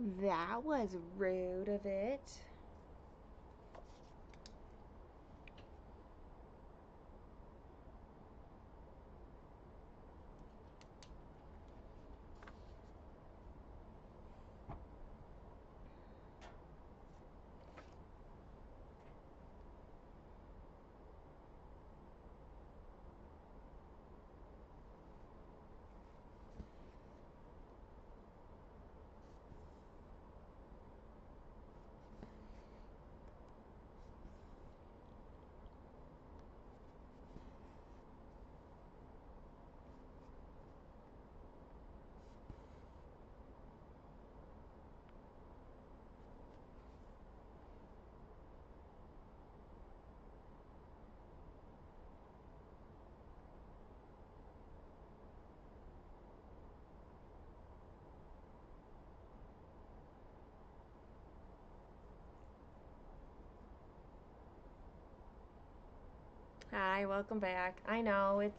That was rude of it. Hi, welcome back. I know,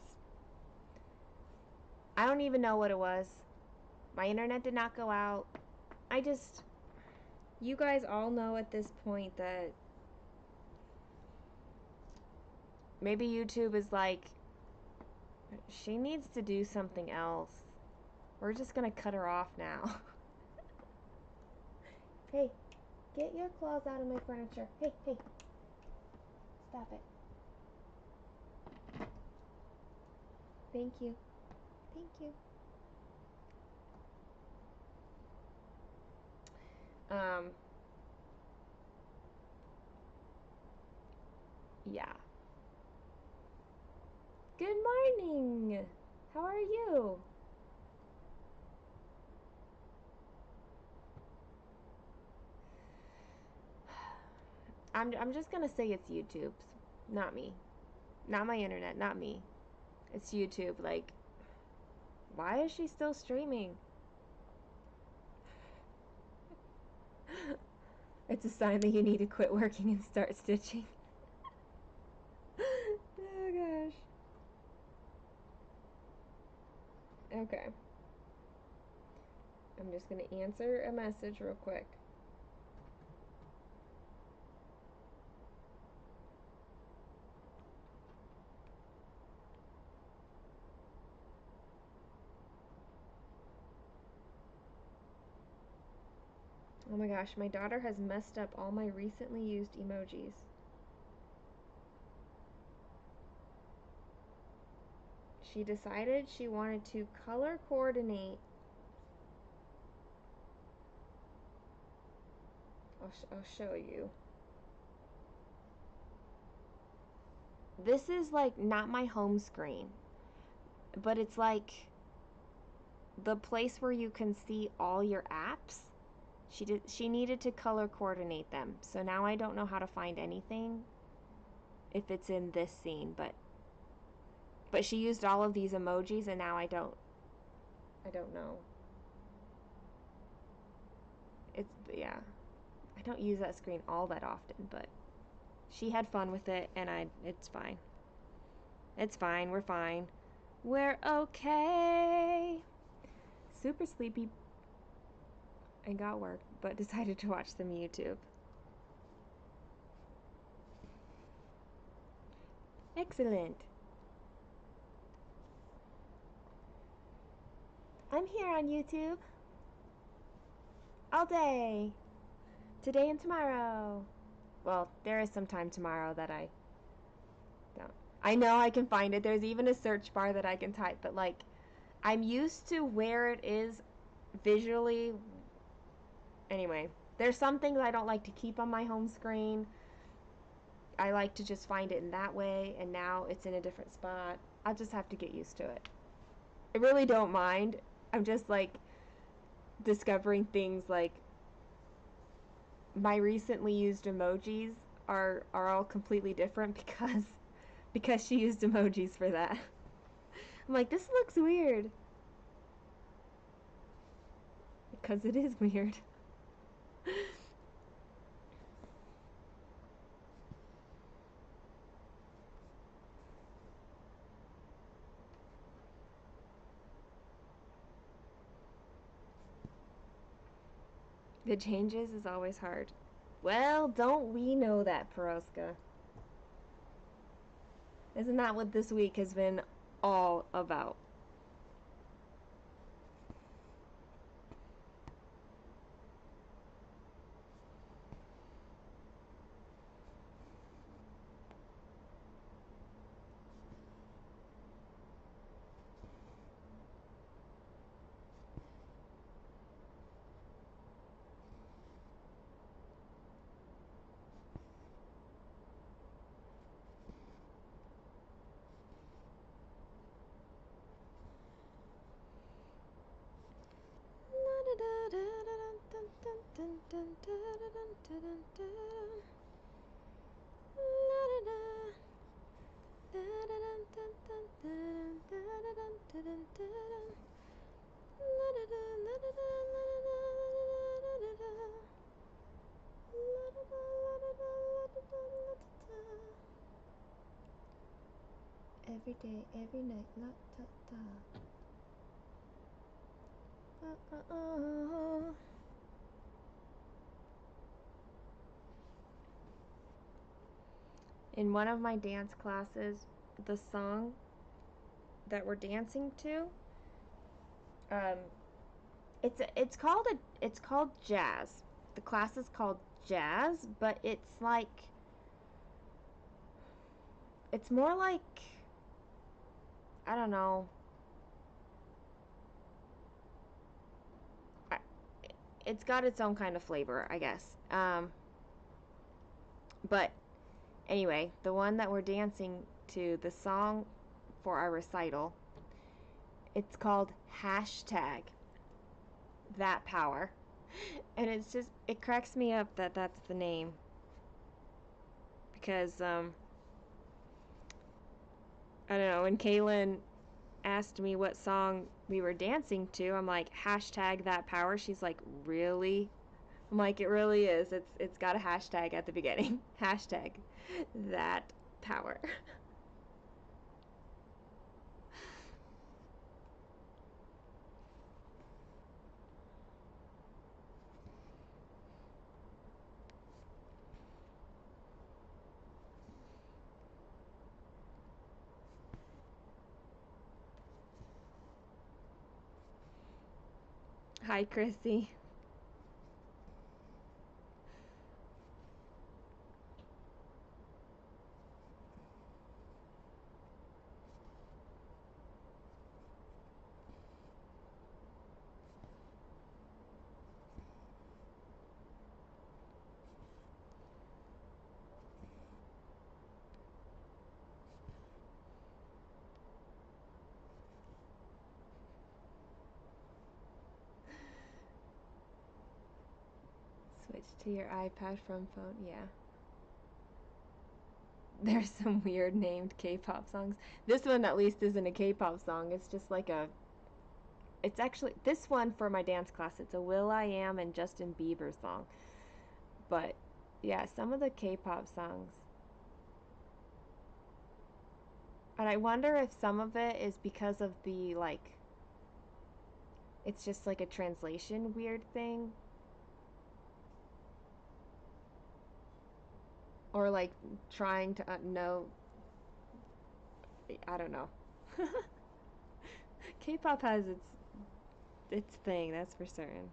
I don't even know what it was. My internet did not go out. You guys all know at this point that maybe YouTube is like, she needs to do something else. We're just gonna cut her off now. Hey, get your claws out of my furniture. Hey, hey. Stop it. Thank you. Thank you. Yeah. Good morning. How are you? I'm just gonna say it's YouTube's, not me. Not my internet, not me. It's YouTube. Like, why is she still streaming? It's a sign that you need to quit working and start stitching. Oh gosh. Okay. I'm just gonna answer a message real quick. Oh my gosh, my daughter has messed up all my recently used emojis. She decided she wanted to color coordinate. I'll show you. This is like not my home screen, but it's like the place where you can see all your apps. She needed to color coordinate them. So now I don't know how to find anything if it's in this scene, but she used all of these emojis and now I don't know. Yeah. I don't use that screen all that often, but she had fun with it and it's fine. It's fine. We're fine. We're okay. Super sleepy and got work, but decided to watch some YouTube. Excellent. I'm here on YouTube all day. Today and tomorrow. Well, there is some time tomorrow that I don't. I know I can find it. There's even a search bar that I can type, but like I'm used to where it is visually. Anyway, there's some things I don't like to keep on my home screen. I like to just find it in that way, and now it's in a different spot. I'll just have to get used to it. I really don't mind. I'm just like discovering things like my recently used emojis are all completely different because she used emojis for that. I'm like, this looks weird. Because it is weird. The changes is always hard. Well, don't we know that, Peroska? Isn't that what this week has been all about? Every day, every night, la ta ta. In one of my dance classes, the song that we're dancing to, um, it's called jazz. The class is called jazz, but it's more like, I don't know. It's got its own kind of flavor, I guess. But anyway, the one that we're dancing to, the song for our recital, it's called hashtag that power. And it's just, it cracks me up that that's the name. Because, I don't know, when Kaylin asked me what song we were dancing to, I'm like, hashtag that power. She's like, really? I'm like, it really is. It's got a hashtag at the beginning. Hashtag that power. Hi, Chrissy. Switch to your iPad from phone. Yeah. There's some weird named K-pop songs. This one at least isn't a K-pop song. It's just like a, it's actually, this one for my dance class, it's a will.i.am and Justin Bieber song. But yeah, some of the K-pop songs. And I wonder if some of it is because of the, like, it's just like a translation weird thing. Or like trying to know, I don't know. K-pop has its thing, that's for certain.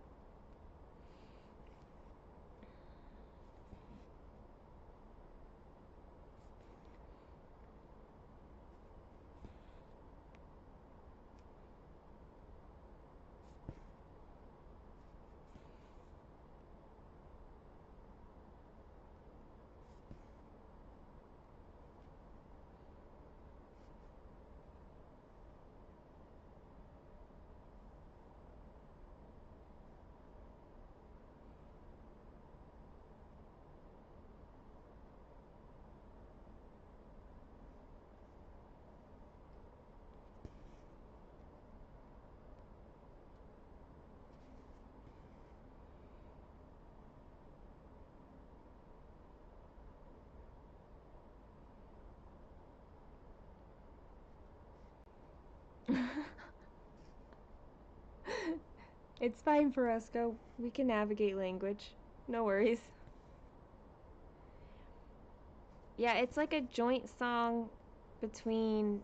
It's fine, Fresco. We can navigate language. No worries. Yeah, it's like a joint song between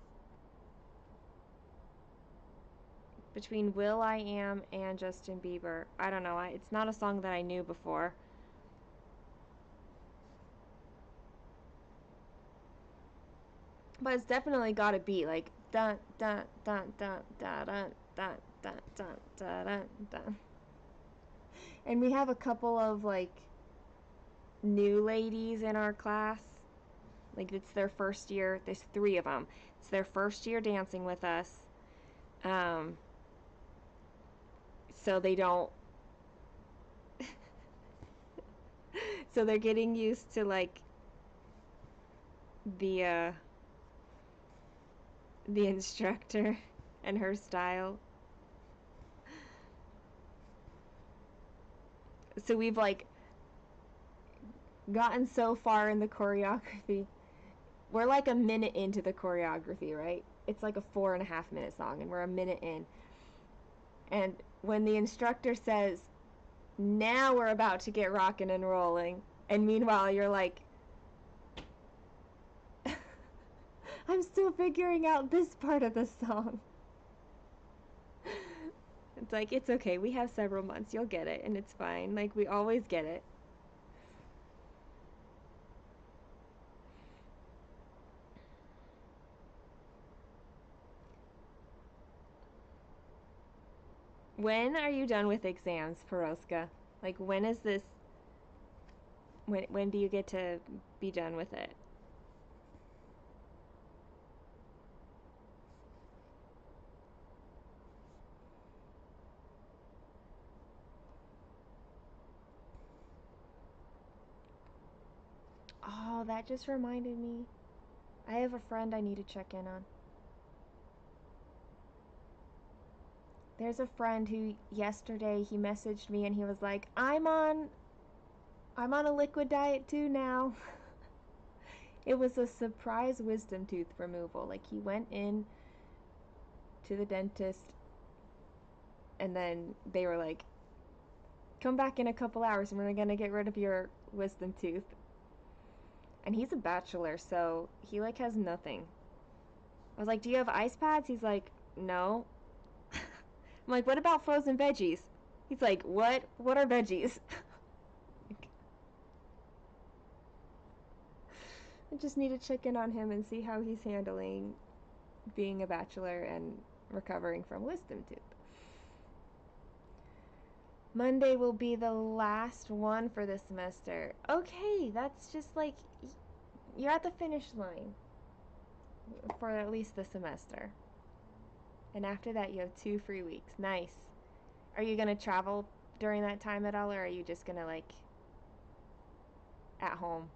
Will I Am and Justin Bieber. I don't know. It's not a song that I knew before. But it's definitely got a beat like dun dun dun dun dun dun dun dun dun dun dun dun. And we have a couple of like new ladies in our class. Like it's their first year. There's 3 of them. It's their first year dancing with us. So they don't. So they're getting used to like the instructor and her style. So we've like gotten so far in the choreography. We're like a minute into the choreography, right? It's like a 4.5-minute song, and we're a minute in. And when the instructor says, "Now we're about to get rocking and rolling," and meanwhile you're like, I'm still figuring out this part of the song. It's like, it's okay. We have several months. You'll get it, and it's fine. Like, we always get it. When are you done with exams, Peroska? Like, when is this? When do you get to be done with it? Oh, that just reminded me. I have a friend I need to check in on. There's a friend who yesterday he messaged me and he was like, I'm on a liquid diet too now. It was a surprise wisdom tooth removal. Like he went in to the dentist and then they were like, come back in a couple hours and we're gonna get rid of your wisdom tooth. And he's a bachelor, so he like has nothing. I was like, do you have ice pads? He's like, no. I'm like, what about frozen veggies? He's like, what? What are veggies? I just need to check in on him and see how he's handling being a bachelor and recovering from wisdom tooth. Monday will be the last one for this semester. Okay, that's just like, you're at the finish line for at least the semester. And after that, you have 2 free weeks. Nice. Are you going to travel during that time at all, or are you just going to, like, at home?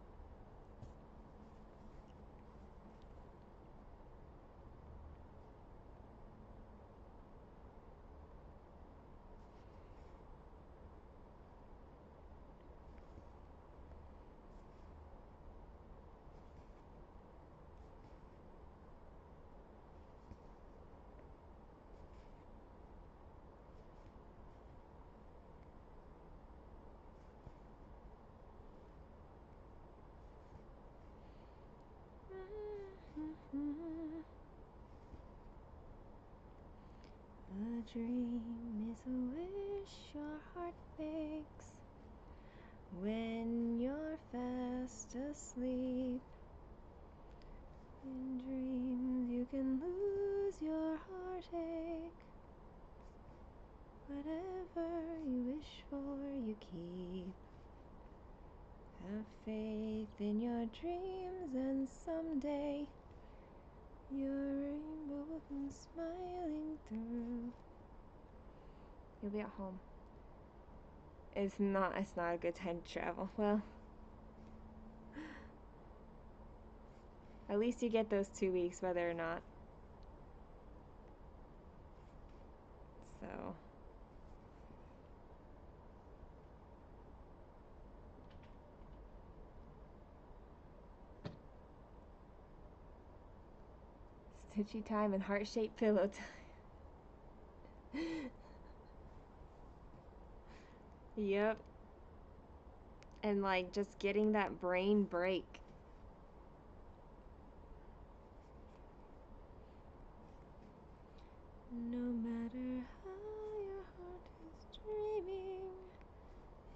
A dream is a wish your heart makes when you're fast asleep. In dreams you can lose your heartache. Whatever you wish for, you keep. Have faith in your dreams, and someday your rainbow will come smiling through. You'll be at home. It's not a good time to travel. Well, at least you get those 2 weeks, whether or not. So. Stitchy time and heart-shaped pillow time. Yep. And like just getting that brain break. No matter how your heart is dreaming,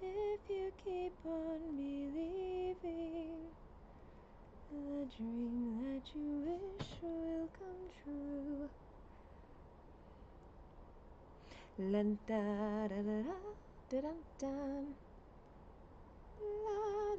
if you keep on believing, the dream that you wish will come true. La da da da da da da. La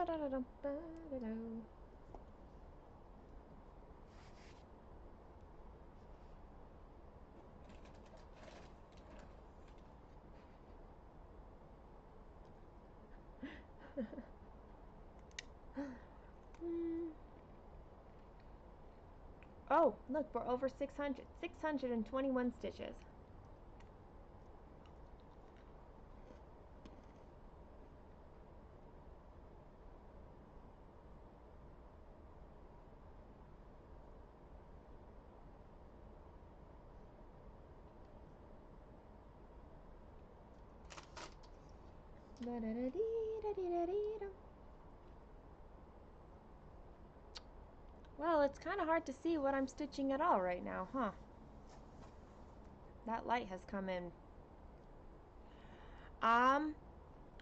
da da da da da da. Oh, look, we're over 600. 621 stitches. Well, it's kind of hard to see what I'm stitching at all right now, huh? That light has come in.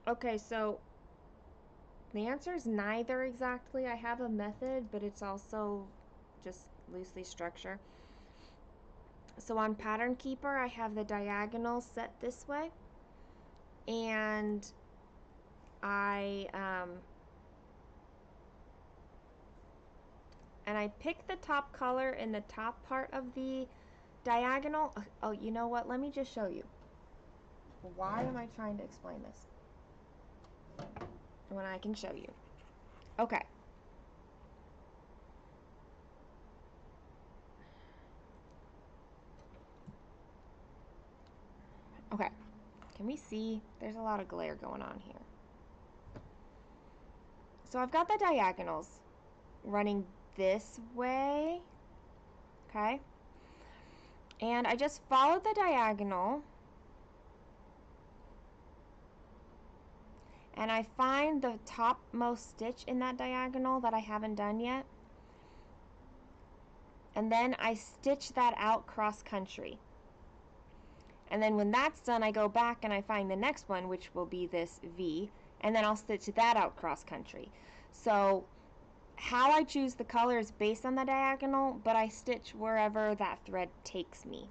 Okay, so the answer is neither exactly. I have a method, but it's also just loosely structured. So on Pattern Keeper, I have the diagonals set this way, and I pick the top color in the top part of the diagonal. Oh, you know what? Let me just show you. Why am I trying to explain this when I can show you? Okay. Okay. Can we see? There's a lot of glare going on here. So I've got the diagonals running this way. Okay. And I just followed the diagonal. And I find the topmost stitch in that diagonal that I haven't done yet. And then I stitch that out cross country. And then when that's done, I go back and I find the next one, which will be this V, and then I'll stitch that out cross country. So how I choose the color is based on the diagonal, but I stitch wherever that thread takes me.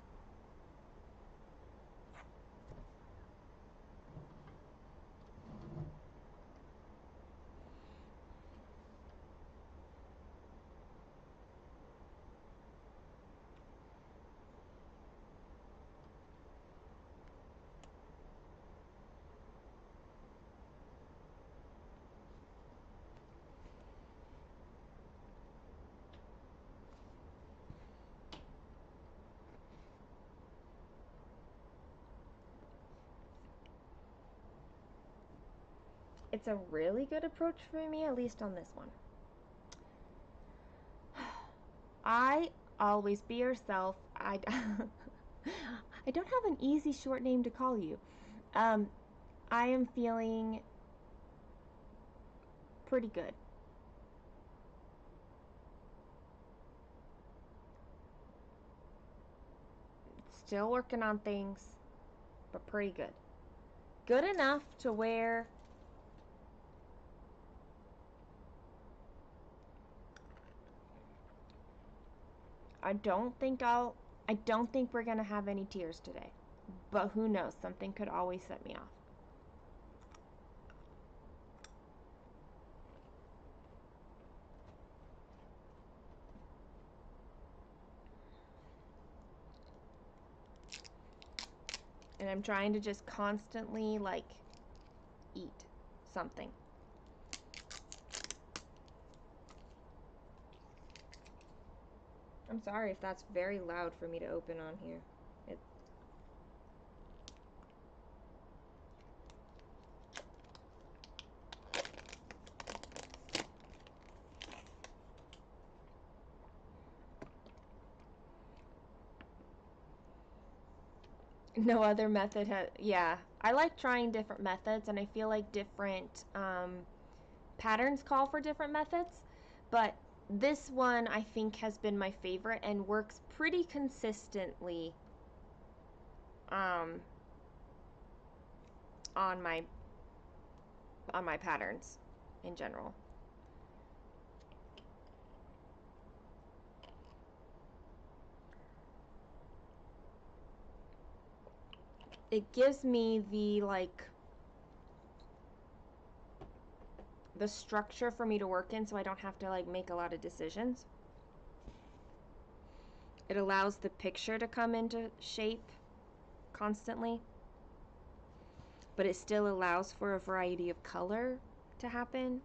It's a really good approach for me, at least on this one. I always be yourself. I don't have an easy short name to call you. I am feeling pretty good. Still working on things, but pretty good. Good enough to where I don't think we're gonna have any tears today. But who knows? Something could always set me off. And I'm trying to just constantly like eat something. I'm sorry if that's very loud for me to open on here. It No other method has. Yeah, I like trying different methods, and I feel like different patterns call for different methods. But this one I think has been my favorite and works pretty consistently um, on my patterns in general. It gives me the structure for me to work in, so I don't have to like make a lot of decisions. It allows the picture to come into shape constantly, but it still allows for a variety of color to happen.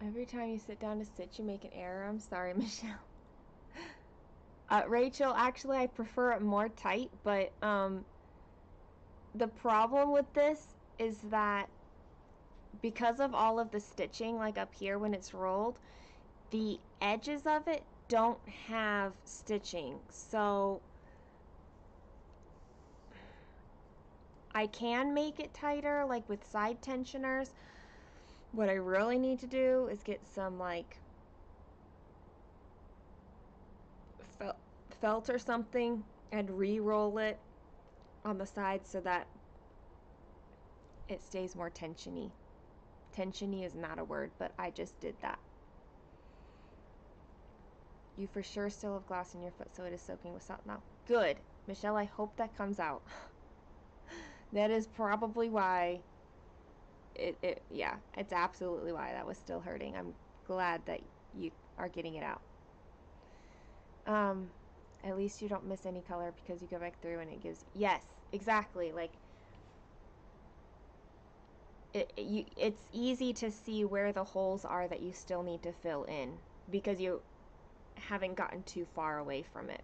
Every time you sit down to stitch, you make an error. I'm sorry, Michelle. Rachel, actually, I prefer it more tight, but the problem with this is that because of all of the stitching, like up here when it's rolled, the edges of it don't have stitching. So I can make it tighter, like with side tensioners. What I really need to do is get some like felt or something and re-roll it on the side so that it stays more tensiony. Tensiony is not a word, but I just did that. You for sure still have gloss in your foot, so it is soaking with salt now. Good. Michelle, I hope that comes out. That is probably why yeah, it's absolutely why that was still hurting. I'm glad that you are getting it out. At least you don't miss any color because you go back through and it gives, yes, exactly. Like it's easy to see where the holes are that you still need to fill in because you haven't gotten too far away from it.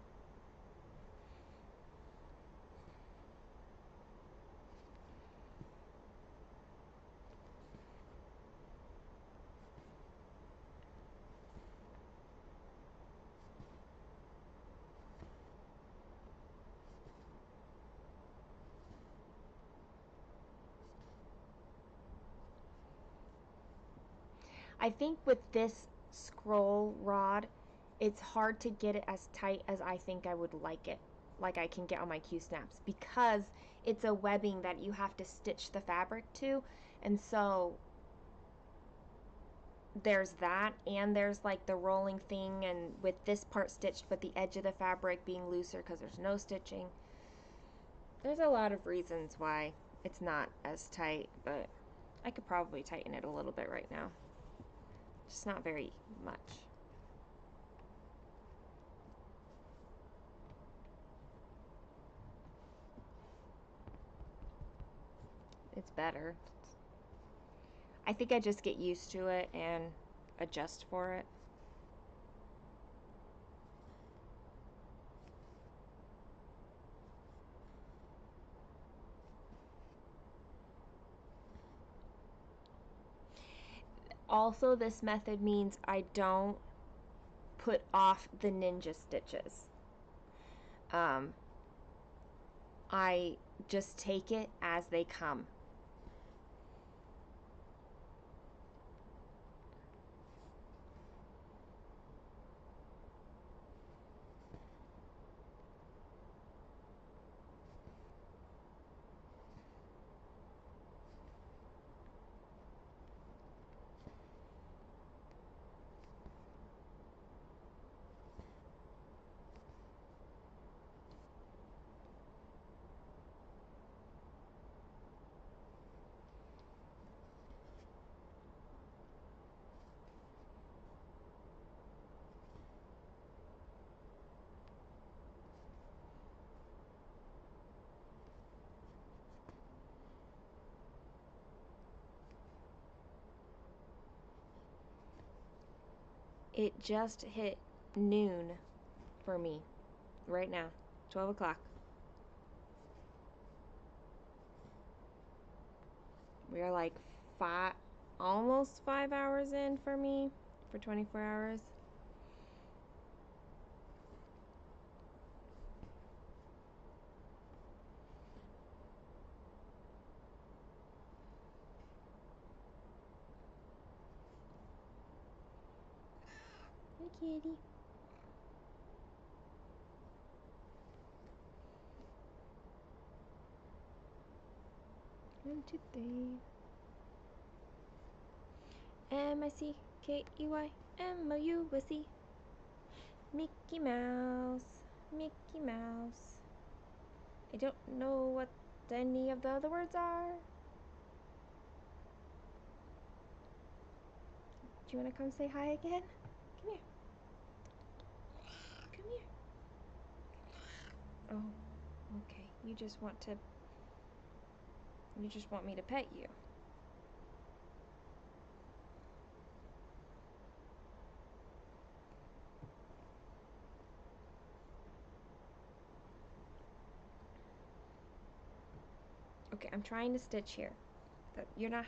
I think with this scroll rod, it's hard to get it as tight as I think I would like it, like I can get on my Q snaps, because it's a webbing that you have to stitch the fabric to, and so there's that, and there's like the rolling thing, and with this part stitched but the edge of the fabric being looser because there's no stitching. There's a lot of reasons why it's not as tight, but I could probably tighten it a little bit right now. Just not very much. It's better. I think I just get used to it and adjust for it. Also, this method means I don't put off the ninja stitches. I just take it as they come. It just hit noon for me right now, 12 o'clock. We are like almost 5 hours in for me for 24 hours. Hi, kitty. 1, 2, 3. MICKEYMOUSE. Mickey Mouse. Mickey Mouse. I don't know what any of the other words are. Do you want to come say hi again? Come here. Come here. Oh, okay. You just want me to pet you. Okay, I'm trying to stitch here. You're not...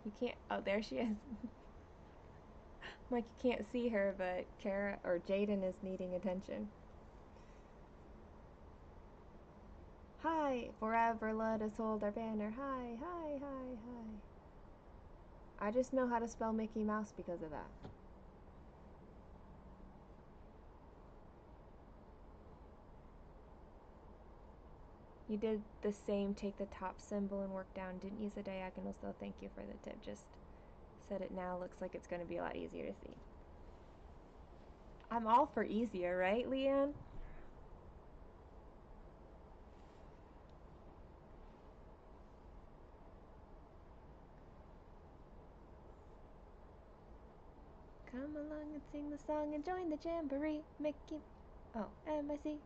You can't... Oh, there she is. Like you can't see her, but Kara or Jaden is needing attention. Hi, forever let us hold our banner. Hi, hi, hi, hi. I just know how to spell Mickey Mouse because of that. You did the same, take the top symbol and work down. Didn't use the diagonals though. Thank you for the tip. Just said it now. Looks like it's going to be a lot easier to see. I'm all for easier, right, Leanne? Come along and sing the song and join the jamboree. Mickey... Oh, MICKEYMOUSE.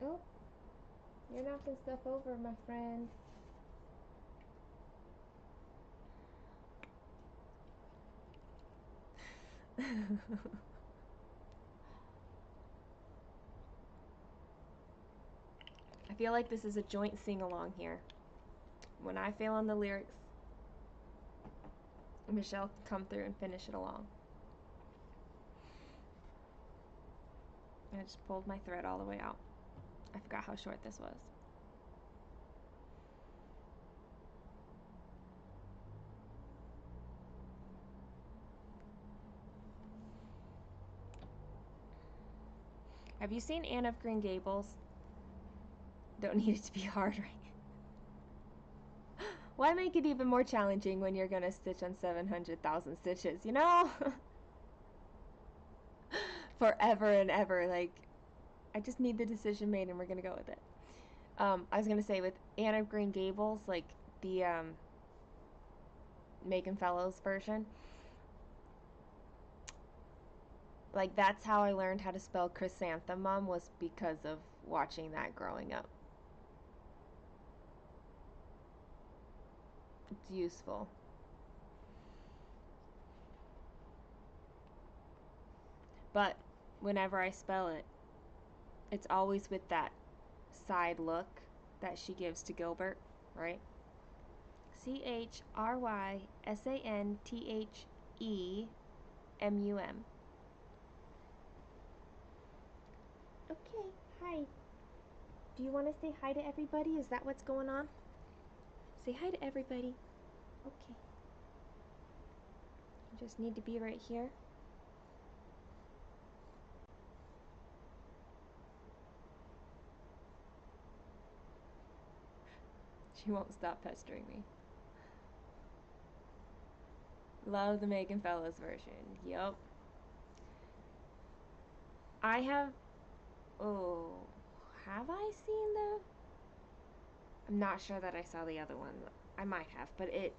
Oh, you're knocking stuff over, my friend. I feel like this is a joint sing-along here. When I fail on the lyrics, Michelle can come through and finish it along. I just pulled my thread all the way out. I forgot how short this was. Have you seen Anne of Green Gables? Don't need it to be hard, right? Why make it even more challenging when you're gonna stitch on 700,000 stitches, you know? Forever and ever, like, I just need the decision made and we're gonna go with it. I was gonna say with Anne of Green Gables, like the Megan Fellows version, like that's how I learned how to spell chrysanthemum, was because of watching that growing up. It's useful. But whenever I spell it, it's always with that side look that she gives to Gilbert, right? CHRYSANTHEMUM. Okay, hi. Do you want to say hi to everybody? Is that what's going on? Say hi to everybody. Okay. You just need to be right here. She won't stop pestering me. Love the Megan Fellows version. Yup. I have... Oh... Have I seen the... I'm not sure that I saw the other one. I might have, but it...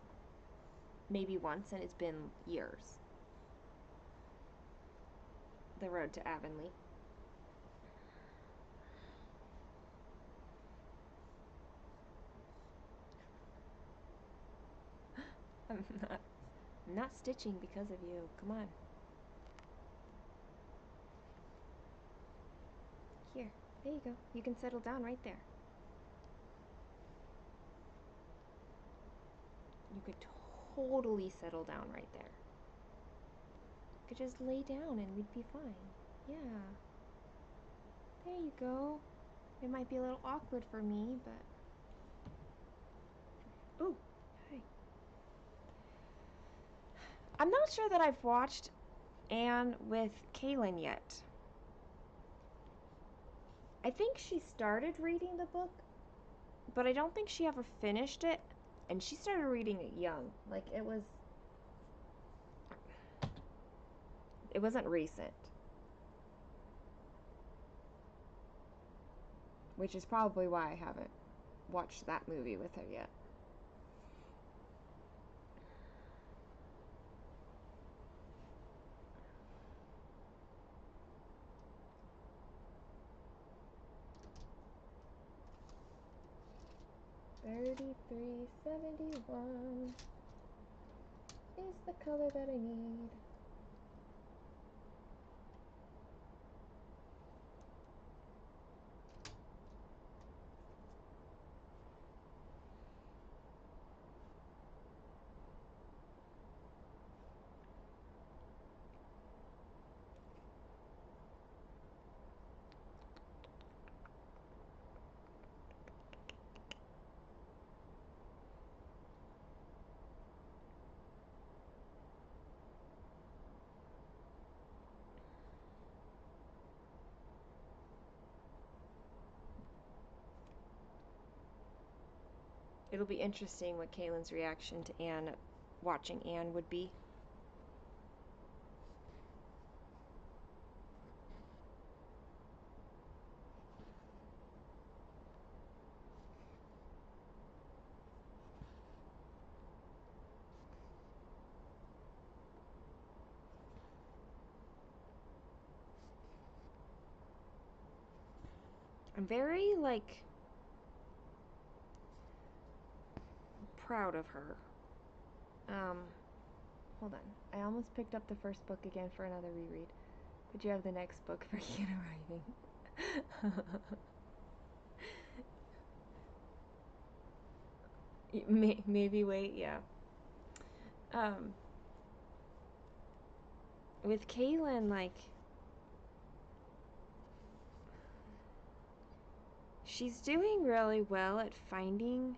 Maybe once, and it's been years. The Road to Avonlea. I'm not stitching because of you. Come on. Here. There you go. You can settle down right there. You could totally settle down right there. You could just lay down and we'd be fine. Yeah. There you go. It might be a little awkward for me, but... Ooh. Hi. I'm not sure that I've watched Anne with Kaylin yet. I think she started reading the book, but I don't think she ever finished it. And she started reading it young. Like, it wasn't recent. Which is probably why I haven't watched that movie with her yet. $33.71 is the color that I need. It'll be interesting what Kaylin's reaction to Anne, watching Anne, would be. I'm very, like, proud of her. Hold on. I almost picked up the first book again for another reread. But you have the next book for Ian arriving. Maybe wait, yeah. With Kaylin, like, she's doing really well at finding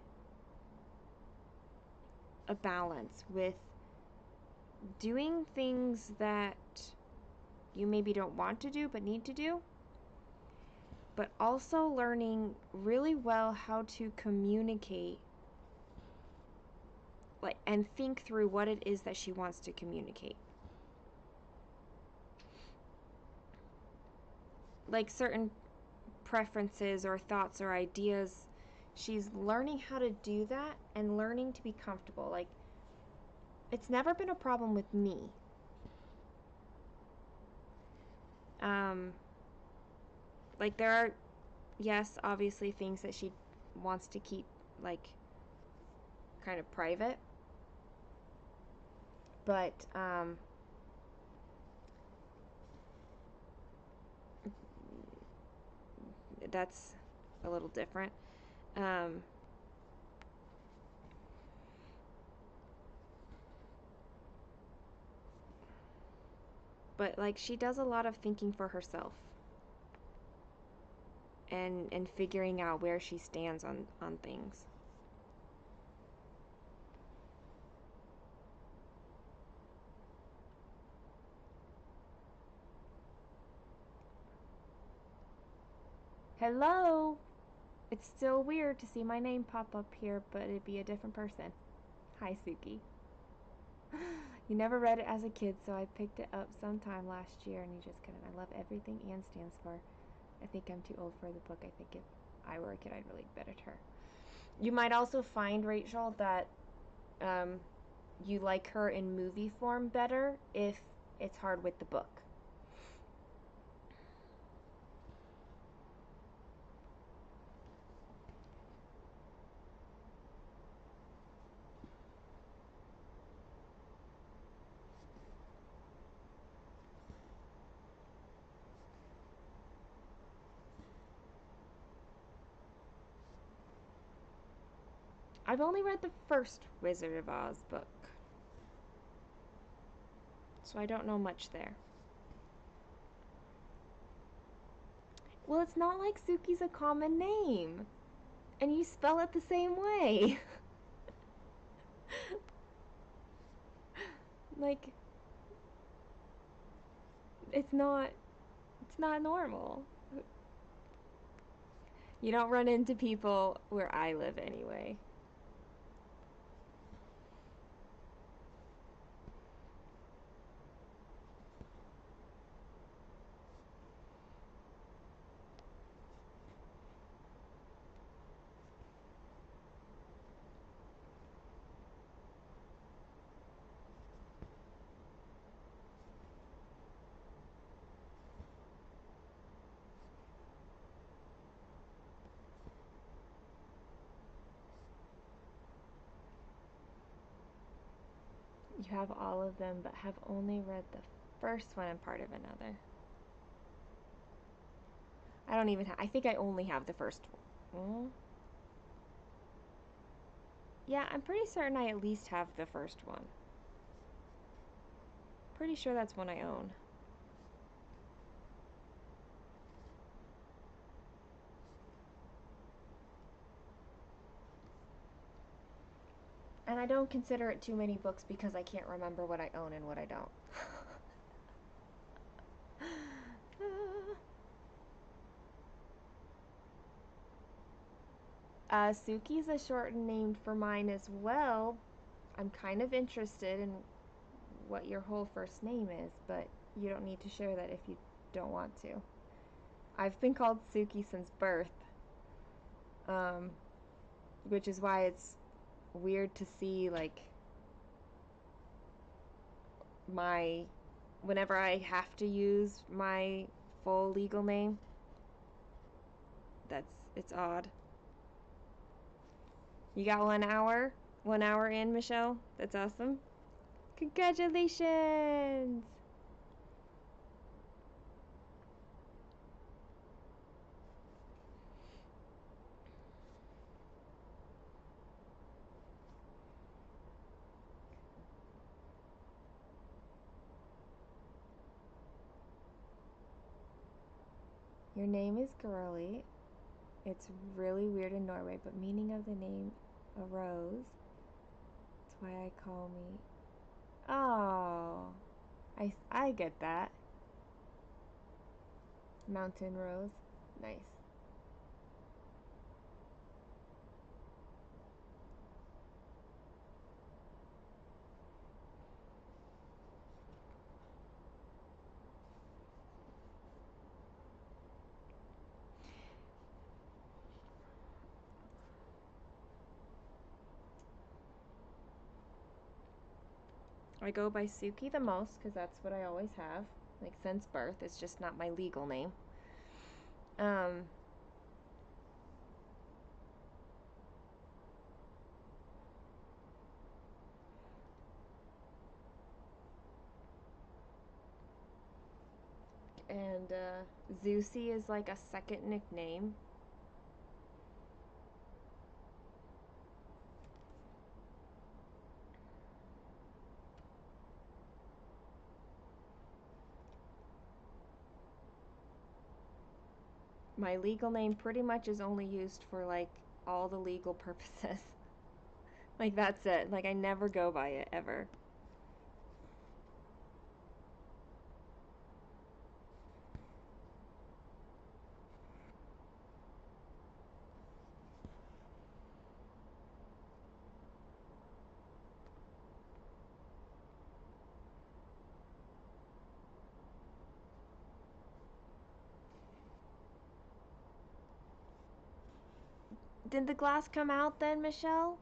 a balance with doing things that you maybe don't want to do but need to do, but also learning really well how to communicate, like, and think through what it is that she wants to communicate. Like certain preferences or thoughts or ideas, she's learning how to do that and learning to be comfortable. Like, it's never been a problem with me. Like, there are, yes, obviously things that she wants to keep, like, kind of private. But, that's a little different. But like she does a lot of thinking for herself and figuring out where she stands on things. Hello? It's still weird to see my name pop up here, but it'd be a different person. Hi, Suki. You never read it as a kid, so I picked it up sometime last year, and you just couldn't. I love everything Anne stands for. I think I'm too old for the book. I think if I were a kid, I'd relate better to her. You might also find, Rachel, that you like her in movie form better if it's hard with the book. I've only read the first Wizard of Oz book, so I don't know much there. Well, it's not like Suki's a common name, and you spell it the same way. Like, it's not normal. You don't run into people where I live anyway. You have all of them, but have only read the first one and part of another. I don't even I think I only have the first one. Yeah, I'm pretty certain I at least have the first one. Pretty sure that's one I own. And I don't consider it too many books because I can't remember what I own and what I don't. Suki's a shortened name for mine as well. I'm kind of interested in what your whole first name is, but you don't need to share that if you don't want to. I've been called Suki since birth, which is why it's weird to see like whenever I have to use my full legal name. It's odd. You got 1 hour? 1 hour in, Michelle? That's awesome. Congratulations! Your name is girly. It's really weird in Norway, but meaning of the name arose. That's why I call me. Oh, I get that. Mountain Rose. Nice. I go by Suki the most because that's what I always have. Like since birth, it's just not my legal name. And And Zeusy is like a second nickname. My legal name pretty much is only used for like all the legal purposes. Like that's it. Like I never go by it ever. Did the glass come out then, Michelle?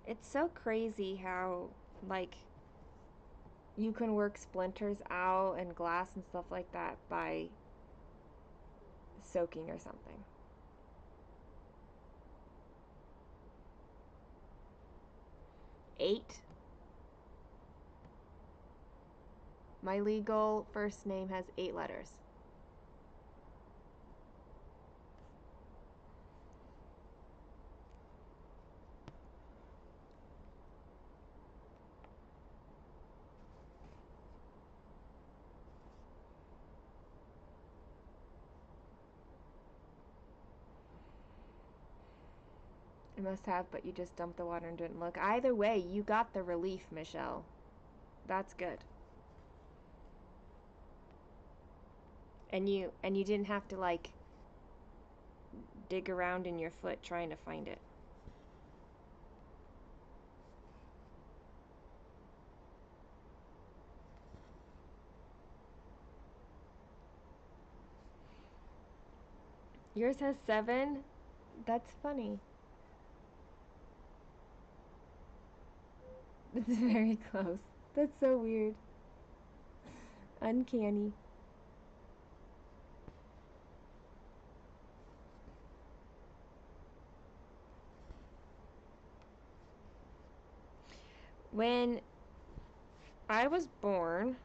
It's so crazy how, like, you can work splinters out and glass and stuff like that by soaking or something. Eight. My legal first name has 8 letters. I must have, but you just dumped the water and didn't look. Either way, you got the relief, Michelle. That's good. And you didn't have to like dig around in your foot trying to find it. Yours has 7? That's funny. It's very close. That's so weird. Uncanny. When I was born,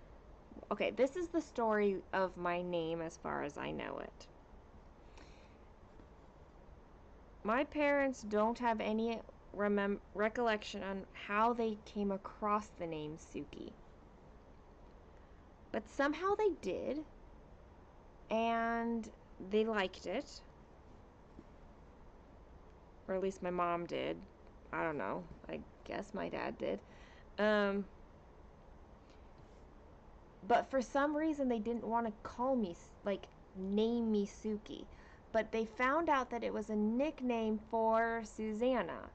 okay, this is the story of my name as far as I know it. My parents don't have any recollection on how they came across the name Suki. But somehow they did, and they liked it. Or at least my mom did. I don't know. I guess my dad did. But for some reason they didn't want to call me, like, name me Suki. But they found out that it was a nickname for Susanna.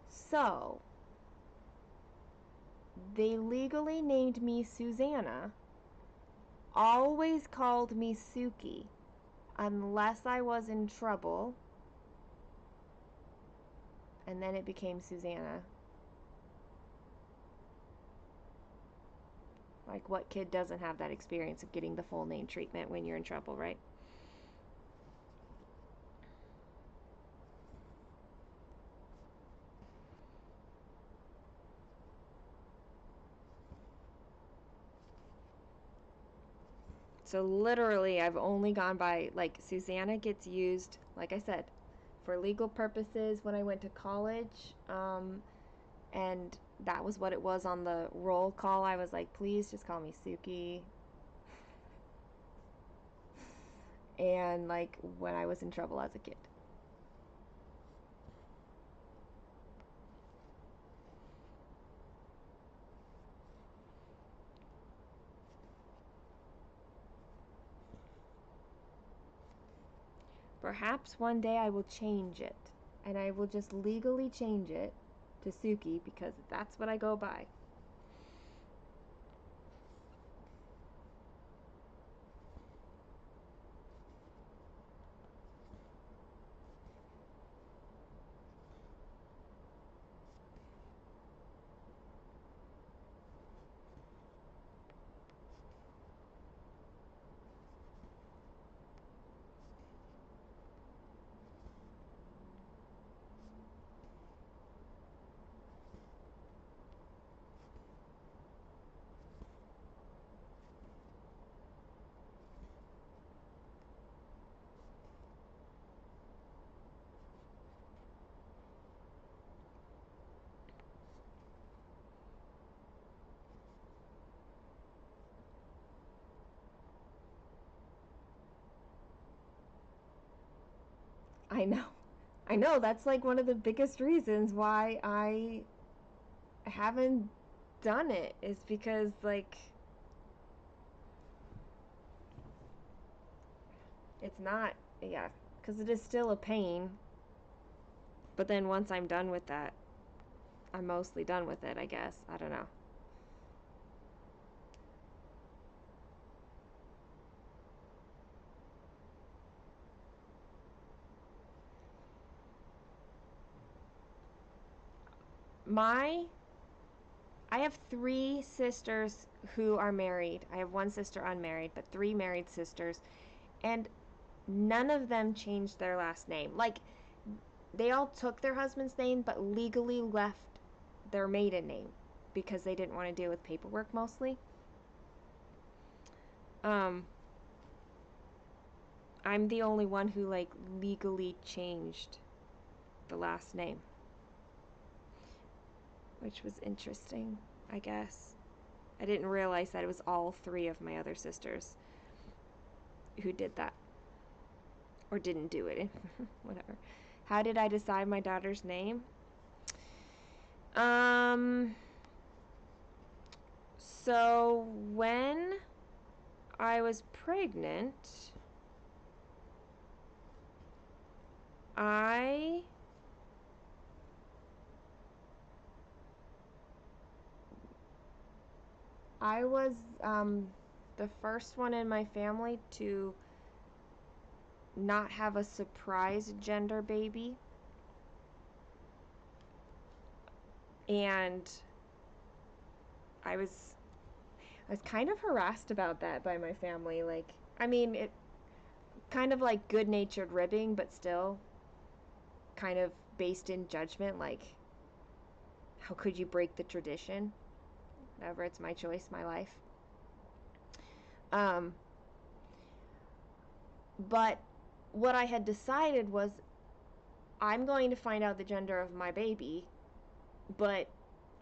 So, they legally named me Susanna, always called me Suki, unless I was in trouble, and then it became Susanna. Like, what kid doesn't have that experience of getting the full name treatment when you're in trouble, right? So literally, I've only gone by, like, Susanna gets used, like I said, for legal purposes when I went to college. And that was what it was on the roll call. I was like, please just call me Suki. And, like, when I was in trouble as a kid. Perhaps one day I will change it. And I will just legally change it to Suki because that's what I go by. I know. I know, that's like one of the biggest reasons why I haven't done it, is because like it's not, yeah, because it is still a pain. But then once I'm done with that, I'm mostly done with it, I guess. I don't know. My I have three sisters who are married. I have one sister unmarried, but three married sisters, and none of them changed their last name. Like, they all took their husband's name, but legally left their maiden name because they didn't want to deal with paperwork mostly. Um, I'm the only one who like legally changed the last name, which was interesting, I guess. I didn't realize that it was all three of my other sisters who did that. Or didn't do it. Whatever. How did I decide my daughter's name? So when I was pregnant, I was the first one in my family to not have a surprise gender baby. And I was kind of harassed about that by my family. Like, I mean, it kind of like good-natured ribbing, but still kind of based in judgment. Like, how could you break the tradition? Whatever, it's my choice, my life. Um, but what I had decided was I'm going to find out the gender of my baby, but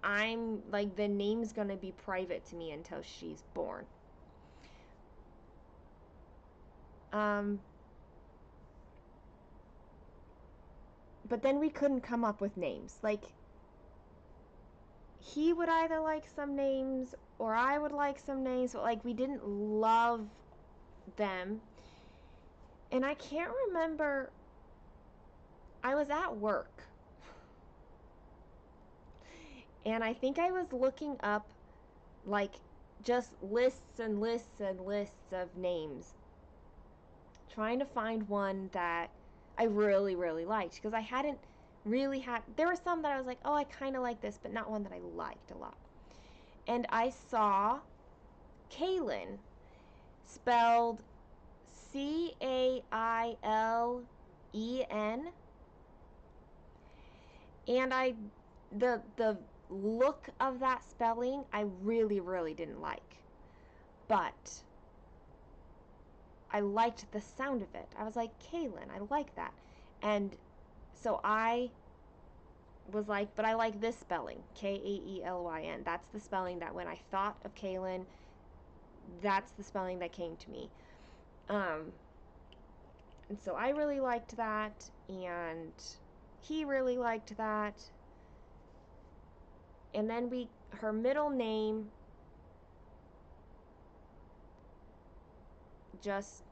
I'm like, the name's going to be private to me until she's born. But then we couldn't come up with names. Like, he would either like some names or I would like some names, but like we didn't love them. And I can't remember, I was at work and I think I was looking up like just lists and lists and lists of names, trying to find one that I really, really liked, because I hadn't really had, there were some that I was like, oh, I kind of like this, but not one that I liked a lot. And I saw Kaylin, spelled Caillen, and the look of that spelling I really, really didn't like, but I liked the sound of it. I was like, Kaylin, I like that. And so I was like, but I like this spelling, Kaelyn. That's the spelling that when I thought of Kaylin, that's the spelling that came to me. And so I really liked that, and he really liked that. And then her middle name just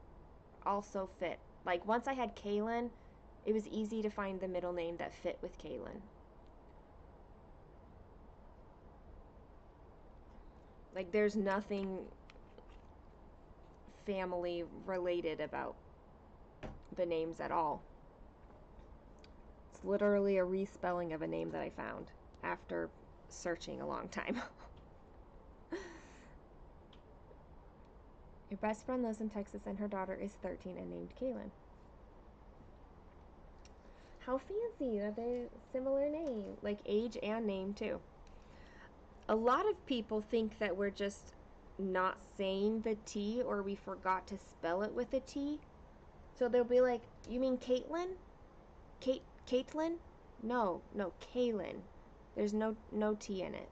also fit. Like, once I had Kaylin, it was easy to find the middle name that fit with Kaylin. Like, there's nothing family related about the names at all. It's literally a respelling of a name that I found after searching a long time. Your best friend lives in Texas and her daughter is 13 and named Kaylin. How fancy that they similar name, like age and name too. A lot of people think that we're just not saying the T, or we forgot to spell it with a T. So they'll be like, you mean Caitlin? Caitlin? No, Kaylin. There's no T in it.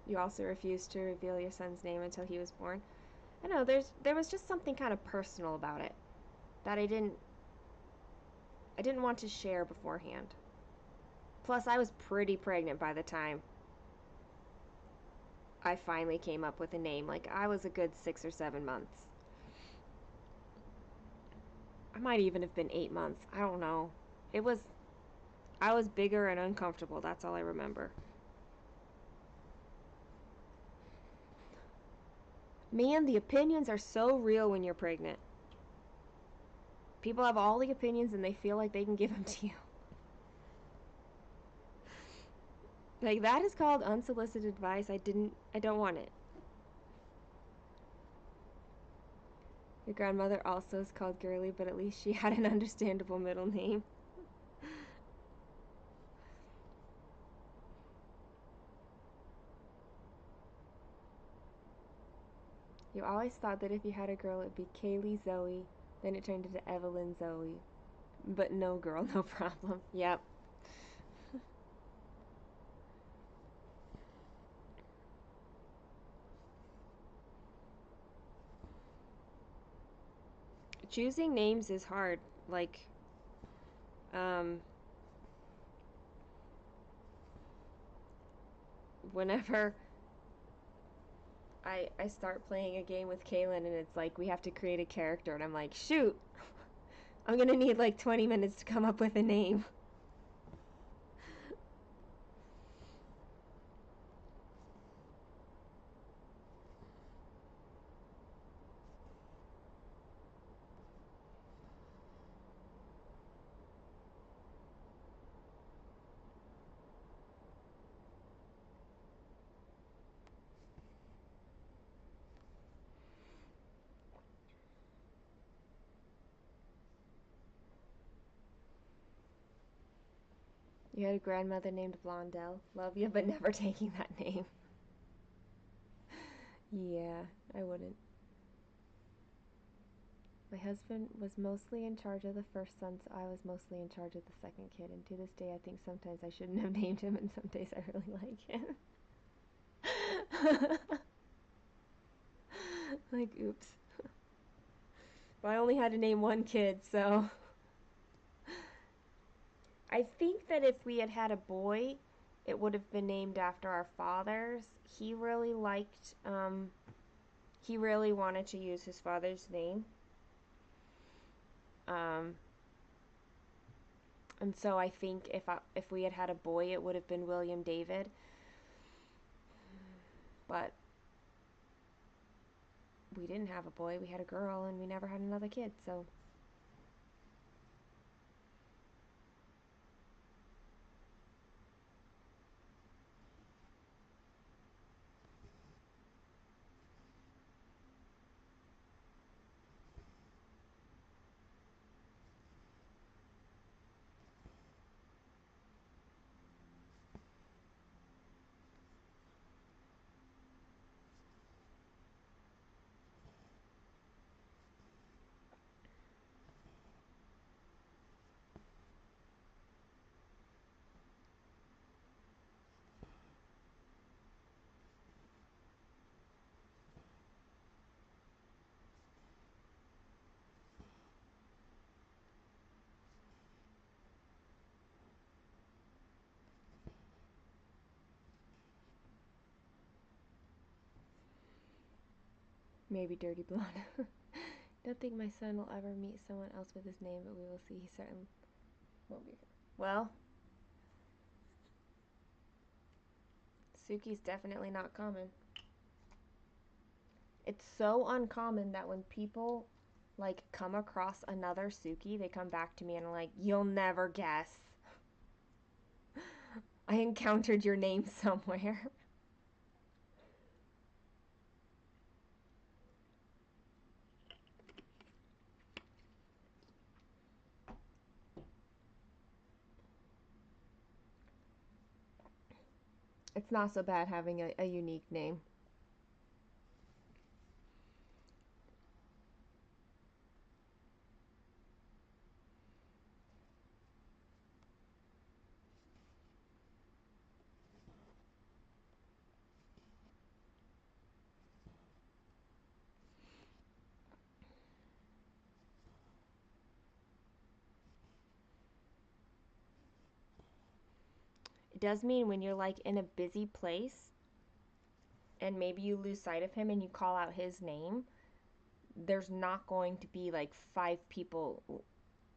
You also refused to reveal your son's name until he was born. I know there was just something kind of personal about it that I didn't want to share beforehand. Plus, I was pretty pregnant by the time I finally came up with a name. Like, I was a good 6 or 7 months. I might even have been 8 months. I don't know. It was, I was bigger and uncomfortable. That's all I remember. Man, the opinions are so real when you're pregnant. People have all the opinions and they feel like they can give them to you. Like, that is called unsolicited advice. I don't want it. Your grandmother also is called Girly, but at least she had an understandable middle name. You always thought that if you had a girl, it'd be Kaylee Zoe, then it turned into Evelyn Zoe. But no, girl, no problem. Yep. Choosing names is hard. Like, um, whenever I start playing a game with Kaylin and it's like we have to create a character, and I'm like, shoot, I'm gonna need like 20 minutes to come up with a name. You had a grandmother named Blondell. Love you, but never taking that name. Yeah, I wouldn't. My husband was mostly in charge of the first son, so I was mostly in charge of the second kid. And to this day, I think sometimes I shouldn't have named him, and some days I really like him. Like, oops. But I only had to name one kid, so. I think that if we had had a boy, it would have been named after our fathers. He really wanted to use his father's name. Um, and so I think if we had had a boy, it would have been William David. But we didn't have a boy. We had a girl, and we never had another kid. So maybe Dirty Blonde. Don't think my son will ever meet someone else with his name, but we will see. He certainly won't be. Well, Suki's definitely not common. It's so uncommon that when people like come across another Suki, they come back to me and are like, "You'll never guess. I encountered your name somewhere." It's not so bad having a unique name. it does mean when you're like in a busy place and maybe you lose sight of him and you call out his name, there's not going to be like five people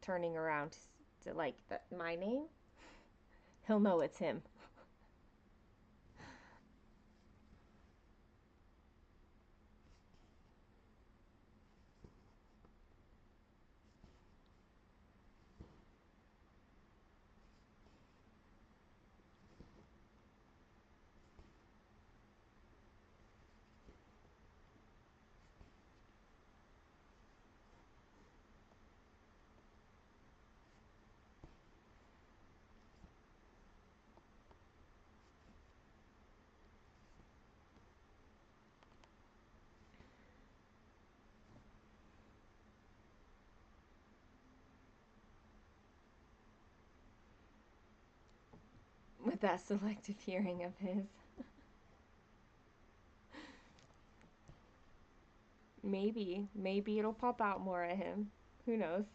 turning around to like my name. He'll know it's him. With that selective hearing of his. Maybe it'll pop out more at him. Who knows?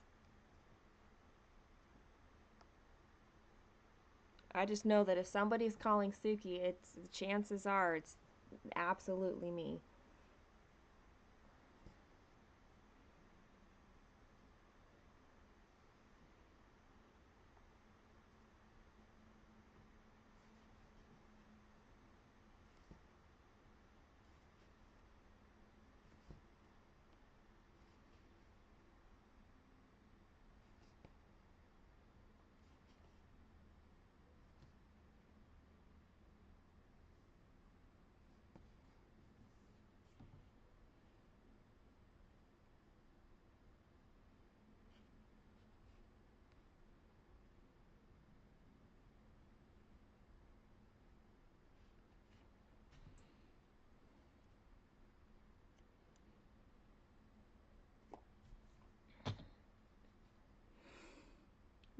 I just know that if somebody's calling Suki, it's the chances are it's absolutely me.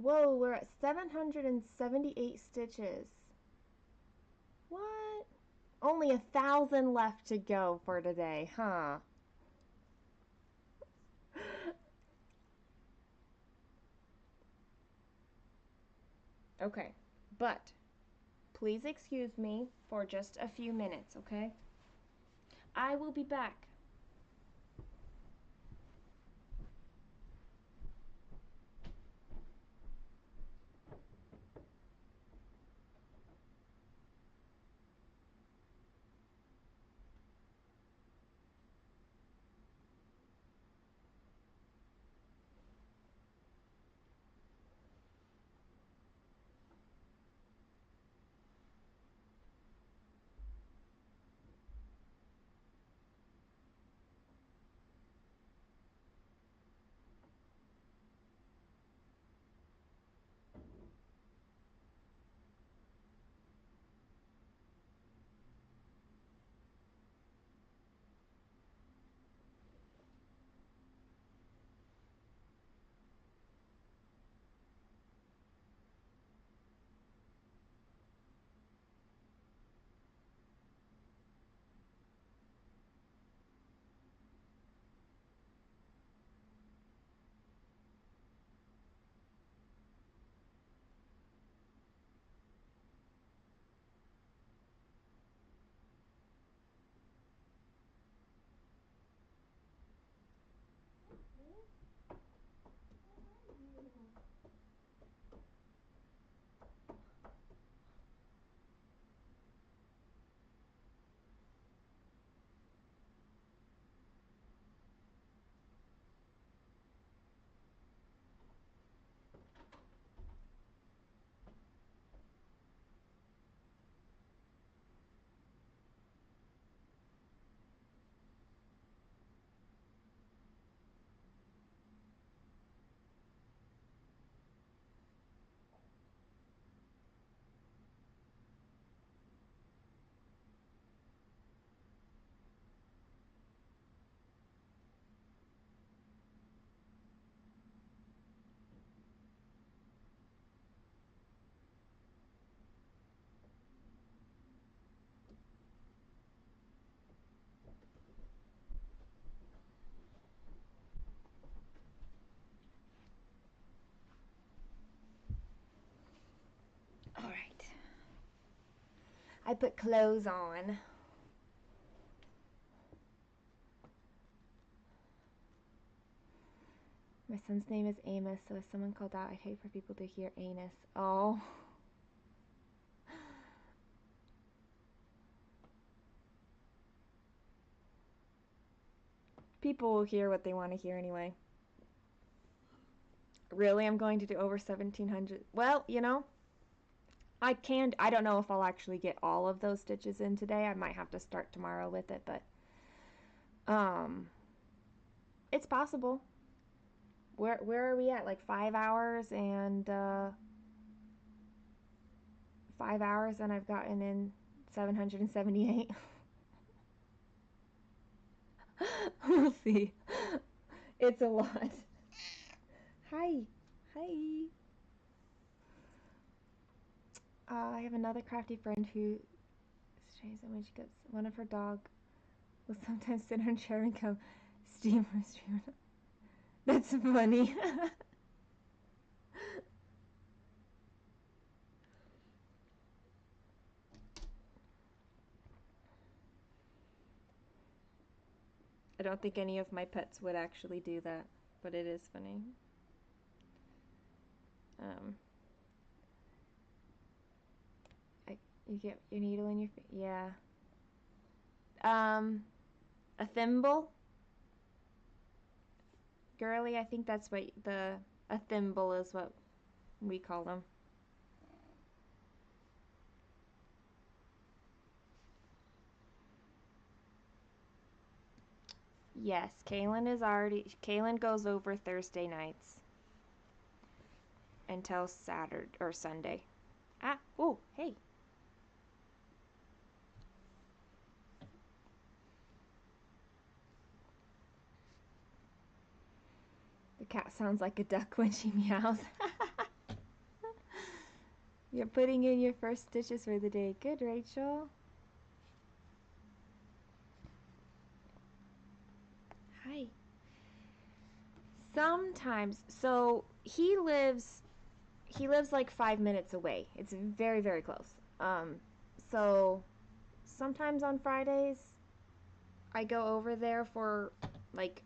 Whoa, we're at 778 stitches. What? Only 1,000 left to go for today, huh? Okay, but please excuse me for just a few minutes, okay? I will be back. I put clothes on. My son's name is Amos, so if someone called out, I'd hate for people to hear anus. Oh. People will hear what they want to hear anyway. Really, I'm going to do over 1,700. Well, you know, I don't know if I'll actually get all of those stitches in today. I might have to start tomorrow with it, but it's possible. Where are we at? Like 5 hours and 5 hours and I've gotten in 778. We'll see. It's a lot. Hi. Hi. I have another crafty friend who strays when she gets one of her dog will sometimes sit on a chair and go steamer stream. That's funny. I don't think any of my pets would actually do that, but it is funny. You get your needle in your yeah. A thimble, girly. I think that's what a thimble is what we call them. Yes, Kaylin goes over Thursday nights until Saturday or Sunday. Ah, oh, hey. The cat sounds like a duck when she meows. You're putting in your first stitches for the day. Good, Rachel. Hi. Sometimes, so he lives like 5 minutes away. It's very, very close. So sometimes on Fridays I go over there for like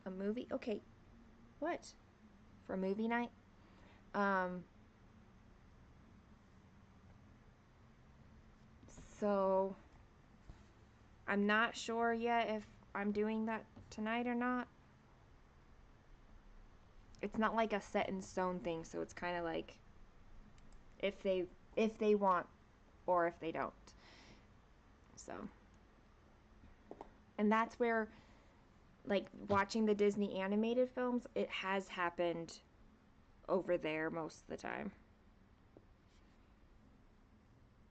a movie. Okay, what? For a movie night. So I'm not sure yet if I'm doing that tonight or not. It's not like a set in stone thing, so it's kind of like if they want or if they don't. So, and that's where like watching the Disney animated films, it has happened over there most of the time.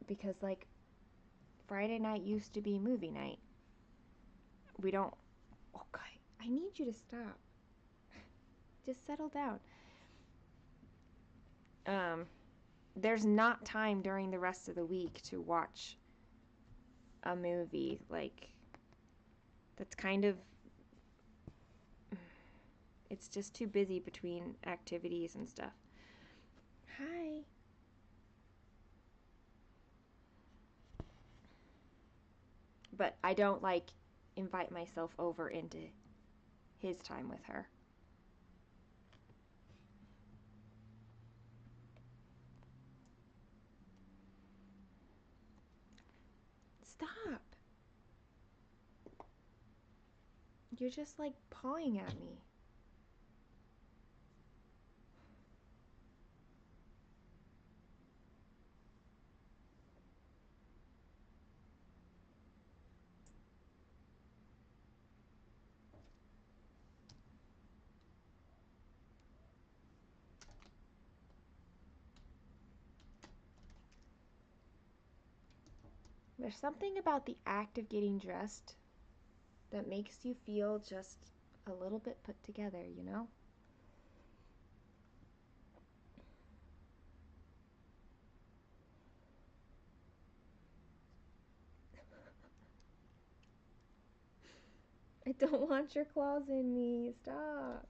Because like Friday night used to be movie night. We don't Okay, I need you to stop. Just settle down. There's not time during the rest of the week to watch a movie. Like, that's kind of, it's just too busy between activities and stuff. Hi. But I don't like invite myself over into his time with her. Stop. You're just like pawing at me. There's something about the act of getting dressed that makes you feel just a little bit put together, you know? I don't want your claws in me. Stop.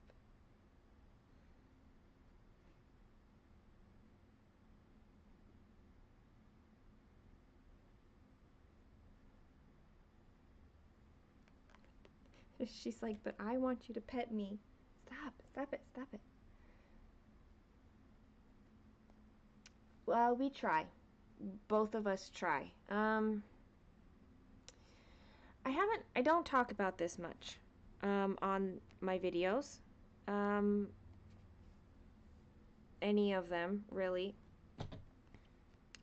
She's like, but I want you to pet me. Stop it. Well, we try. Both of us try. I don't talk about this much on my videos. Um, any of them, really.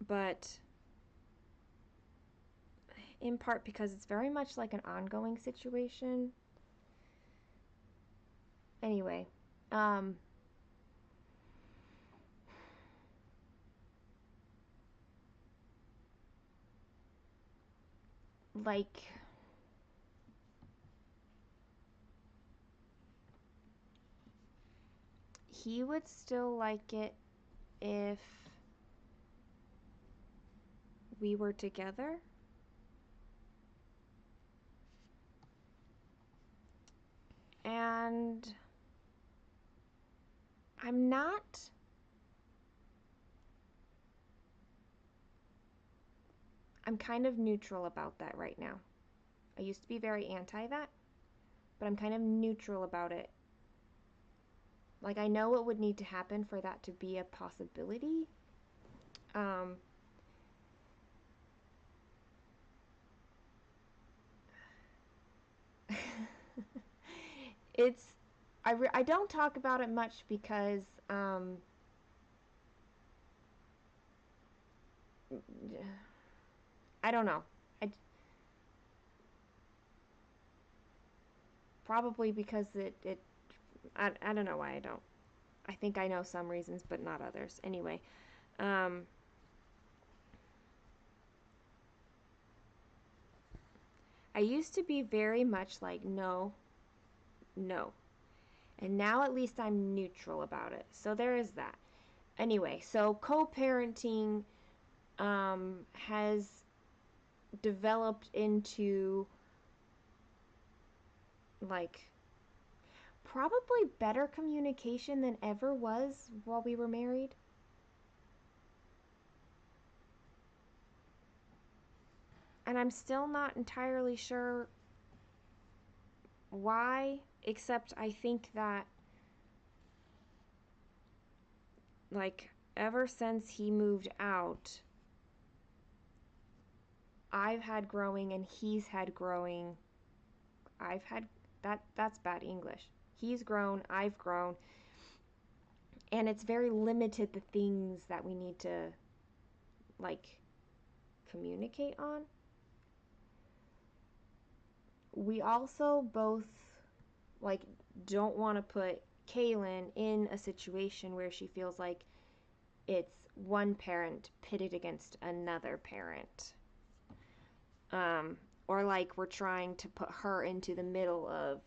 But in part because it's very much like an ongoing situation. Anyway, like he would still like it if we were together. And I'm not. I'm kind of neutral about that right now. I used to be very anti that, but I'm kind of neutral about it. Like, I know what would need to happen for that to be a possibility. Um, it's I don't talk about it much because I don't know. I probably because I don't know why I don't. I think I know some reasons, but not others. Anyway, um, I used to be very much like no, no, and now at least I'm neutral about it. So there is that. Anyway, so co-parenting has developed into like probably better communication than ever was while we were married. And I'm still not entirely sure why, except I think that, like, ever since he moved out, I've had growing and he's had growing. I've had that's bad English. He's grown, I've grown, and it's very limited the things that we need to like communicate on. We also both like don't want to put Kaylin in a situation where she feels like it's one parent pitted against another parent. Um, or like we're trying to put her into the middle of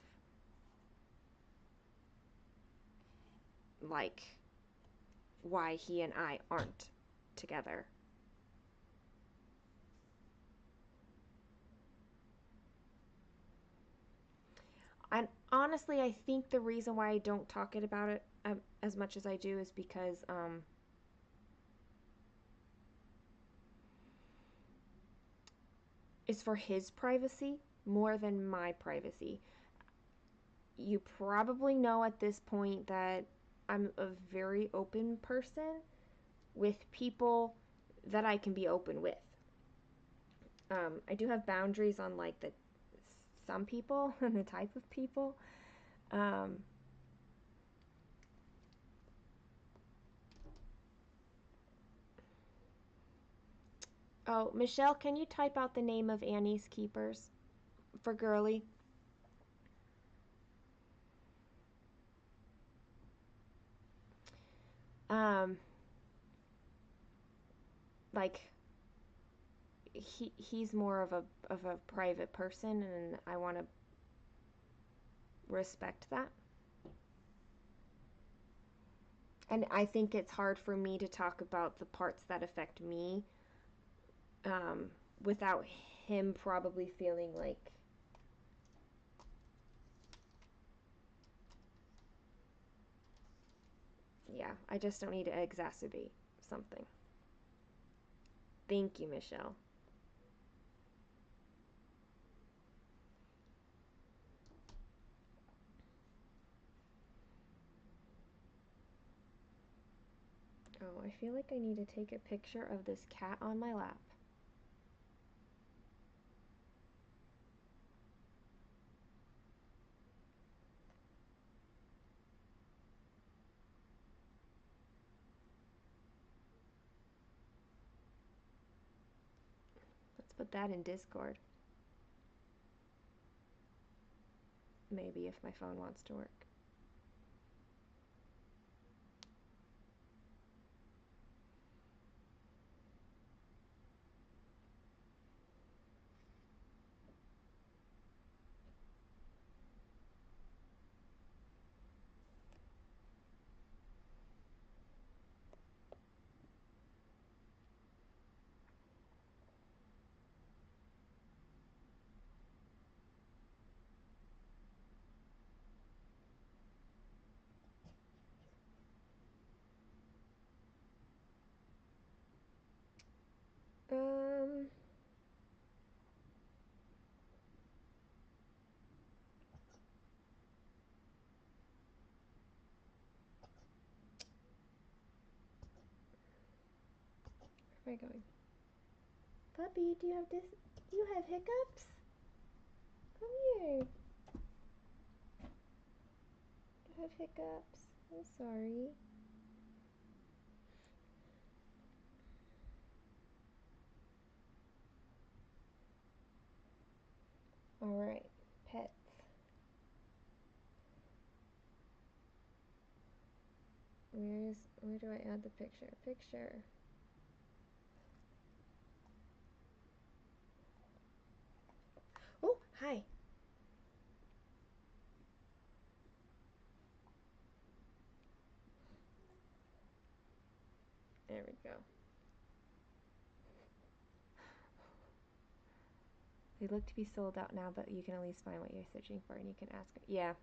like why he and I aren't together. And honestly, I think the reason why I don't talk about it as much as I do is because it's for his privacy more than my privacy. You probably know at this point that I'm a very open person with people that I can be open with. I do have boundaries on like the some people and the type of people. Um, oh, Michelle, can you type out the name of Annie's keepers for Girly? Um, like he's more of a private person, and I want to respect that. And I think it's hard for me to talk about the parts that affect me um, without him probably feeling like yeah, I just don't need to exacerbate something. Thank you, I feel like I need to take a picture of this cat on my lap. Let's put that in Discord. Maybe if my phone wants to work. Where am I going? Puppy, do you have this? Do you have hiccups? Come here. Do you have hiccups? I'm sorry. Alright, pets. Where do I add the picture? Picture. Oh, hi. There we go. They look to be sold out now, but you can at least find what you're searching for and you can ask it. Yeah.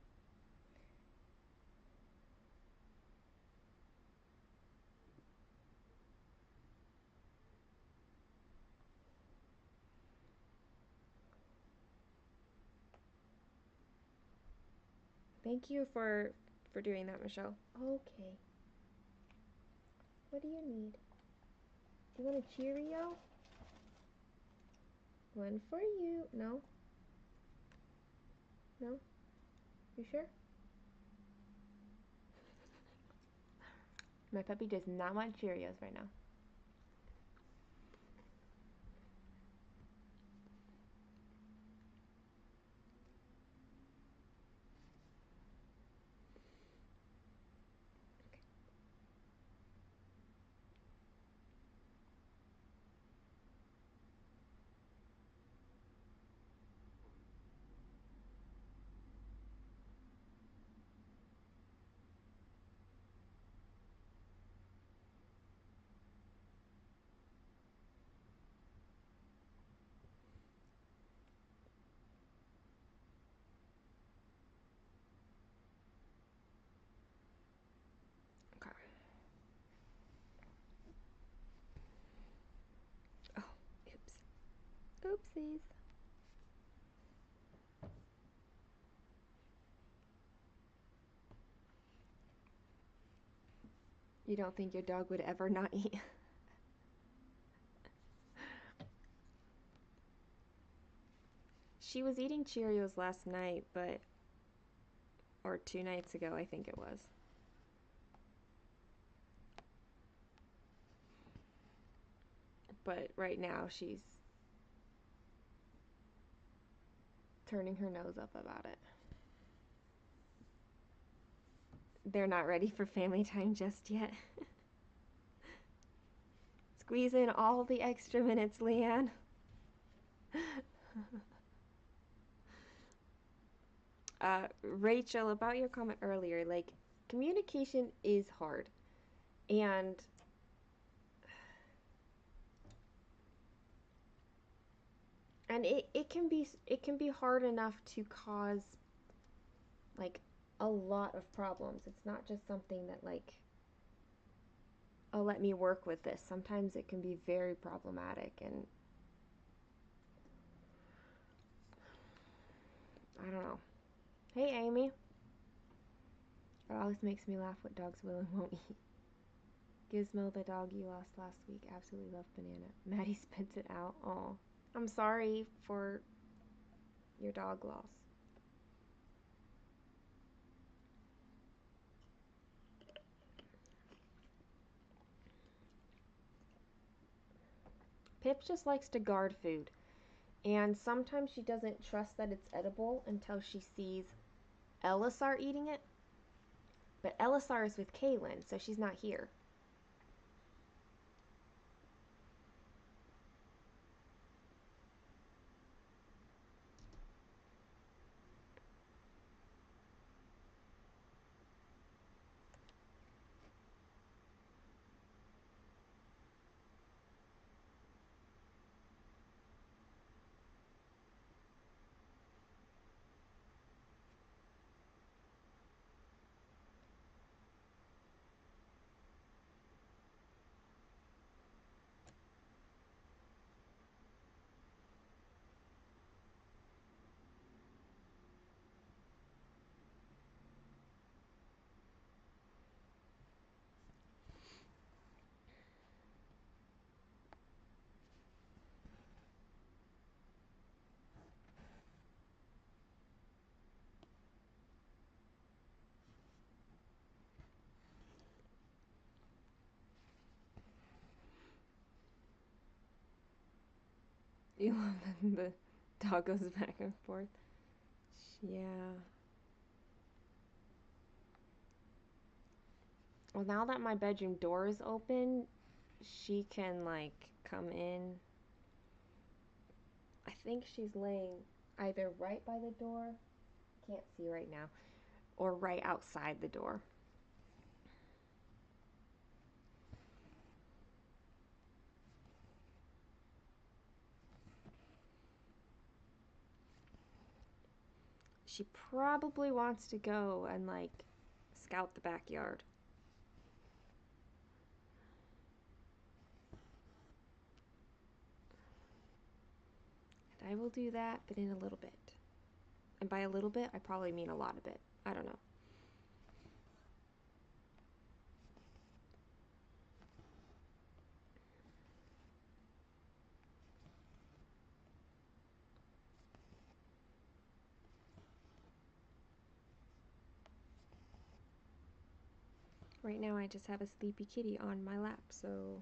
Thank you for doing that, Michelle. Okay. What do you need? Do you want a Cheerio? One for you. No? No? You sure? My puppy does not want Cheerios right now. Okay. Oh, oops. Oopsies. You don't think your dog would ever not eat? She was eating Cheerios last night, or 2 nights ago, I think it was. But right now she's turning her nose up about it. They're not ready for family time just yet. Squeeze in all the extra minutes, Leanne. Rachel, about your comment earlier, like, communication is hard. And it can be hard enough to cause like a lot of problems. It's not just something that like, oh, let me work with this. Sometimes it can be very problematic, and I don't know. Hey, Amy. It always makes me laugh what dogs will and won't eat. Gizmo, the dog you lost last week, absolutely loved Banana. Maddie spits it out. Oh, I'm sorry for your dog loss. Pip just likes to guard food, and sometimes she doesn't trust that it's edible until she sees Elisar eating it. But Elisar is with Kaylin, so she's not here. You love that the dog goes back and forth. Yeah. Well, now that my bedroom door is open, she can, like, come in. I think she's laying either right by the door, can't see right now, or right outside the door. She probably wants to go and, like, scout the backyard. And I will do that, but in a little bit. And by a little bit, I probably mean a lot of it. I don't know. Right now I just have a sleepy kitty on my lap, so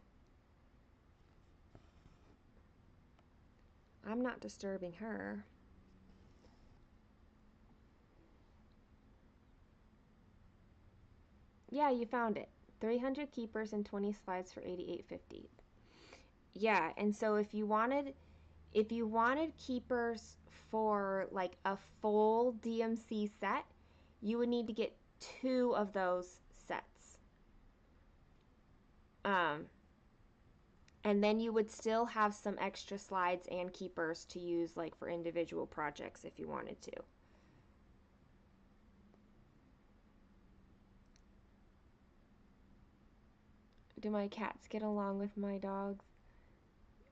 I'm not disturbing her. Yeah, you found it. 300 keepers and 20 slides for $88.50. Yeah, and so if you wanted keepers for like a full DMC set, you would need to get 2 of those sets. And then you would still have some extra slides and keepers to use like for individual projects if you wanted to. Do my cats get along with my dogs?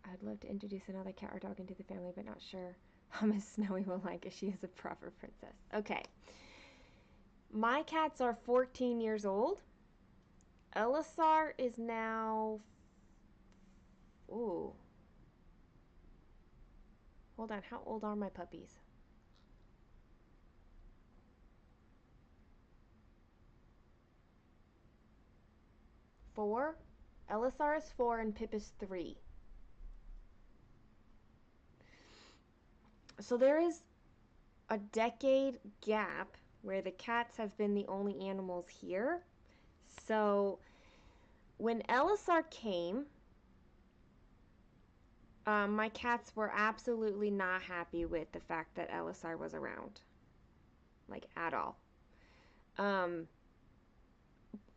I'd love to introduce another cat or dog into the family, but not sure how Miss Snowy will like it. She is a proper princess. Okay. My cats are 14 years old. Elisar is now... Ooh. Hold on. How old are my puppies? 4? Elisar is 4 and Pip is 3. So there is a decade gap where the cats have been the only animals here. So when Elisar came, my cats were absolutely not happy with the fact that Elisar was around, like at all.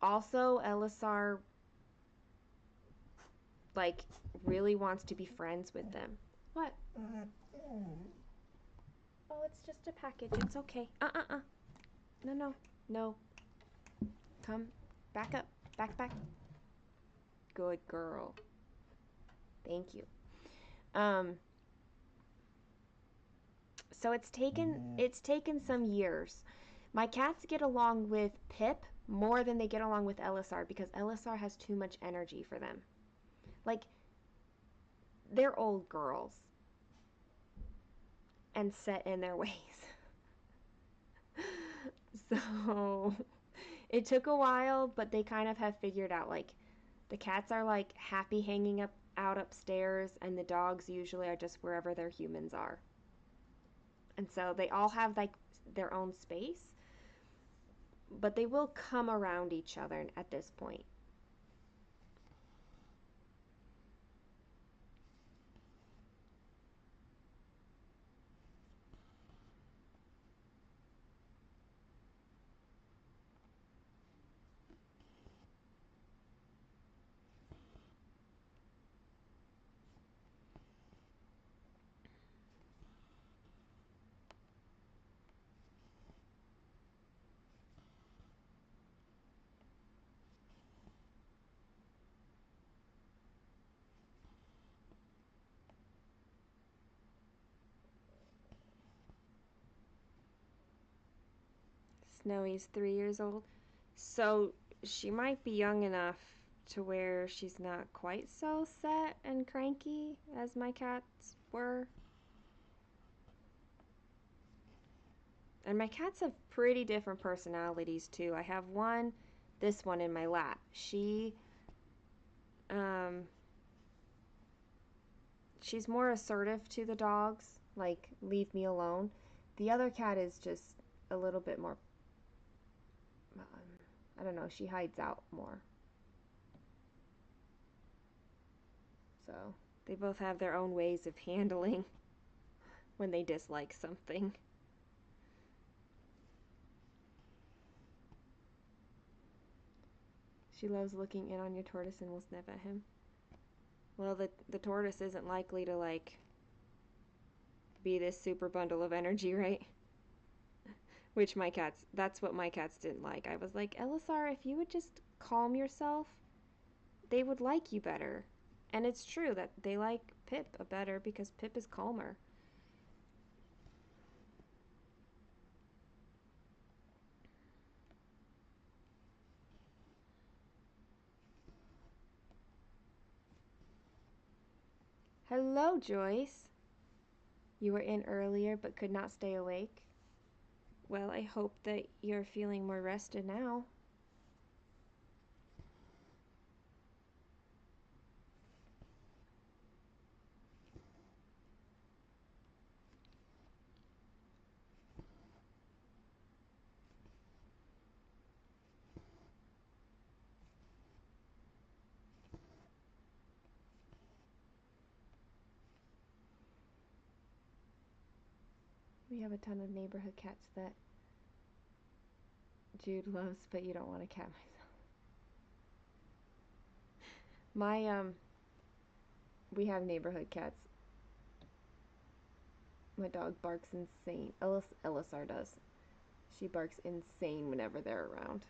Also, Elisar like really wants to be friends with them. What? Oh, it's just a package. It's okay. No, no, no. Come, back up, back. Good girl. Thank you. So it's taken some years. My cats get along with Pip more than they get along with Elisar because Elisar has too much energy for them. Like, they're old girls and set in their ways. So it took a while, but they kind of have figured out, like, the cats are like happy hanging out upstairs, and the dogs usually are just wherever their humans are. And so they all have like their own space, but they will come around each other at this point. Snowy's 3 years old. So she might be young enough to where she's not quite so set and cranky as my cats were. And my cats have pretty different personalities too. I have this one in my lap. Um, she's more assertive to the dogs, like, leave me alone. The other cat is just a little bit more, I don't know, she hides out more. So they both have their own ways of handling when they dislike something. She loves looking in on your tortoise and will sniff at him. Well, the tortoise isn't likely to, like, be this super bundle of energy, right? Which that's what my cats didn't like. I was like, Elisar, if you would just calm yourself, they would like you better. And it's true that they like Pip better because Pip is calmer. Hello, Joyce. You were in earlier but could not stay awake. Well, I hope that you're feeling more rested now. We have a ton of neighborhood cats that Jude loves, but you don't want a cat myself. We have neighborhood cats. My dog barks insane. Elisar does. She barks insane whenever they're around.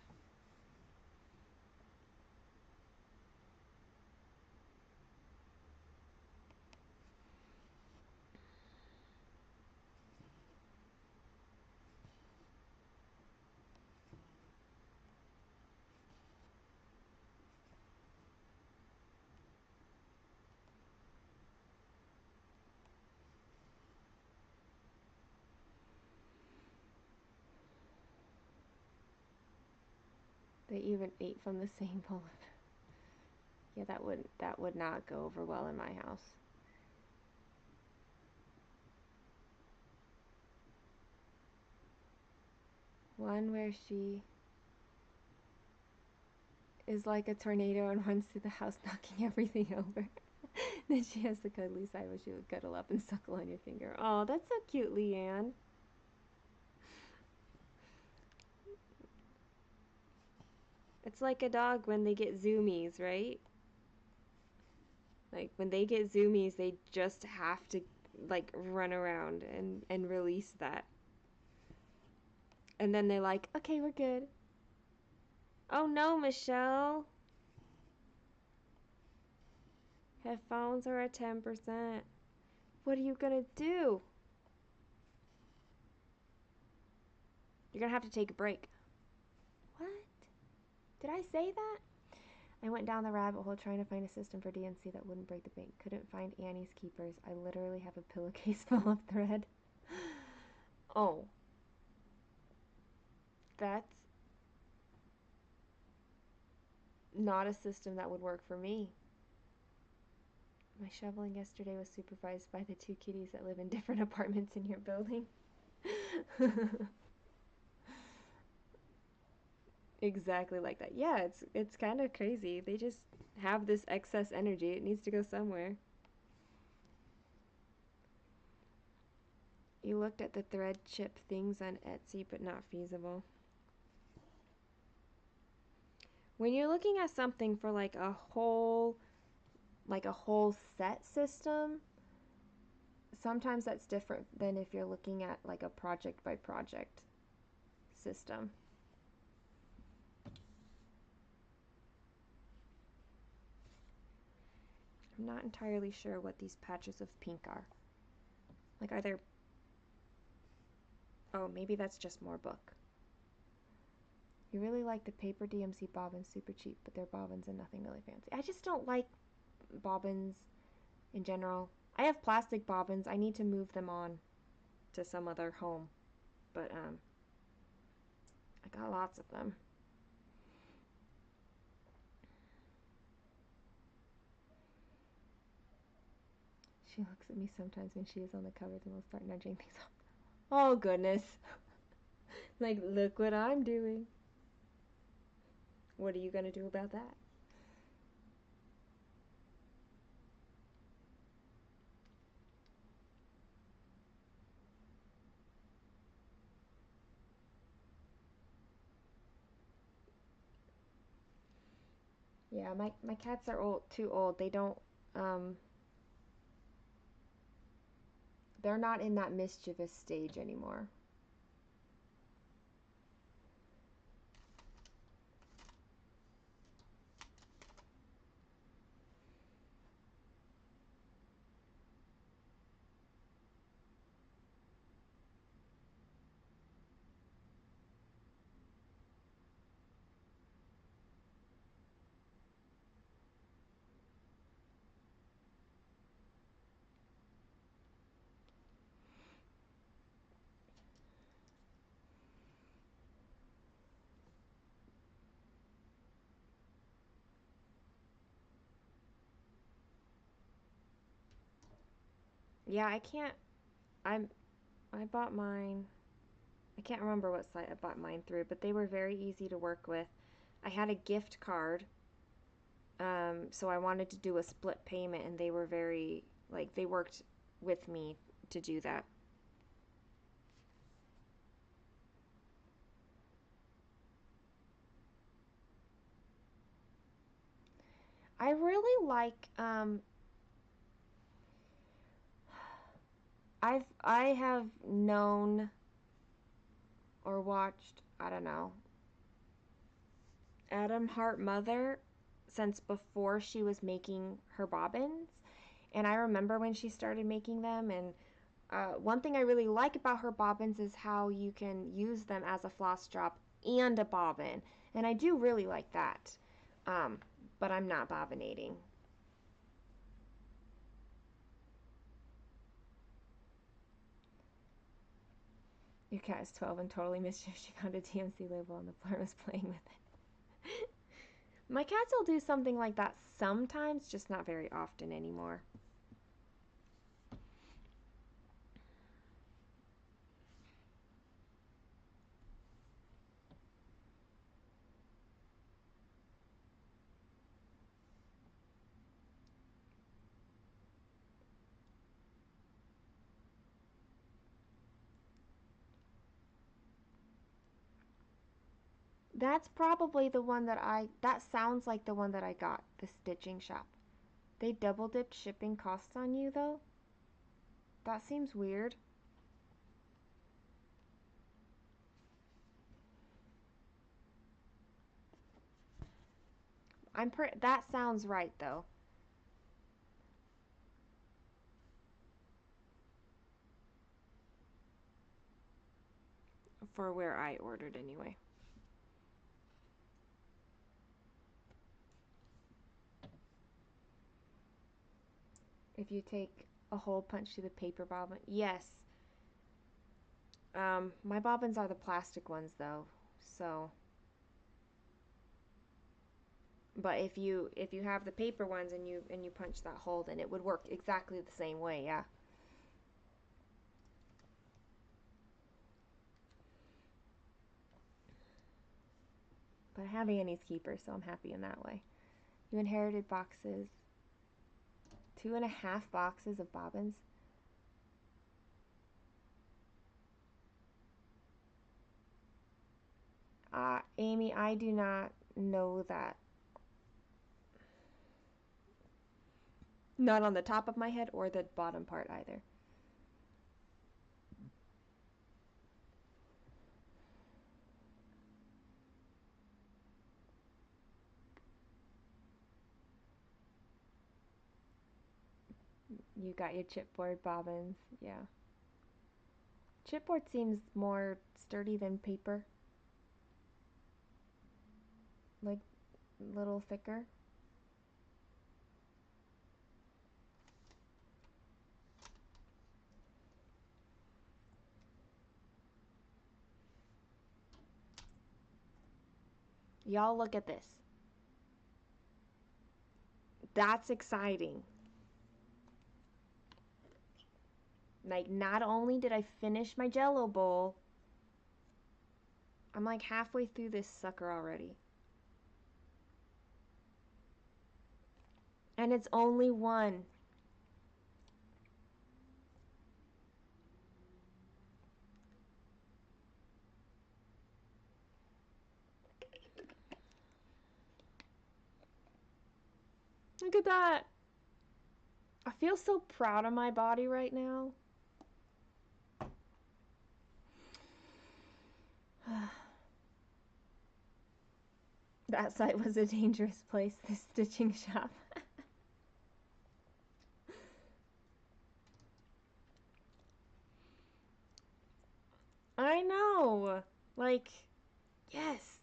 They even ate from the same bowl. Yeah, that would not go over well in my house. One where she is like a tornado and runs through the house, knocking everything over. Then she has the cuddly side where she would cuddle up and suckle on your finger. Oh, that's so cute, Leanne. It's like a dog when they get zoomies, right? Like, when they get zoomies, they just have to, like, run around and release that. And then they're like, okay, we're good. Oh no, Michelle. Headphones are at 10%. What are you gonna do? You're gonna have to take a break. What? Did I say that? I went down the rabbit hole trying to find a system for DNC that wouldn't break the bank. Couldn't find Annie's keepers. I literally have a pillowcase full of thread. Oh. That's not a system that would work for me. My shoveling yesterday was supervised by the two kitties that live in different apartments in your building. Exactly like that. Yeah, it's kind of crazy. They just have this excess energy. It needs to go somewhere. You looked at the thread chip things on Etsy, but not feasible. When you're looking at something for like a whole set system, sometimes that's different than if you're looking at like a project by project system. I'm not entirely sure what these patches of pink are. Like, are there... Oh, maybe that's just more book. You really like the paper DMC bobbins, super cheap, but they're bobbins and nothing really fancy. I just don't like bobbins in general. I have plastic bobbins. I need to move them on to some other home. But, I got lots of them. She looks at me sometimes when she is on the covers and will start nudging things off. Oh, goodness. Like, look what I'm doing. What are you going to do about that? Yeah, my cats are too old. They don't, um, they're not in that mischievous stage anymore. Yeah, I can't, I'm, I bought mine, I can't remember what site I bought mine through, but they were very easy to work with. I had a gift card, so I wanted to do a split payment, and they were very, like, they worked with me to do that. I really like, I have known or watched, I don't know, Adam Hart Mother since before she was making her bobbins. And I remember when she started making them. And one thing I really like about her bobbins is how you can use them as a floss drop and a bobbin. And I do really like that. Um, but I'm not bobbinating. Your cat is 12 and totally mischievous. She found a TMC label on the floor and was playing with it. My cats will do something like that sometimes, just not very often anymore. That's probably the one that sounds like the one that I got, the stitching shop. They double dipped shipping costs on you though? That seems weird. That sounds right though. For where I ordered anyway. If you take a hole punch to the paper bobbin. Yes. My bobbins are the plastic ones though. So, but if you have the paper ones and you punch that hole, then it would work exactly the same way, yeah. But I have Annie's keeper, so I'm happy in that way. You inherited boxes. 2.5 boxes of bobbins. Aimee, I do not know that. Not on the top of my head or the bottom part either. You got your chipboard bobbins, yeah. Chipboard seems more sturdy than paper. Like, a little thicker. Y'all look at this. That's exciting. Like, not only did I finish my Jello bowl, I'm like halfway through this sucker already. And it's only one. Look at that. I feel so proud of my body right now. That site was a dangerous place, this stitching shop. I know. Like, yes.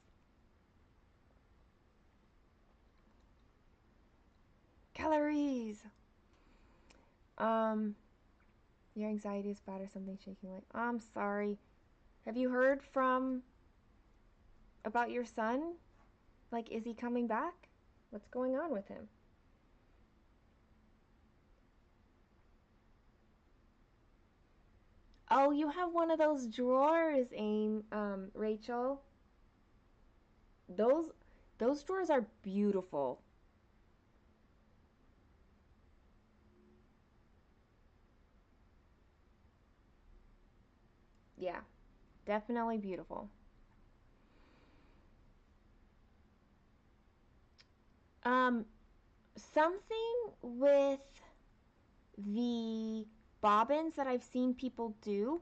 Calories. Um, your anxiety is bad or something shaking like. I'm sorry. Have you heard about your son? Like, is he coming back? What's going on with him? Oh, you have one of those drawers, Rachel. Those those drawers are beautiful. Yeah, definitely beautiful. Um, something with the bobbins that I've seen people do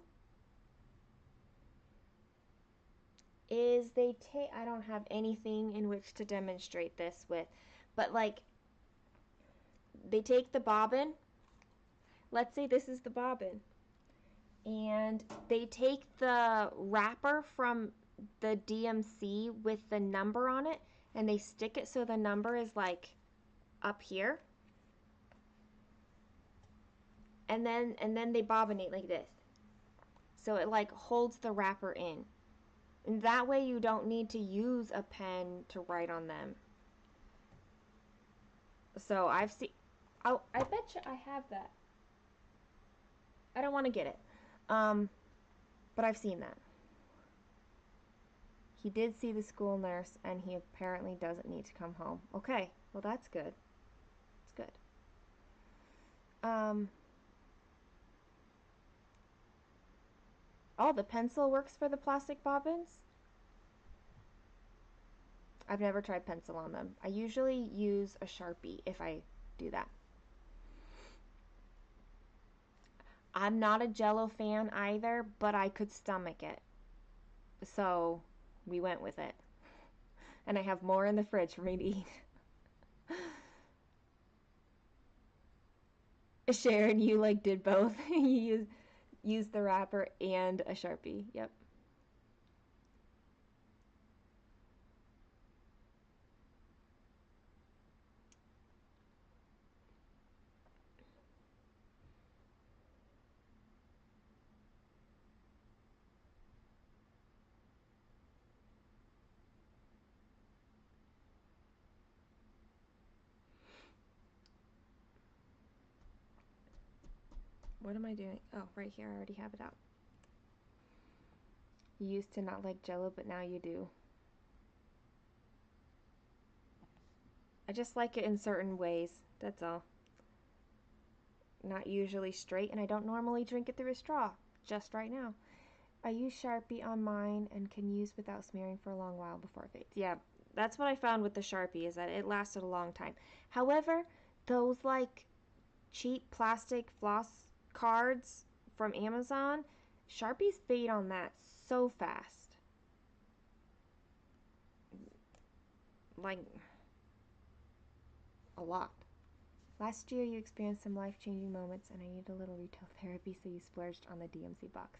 is they take, I don't have anything in which to demonstrate this with, but like they take the bobbin, let's say this is the bobbin, and they take the wrapper from the DMC with the number on it and they stick it so the number is like up here, and then they bobbinate like this. So it like holds the wrapper in. And that way you don't need to use a pen to write on them. So I've seen, oh, I bet you I have that. I don't want to get it. Um, but I've seen that. He did see the school nurse and he apparently doesn't need to come home. Okay, well that's good. It's good. Um, oh, the pencil works for the plastic bobbins? I've never tried pencil on them. I usually use a Sharpie if I do that. I'm not a Jello fan either, but I could stomach it. So we went with it. And I have more in the fridge for me to eat. Sharon, you like did both. You used the wrapper and a Sharpie. Yep. What am I doing? Oh, right here. I already have it out. You used to not like Jello, but now you do. I just like it in certain ways. That's all. Not usually straight, and I don't normally drink it through a straw. Just right now. I use Sharpie on mine and can use without smearing for a long while before it fades. Yeah, that's what I found with the Sharpie, is that it lasted a long time. However, those like cheap plastic floss cards from Amazon, Sharpies fade on that so fast. Like, a lot. Last year you experienced some life-changing moments and I needed a little retail therapy, so you splurged on the DMC box.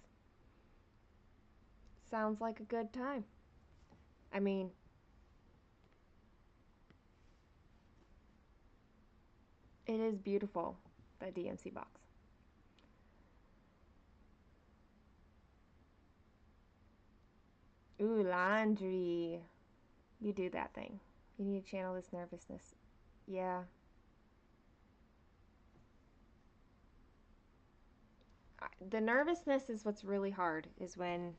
Sounds like a good time. I mean, it is beautiful, that DMC box. Ooh, laundry. You do that thing. You need to channel this nervousness. Yeah. The nervousness is what's really hard, is when,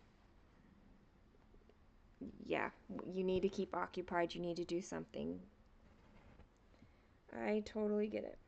yeah, you need to keep occupied, you need to do something. I totally get it.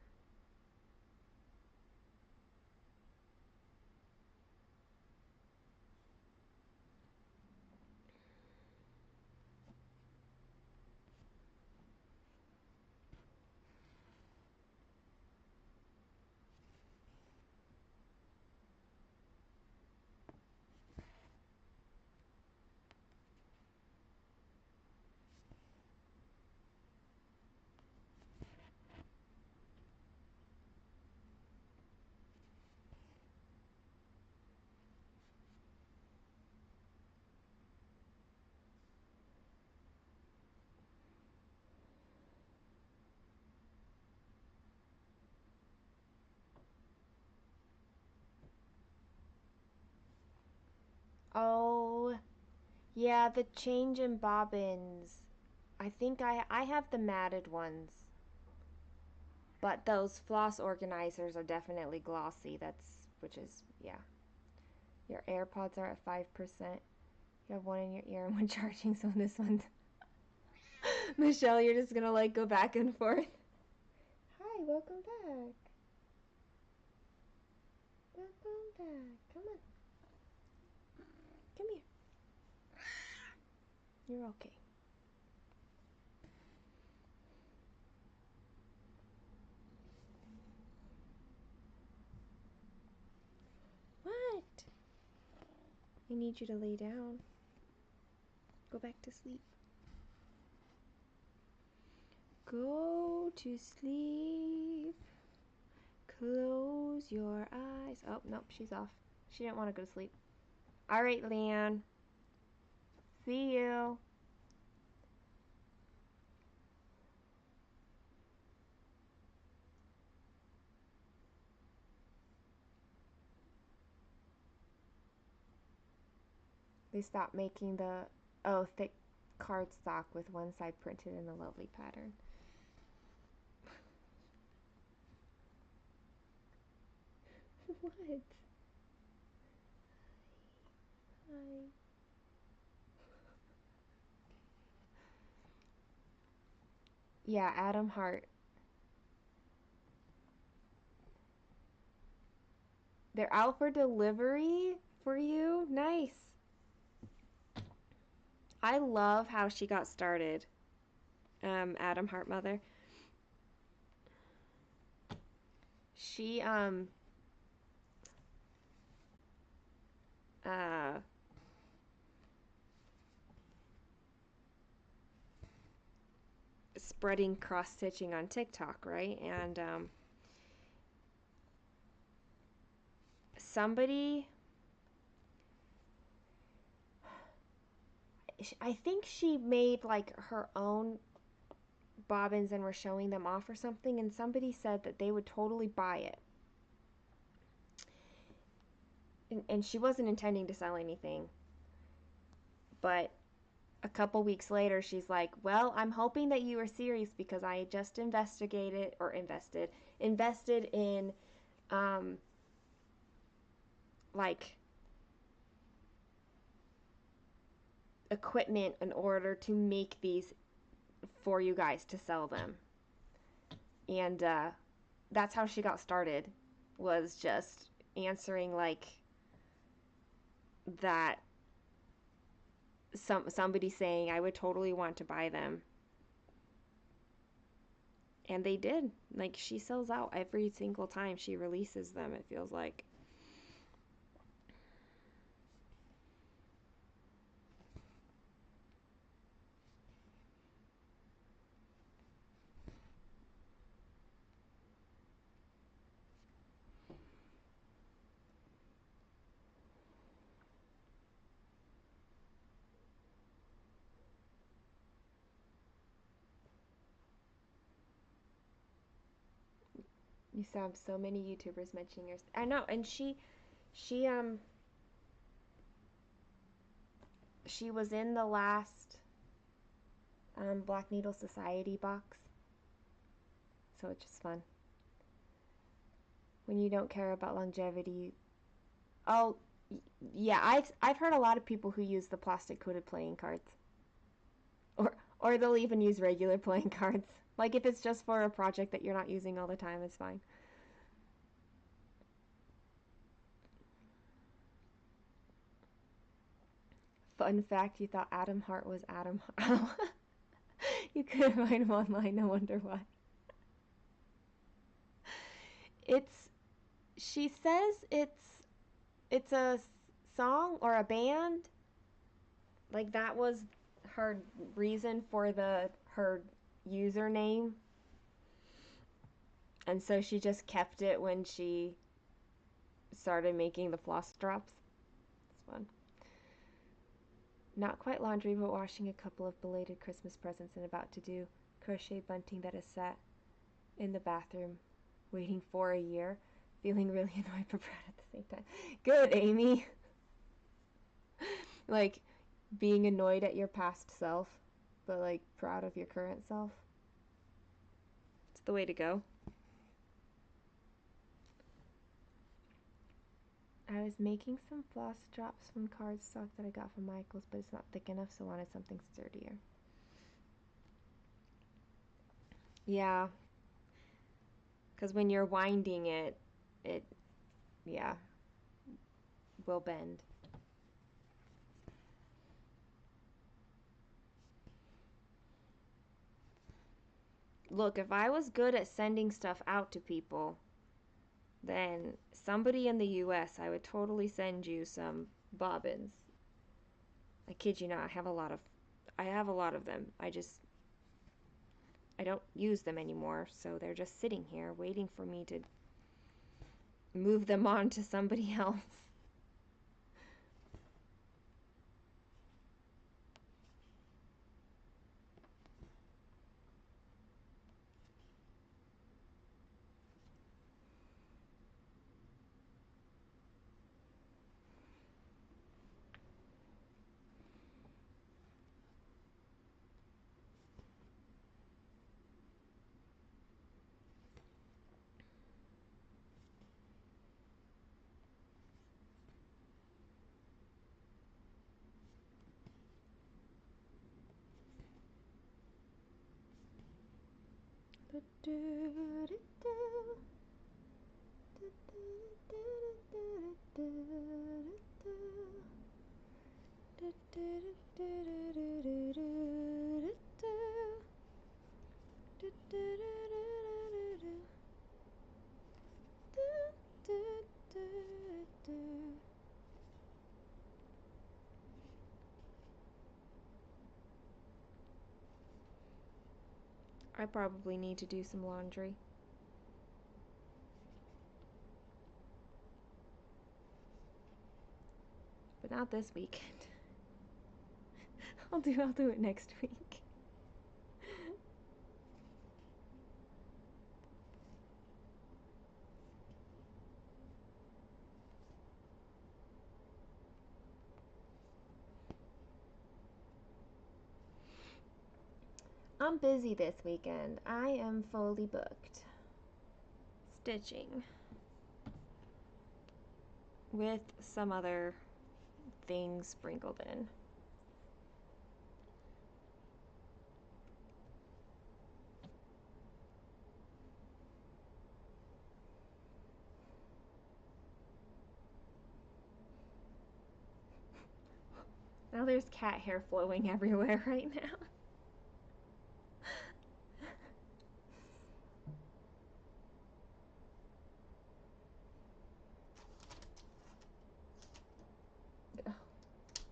Oh, yeah, the change in bobbins. I think I have the matted ones. But those floss organizers are definitely glossy. Which is, yeah. Your AirPods are at 5%. You have one in your ear and one charging, so this one's. Michelle, you're just gonna like go back and forth. Hi, welcome back. Welcome back. Come on. Come here. You're okay. What? I need you to lay down. Go back to sleep. Go to sleep. Close your eyes. Oh, nope, she's off. She didn't want to go to sleep. All right, Leanne. See you. They stopped making the, thick cardstock with one side printed in a lovely pattern. What? Hi. Yeah, Adam Hart. They're out for delivery for you? Nice. I love how she got started. Adam Hart mother. She uh spreading cross stitching on TikTok, right? And somebody, I think she made like her own bobbins and were showing them off or something, and somebody said that they would totally buy it. And she wasn't intending to sell anything, but a couple weeks later she's like, well, I'm hoping that you are serious because I just invested in um, like equipment in order to make these for you guys to sell them. And that's how she got started, was just answering like that, somebody saying I would totally want to buy them. And they did. Like, she sells out every single time she releases them, it feels like. You saw so many YouTubers mentioning her. I know, and she she was in the last Black Needle Society box, so it's just fun. When you don't care about longevity. Oh, yeah, I've heard a lot of people who use the plastic coated playing cards, or they'll even use regular playing cards. Like, if it's just for a project that you're not using all the time, it's fine. Fun fact, you thought Adam Hart was Adam Hart. You couldn't find him online, no wonder why. It's she says it's a song or a band. Like, that was her reason for her username. And so she just kept it when she started making the floss drops. It's fun. Not quite laundry, but washing a couple of belated Christmas presents and about to do crochet bunting that is sat in the bathroom waiting for a year, feeling really annoyed but proud at the same time. Good, Amy. Like, being annoyed at your past self, but like proud of your current self. It's the way to go. I was making some floss drops from cardstock that I got from Michael's, but it's not thick enough, so I wanted something sturdier. Yeah, because when you're winding it, yeah, will bend. Look, if I was good at sending stuff out to people, then somebody in the US, I would totally send you some bobbins. I kid you not, I have a lot of them. I don't use them anymore, so they're just sitting here waiting for me to move them on to somebody else. I probably need to do some laundry. But not this weekend. I'll do it next week. I'm busy this weekend. I am fully booked. Stitching. with some other things sprinkled in. Now there's cat hair flowing everywhere right now.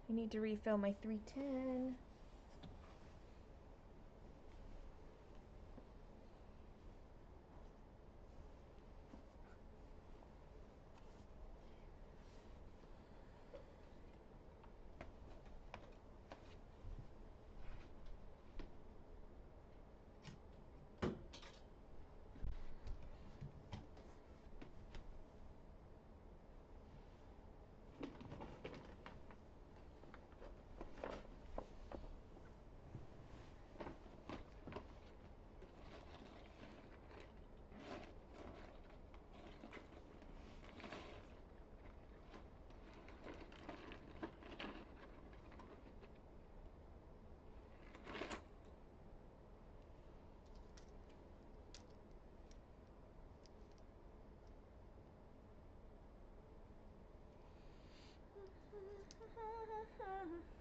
I need to refill my 310.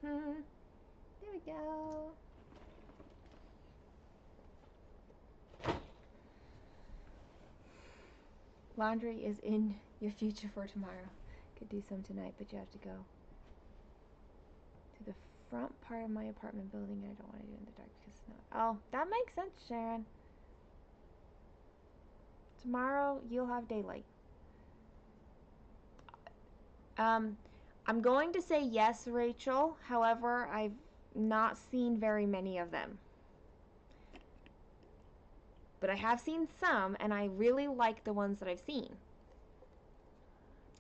There we go. Laundry is in your future for tomorrow. Could do some tonight, but you have to go to the front part of my apartment building, and I don't want to do it in the dark because it's not. Oh, that makes sense, Sharon. Tomorrow you'll have daylight. I'm going to say yes, Rachel. However, I've not seen very many of them. But I have seen some, and I really like the ones that I've seen.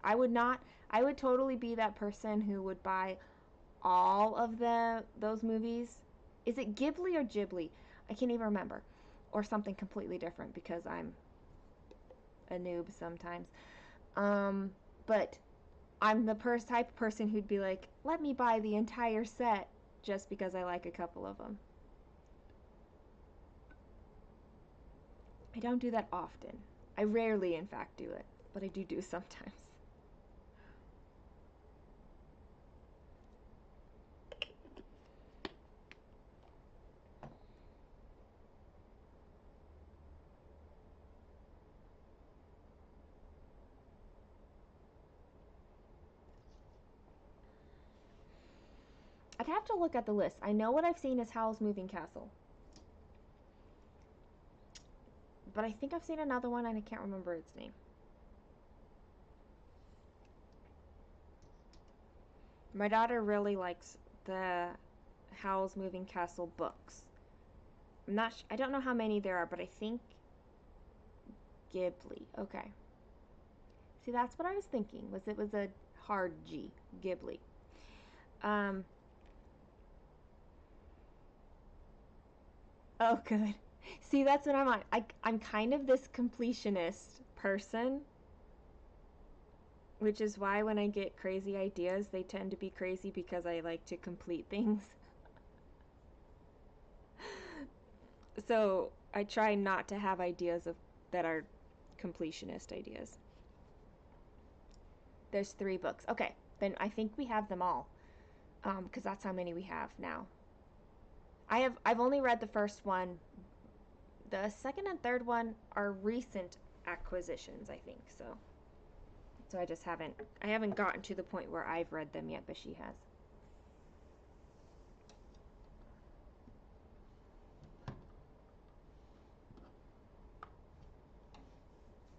I would totally be that person who would buy all of those movies. Is it Ghibli or Ghibli? I can't even remember. Or something completely different because I'm a noob sometimes. But I'm the type of person who'd be like, let me buy the entire set just because I like a couple of them. I don't do that often. I rarely, in fact, do it, but I do sometimes. I'd have to look at the list. I know what I've seen is Howl's Moving Castle. But I think I've seen another one and I can't remember its name. My daughter really likes the Howl's Moving Castle books. I don't know how many there are, but I think Ghibli. Okay. See, that's what I was thinking. It was a hard G, Ghibli. Oh, good. See, that's what I'm on. I'm kind of this completionist person, which is why when I get crazy ideas, they tend to be crazy because I like to complete things. So I try not to have ideas that are completionist ideas. There's 3 books. Okay, then I think we have them all, because that's how many we have now. I've only read the first one. The second and third one are recent acquisitions, I think. So I haven't gotten to the point where I've read them yet, but she has.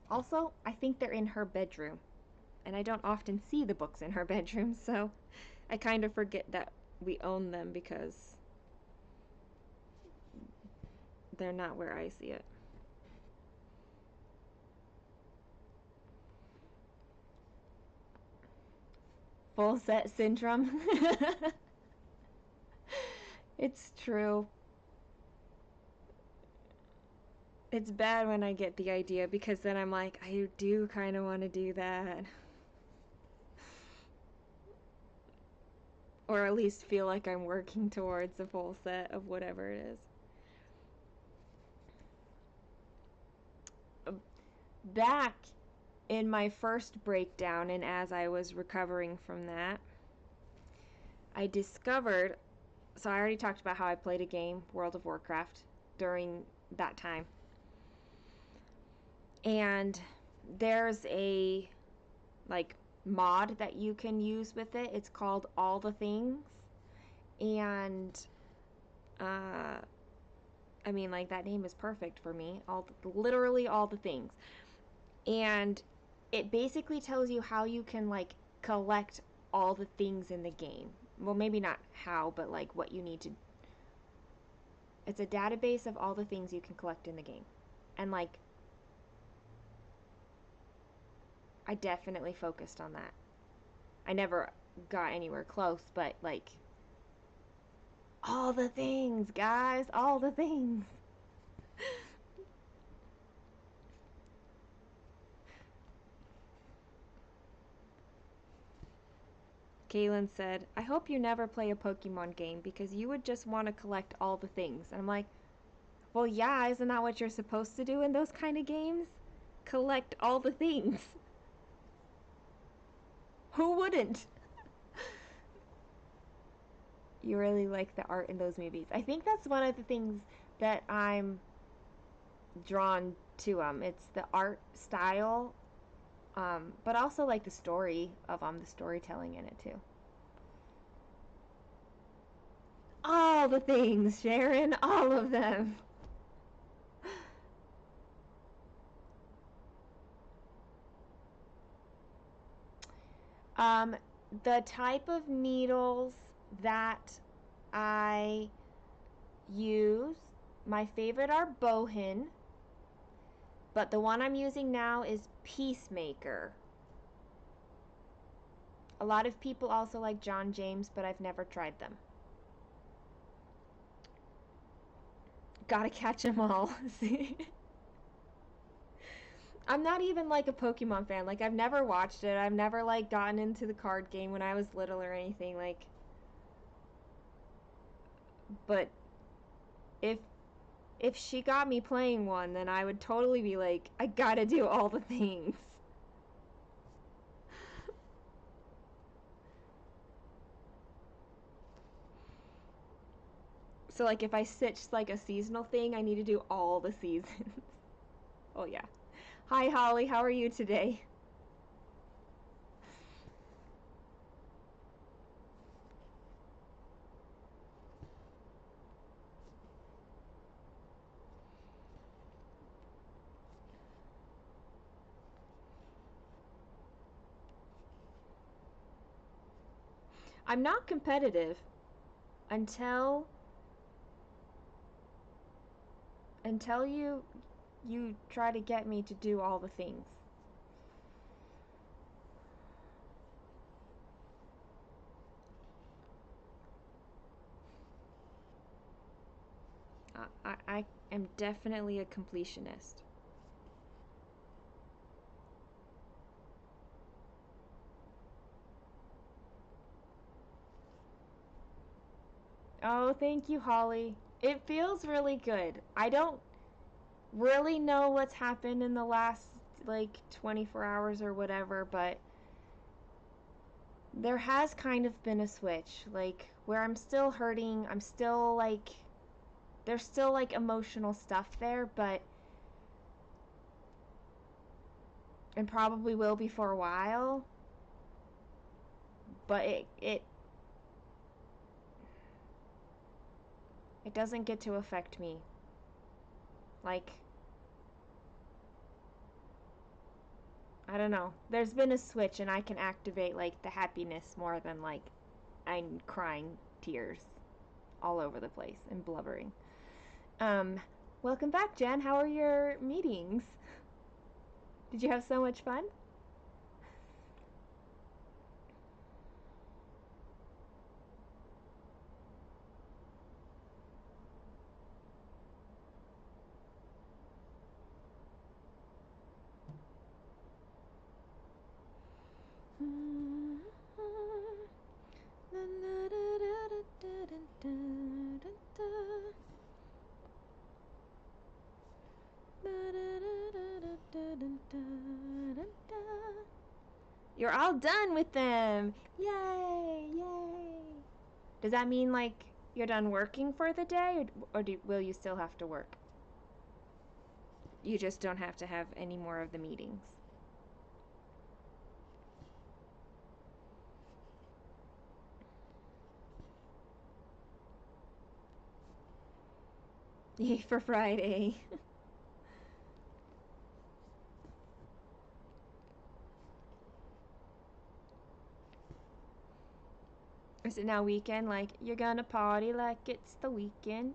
Also, I think they're in her bedroom, and I don't often see the books in her bedroom, so I kind of forget that we own them because they're not where I see it. Full set syndrome. It's true. It's bad when I get the idea because then I'm like, I do kind of want to do that. Or at least feel like I'm working towards a full set of whatever it is. Back in my first breakdown, and as I was recovering from that, I discovered, so I already talked about how I played a game, World of Warcraft, during that time. And there's a like mod that you can use with it. It's called All the Things. And I mean, like, that name is perfect for me. Literally all the things. And it basically tells you how you can like collect all the things in the game. Well, maybe not how, but like what you need to. It's a database of all the things you can collect in the game. And like I definitely focused on that. I never got anywhere close, but like all the things, guys, all the things. Kaylin said, I hope you never play a Pokemon game because you would just want to collect all the things. And I'm like, well, yeah, isn't that what you're supposed to do in those kind of games? Collect all the things. Who wouldn't? You really like the art in those movies. I think that's one of the things that I'm drawn to. It's the art style, but also like the story of the storytelling in it too. All the things, Sharon, all of them. Um, the type of needles that I use, my favorite are Bohin, but the one I'm using now is Peacemaker. A lot of people also like John James, but I've never tried them. Gotta catch them all. See? I'm not even like a Pokemon fan. Like, I've never watched it. I've never like gotten into the card game when I was little or anything. Like, but if if she got me playing one, then I would totally be like, I gotta do all the things. So like if I stitch like a seasonal thing, I need to do all the seasons. Oh yeah. Hi Holly, how are you today? I'm not competitive until you try to get me to do all the things. I am definitely a completionist. Oh, thank you, Holly. It feels really good. I don't really know what's happened in the last like 24 hours or whatever, but there has kind of been a switch, like where I'm still hurting. I'm still like there's still like emotional stuff there, but and probably will be for a while, but it doesn't get to affect me. Like I don't know. There's been a switch and I can activate like the happiness more than like I'm crying tears all over the place and blubbering. Um, Welcome back, Jen. How are your meetings? Did you have so much fun? You're all done with them. Yay, yay. Does that mean like you're done working for the day, or will you still have to work? You just don't have to have any more of the meetings. Yay for Friday. Is it now weekend? Like, you're gonna party like it's the weekend?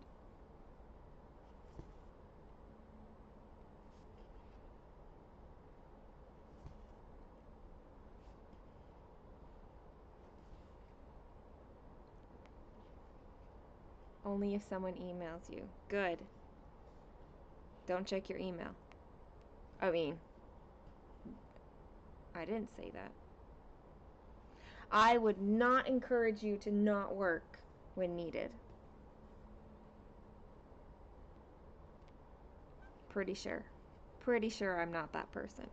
Only if someone emails you. Good. Don't check your email. I mean, I didn't say that. I would not encourage you to not work when needed. Pretty sure. Pretty sure I'm not that person.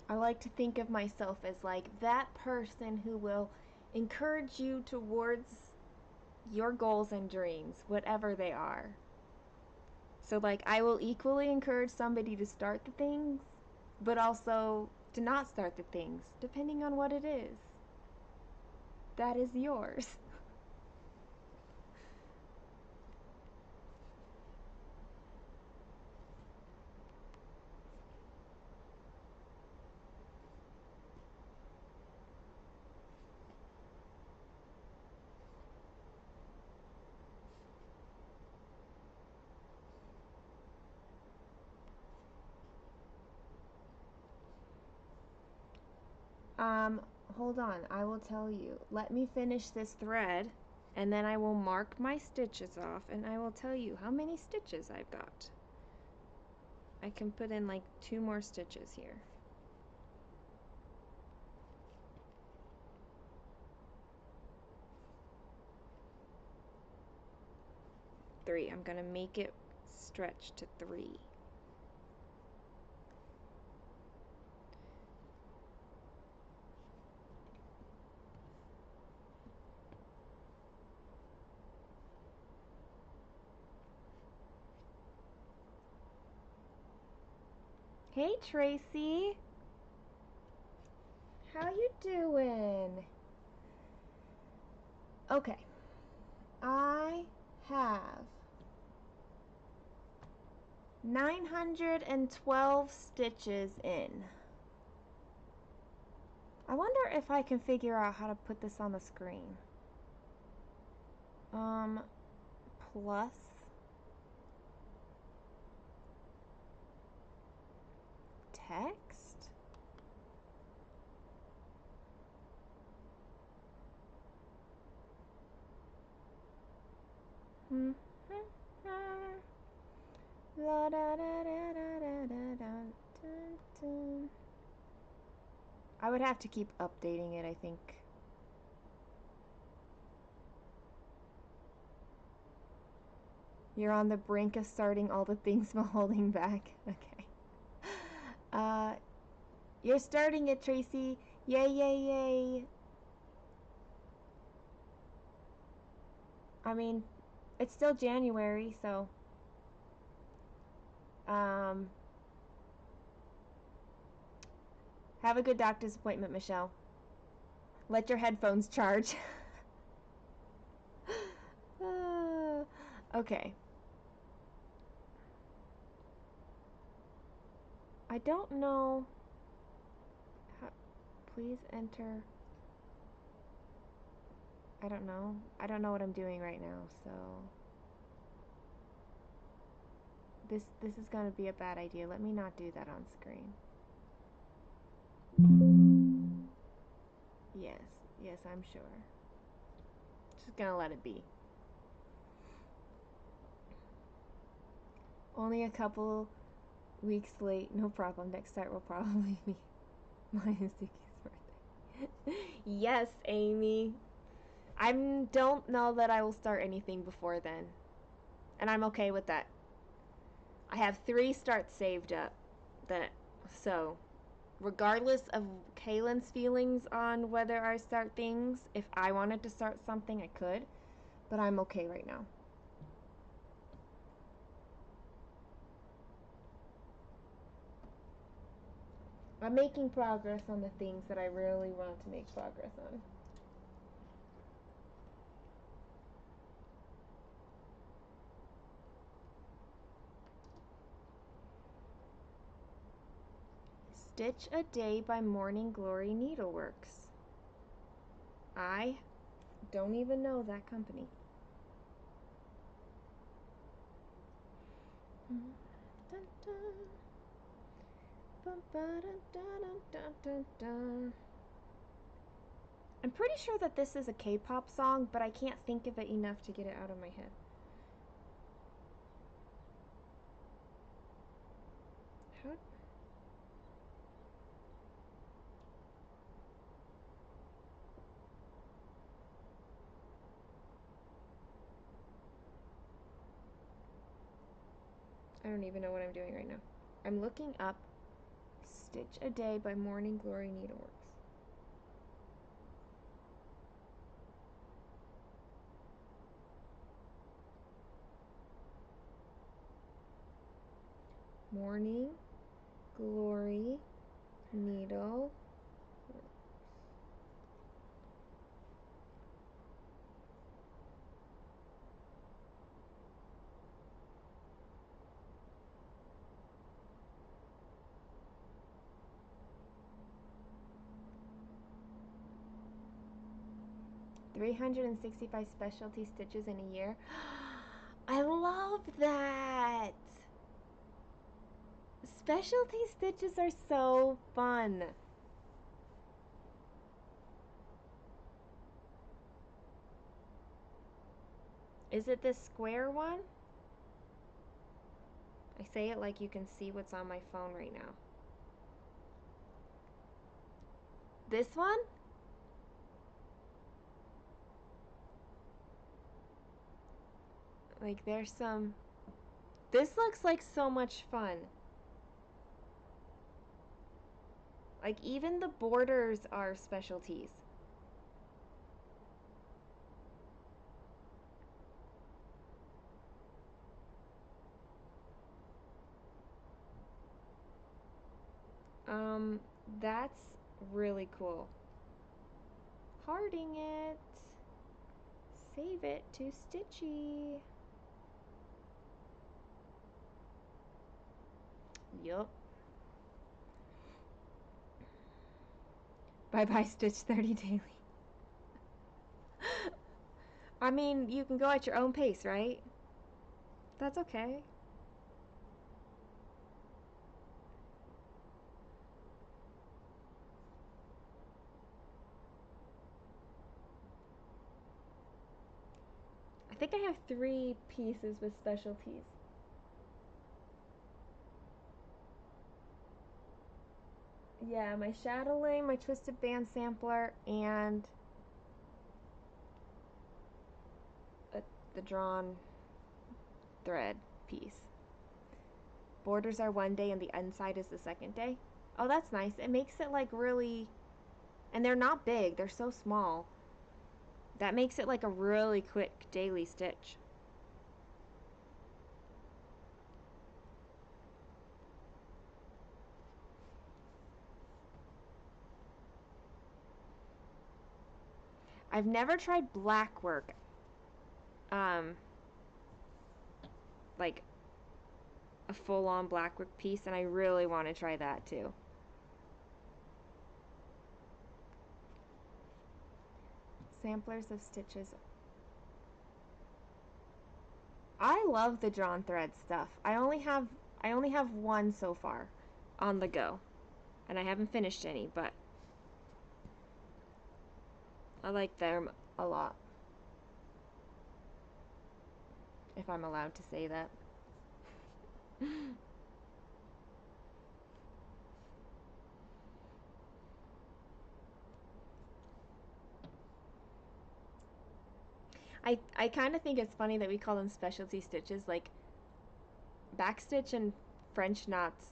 I like to think of myself as like that person who will encourage you towards your goals and dreams, whatever they are. So, like, I will equally encourage somebody to start the things, but also to not start the things, depending on what it is. That is yours. Hold on, I will tell you. Let me finish this thread, and then I will mark my stitches off, and I will tell you how many stitches I've got. I can put in like 2 more stitches here. 3. I'm gonna make it stretch to 3. Hey Tracy, how you doing? Okay, I have 912 stitches in. I wonder if I can figure out how to put this on the screen. Plus text? La da da da da da da da. I would have to keep updating it, I think. You're on the brink of starting all the things while holding back. Okay. You're starting it, Tracy. Yay, yay, yay. I mean, it's still January, so have a good doctor's appointment, Michelle. Let your headphones charge. Okay. I don't know how, please enter. I don't know. I don't know what I'm doing right now, so this is going to be a bad idea. Let me not do that on screen. Yes, I'm sure. Just gonna let it be. Only a couple weeks late. No problem. Next start will probably be mine and Suki's birthday. Yes, Amy. I don't know that I will start anything before then. And I'm okay with that. I have 3 starts saved up. So regardless of Kaylin's feelings on whether I start things, if I wanted to start something, I could. But I'm okay right now. I'm making progress on the things that I really want to make progress on. Stitch a Day by Morning Glory Needleworks. I don't even know that company. Dun, dun. I'm pretty sure that this is a K-pop song, but I can't think of it enough to get it out of my head. How? I don't even know what I'm doing right now. I'm looking up Stitch a Day by Morning Glory Needleworks. Morning Glory Needle. 365 specialty stitches in a year. I love that! Specialty stitches are so fun. Is it this square one? I say it like you can see what's on my phone right now. This one? Like there's some... This looks like so much fun. Like even the borders are specialties. That's really cool. Hearting it. Save it to Stitchy. Yup. Bye bye Stitch 30 daily. I mean, you can go at your own pace, right? That's okay. I think I have 3 pieces with specialties. Yeah, my chatelaine, my twisted band sampler, and the drawn thread piece. Borders are one day and the inside is the second day. Oh, that's nice. It makes it like really... And they're not big. They're so small. That makes it like a really quick daily stitch. I've never tried black work. Like a full-on black work piece, and I really want to try that too. Samplers of stitches. I love the drawn thread stuff. I only have one so far on the go, and I haven't finished any, but I like them a lot. if I'm allowed to say that. I kind of think it's funny that we call them specialty stitches. Like backstitch and French knots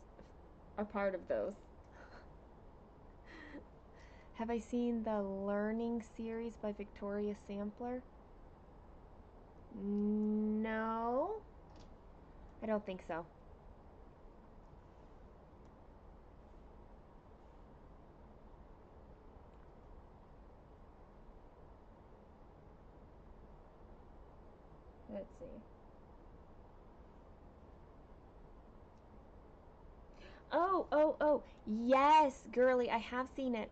are part of those. Have I seen the Learning series by Victoria Sampler? No, I don't think so. Let's see. Oh, yes, girly, I have seen it.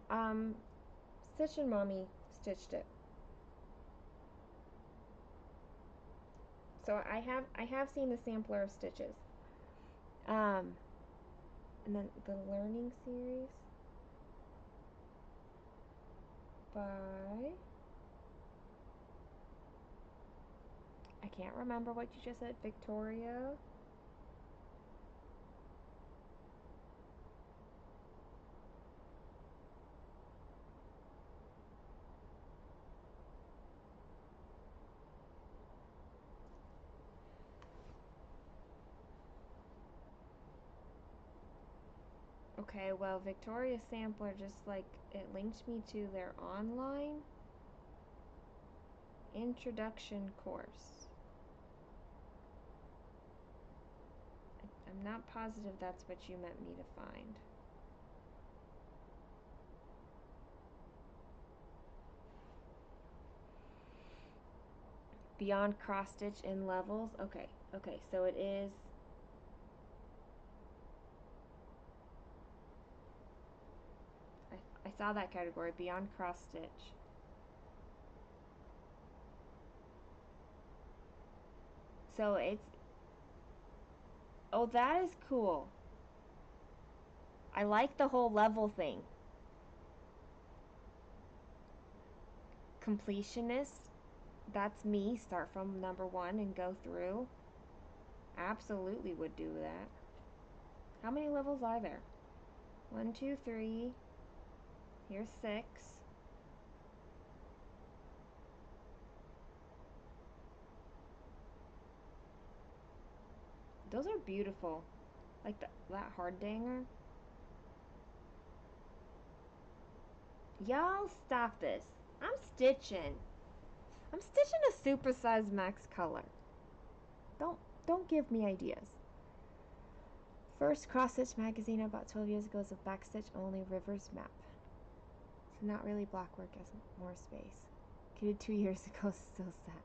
Stitch and Mommy stitched it. So I have seen the sampler of stitches. Um, and then the Learning series by, I can't remember what you just said, Victoria. Okay, well, Victoria Sampler just like it linked me to their online introduction course. I'm not positive that's what you meant me to find. Beyond cross stitch in levels. Okay, so it is. I saw that category, beyond cross stitch. So it's. Oh, that is cool. I like the whole level thing. Completionist. That's me. Start from number 1 and go through. Absolutely would do that. How many levels are there? 1, 2, 3. Here's 6. Those are beautiful. Like that hard danger. Y'all stop this. I'm stitching. I'm stitching a supersized max color. Don't give me ideas. First cross stitch magazine I bought 12 years ago is a backstitch only Rivers map. So not really block work, as more space. Kitted 2 years ago, still sad.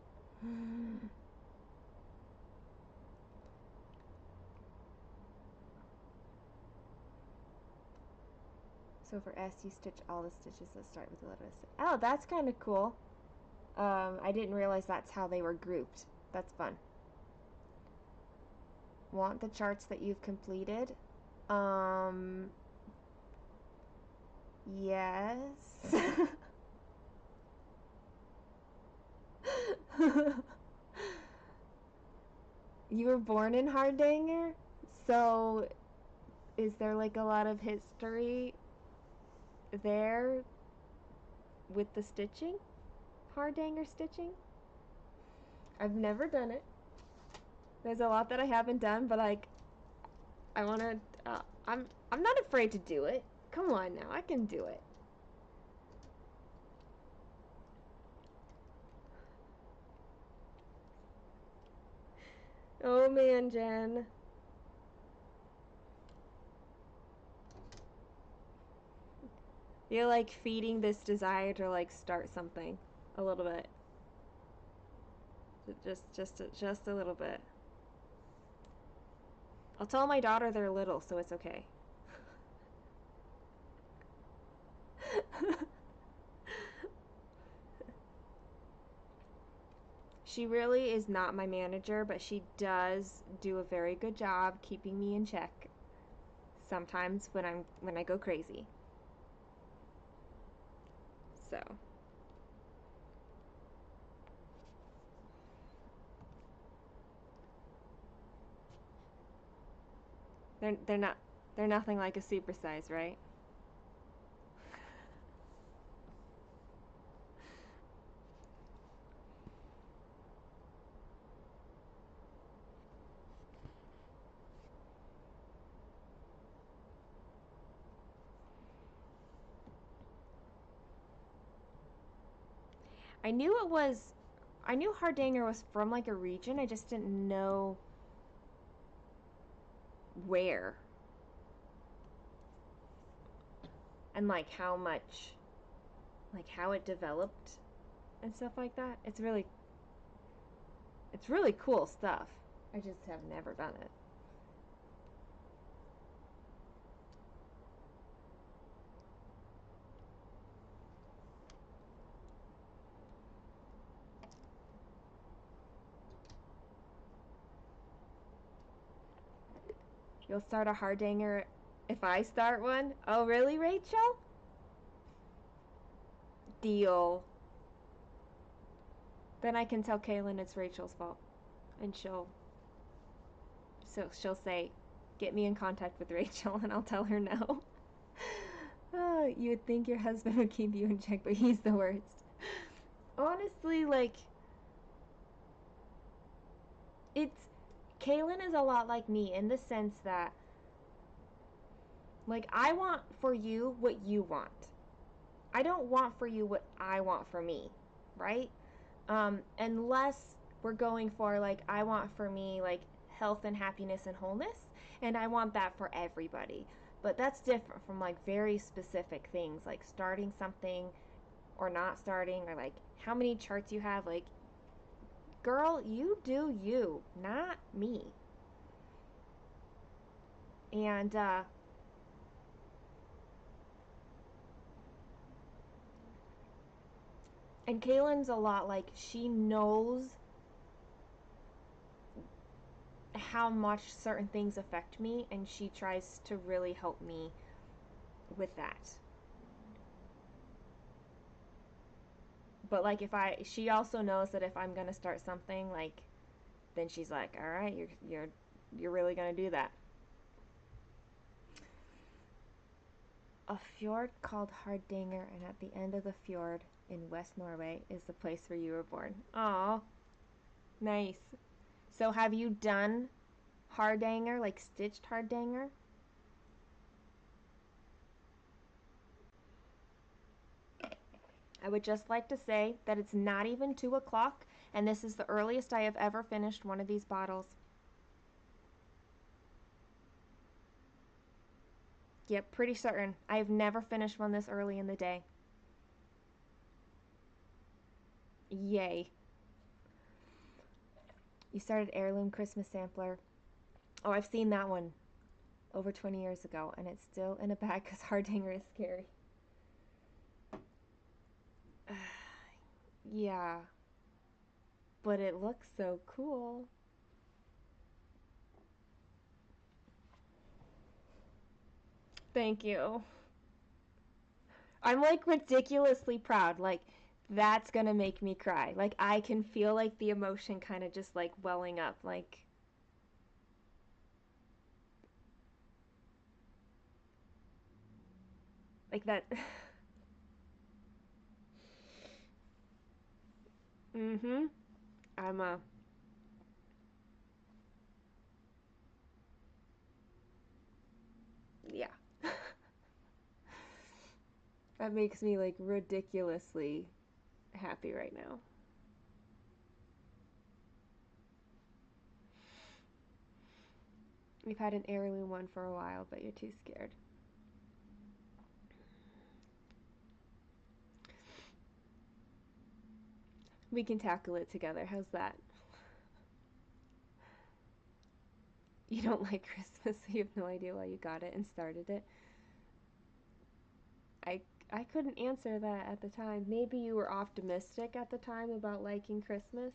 So for S, you stitch all the stitches that start with the letter S. Oh, that's kind of cool. I didn't realize that's how they were grouped. That's fun. Want the charts that you've completed? Yes. You were born in Hardanger? So is there like a lot of history there with the stitching? Hardanger stitching? I've never done it. There's a lot that I haven't done, but like I want to I'm not afraid to do it. Come on now, I can do it. Oh man, Jen. You're like feeding this desire to like start something a little bit. Just a little bit. I'll tell my daughter they're little, so it's okay. She really is not my manager, but she does do a very good job keeping me in check. Sometimes when I go crazy. So They're not they're nothing like a supersize, right? I knew it was I knew Hardanger was from like a region. I just didn't know where and like how much like how it developed and stuff like that. It's really cool stuff. I just have never done it. You'll start a Hardanger if I start one? Oh, really, Rachel? Deal. Then I can tell Kaylin it's Rachel's fault. And she'll say, get me in contact with Rachel, and I'll tell her no. Oh, you would think your husband would keep you in check, but he's the worst. Honestly, like, it's. Kaylin is a lot like me in the sense that, like, I want for you what you want. I don't want for you what I want for me, right? Unless we're going for, like, I want for me, like, health and happiness and wholeness, and I want that for everybody. But that's different from, like, very specific things, like starting something or not starting, or like how many charts you have. Like, girl, you do you, not me. And Kaylin's a lot like, she knows how much certain things affect me, and she tries to really help me with that. But like, she also knows that if I'm gonna start something, like, then she's like, all right, you're really gonna do that. A fjord called Hardanger, and at the end of the fjord in West Norway is the place where you were born. Aw, nice. So have you done Hardanger, like stitched Hardanger? I would just like to say that it's not even 2 o'clock, and this is the earliest I have ever finished one of these bottles. Yep, pretty certain. I have never finished one this early in the day. Yay. You started Heirloom Christmas Sampler. Oh, I've seen that one over 20 years ago, and it's still in a bag because Hardanger is scary. Yeah, but it looks so cool. Thank you. I'm like ridiculously proud. Like, that's gonna make me cry. Like, I can feel like the emotion kind of just like welling up. Like that. Mm-hmm. I'm yeah. That makes me like ridiculously happy right now. We've had an heirloom one for a while, but you're too scared. We can tackle it together. How's that? You don't like Christmas, so you have no idea why you got it and started it. I I couldn't answer that at the time. Maybe you were optimistic at the time about liking Christmas.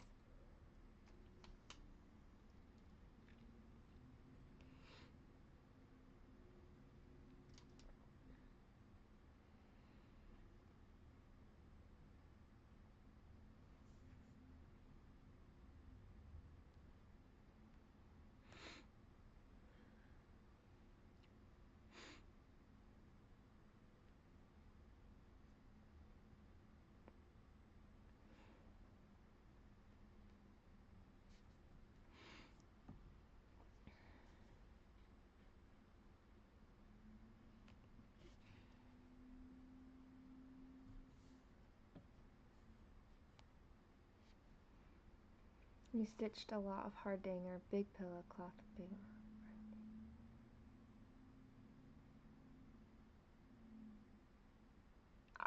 You stitched a lot of Hardanger, big pillow cloth, big.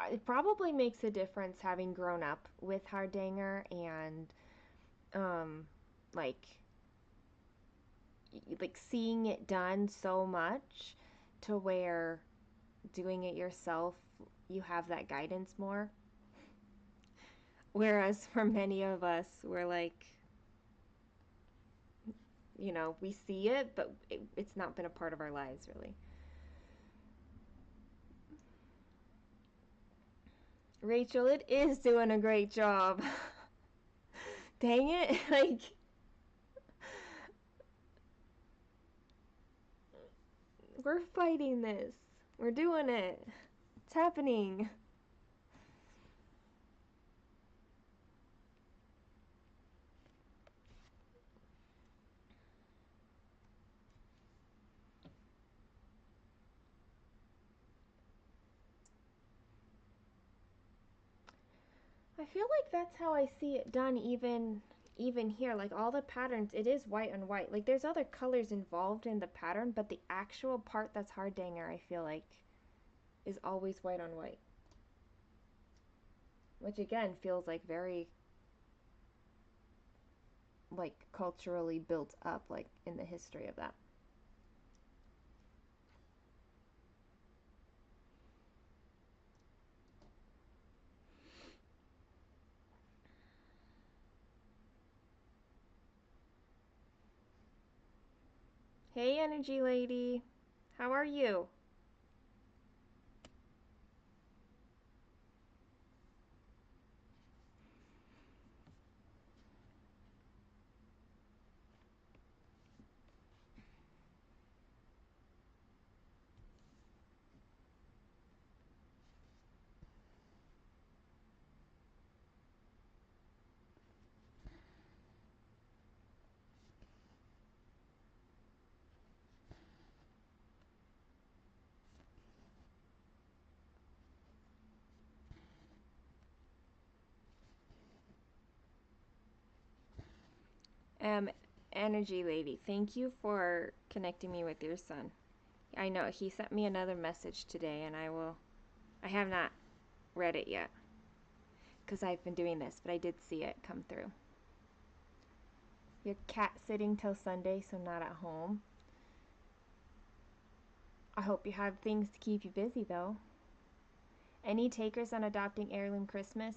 It probably makes a difference having grown up with Hardanger and um, like seeing it done so much to where doing it yourself you have that guidance more. Whereas for many of us, we're like, we see it, but it's not been a part of our lives really. Rachel, it is doing a great job. Dang it. Like, we're fighting this. We're doing it. It's happening. I feel like that's how I see it done even here. Like all the patterns, it is white on white. Like there's other colors involved in the pattern, but the actual part that's Hardanger, I feel like, is always white on white. Which again feels like very like culturally built up like in the history of that. Hey energy lady. How are you? Um, energy lady, thank you for connecting me with your son. I know he sent me another message today, and I have not read it yet because I've been doing this, but I did see it come through. Your cat sitting till Sunday, so not at home. I hope you have things to keep you busy though. Any takers on adopting Heirloom Christmas?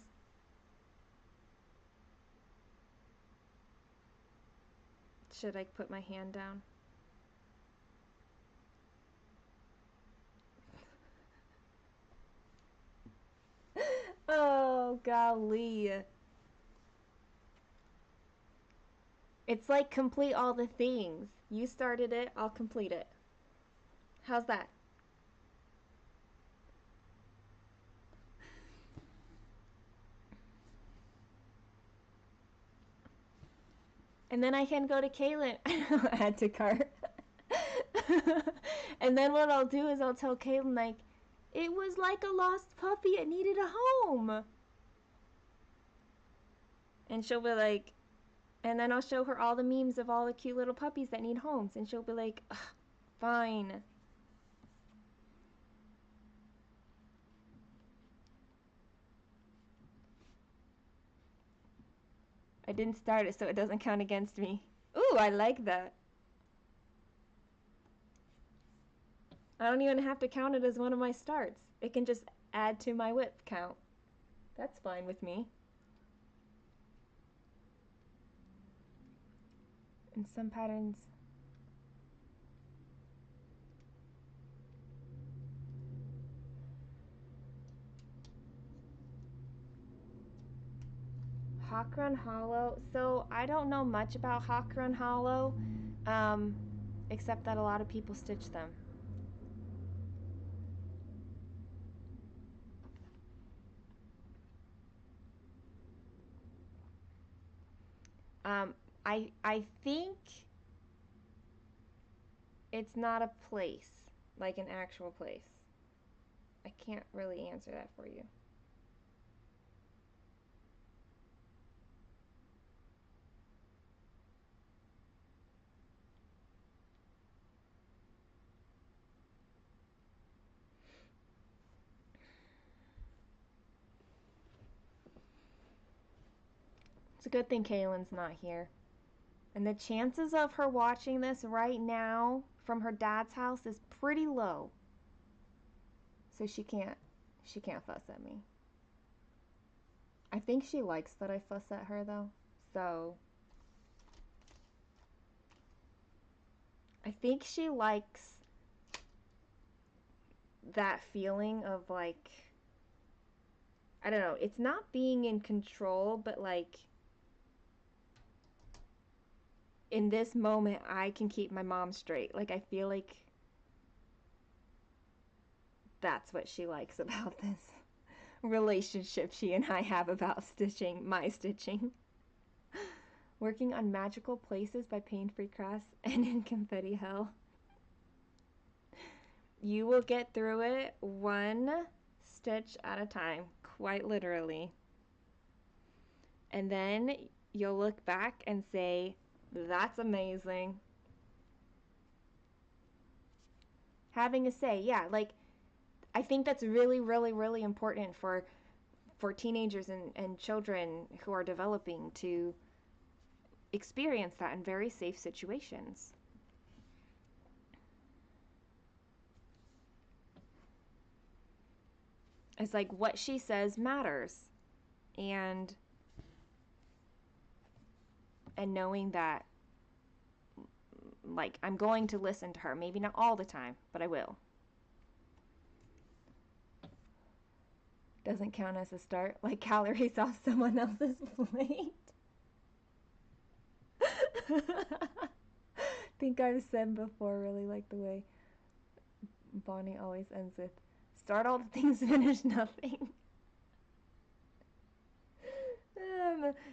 Should I put my hand down? Oh, golly. It's like complete all the things. You started it, I'll complete it. How's that? And then I can go to Kaylin. Add to cart. And then what I'll do is I'll tell Kaylin, like, it was like a lost puppy. It needed a home. And she'll be like, and then I'll show her all the memes of all the cute little puppies that need homes. And she'll be like, fine. I didn't start it, so it doesn't count against me. Ooh, I like that. I don't even have to count it as one of my starts. It can just add to my whip count. That's fine with me. And some patterns. Hawk Run Hollow. So I don't know much about Hawk Run Hollow, um, except that a lot of people stitch them. I think it's not a place, like an actual place. I can't really answer that for you. It's a good thing Kaylin's not here. And the chances of her watching this right now from her dad's house is pretty low. So she can't fuss at me. I think she likes that I fuss at her though. So I think she likes that feeling of like, I don't know, it's not being in control, but like in this moment I can keep my mom straight. Like I feel like that's what she likes about this relationship she and I have about stitching, my stitching. Working on magical places by pain-free crafts and in confetti hell. You will get through it one stitch at a time, quite literally. And then you'll look back and say, that's amazing. Having a say, yeah, like I think that's really, really, really important for teenagers and children who are developing to experience that in very safe situations. It's like what she says matters. And knowing that like I'm going to listen to her, maybe not all the time, but I will. Doesn't count as a start, like calories off someone else's plate. Think I've said before, really like the way Bonnie always ends with, start all the things, finish nothing.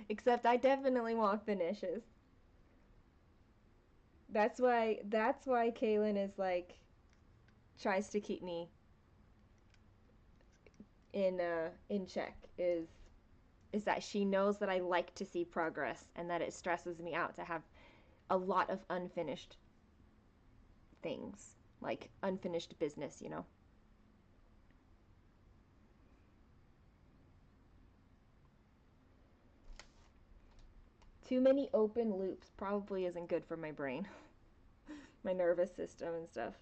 Except I definitely want finishes. That's why Kaylin is like, tries to keep me in check, is that she knows that I like to see progress and that it stresses me out to have a lot of unfinished things, like unfinished business, you know. Too many open loops probably isn't good for my brain, my nervous system and stuff.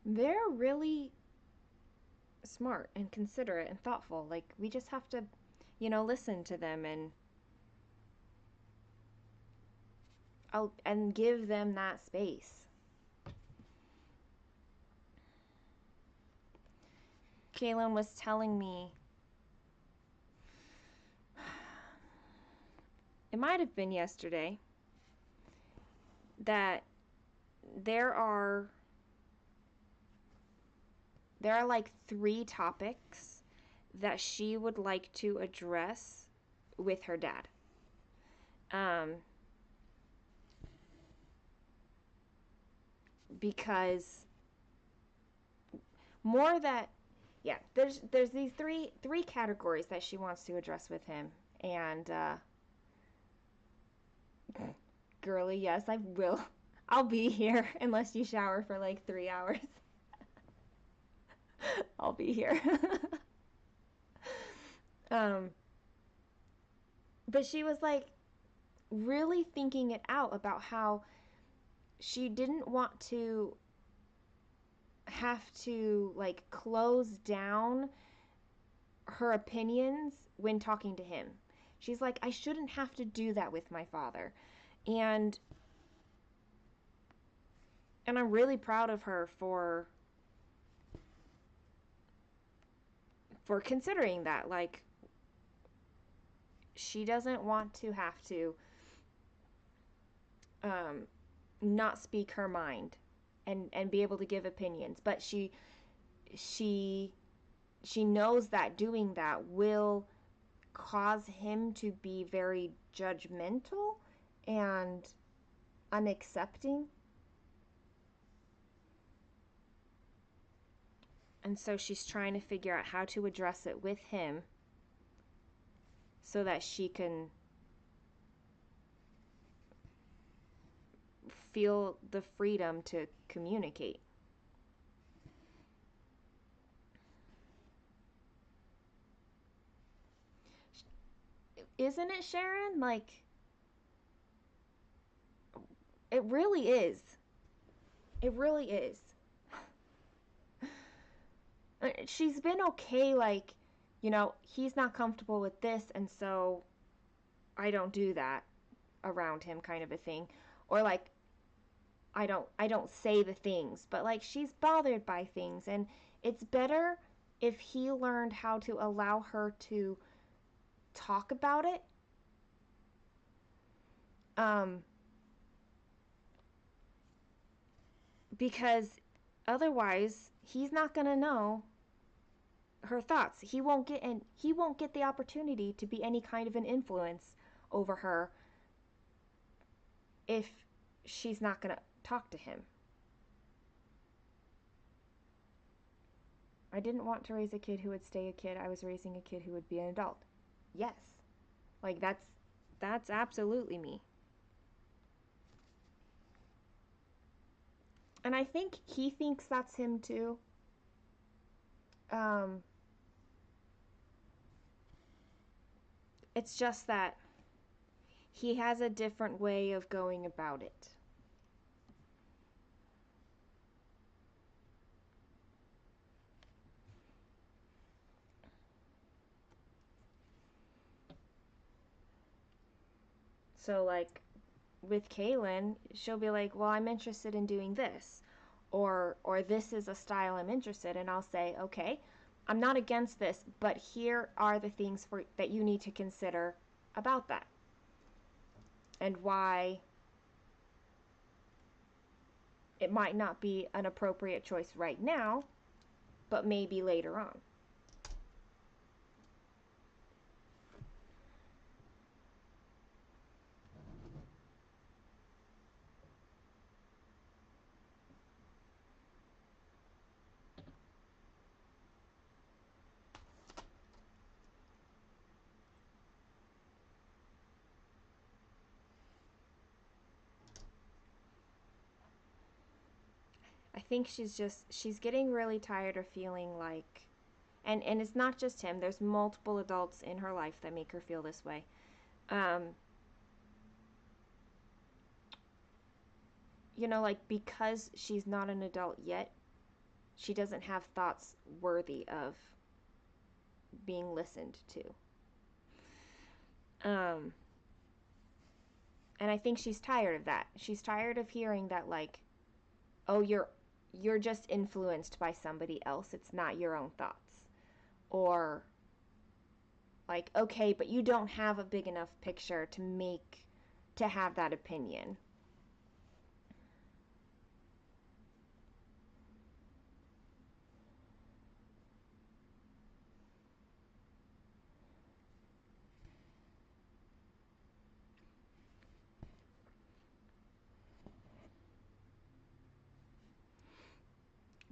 They're really smart and considerate and thoughtful. Like we just have to, listen to them and give them that space. Kaylin was telling me, it might have been yesterday, that there are like 3 topics that she would like to address with her dad. Because more that, yeah, there's these three categories that she wants to address with him, and girly, yes, I will. I'll be here unless you shower for like 3 hours. I'll be here. But she was like really thinking it out about how she didn't want to have to like close down her opinions when talking to him. She's like, I shouldn't have to do that with my father. And I'm really proud of her for considering that. Like, she doesn't want to have to not speak her mind and be able to give opinions, but she knows that doing that will cause him to be very judgmental and unaccepting. And so she's trying to figure out how to address it with him so that she can feel the freedom to communicate. Isn't it, Sharon? Like, it really is. It really is. She's been okay, like, he's not comfortable with this, and so I don't do that around him, kind of a thing. Or like, I don't say the things, but like she's bothered by things, and it's better if he learned how to allow her to talk about it. Um, because otherwise he's not going to know her thoughts. He won't get the opportunity to be any kind of an influence over her if she's not going to talk to him. I didn't want to raise a kid who would stay a kid. I was raising a kid who would be an adult. Yes. Like that's absolutely me. And I think he thinks that's him too. Um, it's just that he has a different way of going about it. So like with Kaylin, she'll be like, "Well, I'm interested in doing this." Or this is a style I'm interested in. I'll say, "Okay, I'm not against this, but here are the things that you need to consider about that and why it might not be an appropriate choice right now, but maybe later on." I think she's getting really tired of feeling like, and it's not just him. There's multiple adults in her life that make her feel this way. Um, like because she's not an adult yet, she doesn't have thoughts worthy of being listened to. Um, and I think she's tired of that. She's tired of hearing that like, "Oh, you're just influenced by somebody else. It's not your own thoughts." Or like, "Okay, but you don't have a big enough picture to have that opinion."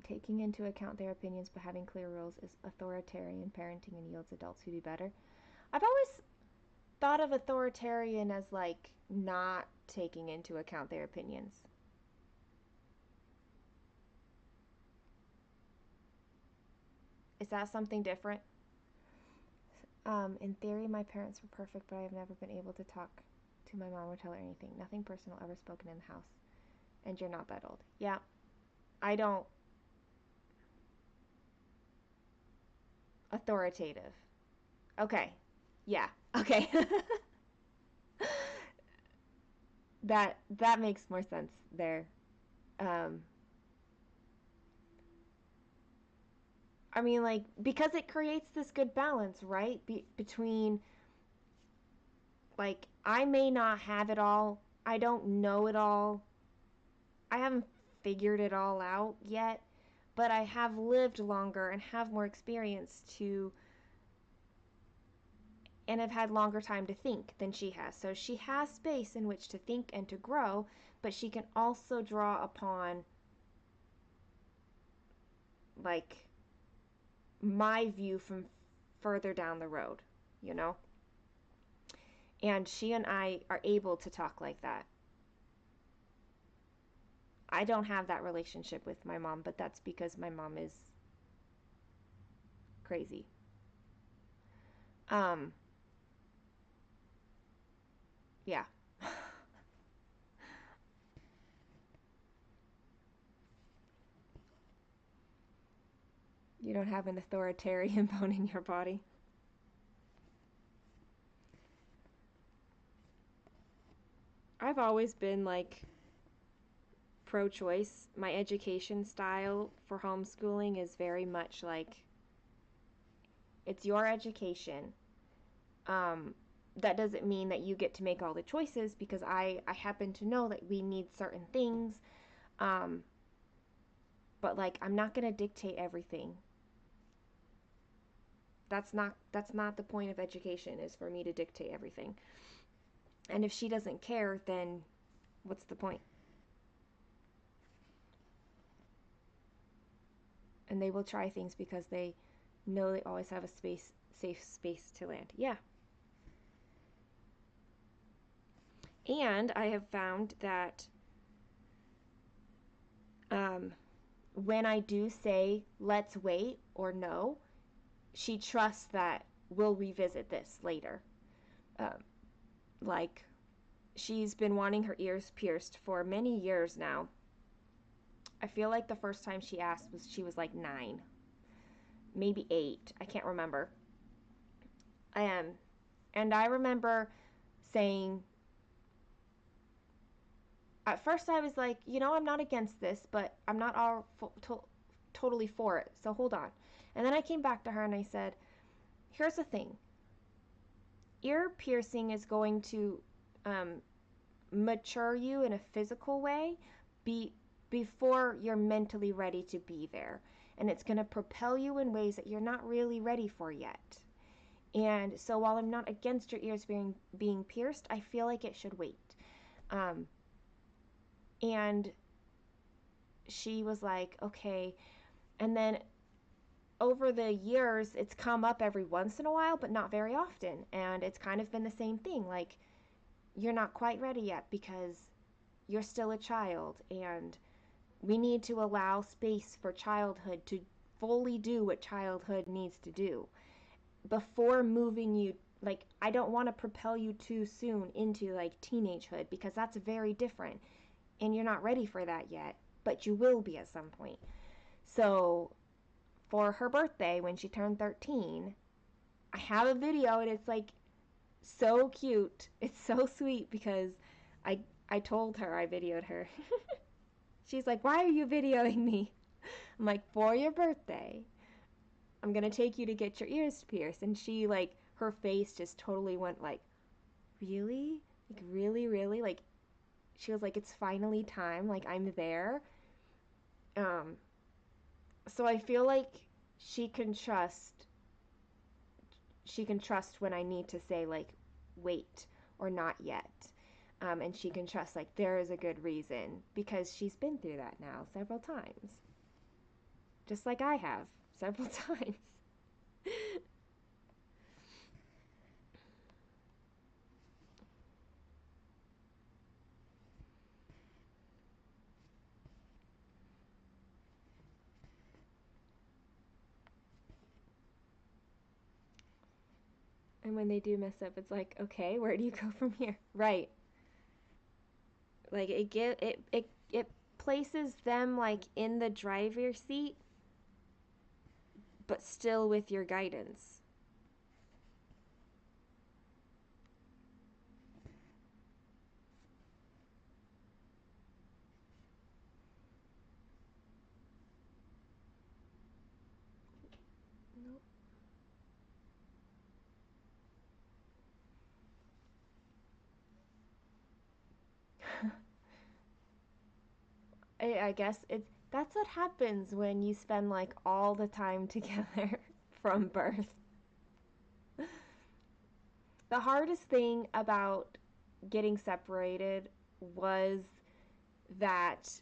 Taking into account their opinions but having clear rules is authoritarian parenting and yields adults who do better. I've always thought of authoritarian as like not taking into account their opinions. Is that something different? In theory, my parents were perfect, but I have never been able to talk to my mom or tell her anything. Nothing personal ever spoken in the house. And you're not that old. Yeah, I don't. Authoritative. Okay. Yeah. Okay. that makes more sense there. Um, I mean, like because it creates this good balance, right? Between like I may not have it all. I don't know it all. I haven't figured it all out yet, but I have lived longer and have more experience to and have had longer time to think than she has. So she has space in which to think and to grow, but she can also draw upon like my view from further down the road, you know? And she and I are able to talk like that. I don't have that relationship with my mom, but that's because my mom is crazy. Um, yeah. You don't have an authoritarian bone in your body. I've always been like pro choice. My education style for homeschooling is very much like it's your education. Um, that doesn't mean that you get to make all the choices because I happen to know that we need certain things. Um, but like I'm not gonna dictate everything. That's not the point of education is for me to dictate everything. And if she doesn't care, then what's the point? And they will try things because they know they always have a safe space to land. Yeah. And I have found that um, when I do say let's wait or no, she trusts that we'll revisit this later. Um, like she's been wanting her ears pierced for many years now. I feel like the first time she asked was she was like 9, maybe 8. I can't remember. Um, and I remember saying, at first I was like, I'm not against this, but I'm not totally for it. So hold on. And then I came back to her and I said, here's the thing. Ear piercing is going to um, mature you in a physical way be before you're mentally ready to be there. And it's going to propel you in ways that you're not really ready for yet. And so while I'm not against your ears being pierced, I feel like it should wait. Um, and she was like, okay. And then over the years, it's come up every once in a while, but not very often. And it's kind of been the same thing. Like, you're not quite ready yet because you're still a child. And we need to allow space for childhood to fully do what childhood needs to do before moving you. Like, I don't want to propel you too soon into like teenagehood because that's very different. And you're not ready for that yet, but you will be at some point. So for her birthday when she turned 13, I have a video and it's like so cute. It's so sweet because I I told her I videoed her. She's like, "Why are you videoing me?" I'm like, "For your birthday, I'm going to take you to get your ears pierced." And she like her face just totally went like, "Really? Like really, really?" Like she was like, "It's finally time. Like I'm there." Um so I feel like she can trust she can trust when I need to say like wait or not yet. And she can trust like there is a good reason because she's been through that now several times, just like I have several times. And when they do mess up, it's like, okay, where do you go from here? Right. Like it places them like in the driver's seat, but still with your guidance. Nope. I guess it's that's what happens when you spend like all the time together from birth. The hardest thing about getting separated was that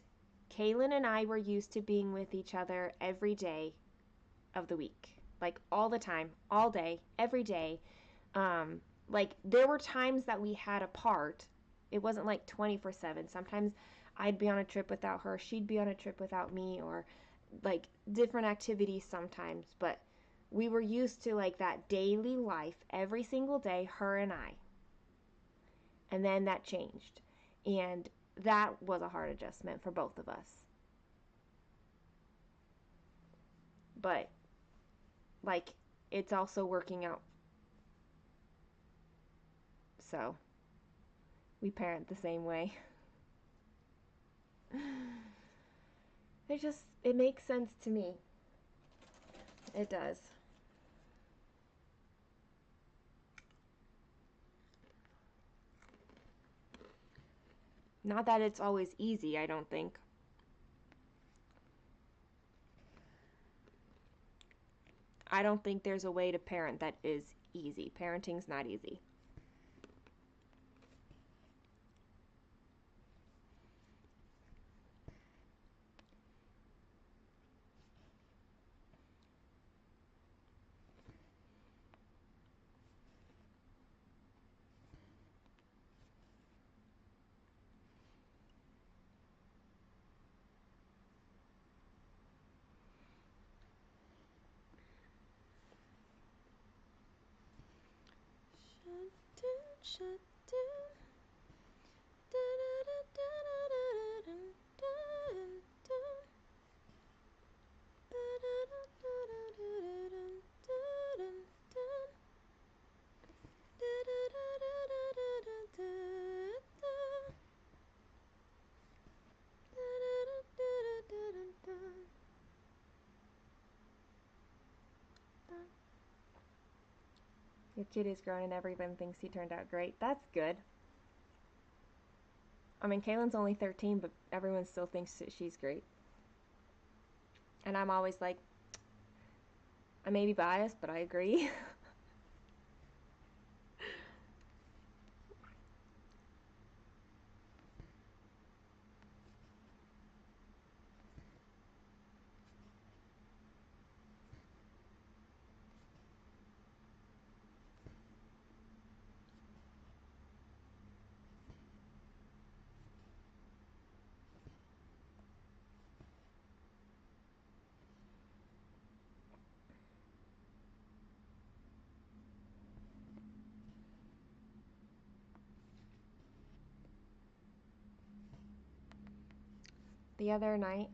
Kaylin and I were used to being with each other every day of the week, like all the time, all day, every day. Um, like there were times that we had apart. It wasn't like 24/7. Sometimes I'd be on a trip without her, she'd be on a trip without me, or like different activities sometimes, but we were used to like that daily life every single day, her and I. And then that changed. And that was a hard adjustment for both of us. But like it's also working out. So we parent the same way. It makes sense to me. It does. Not that it's always easy, I don't think. I don't think there's a way to parent that is easy. Parenting's not easy. Shut down. Your kid is grown and everyone thinks he turned out great. That's good. I mean, Kaylin's only 13, but everyone still thinks that she's great. And I'm always like, I may be biased, but I agree. The other night,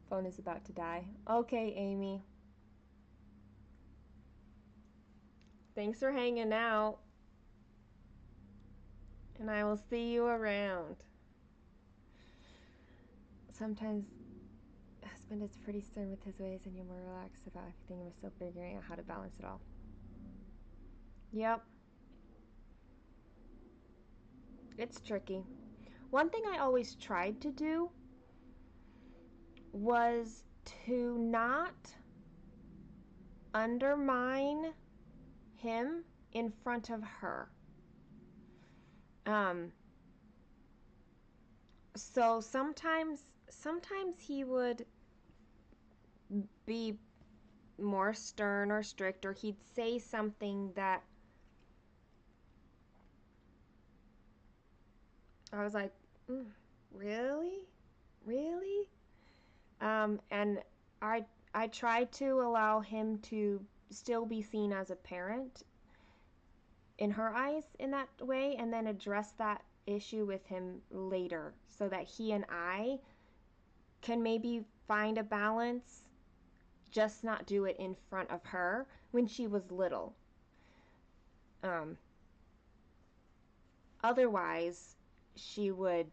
phone is about to die. Okay, Aimee. Thanks for hanging out. And I will see you around. Sometimes husband is pretty stern with his ways and you're more relaxed about everything and we're still figuring out how to balance it all. Yep. It's tricky. One thing I always tried to do was to not undermine him in front of her. So sometimes he would be more stern or strict, or he'd say something that I was like, really? Really? And I tried to allow him to still be seen as a parent in her eyes in that way, and then address that issue with him later so that he and I can maybe find a balance, just not do it in front of her when she was little. Otherwise, she would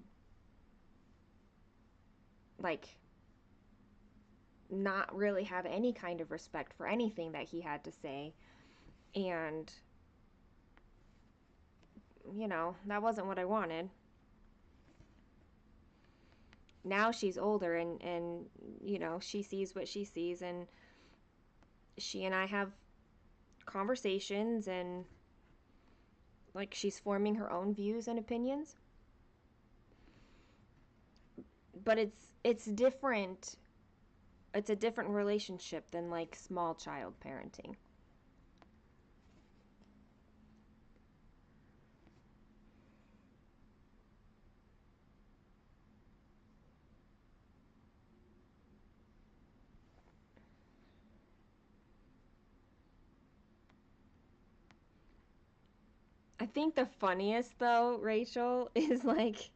like not really have any kind of respect for anything that he had to say. And, that wasn't what I wanted. Now she's older and she sees what she sees, and she and I have conversations, and like she's forming her own views and opinions. But it's different. It's a different relationship than like small child parenting. I think the funniest though, Rachel, is like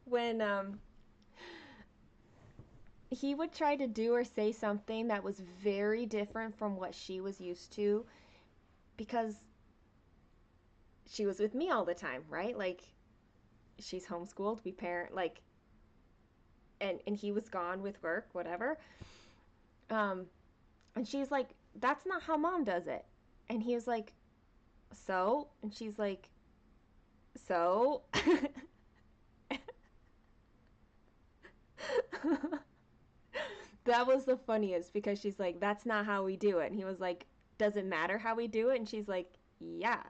when he would try to do or say something that was very different from what she was used to because she was with me all the time, right? Like she's homeschooled, we parent like and he was gone with work, whatever. Um and she's like, "That's not how mom does it." And he was like, "So?" And she's like, "So?" That was the funniest because she's like, "That's not how we do it." And he was like, "Does it matter how we do it?" And she's like, "Yeah,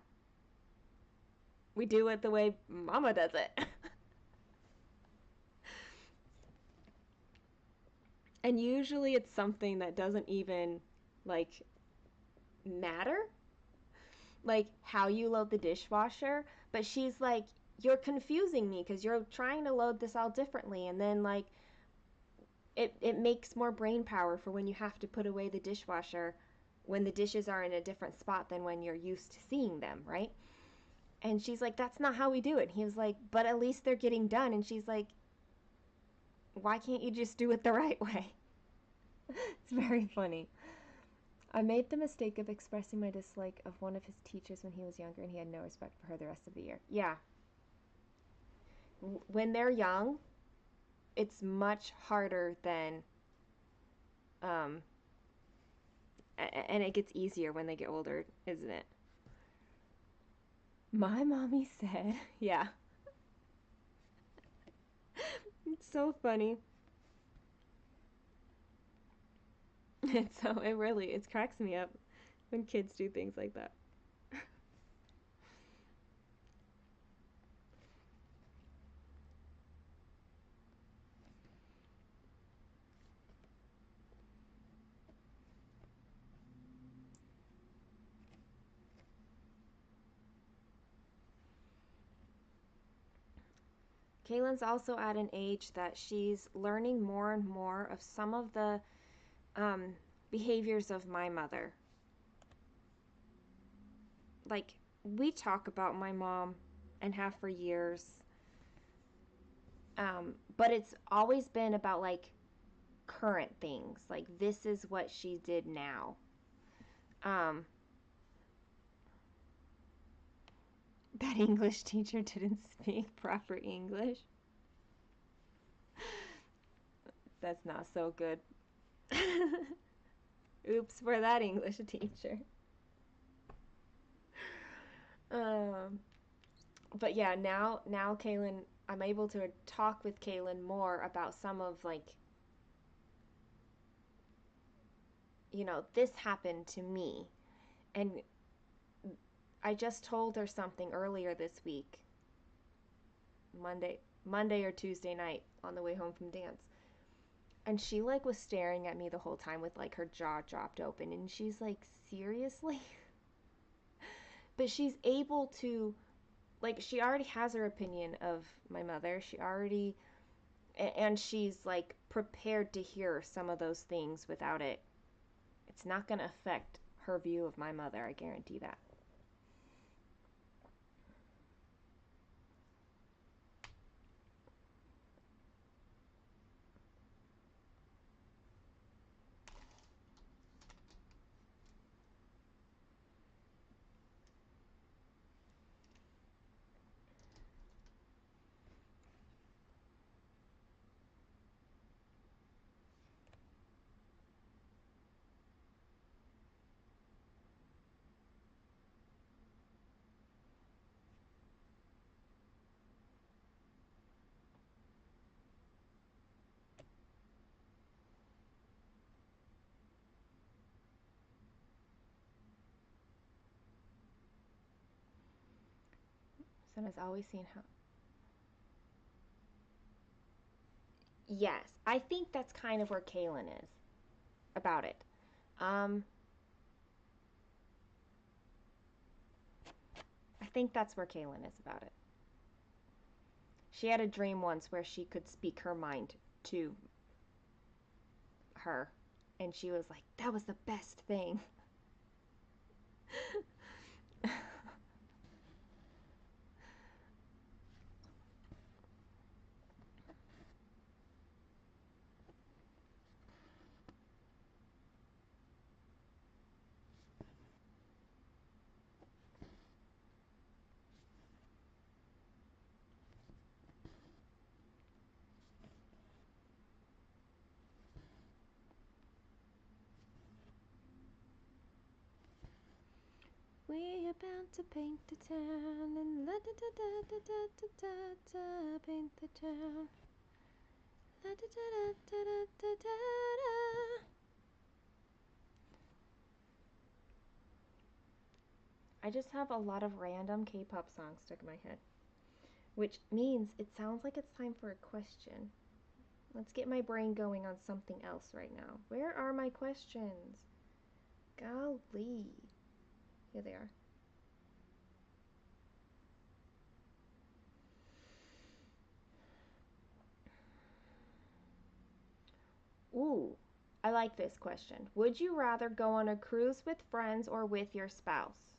we do it the way mama does it." And usually it's something that doesn't even like matter, like how you load the dishwasher, but she's like, "You're confusing me because you're trying to load this all differently." And then like it makes more brain power for when you have to put away the dishwasher when the dishes are in a different spot than when you're used to seeing them, right? And she's like, "That's not how we do it." And he was like, "But at least they're getting done." And she's like, "Why can't you just do it the right way?" It's very funny. I made the mistake of expressing my dislike of one of his teachers when he was younger, and he had no respect for her the rest of the year. Yeah. When they're young, it's much harder than, um, and it gets easier when they get older, isn't it? My mommy said, yeah. It's so funny. It's so, it really, it cracks me up when kids do things like that. Kaylin's also at an age that she's learning more and more of some of the um, behaviors of my mother. Like, we talk about my mom and have for years, but it's always been about like current things. Like, this is what she did now. Um, that English teacher didn't speak proper English. That's not so good. Oops for that English teacher. Um, but yeah, now Kaylin, I'm able to talk with Kaylin more about some of like, this happened to me. And I just told her something earlier this week, Monday or Tuesday night on the way home from dance. And she like was staring at me the whole time with like her jaw dropped open, and she's like, "Seriously?" But she's able to, like, she already has her opinion of my mother. She already, and she's like prepared to hear some of those things without it. It's not going to affect her view of my mother, I guarantee that. Son has always seen how. Yes, I think that's kind of where Kaylin is about it. Um, I think that's where Kaylin is about it. She had a dream once where she could speak her mind to her, and she was like, "That was the best thing." We are bound to paint the town and la da da da da da da da da paint the town. La da da da da da da da. I just have a lot of random K-pop songs stuck in my head, which means it sounds like it's time for a question. Let's get my brain going on something else right now. Where are my questions? Golly. Here they are. Ooh, I like this question. Would you rather go on a cruise with friends or with your spouse?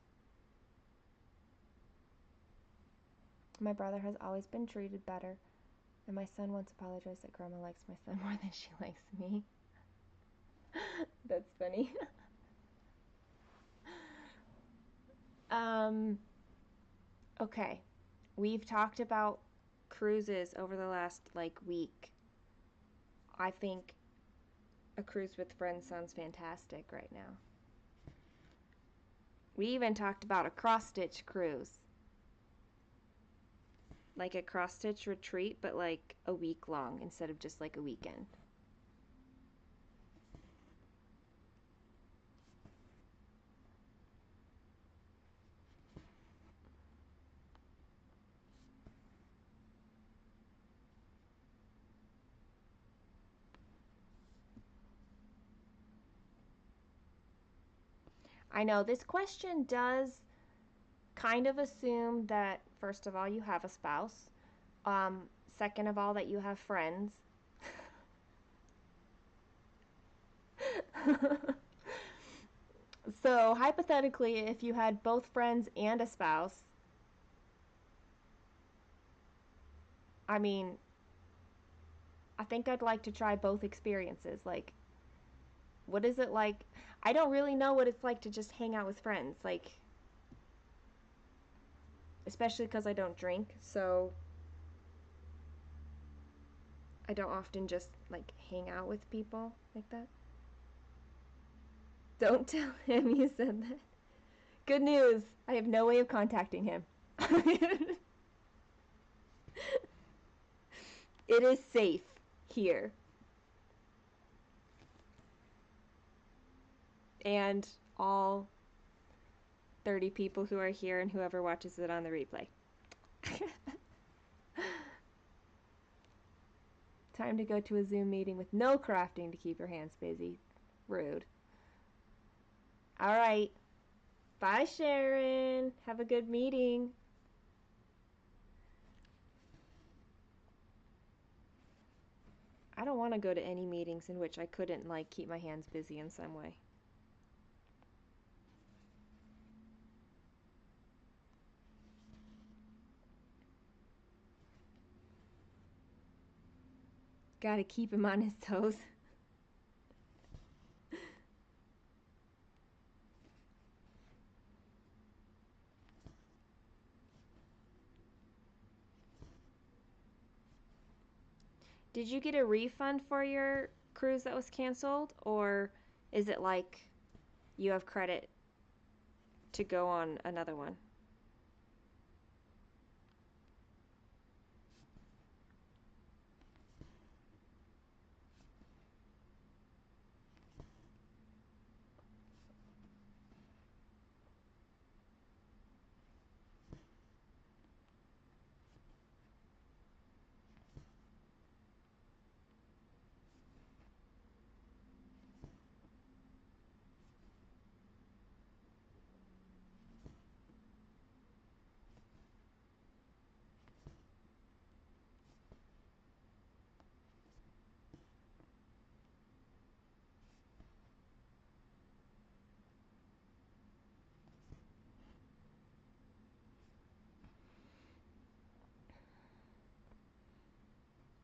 My brother has always been treated better, and my son once apologized that Grandma likes my son more than she likes me. That's funny. Okay. We've talked about cruises over the last week. I think a cruise with friends sounds fantastic right now. We even talked about a cross-stitch cruise. Like a cross-stitch retreat, but like a week long instead of just like a weekend. I know this question does kind of assume that, first of all, you have a spouse. Second of all, that you have friends. So, hypothetically, if you had both friends and a spouse, I mean, I think I'd like to try both experiences. Like, what is it like? I don't really know what it's like to just hang out with friends. Like, especially because I don't drink, so I don't often just like hang out with people like that. Don't tell him you said that. Good news. I have no way of contacting him. It is safe here. And all 30 people who are here and whoever watches it on the replay. Time to go to a Zoom meeting with no crafting to keep your hands busy. Rude. All right. Bye, Sharon. Have a good meeting. I don't want to go to any meetings in which I couldn't keep my hands busy in some way. Gotta keep him on his toes. Did you get a refund for your cruise that was canceled? Or is it like you have credit to go on another one?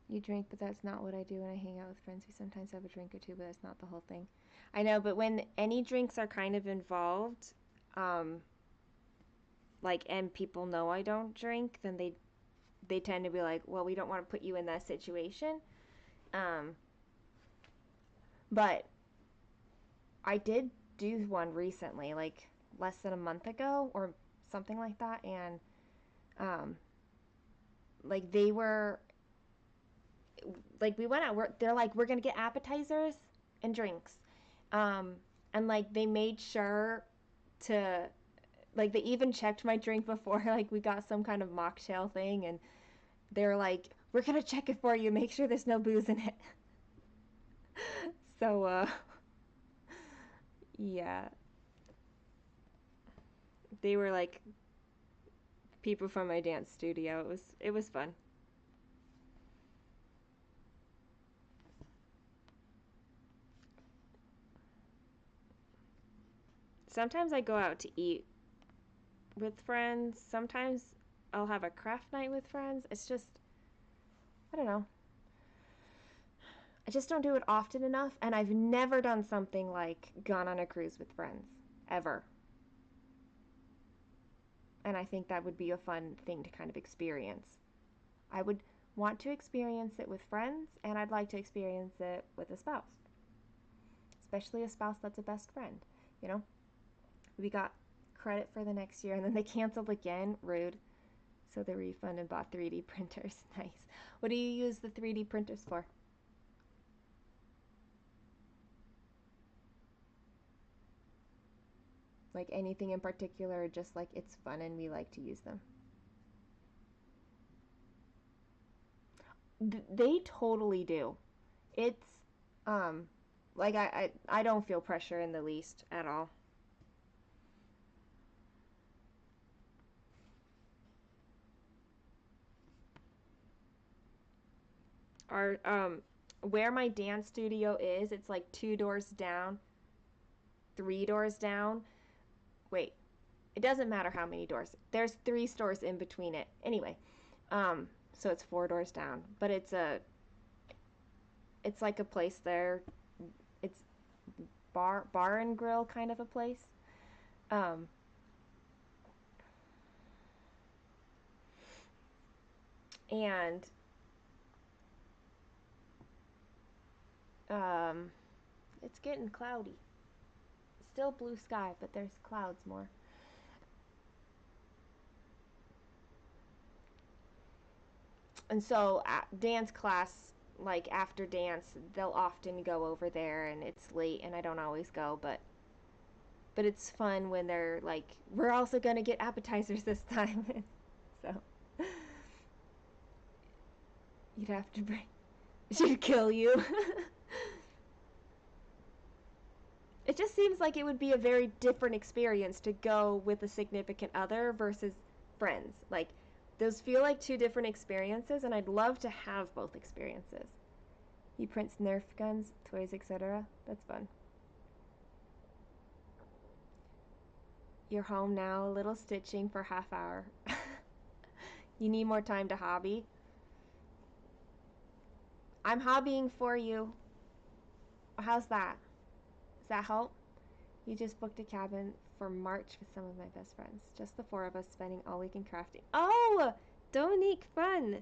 You drink, but that's not what I do when I hang out with friends. We sometimes have a drink or two, but that's not the whole thing. I know, but when any drinks are kind of involved, um, and people know I don't drink, then they tend to be like, well, we don't want to put you in that situation. Um, but I did do one recently. less than a month ago or something like that, and um, like they were like we went out. They're like we're gonna get appetizers and drinks, um, and like they made sure to like they even checked my drink before like we got some kind of mocktail thing, and they're like we're gonna check it for you, make sure there's no booze in it. So yeah, they were like people from my dance studio. It was fun. Sometimes I go out to eat with friends. Sometimes I'll have a craft night with friends. It's just I don't know. I just don't do it often enough, and I've never done something like gone on a cruise with friends ever. And I think that would be a fun thing to kind of experience. I would want to experience it with friends, and I'd like to experience it with a spouse, especially a spouse that's a best friend. You know, we got credit for the next year, and then they canceled again. Rude. So they refunded and bought 3D printers. Nice. What do you use the 3D printers for? Like anything in particular, or just like it's fun and we like to use them? They totally do. It's um like I don't feel pressure in the least at all. Our where my dance studio is, it's like two doors down, three doors down. Wait, it doesn't matter how many doors. There's three stores in between it. Anyway, so it's four doors down, but it's like a place there. It's bar and grill kind of a place. Um, and um, it's getting cloudy. Still blue sky, but there's clouds more. And so dance class, like after dance, they'll often go over there, and it's late, and I don't always go, but it's fun when they're like, we're also gonna get appetizers this time. So you'd have to bring. She'd kill you. It just seems like it would be a very different experience to go with a significant other versus friends. Like, those feel like two different experiences, and I'd love to have both experiences. He prints Nerf guns, toys, etc. That's fun. You're home now, a little stitching for half hour. You need more time to hobby. I'm hobbying for you. How's that? Does that help? You just booked a cabin for March with some of my best friends. Just the four of us spending all weekend crafting. Oh! Dominique, fun!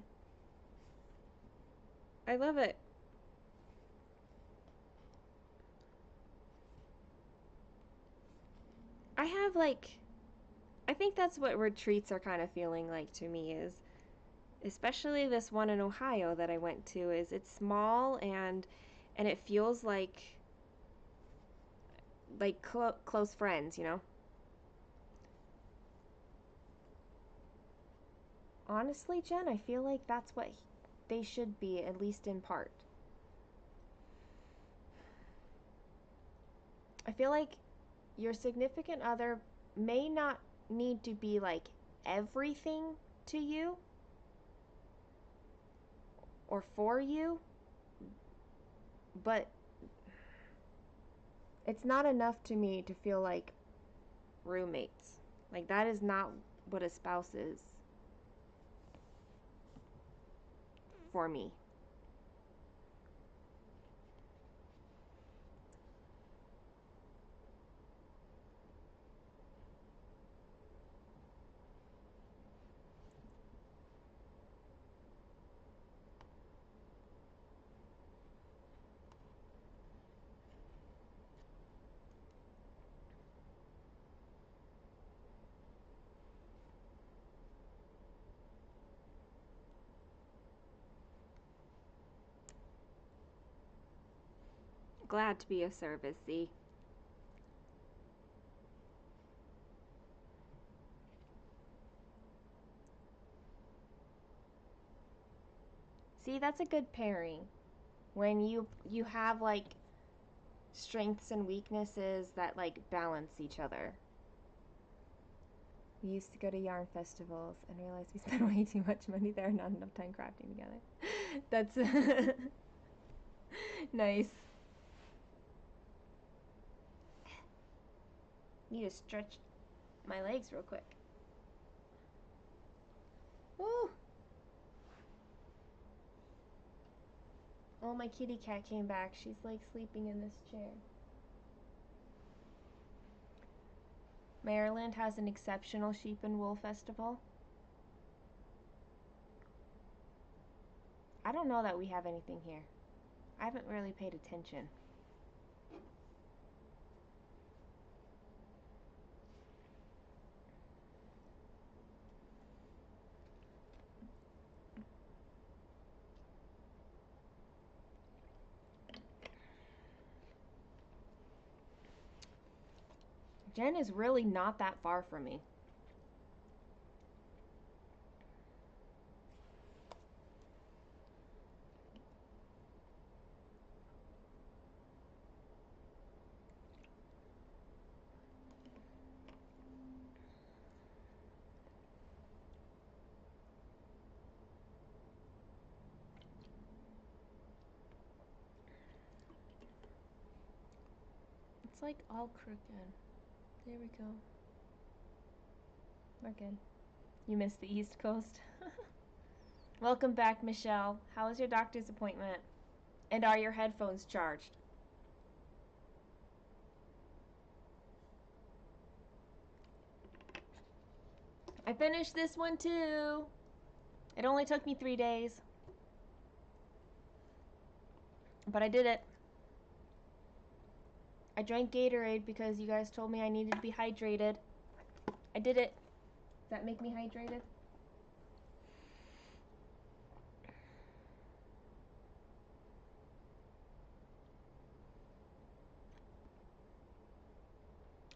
I love it. I have like, I think that's what retreats are kind of feeling like to me is, especially this one in Ohio that I went to, is it's small and it feels like close friends, you know? Honestly, Jen, I feel like that's what they should be, at least in part. I feel like your significant other may not need to be like everything to you or for you, but it's not enough to me to feel like roommates. Like, that is not what a spouse is for me. Glad to be of service, Z. See, that's a good pairing. When you have like strengths and weaknesses that like balance each other. We used to go to yarn festivals and realized we spent way too much money there and not enough time crafting together. That's nice. Need to stretch my legs real quick. Woo! Oh, my kitty cat came back. She's like sleeping in this chair. Maryland has an exceptional sheep and wool festival. I don't know that we have anything here. I haven't really paid attention. Jen is really not that far from me. It's like all crooked. There we go. We're good. You missed the East Coast. Welcome back, Michelle. How was your doctor's appointment? And are your headphones charged? I finished this one too. It only took me 3 days. But I did it. I drank Gatorade because you guys told me I needed to be hydrated. I did it. Does that make me hydrated?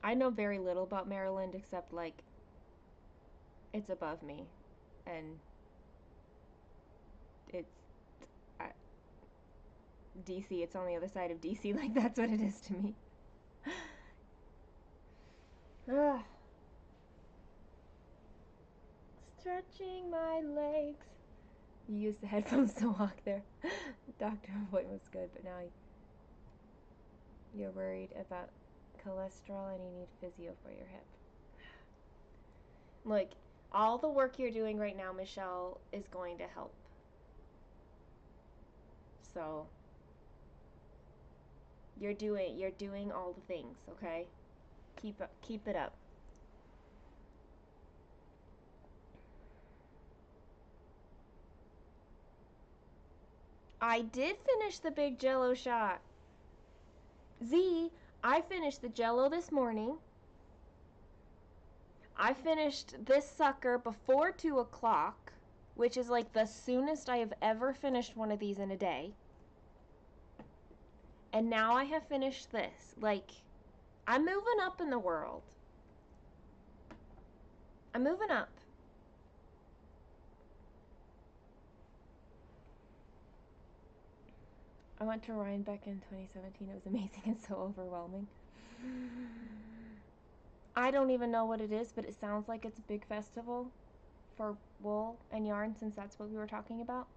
I know very little about Maryland except like it's above me and it's DC, it's on the other side of DC, like that's what it is to me. Stretching my legs. You used the headphones to walk there. The doctor appointment was good, but now you're worried about cholesterol and you need physio for your hip. Look, all the work you're doing right now, Michelle, is going to help. So you're doing all the things, okay? Keep it up. I did finish the big Jello shot. Z, I finished the Jello this morning. I finished this sucker before 2 o'clock, which is like the soonest I have ever finished one of these in a day. And now I have finished this. Like, I'm moving up in the world. I'm moving up. I went to Rhinebeck in 2017. It was amazing and so overwhelming. I don't even know what it is, but it sounds like it's a big festival for wool and yarn, since that's what we were talking about.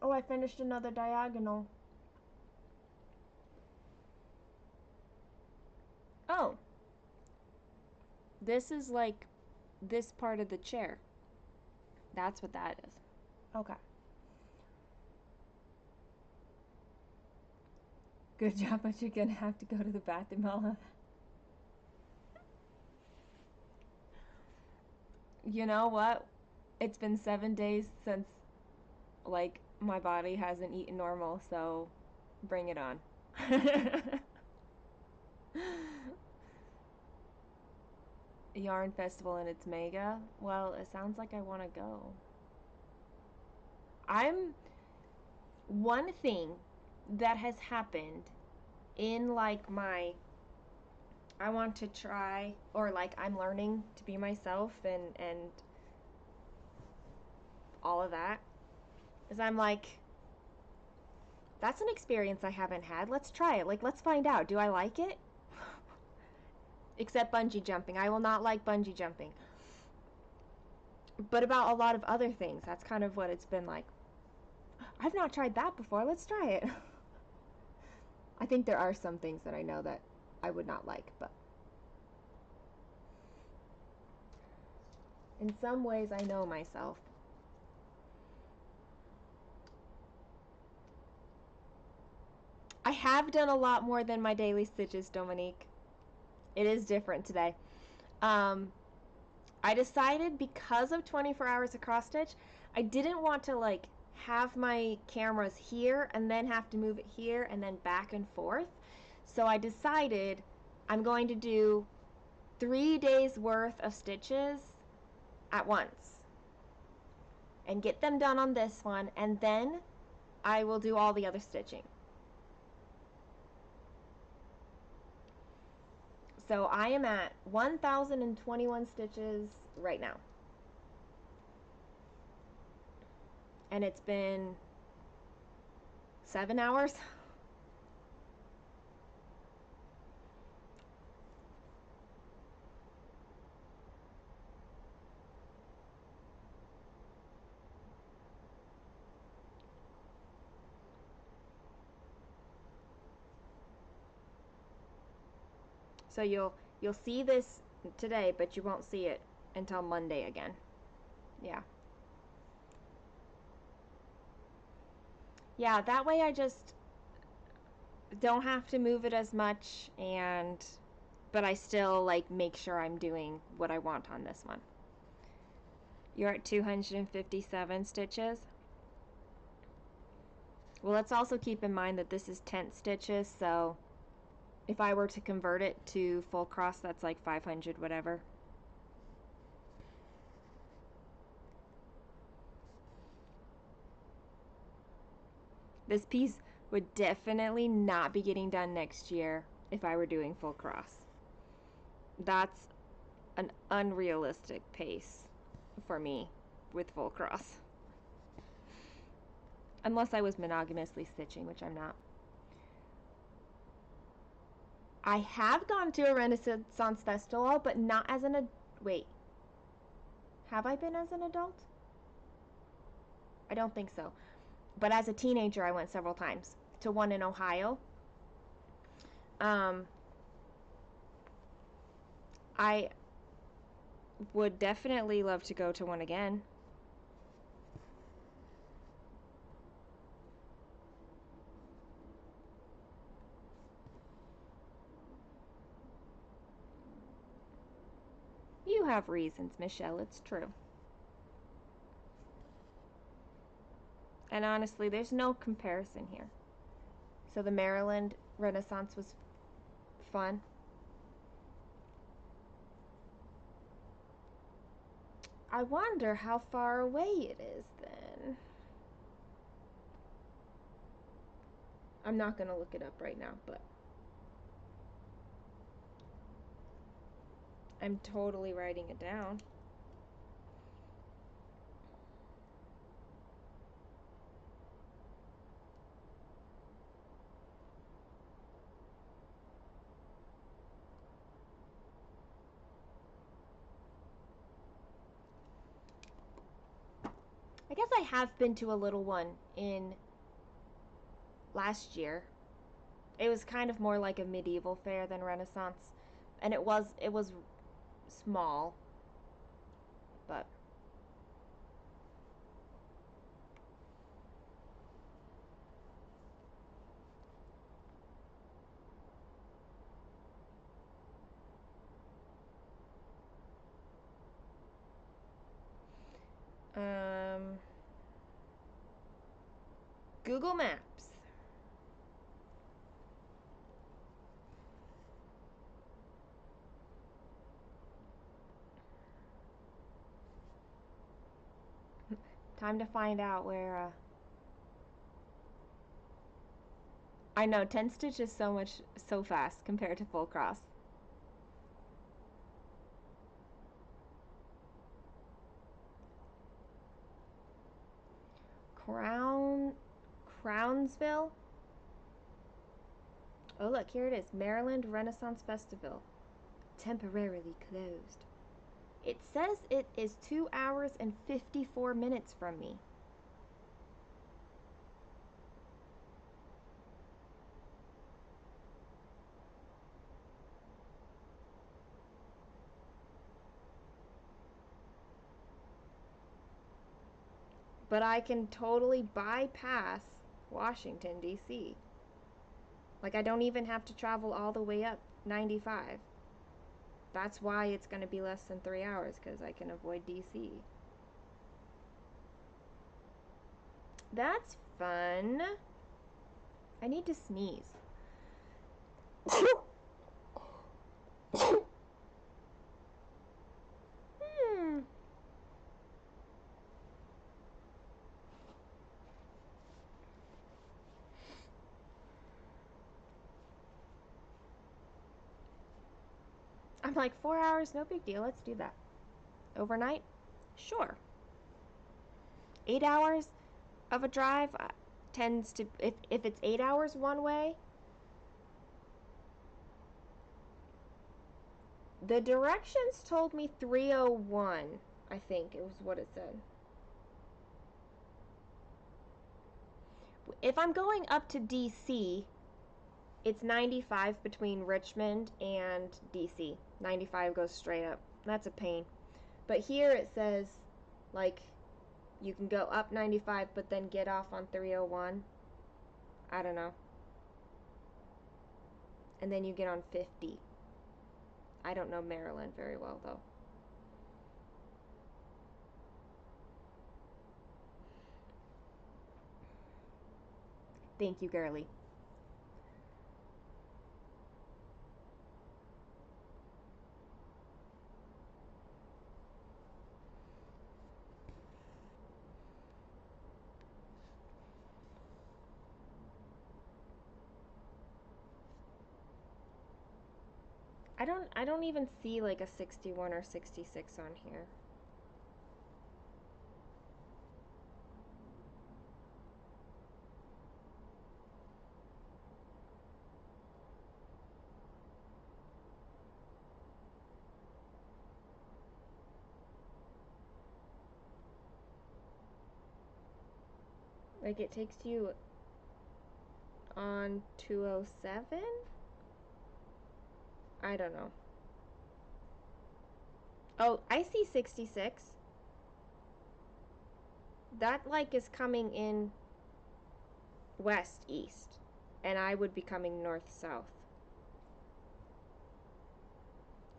Oh, I finished another diagonal. Oh. This is like this part of the chair. That's what that is. Okay. Good job, but you're gonna have to go to the bathroom, Ella. You know what? It's been 7 days since, like, my body hasn't eaten normal, so bring it on. yarn festival and it's mega. Well, it sounds like I want to go. I'm one thing that has happened in like my I want to try, or like I'm learning to be myself and all of that, is I'm like, that's an experience I haven't had. Let's try it. Like, let's find out. Do I like it? Except bungee jumping. I will not like bungee jumping. But about a lot of other things, that's kind of what it's been like. I've not tried that before. Let's try it. I think there are some things that I know that I would not like, but in some ways I know myself. I have done a lot more than my daily stitches, Dominique. It is different today. I decided because of 24 hours of cross stitch, I didn't want to like have my cameras here and then have to move it here and then back and forth. So I decided I'm going to do 3 days worth of stitches at once and get them done on this one, and then I will do all the other stitching. So I am at 1,021 stitches right now. And it's been 7 hours. So you'll see this today, but you won't see it until Monday again. Yeah. Yeah, that way I just don't have to move it as much, but I still like make sure I'm doing what I want on this one. You're at 257 stitches. Well, let's also keep in mind that this is tent stitches, so if I were to convert it to full cross, that's like 500 whatever. This piece would definitely not be getting done next year if I were doing full cross. That's an unrealistic pace for me with full cross. Unless I was monogamously stitching, which I'm not. I have gone to a Renaissance festival, but not as an wait. Have I been as an adult? I don't think so. But as a teenager, I went several times to one in Ohio. I would definitely love to go to one again. You have reasons, Michelle, it's true. And honestly, there's no comparison here. So the Maryland Renaissance was fun. I wonder how far away it is then. I'm not going to look it up right now, but I'm totally writing it down. I guess I have been to a little one in last year. It was kind of more like a medieval fair than Renaissance, and it was small, but Google Maps. Time to find out where, I know, 10 stitch is so fast compared to full cross. Crownsville? Oh, look, here it is. Maryland Renaissance Festival. Temporarily closed. It says it is 2 hours and 54 minutes from me. But I can totally bypass Washington, D.C. Like, I don't even have to travel all the way up 95. That's why it's going to be less than 3 hours, because I can avoid D.C. That's fun. I need to sneeze. I'm like, 4 hours, no big deal. Let's do that. Overnight? Sure. 8 hours of a drive tends to, if it's 8 hours one way, the directions told me 301, I think it was what it said. If I'm going up to DC, it's 95 between Richmond and DC. 95 goes straight up. That's a pain. But here it says, like, you can go up 95 but then get off on 301. I don't know. And then you get on 50. I don't know Maryland very well, though. Thank you, girly. I don't even see like a 61 or 66 on here. Like, it takes you on 207? I don't know. Oh, I see 66. That, like, is coming in west-east. And I would be coming north-south.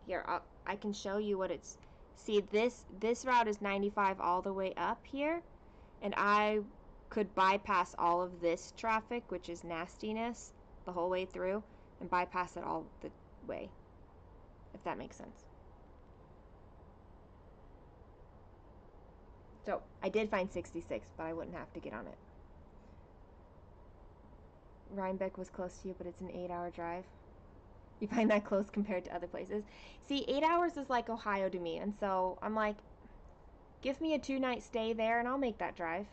Here, I can show you what it's... See, this route is 95 all the way up here. And I could bypass all of this traffic, which is nastiness, the whole way through, and bypass it all the way, if that makes sense. So I did find 66, but I wouldn't have to get on it. Rhinebeck was close to you, but it's an 8-hour drive. You find that close compared to other places? See, 8 hours is like Ohio to me, and so I'm like, give me a 2-night stay there and I'll make that drive.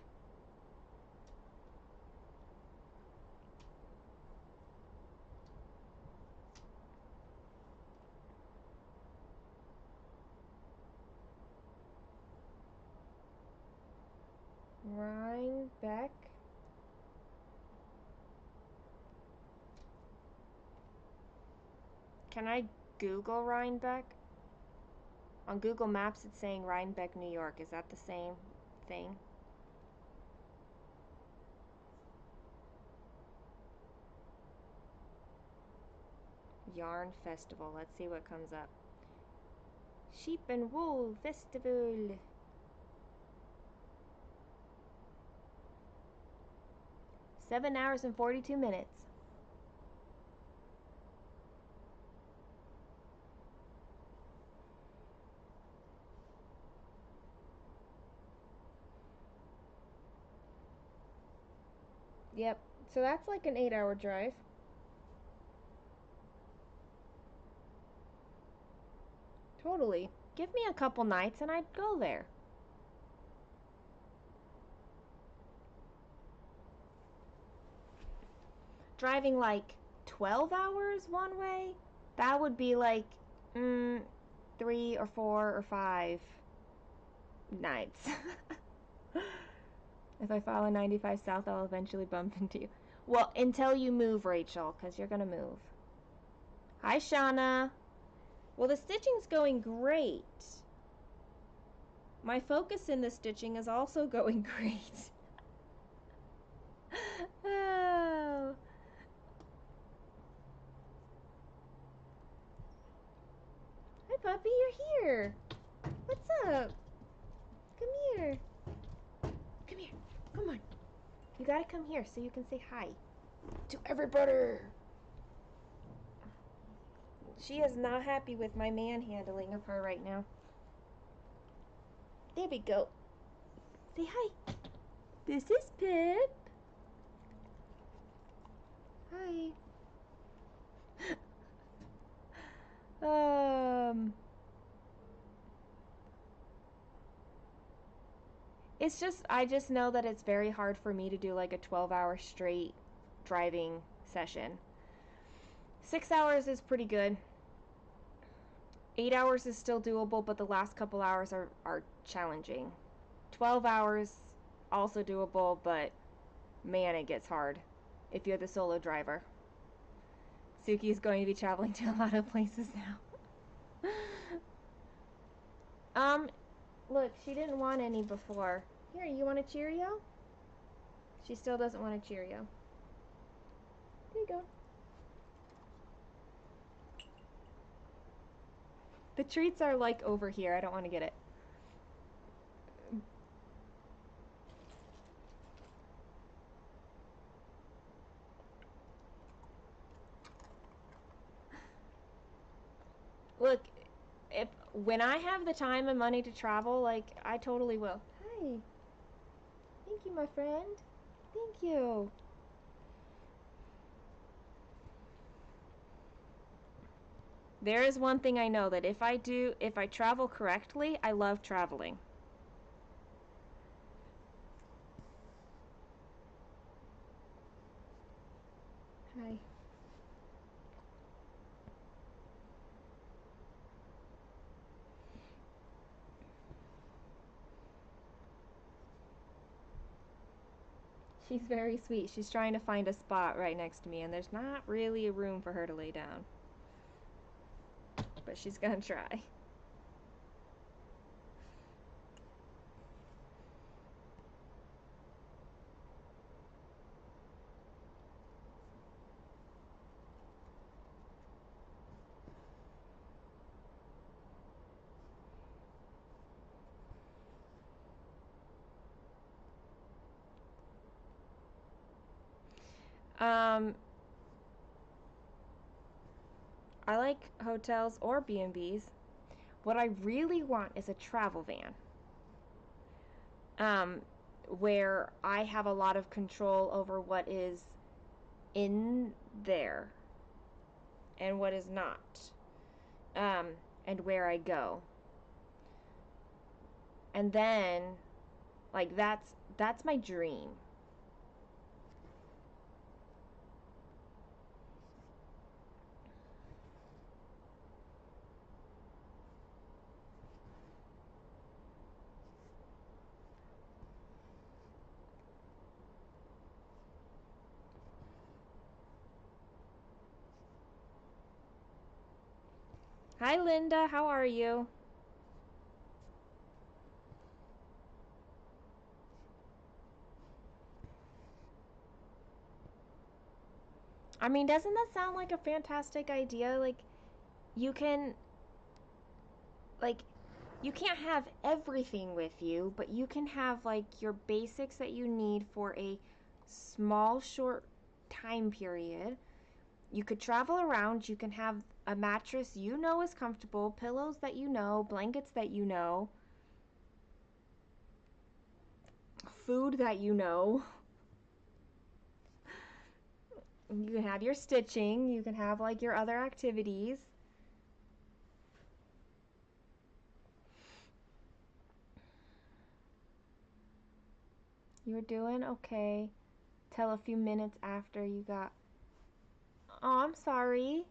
Rhinebeck. Can I Google Rhinebeck? On Google Maps it's saying Rhinebeck, New York. Is that the same thing? Yarn Festival. Let's see what comes up. Sheep and Wool Festival. 7 hours and 42 minutes. Yep. So that's like an 8-hour drive. Totally. Give me a couple nights and I'd go there. Driving like 12 hours one way, that would be like 3 or 4 or 5 nights. If I follow 95 south, I'll eventually bump into you. Well, until you move, Rachel, because you're going to move. Hi, Shauna. Well, the stitching's going great. My focus in the stitching is also going great. Oh. Hi, puppy, you're here. What's up? Come here. Come here. Come on. You gotta come here so you can say hi to everybody. She is not happy with my manhandling of her right now. There we go. Say hi. This is Pip. Hi. It's just, I just know that it's very hard for me to do like a 12-hour straight driving session. 6 hours is pretty good. 8 hours is still doable, but the last couple hours are challenging. 12 hours, also doable, but man, it gets hard if you're the solo driver. Suki is going to be traveling to a lot of places now. Look, she didn't want any before. Here, you want a Cheerio? She still doesn't want a Cheerio. There you go. The treats are like over here. I don't want to get it. Look, if when I have the time and money to travel, like, I totally will. Hi. Thank you, my friend. Thank you. There is one thing I know, that if I travel correctly, I love traveling. Hi. She's very sweet. She's trying to find a spot right next to me, and there's not really a room for her to lay down. But she's gonna try. Um, I like hotels or B&Bs. What I really want is a travel van. Where I have a lot of control over what is in there and what is not. And where I go. And then, like, that's my dream. Hi, Linda. How are you? I mean, doesn't that sound like a fantastic idea? Like, you can, like, you can't have everything with you, but you can have, like, your basics that you need for a small, short time period. You could travel around. You can have a mattress you know is comfortable, pillows that you know, blankets that you know, food that you know. You can have your stitching, you can have like your other activities. You're doing okay till a few minutes after you got. Oh, I'm sorry.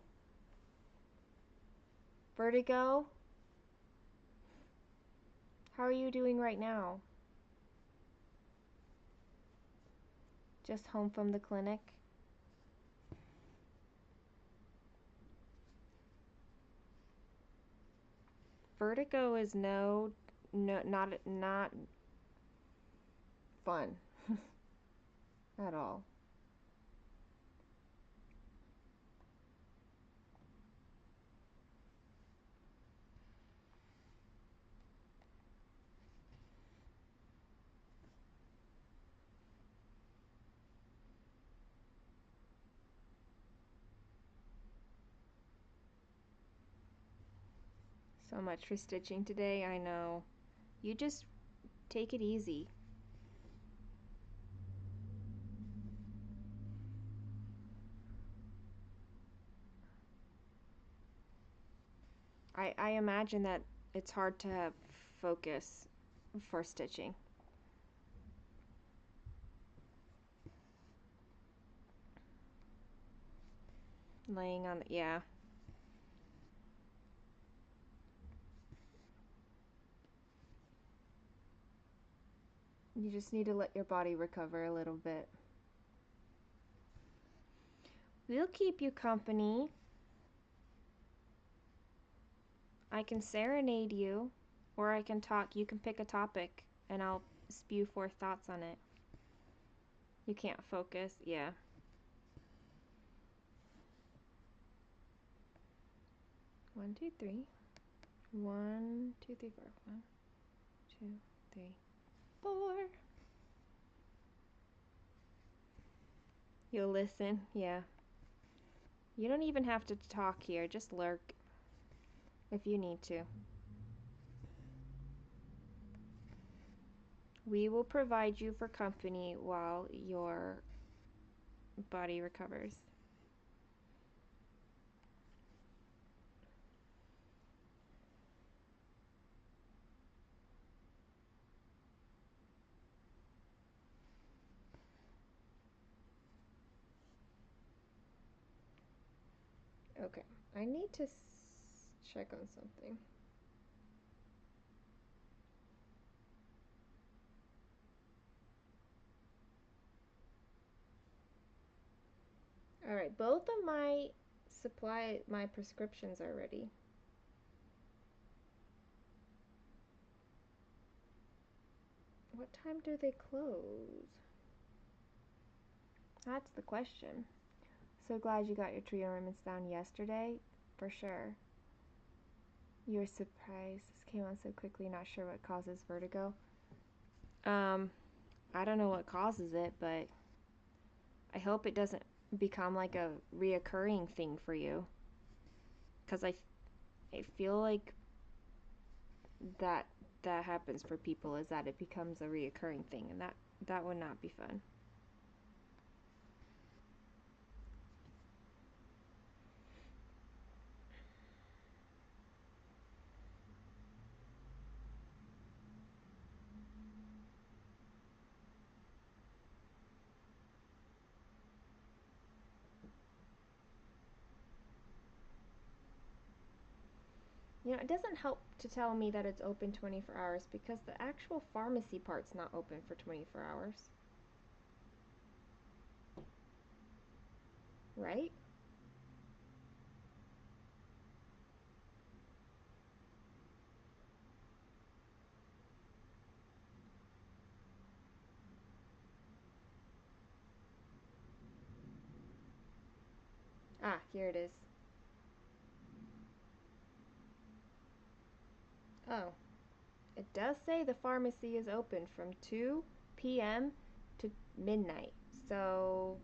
Vertigo? How are you doing right now? Just home from the clinic? Vertigo is no not fun at all. So much for stitching today, I know. You just take it easy. I imagine that it's hard to have focus for stitching. Laying on the, yeah. You just need to let your body recover a little bit. We'll keep you company. I can serenade you, or I can talk. You can pick a topic, and I'll spew forth thoughts on it. You can't focus, yeah. One, two, three. 1, 2, 3, 4. 1, 2, 3, 4. You'll listen, yeah. You don't even have to talk here, just lurk if you need to. We will provide you for company while your body recovers. Okay, I need to check on something. Alright, both of my prescriptions are ready. What time do they close? That's the question. So glad you got your tree ornaments down yesterday, for sure. You were surprised this came on so quickly, not sure what causes vertigo. I don't know what causes it, but I hope it doesn't become like a reoccurring thing for you. Because I feel like that happens for people, is that it becomes a reoccurring thing, and that would not be fun. You know, it doesn't help to tell me that it's open 24 hours because the actual pharmacy part's not open for 24 hours. Right? Ah, here it is. Oh, it does say the pharmacy is open from 2 p.m. to midnight. So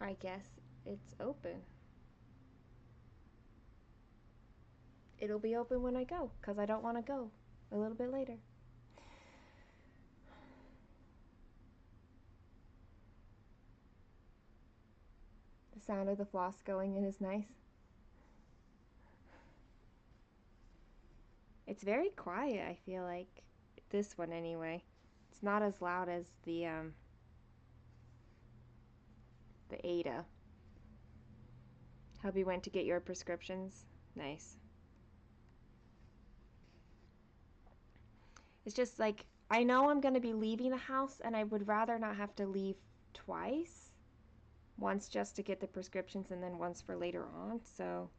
I guess it's open. It'll be open when I go, because I don't want to go a little bit later. sound of the floss going in is nice. It's very quiet, I feel like. This one, anyway. It's not as loud as the Ada. Hubby went to get your prescriptions. Nice. It's just like, I know I'm going to be leaving the house, and I would rather not have to leave twice. Once just to get the prescriptions, and then once for later on, so.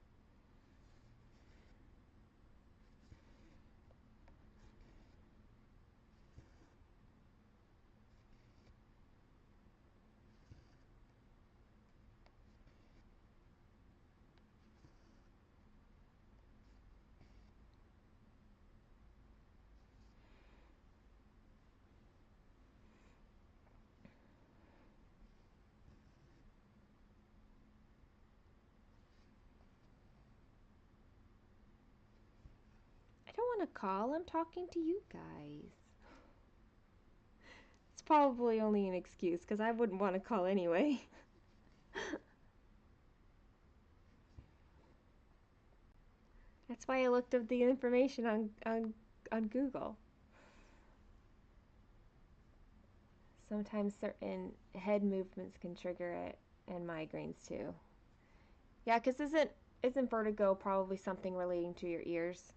I don't want to call, I'm talking to you guys. It's probably only an excuse, because I wouldn't want to call anyway. That's why I looked up the information on Google. Sometimes certain head movements can trigger it, and migraines too. Yeah, because isn't vertigo probably something relating to your ears?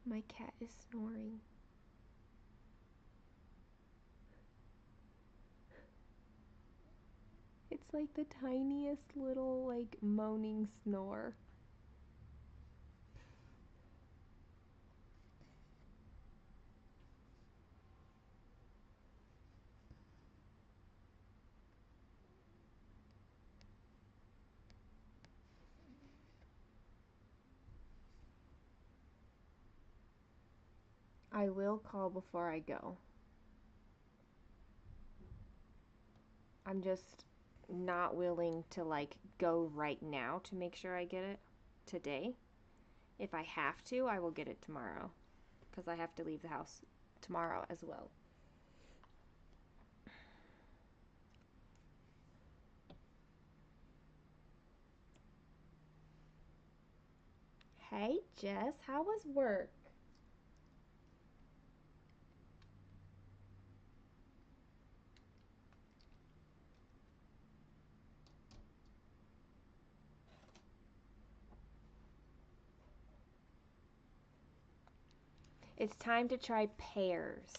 My cat is snoring. It's like the tiniest little, like, moaning snore. I will call before I go. I'm just not willing to, like, go right now to make sure I get it today. If I have to, I will get it tomorrow, because I have to leave the house tomorrow as well. Hey Jess, how was work? It's time to try pears.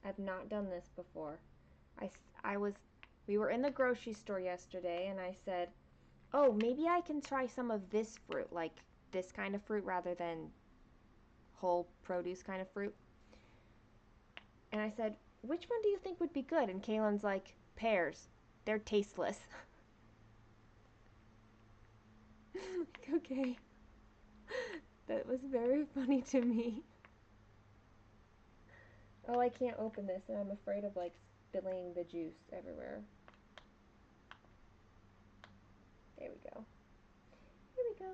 I've not done this before. I was, we were in the grocery store yesterday, and I said, oh, maybe I can try some of this fruit, like this kind of fruit rather than whole produce kind of fruit. And I said, which one do you think would be good? And Kaylin's like, pears. They're tasteless. Like, okay. That was very funny to me. Oh, I can't open this, and I'm afraid of, like, spilling the juice everywhere. There we go. Here we go.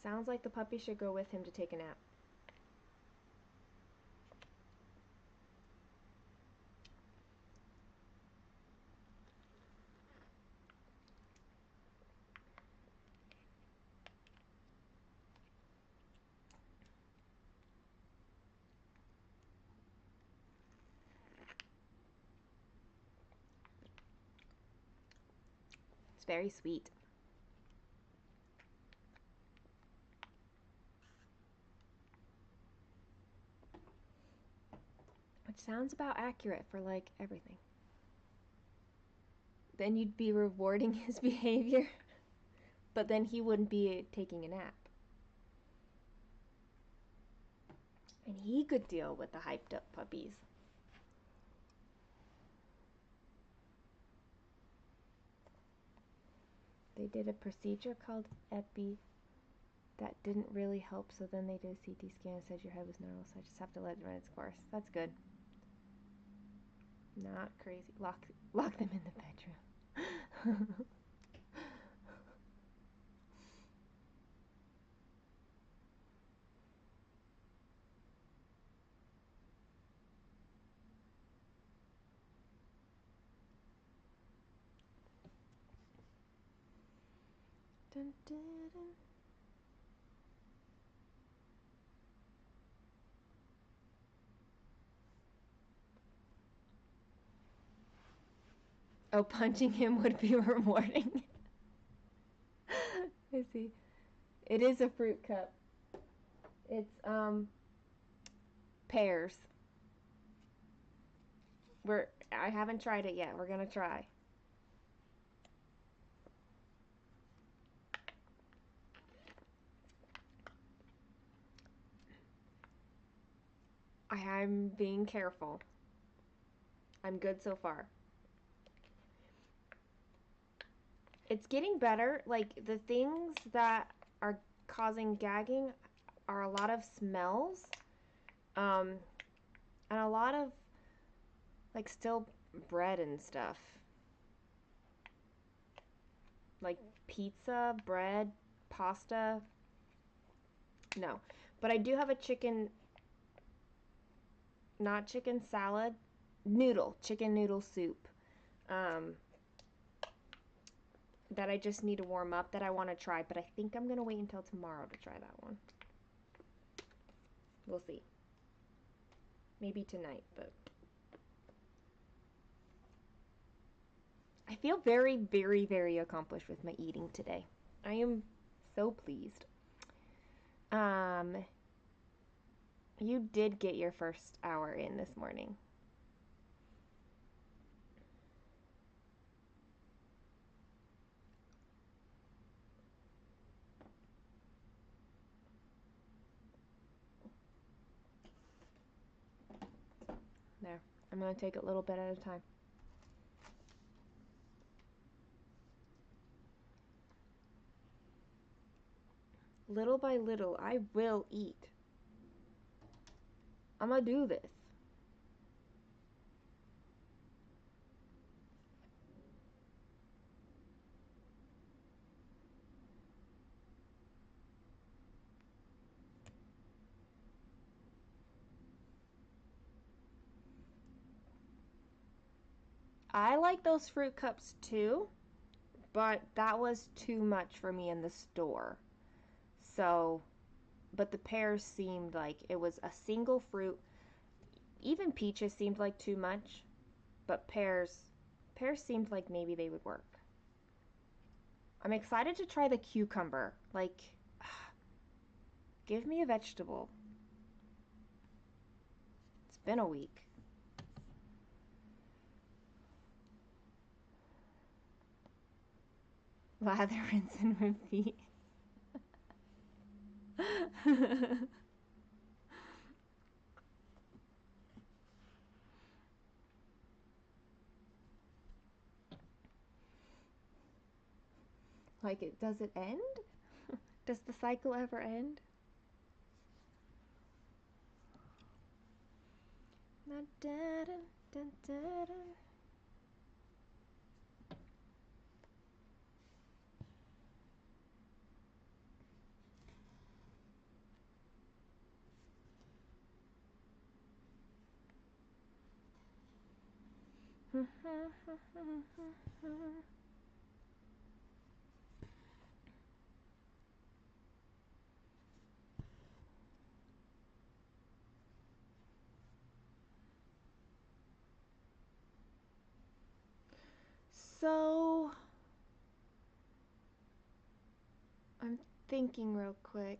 Sounds like the puppy should go with him to take a nap. It's very sweet. Which sounds about accurate for, like, everything. Then you'd be rewarding his behavior, but then he wouldn't be taking a nap. And he could deal with the hyped up puppies. They did a procedure called epi that didn't really help, so then they did a CT scan and said your head was normal, so I just have to let it run its course. That's good. Not crazy. Lock them in the bedroom. Dun, dun, dun. Oh, punching him would be rewarding. I see. It is a fruit cup. It's pears. I haven't tried it yet. We're gonna try. I'm being careful. I'm good so far. It's getting better. Like, the things that are causing gagging are a lot of smells, and a lot of, like, still bread and stuff. Like pizza, bread, pasta. No. But I do have a not chicken salad, chicken noodle soup. Um, that I just need to warm up that I want to try, but I think I'm going to wait until tomorrow to try that one. We'll see. Maybe tonight, but I feel very, very, very accomplished with my eating today. I am so pleased. You did get your first hour in this morning. There. I'm going to take it a little bit at a time. Little by little, I will eat. I'm going to do this. I like those fruit cups too, but that was too much for me in the store. So, but the pears seemed like it was a single fruit. Even peaches seemed like too much, but pears seemed like maybe they would work. I'm excited to try the cucumber. Like, give me a vegetable. It's been a week. Lather, rinse, and repeat. Like, does it end? Does the cycle ever end? So, I'm thinking real quick.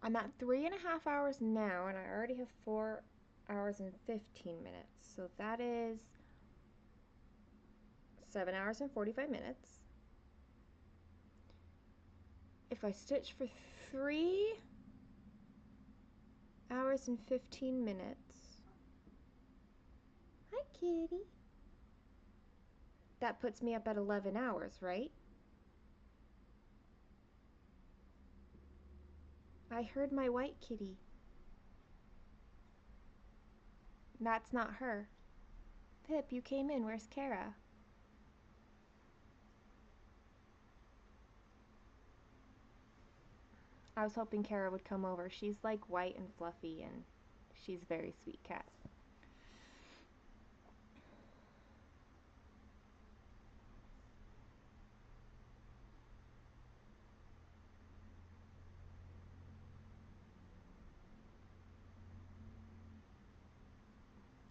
I'm at 3.5 hours now, and I already have 4 hours and 15 minutes. So that is 7 hours and 45 minutes. If I stitch for 3, hours and 15 minutes. Hi, kitty. That puts me up at 11 hours, right? I heard my white kitty. That's not her. Pip, you came in. Where's Kara? I was hoping Kara would come over. She's like white and fluffy, and she's a very sweet cat.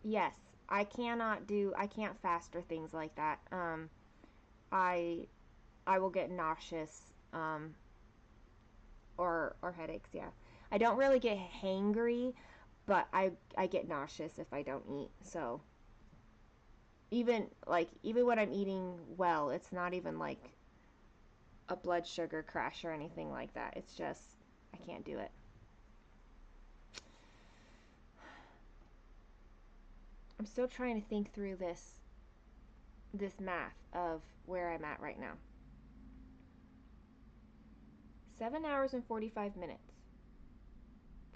Yes, I can't fast or things like that. I I will get nauseous, or headaches. Yeah, I don't really get hangry, but I get nauseous if I don't eat. So even when I'm eating well, it's not even like a blood sugar crash or anything like that. It's just I can't do it. I'm still trying to think through this math of where I'm at right now. 7 hours and 45 minutes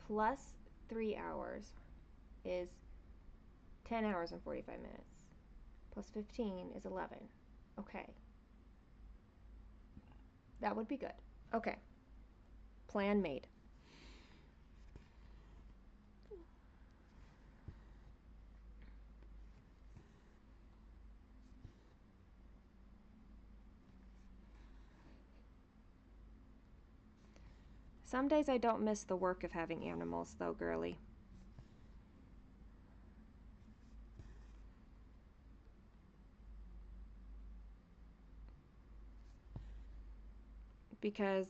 plus 3 hours is 10 hours and 45 minutes. Plus 15 is 11. Okay. That would be good. Okay. Plan made. Some days I don't miss the work of having animals, though, girly. Because,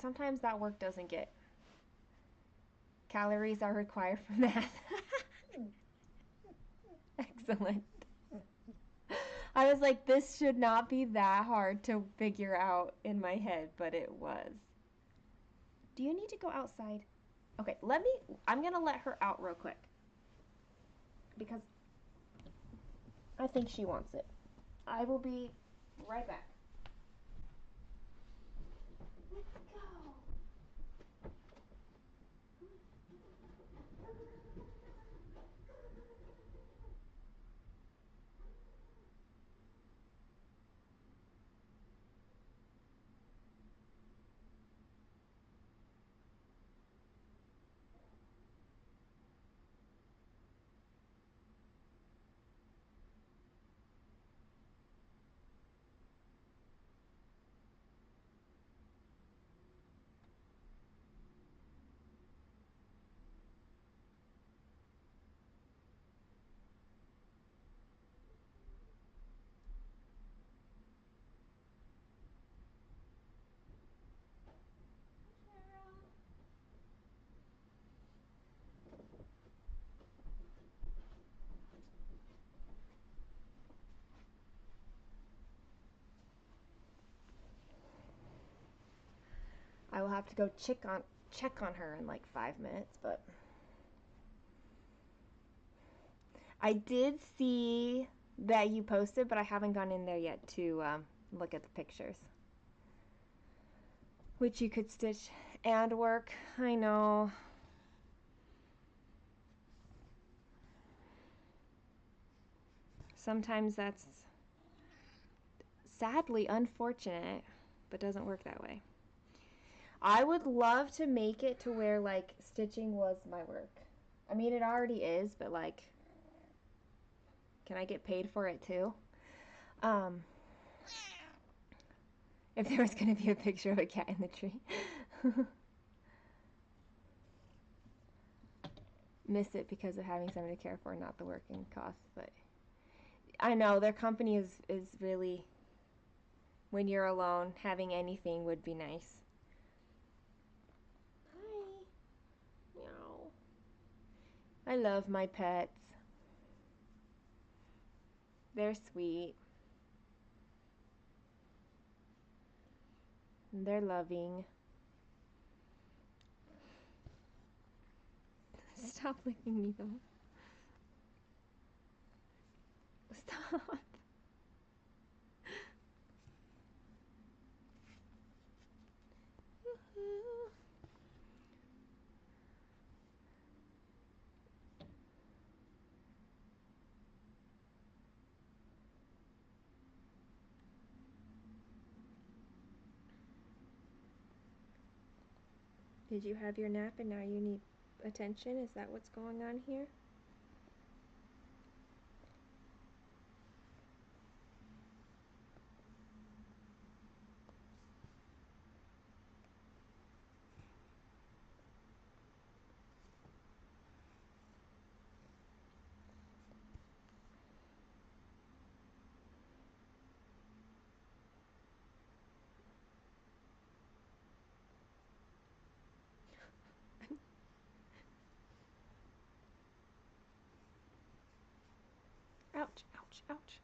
sometimes that work doesn't get. Calories are required for math. Excellent. I was like, this should not be that hard to figure out in my head, but it was. Do you need to go outside? Okay, I'm gonna let her out real quick. Because I think she wants it. I will be right back. Let's go. I will have to go check on her in like 5 minutes, but I did see that you posted, but I haven't gone in there yet to look at the pictures. Which you could stitch and work. I know. Sometimes that's sadly unfortunate, but doesn't work that way. I would love to make it to where like stitching was my work. I mean, it already is, but like, can I get paid for it too? Um, if there was going to be a picture of a cat in the tree. Miss it because of having somebody to care for, not the working costs. But I know their company is really, when you're alone, having anything would be nice. Hi. Meow. I love my pets. They're sweet. And they're loving. Stop licking me though. Stop. Did you have your nap and now you need attention? Is that what's going on here? Ouch, ouch, ouch.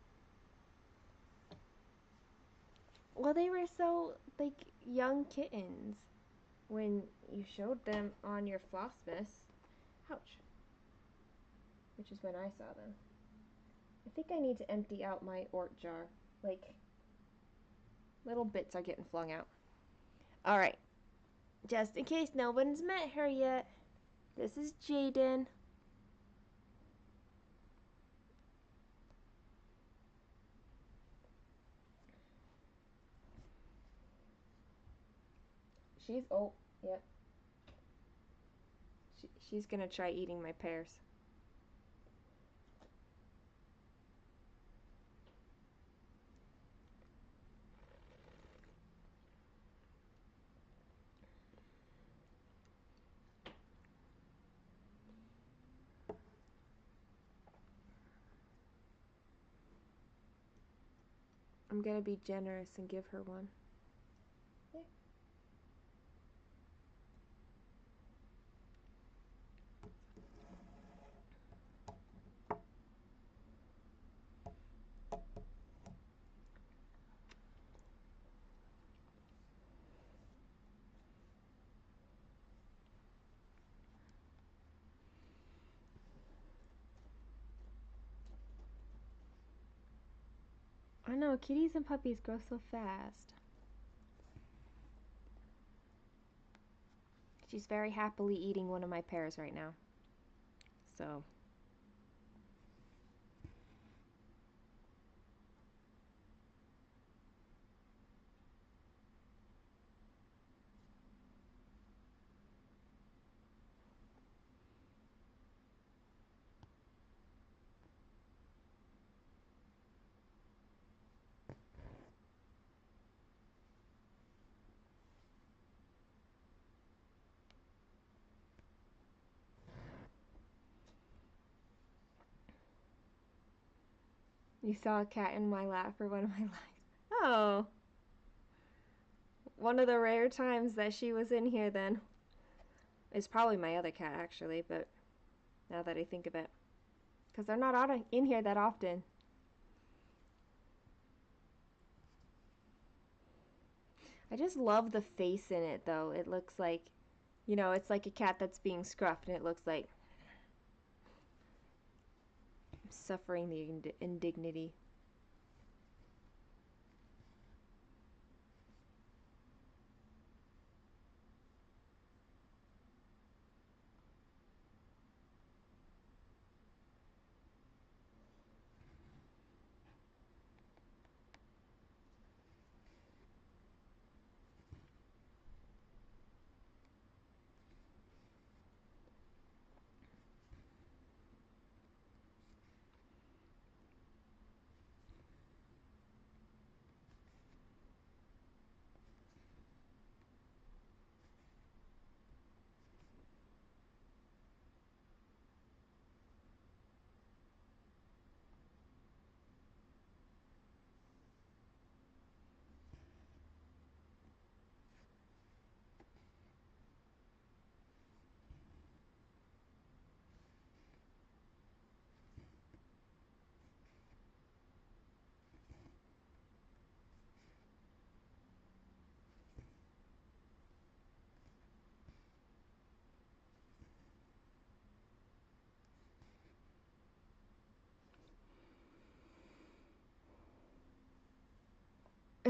Well, they were so, like, young kittens when you showed them on your Flossmas. Ouch. Which is when I saw them. I think I need to empty out my Ort jar. Like, little bits are getting flung out. Alright. Just in case no one's met her yet, this is Jaden. Oh, yep. She's gonna try eating my pears. I'm gonna be generous and give her one. There. I know, kitties and puppies grow so fast. She's very happily eating one of my pears right now. So. You saw a cat in my lap for one of my lives. Oh. One of the rare times that she was in here then. It's probably my other cat actually, but now that I think of it. Because they're not in here that often. I just love the face in it though. It looks like, you know, it's like a cat that's being scruffed and it looks like suffering the indignity.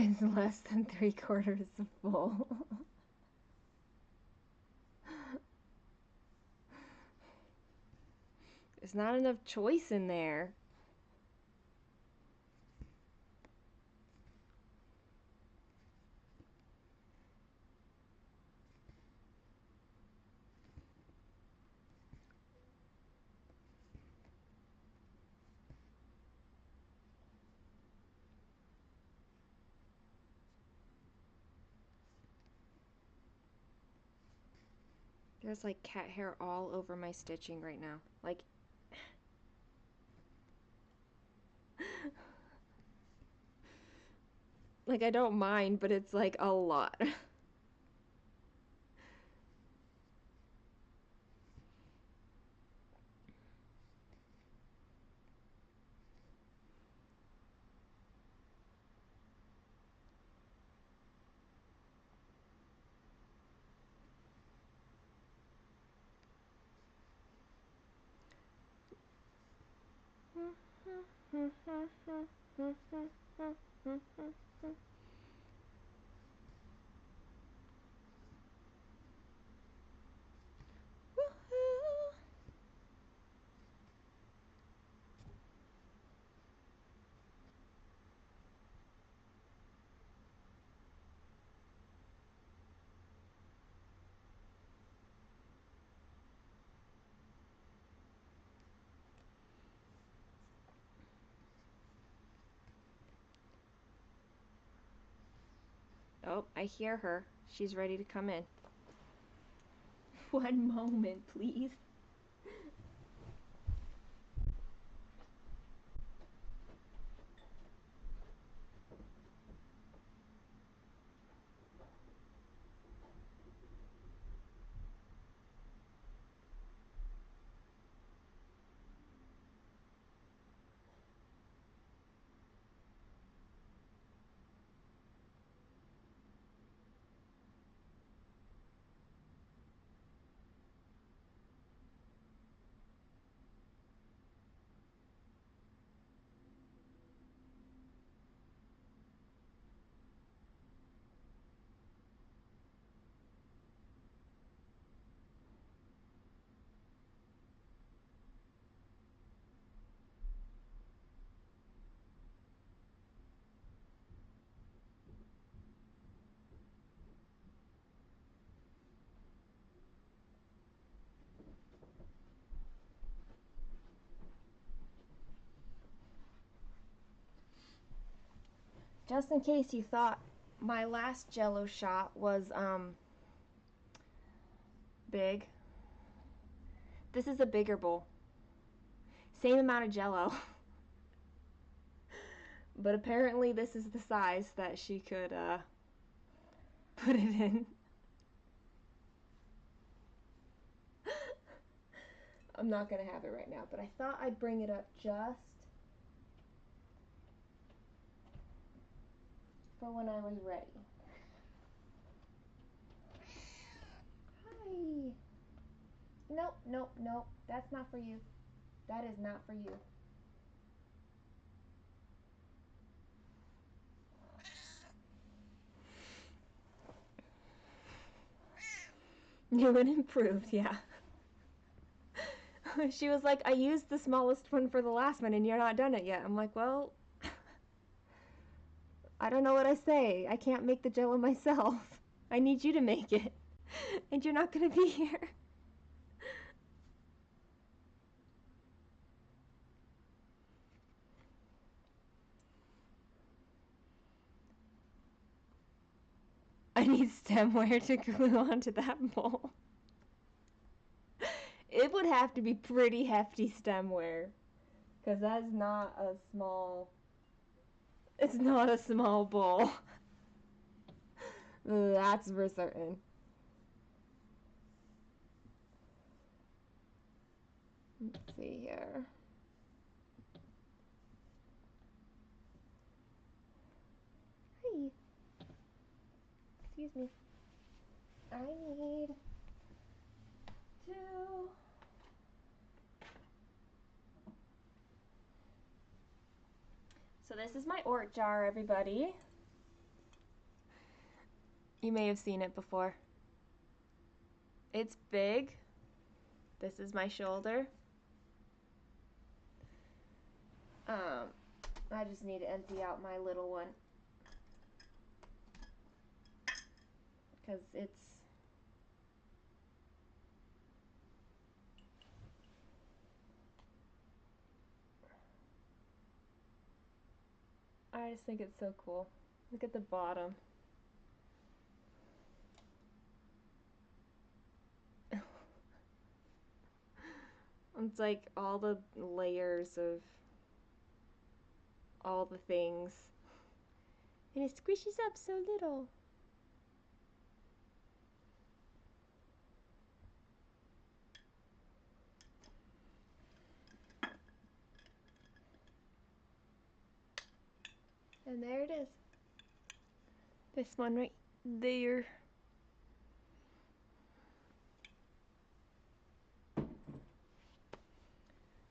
is less than 3/4 full. There's not enough choice in there. There's like cat hair all over my stitching right now. Like, like I don't mind, but it's like a lot. Oh, I hear her. She's ready to come in. One moment, please. Just in case you thought my last Jello shot was big, this is a bigger bowl. Same amount of Jello. But apparently this is the size that she could put it in. I'm not gonna have it right now, but I thought I'd bring it up just for when I was ready. Hi. Nope, nope, nope. That's not for you. That is not for you. New and improved, yeah. She was like, I used the smallest one for the last one and you're not done it yet. I'm like, well, I don't know what I say. I can't make the Jello myself. I need you to make it. And you're not going to be here. I need stemware to glue onto that bowl. It would have to be pretty hefty stemware. Because that's not a small... It's not a small bowl. That's for certain. Let's see here. Hi. Excuse me. I need to... So this is my Ort jar, everybody. You may have seen it before. It's big. This is my shoulder. I just need to empty out my little one. Because I just think it's so cool. Look at the bottom. It's like all the layers of all the things. And it squishes up so little. And there it is. This one right there.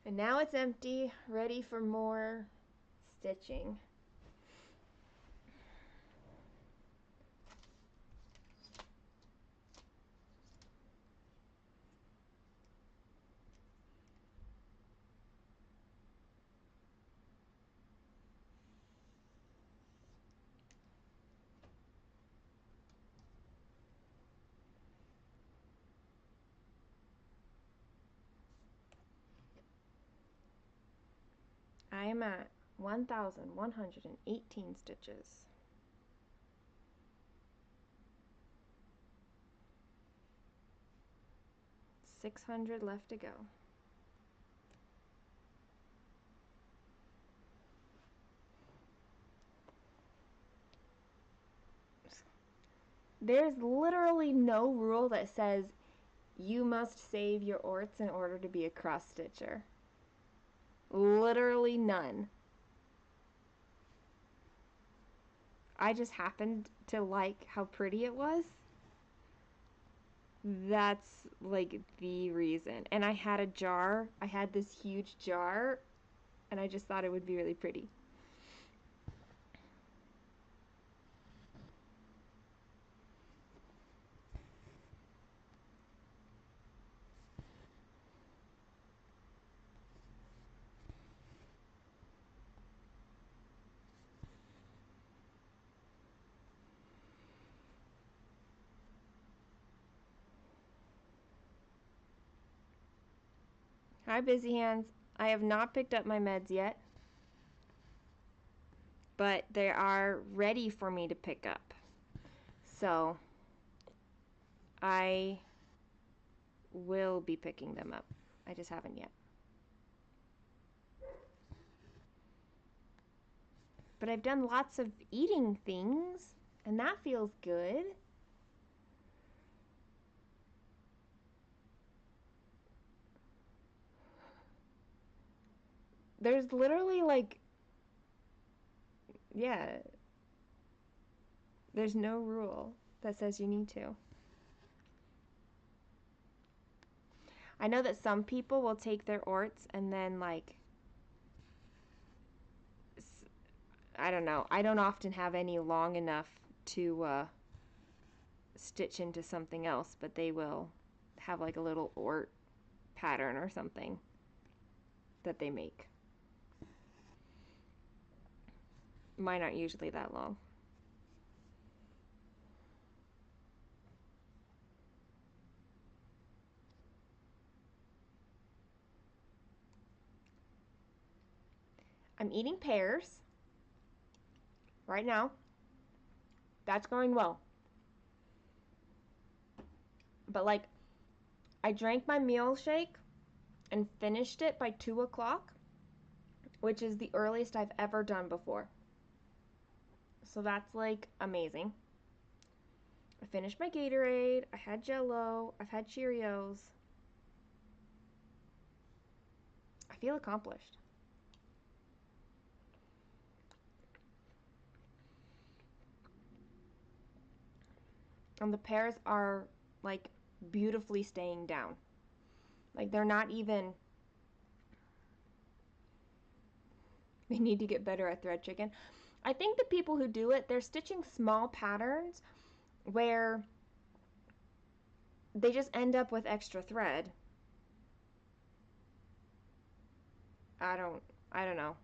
And now it's empty, ready for more stitching. I am at 1,118 stitches. 600 left to go. There's literally no rule that says you must save your orts in order to be a cross stitcher. Literally none. I just happened to like how pretty it was. That's like the reason. And I had a jar. I had this huge jar, and I just thought it would be really pretty. Hi, Busy Hands. I have not picked up my meds yet, but they are ready for me to pick up. So I will be picking them up. I just haven't yet. But I've done lots of eating things, and that feels good. There's literally like, yeah, there's no rule that says you need to. I know that some people will take their orts and then like, I don't know, I don't often have any long enough to stitch into something else, but they will have like a little ort pattern or something that they make. Mine aren't usually that long. I'm eating pears right now. That's going well. But like, I drank my meal shake and finished it by 2 o'clock, which is the earliest I've ever done before. So that's like amazing. I finished my Gatorade, I had Jello, I've had Cheerios. I feel accomplished. And the pears are like beautifully staying down. Like they're not even, they need to get better at thread chicken. I think the people who do it, they're stitching small patterns where they just end up with extra thread. I don't know.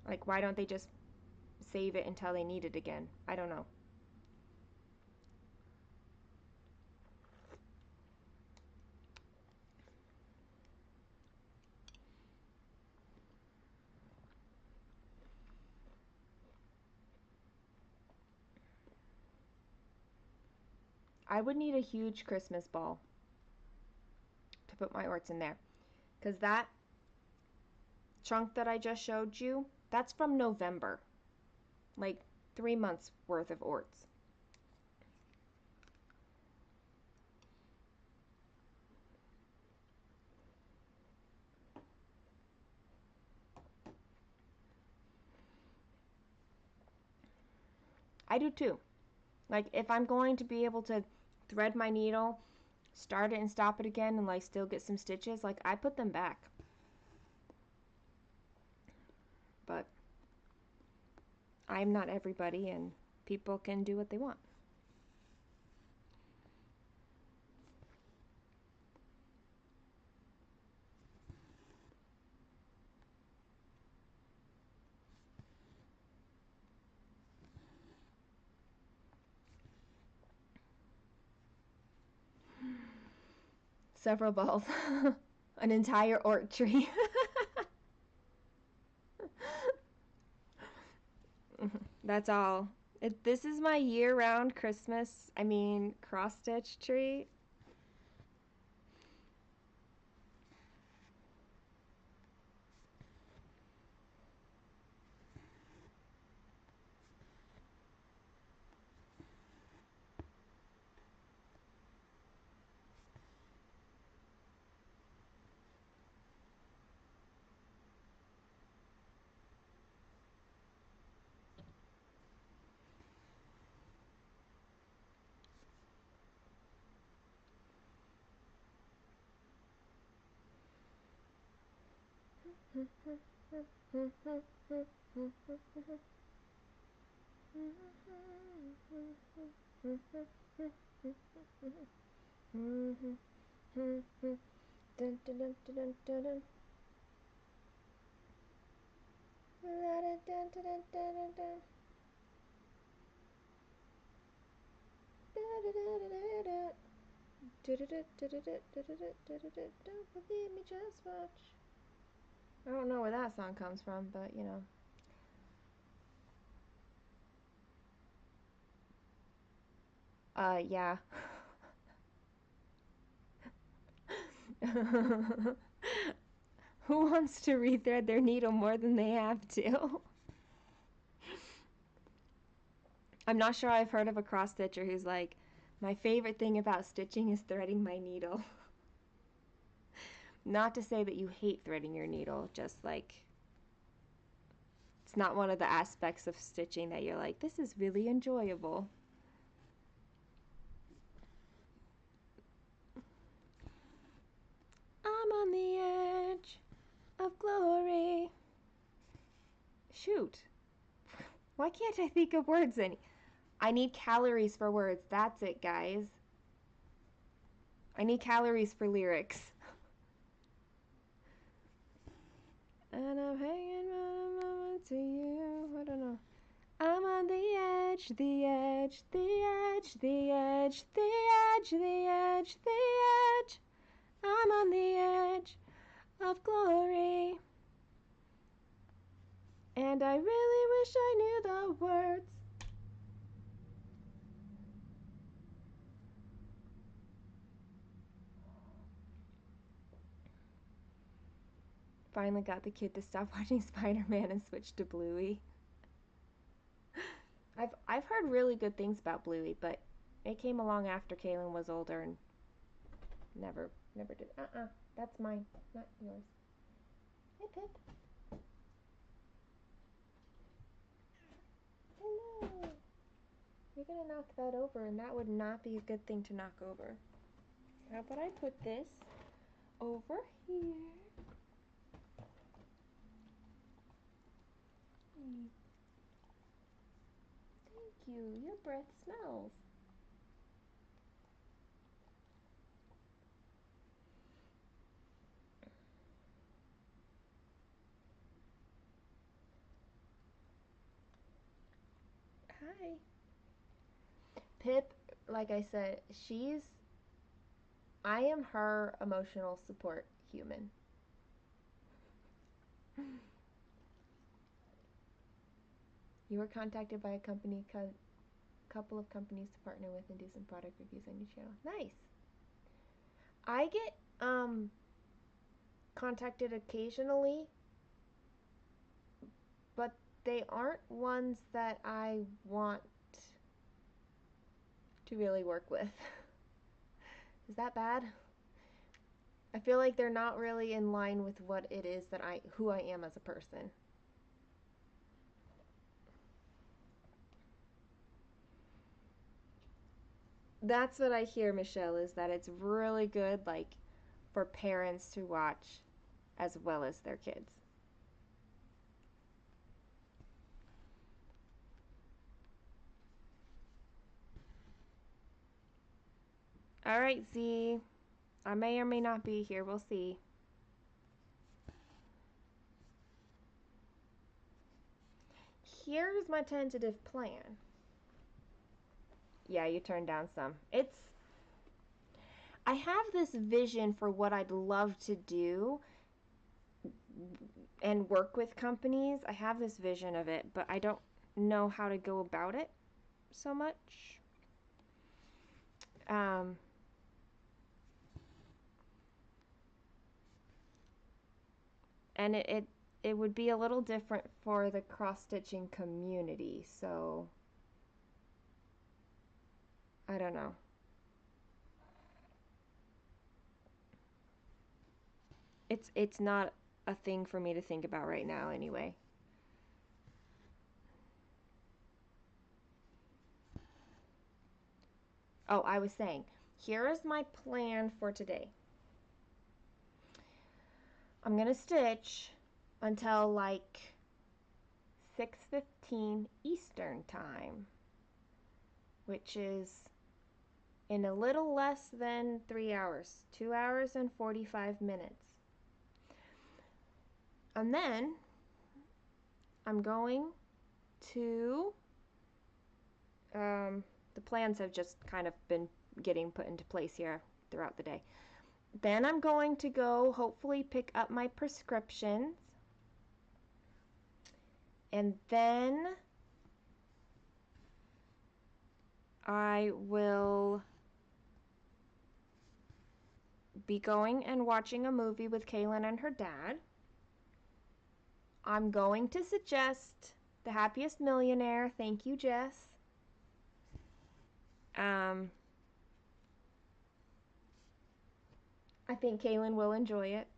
Like, why don't they just save it until they need it again? I don't know. I would need a huge Christmas ball to put my orts in there. Because that chunk that I just showed you, that's from November. Like 3 months worth of orts. I do too. Like, if I'm going to be able to thread my needle, start it and stop it again, and like still get some stitches, like, I put them back. But I'm not everybody, and people can do what they want. Several balls. An entire ort tree. That's all. This is my year-round Christmas, cross-stitch tree. Don't believe me, just watch. I don't know where that song comes from, but you know. Yeah. Who wants to rethread their needle more than they have to? I'm not sure I've heard of a cross stitcher who's like, my favorite thing about stitching is threading my needle. Not to say that you hate threading your needle, just like it's not one of the aspects of stitching that you're like, this is really enjoyable. I'm on the edge of glory. Shoot. Why can't I think of words any? I need calories for words. That's it, guys. I need calories for lyrics. And I'm hanging on a moment to you. I don't know. I'm on the edge, the edge, the edge, the edge, the edge, the edge, the edge. I'm on the edge of glory. And I really wish I knew the words. Finally got the kid to stop watching Spider-Man and switch to Bluey. I've heard really good things about Bluey, but it came along after Kaylin was older and never did. That's mine, not yours. Hey, Pip. Hello. You're gonna knock that over, and that would not be a good thing to knock over. How about I put this over here? Thank you. Your breath smells. Hi. Pip, like I said, I am her emotional support human. You were contacted by a couple of companies to partner with and do some product reviews on your channel. Nice. I get contacted occasionally, but they aren't ones that I want to really work with. Is that bad? I feel like they're not really in line with what it is that who I am as a person. That's what I hear, Michelle, is that it's really good, like, for parents to watch as well as their kids. All right, Z. I may or may not be here. We'll see. Here's my tentative plan. Yeah, you turned down some. I have this vision for what I'd love to do and work with companies. I have this vision of it, but I don't know how to go about it so much. Um, and it would be a little different for the cross-stitching community, so I don't know. It's not a thing for me to think about right now anyway. Oh, I was saying, here is my plan for today. I'm going to stitch until like 6:15 Eastern time, which is in a little less than 3 hours, 2 hours and 45 minutes. And then I'm going to, the plans have just kind of been getting put into place here throughout the day. Then I'm going to go hopefully pick up my prescriptions. And then I will be going and watching a movie with Kaylin and her dad. I'm going to suggest The Happiest Millionaire. Thank you, Jess. I think Kaylin will enjoy it.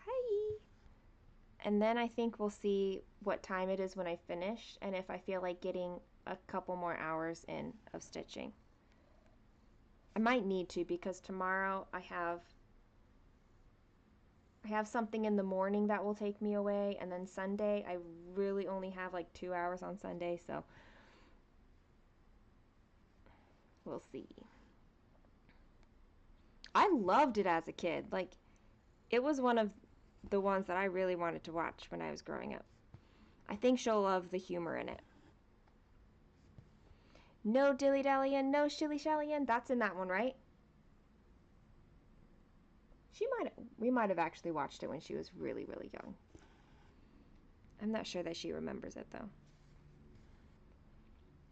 Hi. And then I think we'll see what time it is when I finish and if I feel like getting a couple more hours in of stitching. I might need to because tomorrow I have something in the morning that will take me away, and then Sunday I really only have like 2 hours on Sunday, so we'll see. I loved it as a kid. Like, it was one of the ones that I really wanted to watch when I was growing up. I think she'll love the humor in it. No dilly-dallying, no shilly-shallying. That's in that one, right? We might have actually watched it when she was really, really young. I'm not sure that she remembers it, though.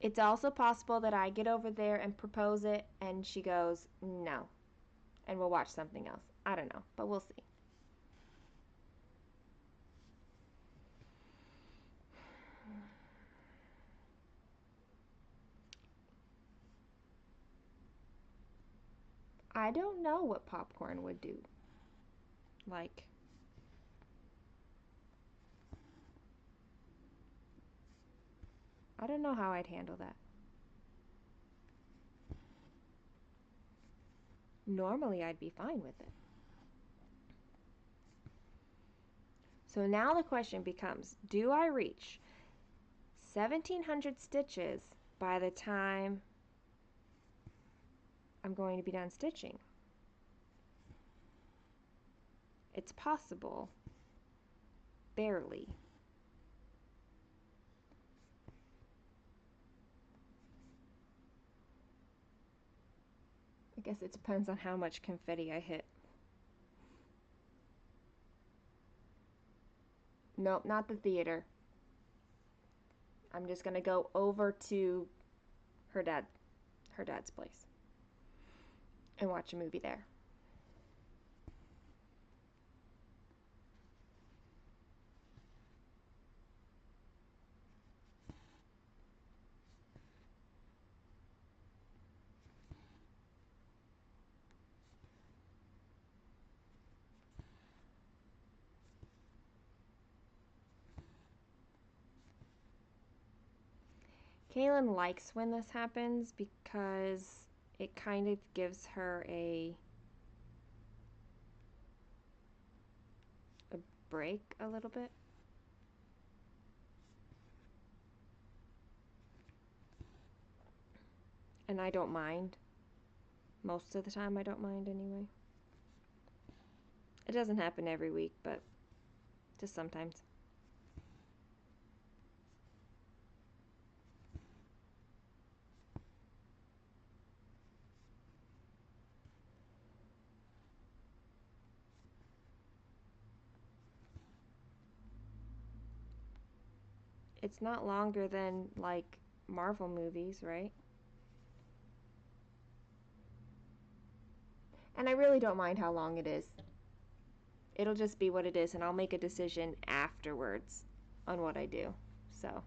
It's also possible that I get over there and propose it, and she goes, no. And we'll watch something else. I don't know, but we'll see. I don't know what popcorn would do. Like, I don't know how I'd handle that. Normally, I'd be fine with it. So now the question becomes, do I reach 1,700 stitches by the time I'm going to be done stitching? It's possible. Barely. I guess it depends on how much confetti I hit. Nope, not the theater. I'm just gonna go over to her dad's place and watch a movie there. Kaylin likes when this happens because it kind of gives her a break a little bit. And I don't mind. Most of the time I don't mind anyway. It doesn't happen every week, but just sometimes. It's not longer than, like, Marvel movies, right? And I really don't mind how long it is. It'll just be what it is, and I'll make a decision afterwards on what I do. So.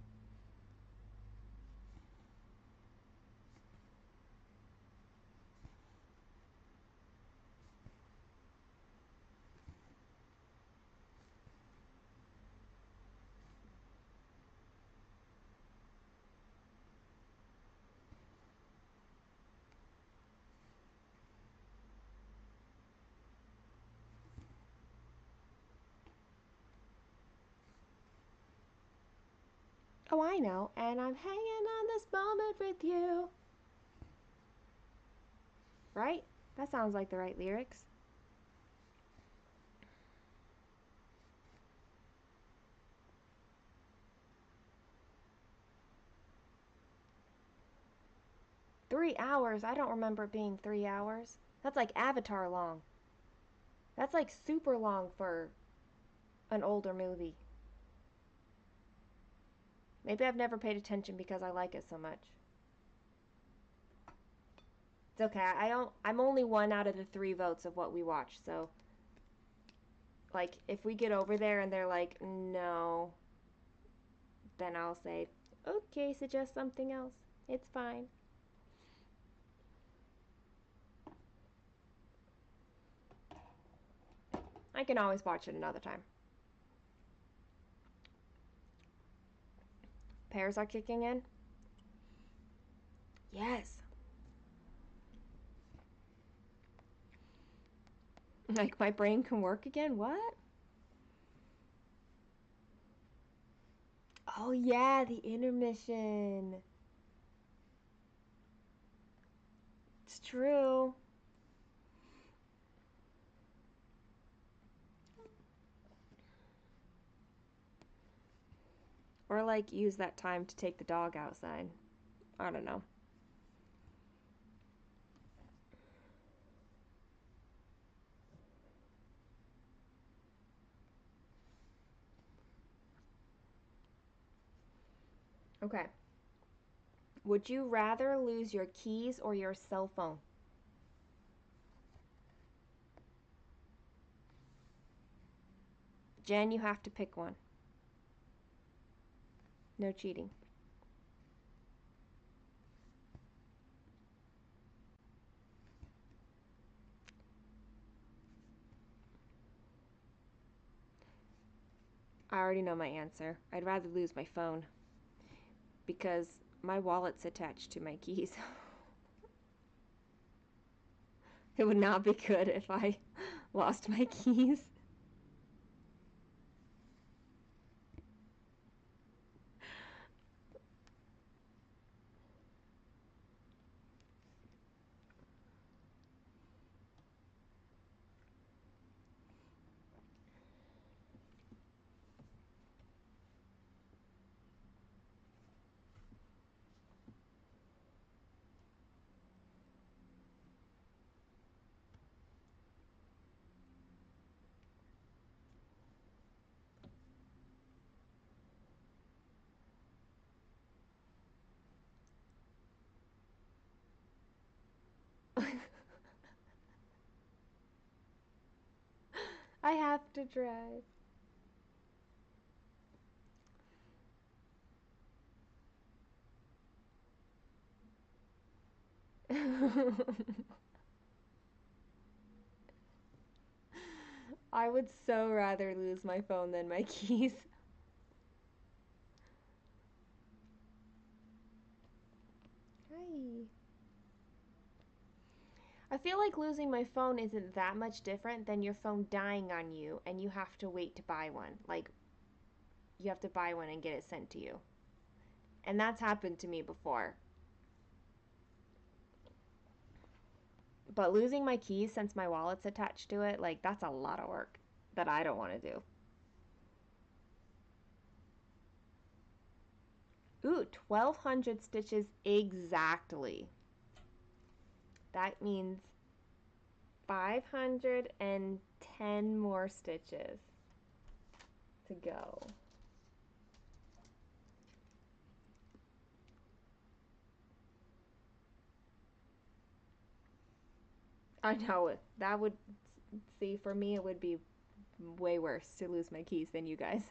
Oh, I know. And I'm hanging on this moment with you. Right? That sounds like the right lyrics. $3 hours? I don't remember it being 3 hours. That's like Avatar long. That's like super long for an older movie. Maybe I've never paid attention because I like it so much. It's okay. I'm only one out of the 3 votes of what we watch, so like if we get over there and they're like, no, then I'll say, okay, suggest something else. It's fine. I can always watch it another time. Pears are kicking in? Yes. Like my brain can work again? What? Oh yeah, the intermission. It's true. Or like use that time to take the dog outside. I don't know. Okay. Would you rather lose your keys or your cell phone? Jen, you have to pick one. No cheating. I already know my answer. I'd rather lose my phone because my wallet's attached to my keys. It would not be good if I lost my keys. I have to drive. I would so rather lose my phone than my keys. Hi. I feel like losing my phone isn't that much different than your phone dying on you and you have to wait to buy one. Like, you have to buy one and get it sent to you. And that's happened to me before. But losing my keys since my wallet's attached to it, like, that's a lot of work that I don't want to do. Ooh, 1,200 stitches exactly. That means 510 more stitches to go. I know it. That would, see, for me, it would be way worse to lose my keys than you guys.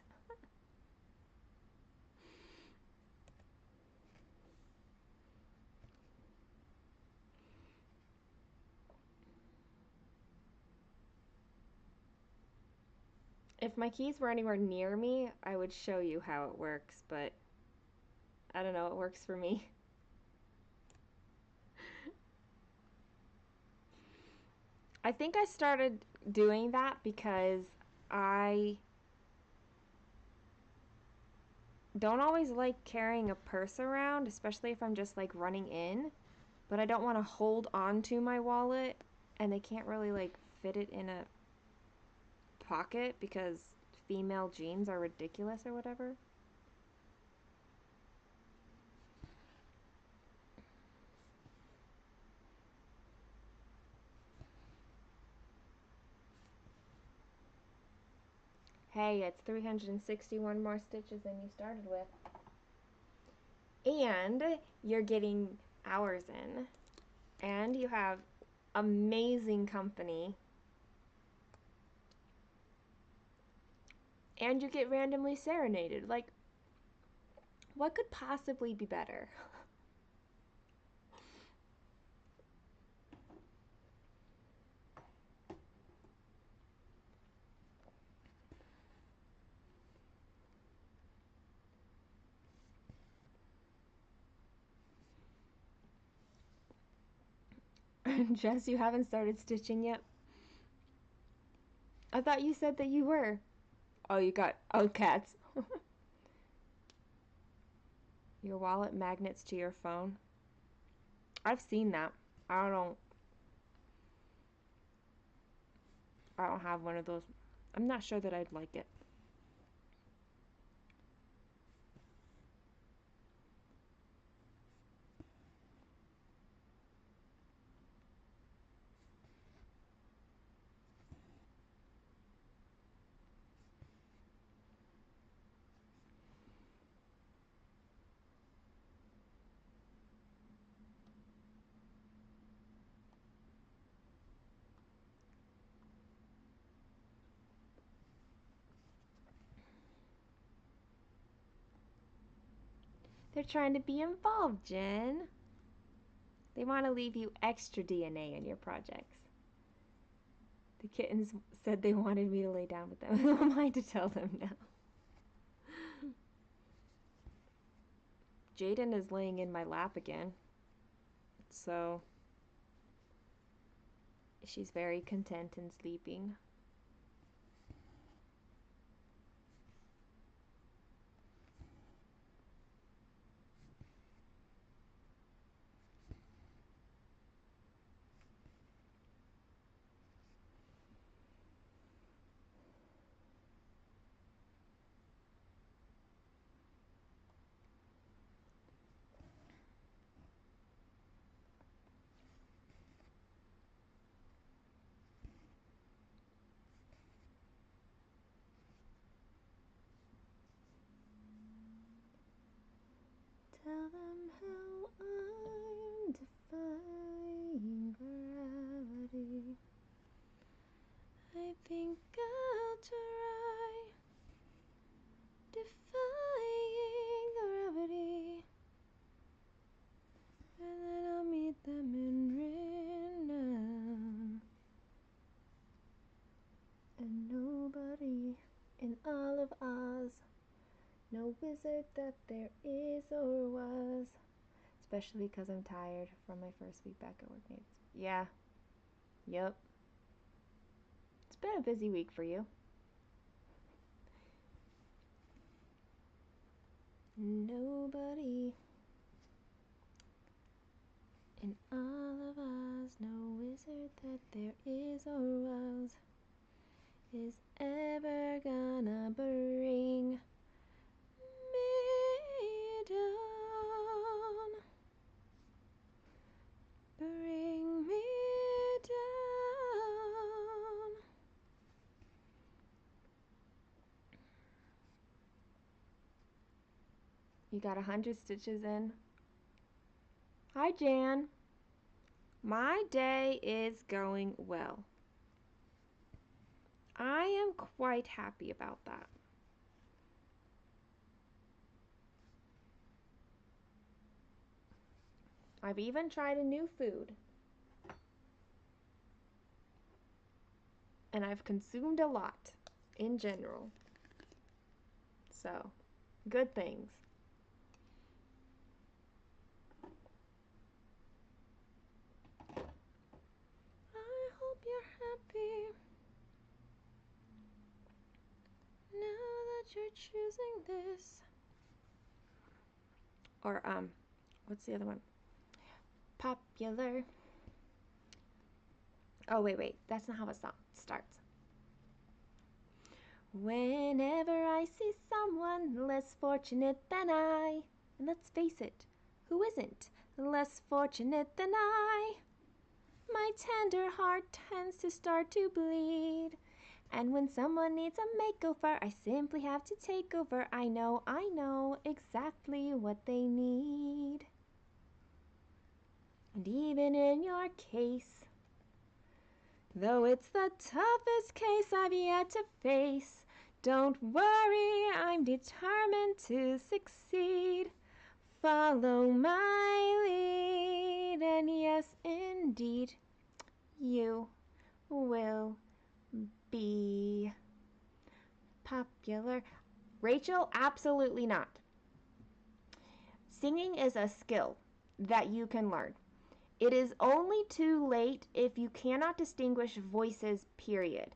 If my keys were anywhere near me, I would show you how it works, but I don't know, it works for me. I think I started doing that because I don't always like carrying a purse around, especially if I'm just like running in, but I don't want to hold on to my wallet and they can't really like fit it in a pocket because female jeans are ridiculous or whatever. Hey, it's 361 more stitches than you started with. And you're getting hours in. And you have amazing company. And you get randomly serenaded. Like, what could possibly be better? Jess, you haven't started stitching yet? I thought you said that you were. Oh, you got, oh, cats. Your wallet magnets to your phone. I've seen that. I don't I don't have one of those. I'm not sure that I'd like it. They're trying to be involved, Jen. They want to leave you extra DNA in your projects. The kittens said they wanted me to lay down with them. Who am I to tell them now? Jaden is laying in my lap again. So she's very content and sleeping. Tell them how I'm defying gravity. I think I'll try defying gravity, and then I'll meet them in random. And nobody in all of Oz, no wizard that there is or was. Especially because I'm tired from my first week back at work. Yeah. Yep. It's been a busy week for you. Nobody in all of Oz, no wizard that there is or was, is ever gonna bring me down. Bring me down. You got 100 stitches in. Hi, Jan. My day is going well. I am quite happy about that. I've even tried a new food. And I've consumed a lot in general. So, good things. I hope you're happy now that you're choosing this. Or, what's the other one? Popular. Oh, wait, that's not how a song starts. Whenever I see someone less fortunate than I, and let's face it, who isn't less fortunate than I? My tender heart tends to start to bleed. And when someone needs a makeover, I simply have to take over. I know exactly what they need. And even in your case, though it's the toughest case I've yet to face, don't worry, I'm determined to succeed. Follow my lead, and yes, indeed, you will be popular. Rachel, absolutely not. Singing is a skill that you can learn. It is only too late if you cannot distinguish voices, period.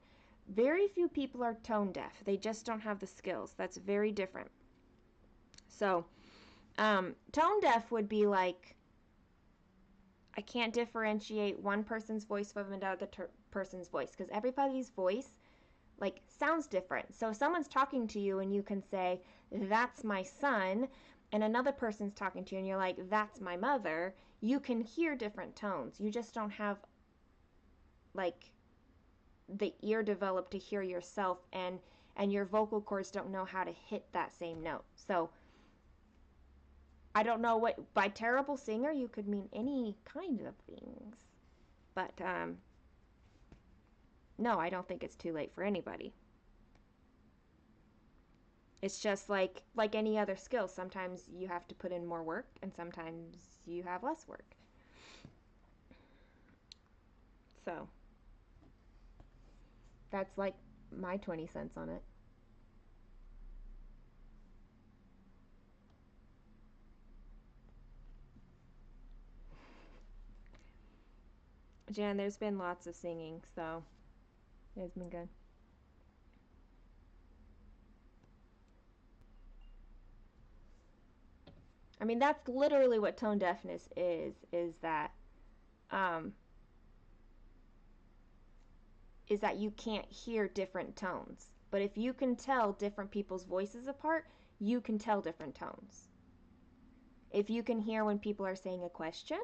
Very few people are tone deaf. They just don't have the skills. That's very different. So, tone deaf would be like, I can't differentiate one person's voice from another person's voice, because everybody's voice like sounds different. So if someone's talking to you and you can say, that's my son, and another person's talking to you and you're like, that's my mother, you can hear different tones. You just don't have like the ear developed to hear yourself, and your vocal cords don't know how to hit that same note. So I don't know what, by terrible singer you could mean any kind of things. But no, I don't think it's too late for anybody. It's just like any other skill. Sometimes you have to put in more work, and sometimes you have less work. So that's like my 20 cents on it. Jan, there's been lots of singing, so it's been good. I mean, that's literally what tone deafness is that you can't hear different tones. But if you can tell different people's voices apart, you can tell different tones. If you can hear when people are saying a question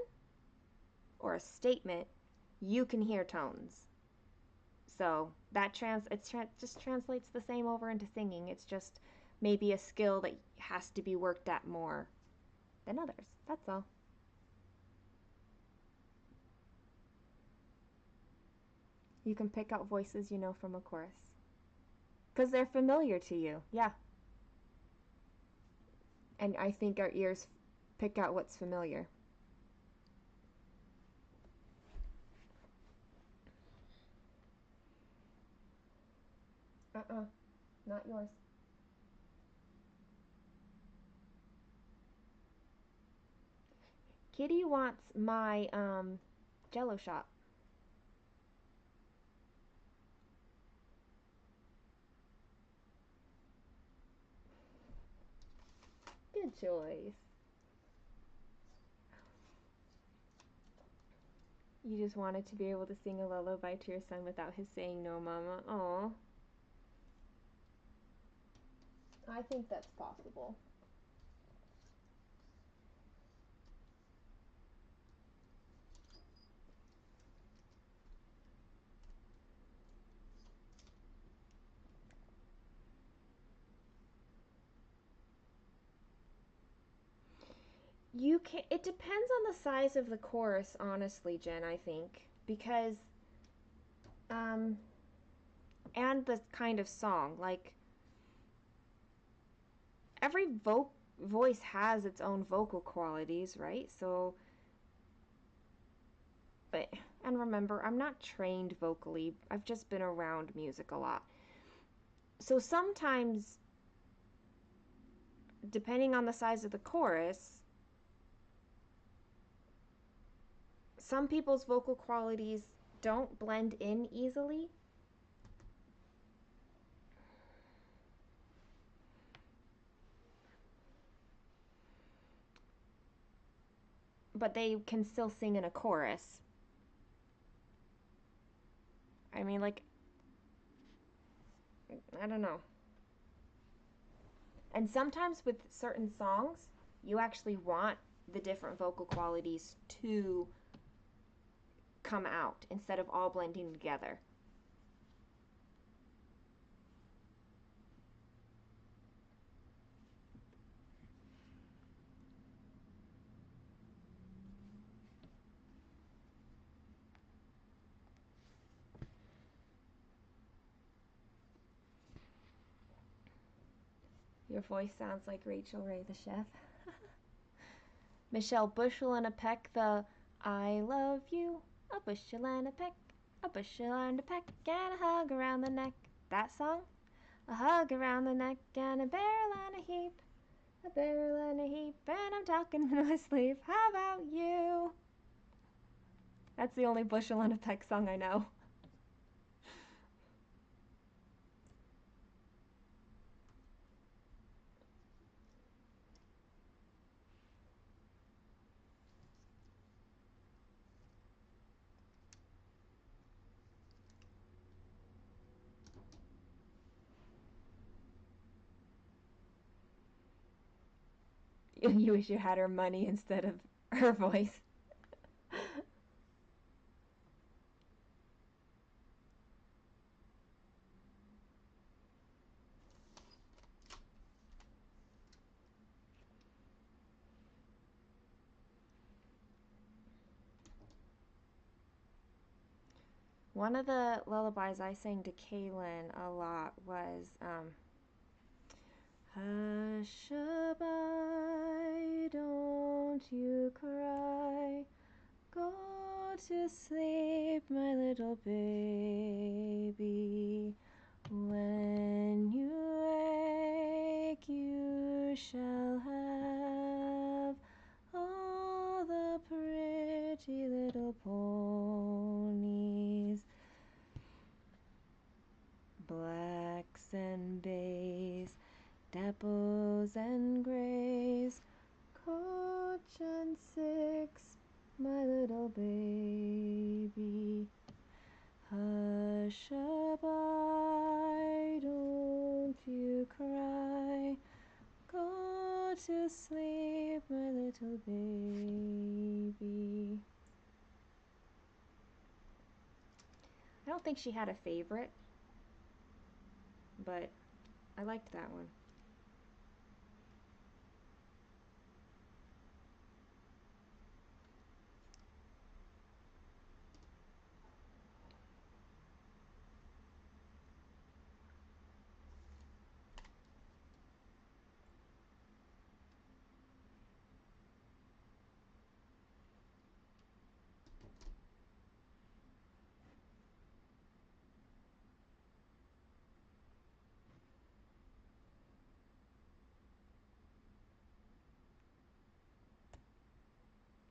or a statement, you can hear tones. So that just translates the same over into singing. It's just maybe a skill that has to be worked at more than others. That's all. You can pick out voices you know from a chorus. Because they're familiar to you. Yeah. And I think our ears pick out what's familiar. Not yours. Kitty wants my Jello shot. Good choice. You just wanted to be able to sing a lullaby to your son without his saying no, Mama. Aw. I think that's possible. You can. It depends on the size of the chorus, honestly, Jen. I think because um, and the kind of song. Like every voice has its own vocal qualities, right? So, but and remember, I'm not trained vocally. I've just been around music a lot. So sometimes, depending on the size of the chorus, some people's vocal qualities don't blend in easily. But they can still sing in a chorus. I mean, like, I don't know. And sometimes with certain songs, you actually want the different vocal qualities to come out instead of all blending together. Your voice sounds like Rachel Ray, the chef. Michelle Bushel and a peck, the I love you, a bushel and a peck, a bushel and a peck, and a hug around the neck. That song? A hug around the neck and a barrel and a heap, a barrel and a heap, and I'm talking in my sleep. How about you? That's the only bushel and a peck song I know. You wish you had her money instead of her voice. One of the lullabies I sang to Kaylin a lot was Hush-a-bye, don't you cry, go to sleep, my little baby. When you wake, you shall have all the pretty little ponies, blacks and bays, dapples and grays, coach and six, my little baby. Hush-a-bye, don't you cry, go to sleep, my little baby. I don't think she had a favorite, but I liked that one.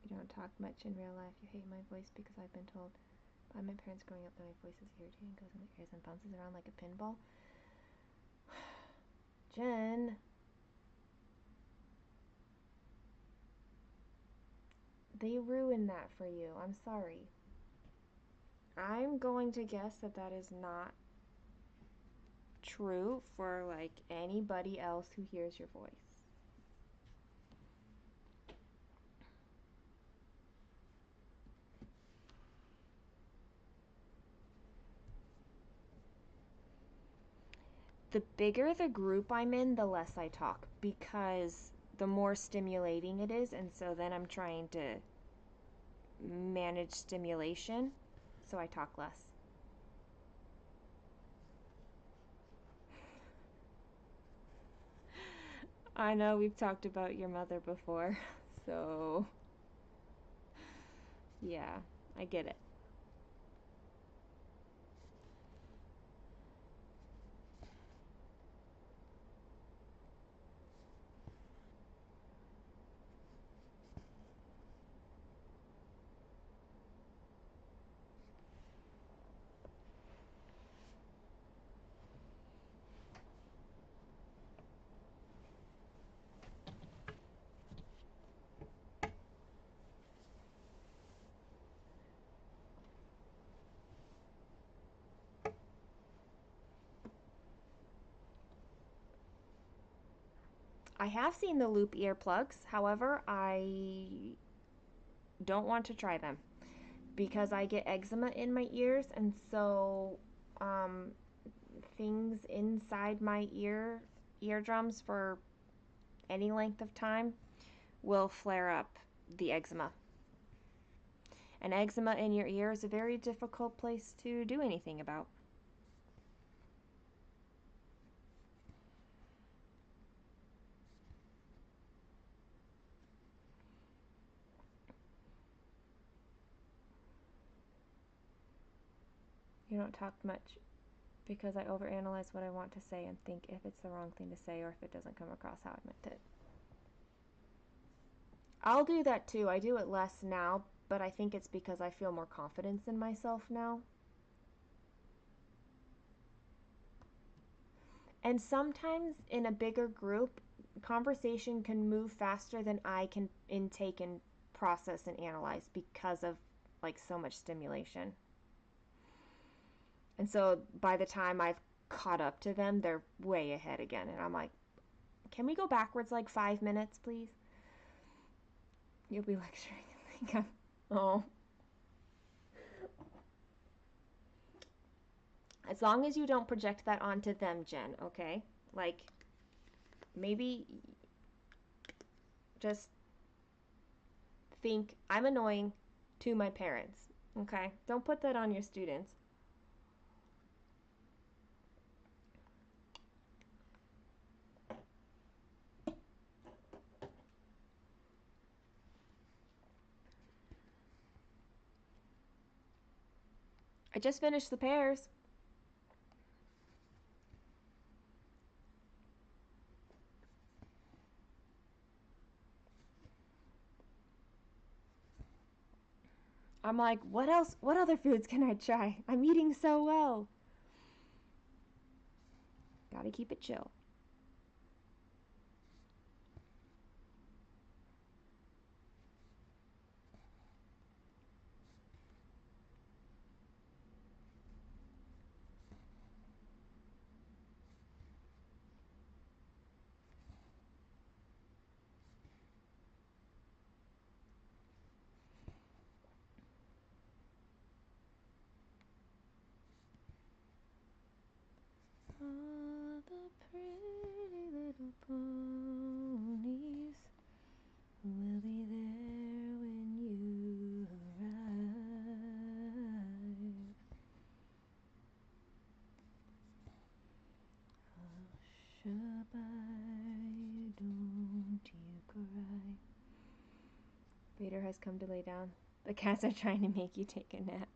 You don't talk much in real life. You hate my voice because I've been told by my parents growing up that my voice is irritating, goes in the ears, and bounces around like a pinball. Jen. They ruined that for you. I'm sorry. I'm going to guess that that is not true for like anybody else who hears your voice. The bigger the group I'm in, the less I talk because the more stimulating it is, and so then I'm trying to manage stimulation, so I talk less. I know we've talked about your mother before, so yeah, I get it. I have seen the loop earplugs, however, I don't want to try them because I get eczema in my ears, and so um, things inside my eardrums for any length of time will flare up the eczema. And eczema in your ear is a very difficult place to do anything about. You don't talk much because I overanalyze what I want to say and think if it's the wrong thing to say or if it doesn't come across how I meant it. I'll do that too. I do it less now, but I think it's because I feel more confidence in myself now. And sometimes in a bigger group, conversation can move faster than I can intake and process and analyze because of like so much stimulation. And so by the time I've caught up to them, they're way ahead again. And I'm like, can we go backwards like 5 minutes, please? You'll be lecturing and think oh. As long as you don't project that onto them, Jen, okay? Like, maybe just think I'm annoying to my parents, okay? Don't put that on your students. I just finished the pears. I'm like, what else? What other foods can I try? I'm eating so well. Gotta keep it chill. All the pretty little ponies will be there when you arrive. Hushaby, don't you cry. Vader has come to lay down. The cats are trying to make you take a nap.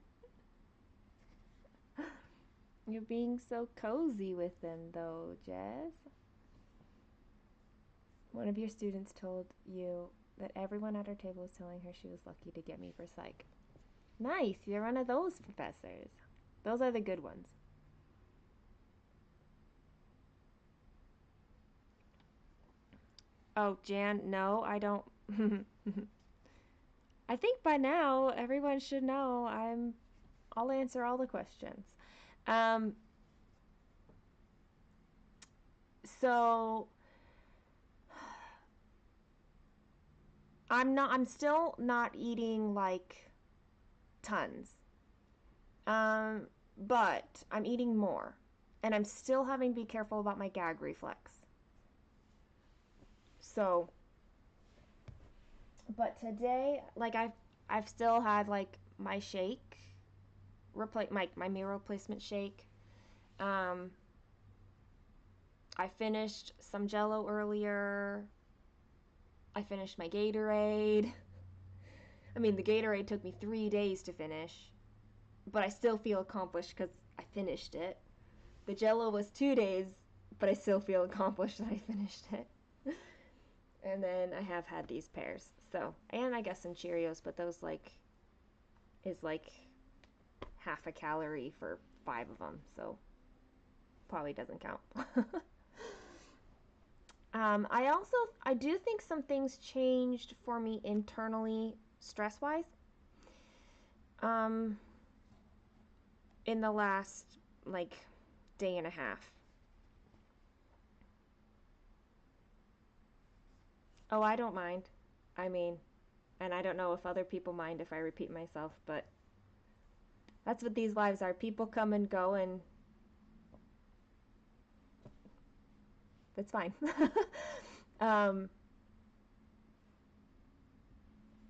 You're being so cozy with them, though, Jess. One of your students told you that everyone at her table was telling her she was lucky to get me for psych. Nice, you're one of those professors. Those are the good ones. Oh, Jan, no, I don't. I think by now everyone should know I'll answer all the questions. Um, so I'm still not eating like tons. Um, but I'm eating more. And I'm still having to be careful about my gag reflex. So, but today, like I've still had like my shake, my meal replacement shake. Um, I finished some Jello earlier. I finished my Gatorade. I mean, the Gatorade took me 3 days to finish, but I still feel accomplished because I finished it. The Jello was 2 days, but I still feel accomplished that I finished it. And then I have had these pears. So, and I guess some Cheerios, but those is like half a calorie for 5 of them, so probably doesn't count. I do think some things changed for me internally, stress wise, um, in the last like day and a half. Oh, I don't mind. I mean, and I don't know if other people mind if I repeat myself, but that's what these lives are. People come and go, and that's fine. um,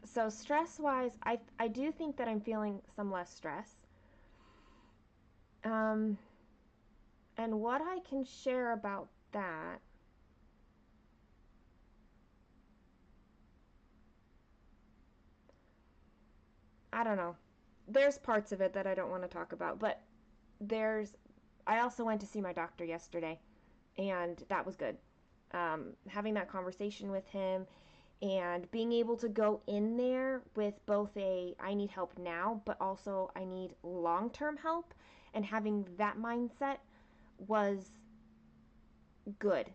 so stress wise, I do think that I'm feeling some less stress. Um, and what I can share about that, I don't know. There's parts of it that I don't want to talk about, but there's. I also went to see my doctor yesterday, and that was good. Having that conversation with him and being able to go in there with both a I need help now, but also I need long term help, and having that mindset was good.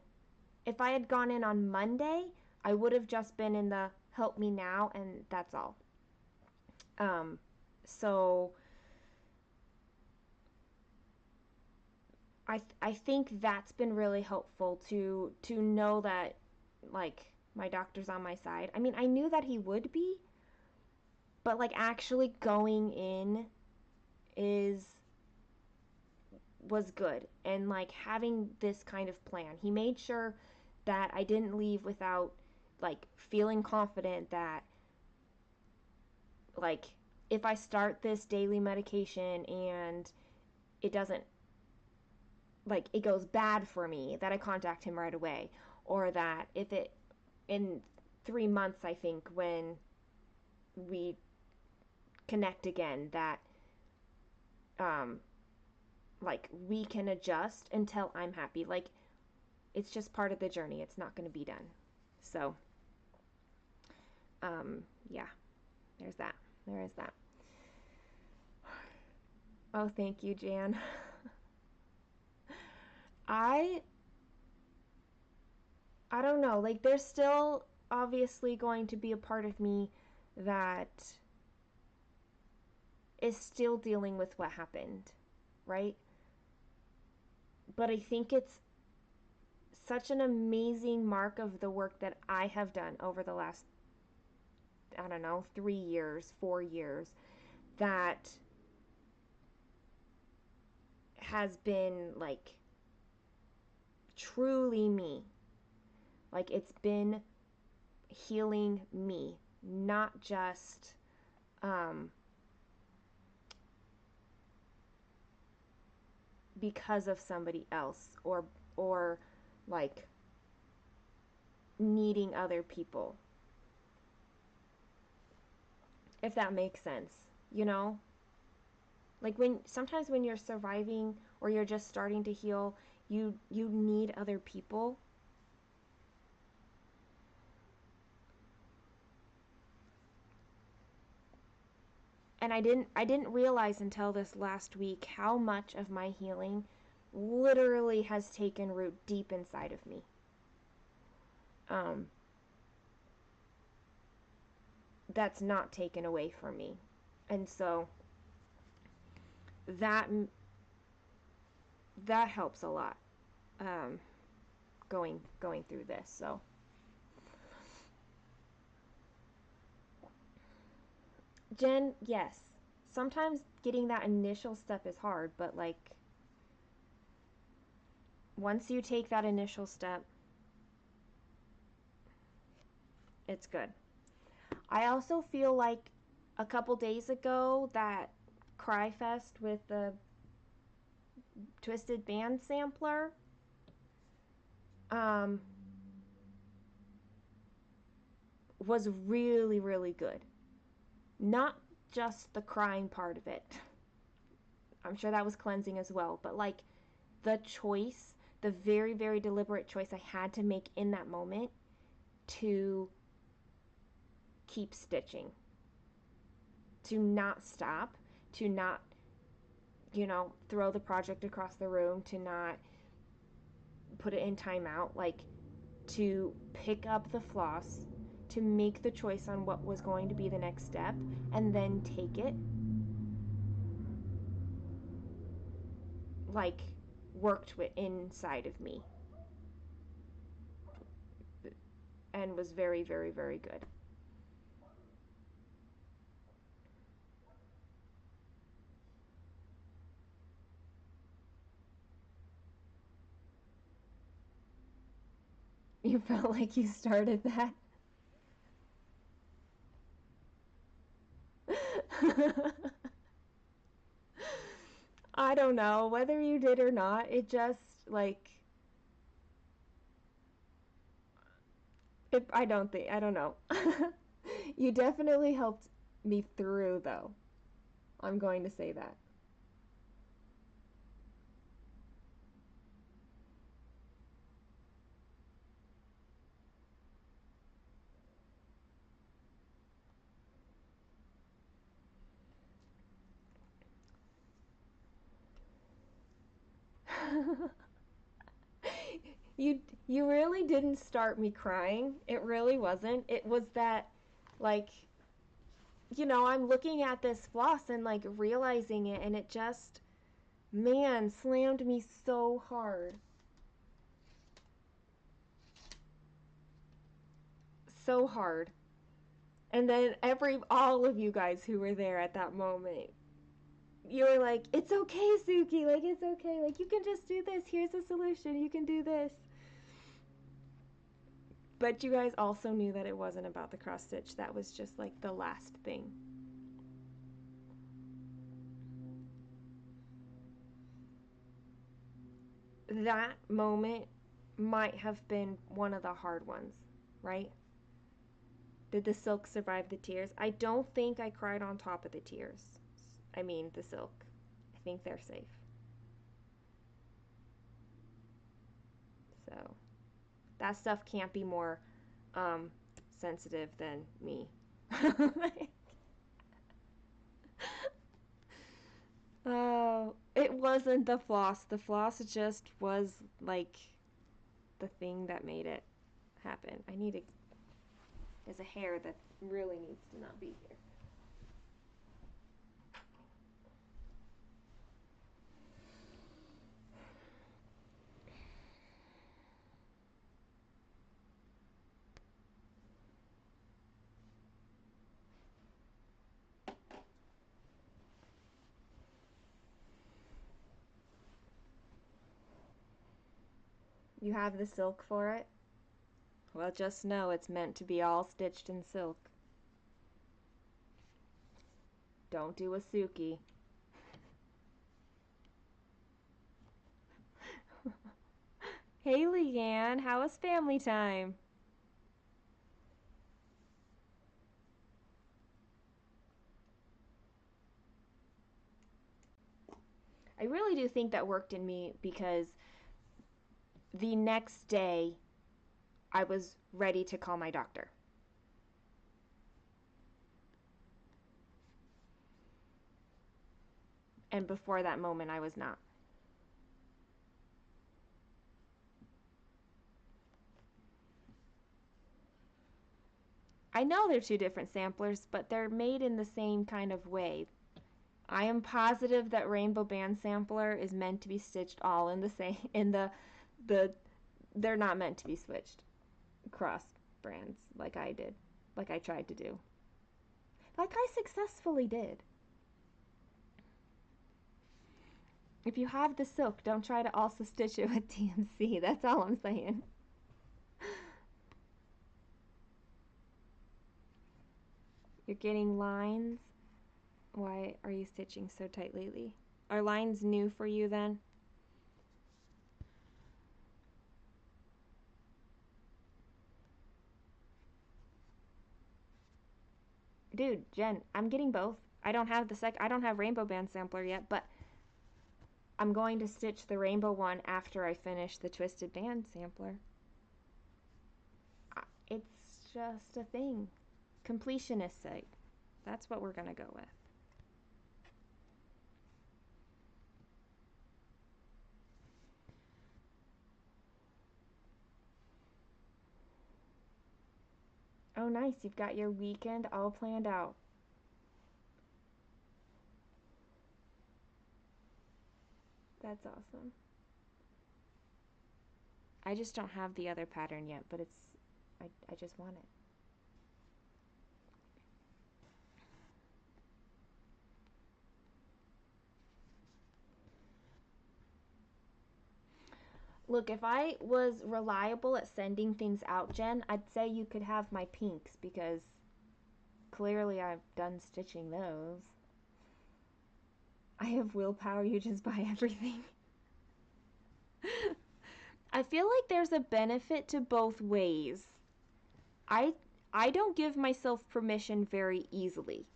If I had gone in on Monday, I would have just been in the help me now, and that's all. Um, so I think that's been really helpful to know that like my doctor's on my side. I mean, I knew that he would be, but like actually going in is was good, and like having this kind of plan. He made sure that I didn't leave without like feeling confident that like if I start this daily medication and it doesn't like it goes bad for me, that I contact him right away, or that if it in 3 months, I think, when we connect again, that um like we can adjust until I'm happy. Like it's just part of the journey. It's not going to be done. So yeah, there's that. There is that. Oh, thank you, Jan. I I don't know. Like there's still obviously going to be a part of me that is still dealing with what happened, right? But I think it's such an amazing mark of the work that I have done over the last, I don't know, 3 years, 4 years, that has been like truly me. Like it's been healing me, not just um, because of somebody else or like needing other people. If that makes sense, you know? Like when sometimes when you're surviving or you're just starting to heal, you need other people. And I didn't realize until this last week how much of my healing literally has taken root deep inside of me. That's not taken away from me. And so that that helps a lot, going through this. So Jen, yes, sometimes getting that initial step is hard, but like once you take that initial step, it's good. I also feel like a couple days ago that Cry Fest with the Twisted Band sampler, um, was really, really good. Not just the crying part of it. I'm sure that was cleansing as well, but like the choice, the very, very deliberate choice I had to make in that moment to keep stitching, to not stop, to not, throw the project across the room, to not put it in timeout, like to pick up the floss, to make the choice on what was going to be the next step, and then take it, like, worked with inside of me and was very, very, very good. You felt like you started that? I don't know whether you did or not. It just like I don't know. You definitely helped me through though. I'm going to say that. You really didn't start me crying. It really wasn't. It was that like I'm looking at this floss and like realizing it, and it just, man, slammed me so hard. So hard. And then all of you guys who were there at that moment, you were like, "It's okay, Suki. Like it's okay. Like you can just do this. Here's a solution. You can do this." But you guys also knew that it wasn't about the cross stitch. That was just like the last thing. That moment might have been one of the hard ones, right? Did the silk survive the tears? I don't think I cried on top of the tears. I mean, the silk. I think they're safe. So, that stuff can't be more um, sensitive than me. Oh, it wasn't the floss. The floss just was like the thing that made it happen. There's a hair that really needs to not be here. You have the silk for it? Well, just know it's meant to be all stitched in silk. Don't do a Suki. Hey, Leanne, how was family time? I really do think that worked in me because the next day I was ready to call my doctor. And before that moment, I was not. I know they're two different samplers, but they're made in the same kind of way. I am positive that Rainbow Band Sampler is meant to be stitched all in the same, the they're not meant to be switched cross brands like I did, like I tried to do. Like I successfully did. If you have the silk, don't try to also stitch it with TMC. That's all I'm saying. You're getting lines. Why are you stitching so tight lately? Are lines new for you then? Dude, Jen, I'm getting both. I don't have I don't have Rainbow Band Sampler yet, but I'm going to stitch the rainbow one after I finish the Twisted Band Sampler. It's just a thing. Completionist sake. That's what we're gonna go with. Oh, nice. You've got your weekend all planned out. That's awesome. I just don't have the other pattern yet, but I just want it. Look, if I was reliable at sending things out, Jen, I'd say you could have my pinks because clearly I've done stitching those. I have willpower, you just buy everything. I feel like there's a benefit to both ways. I I don't give myself permission very easily.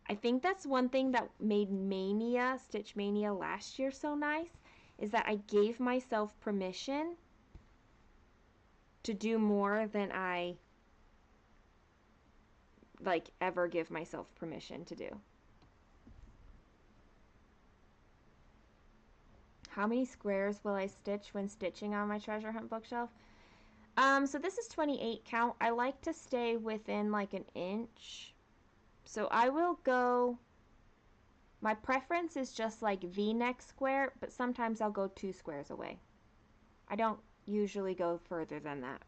I think that's one thing that made Mania, Stitch Mania last year so nice, is that I gave myself permission to do more than I like ever give myself permission to do. How many squares will I stitch when stitching on my treasure hunt bookshelf? So this is 28 count. I like to stay within like an inch. So I will go, my preference is just like V-neck square, but sometimes I'll go 2 squares away. I don't usually go further than that.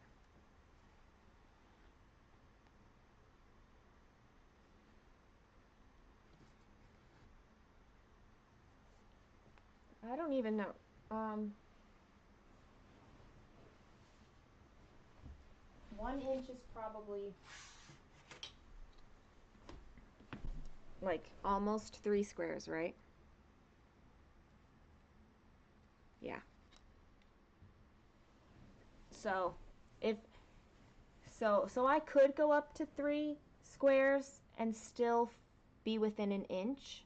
I don't even know. 1 inch is probably like almost 3 squares, right? Yeah. So if so I could go up to 3 squares and still be within an inch.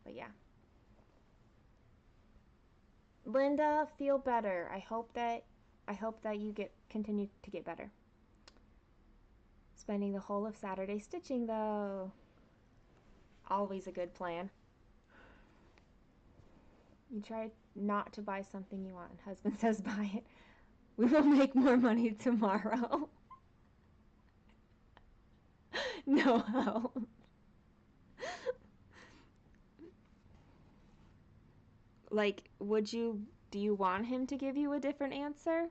But yeah. Linda, feel better. I hope that you continue to get better. Spending the whole of Saturday stitching though. Always a good plan. You try not to buy something you want, and husband says buy it. We will make more money tomorrow. No help. Like, do you want him to give you a different answer?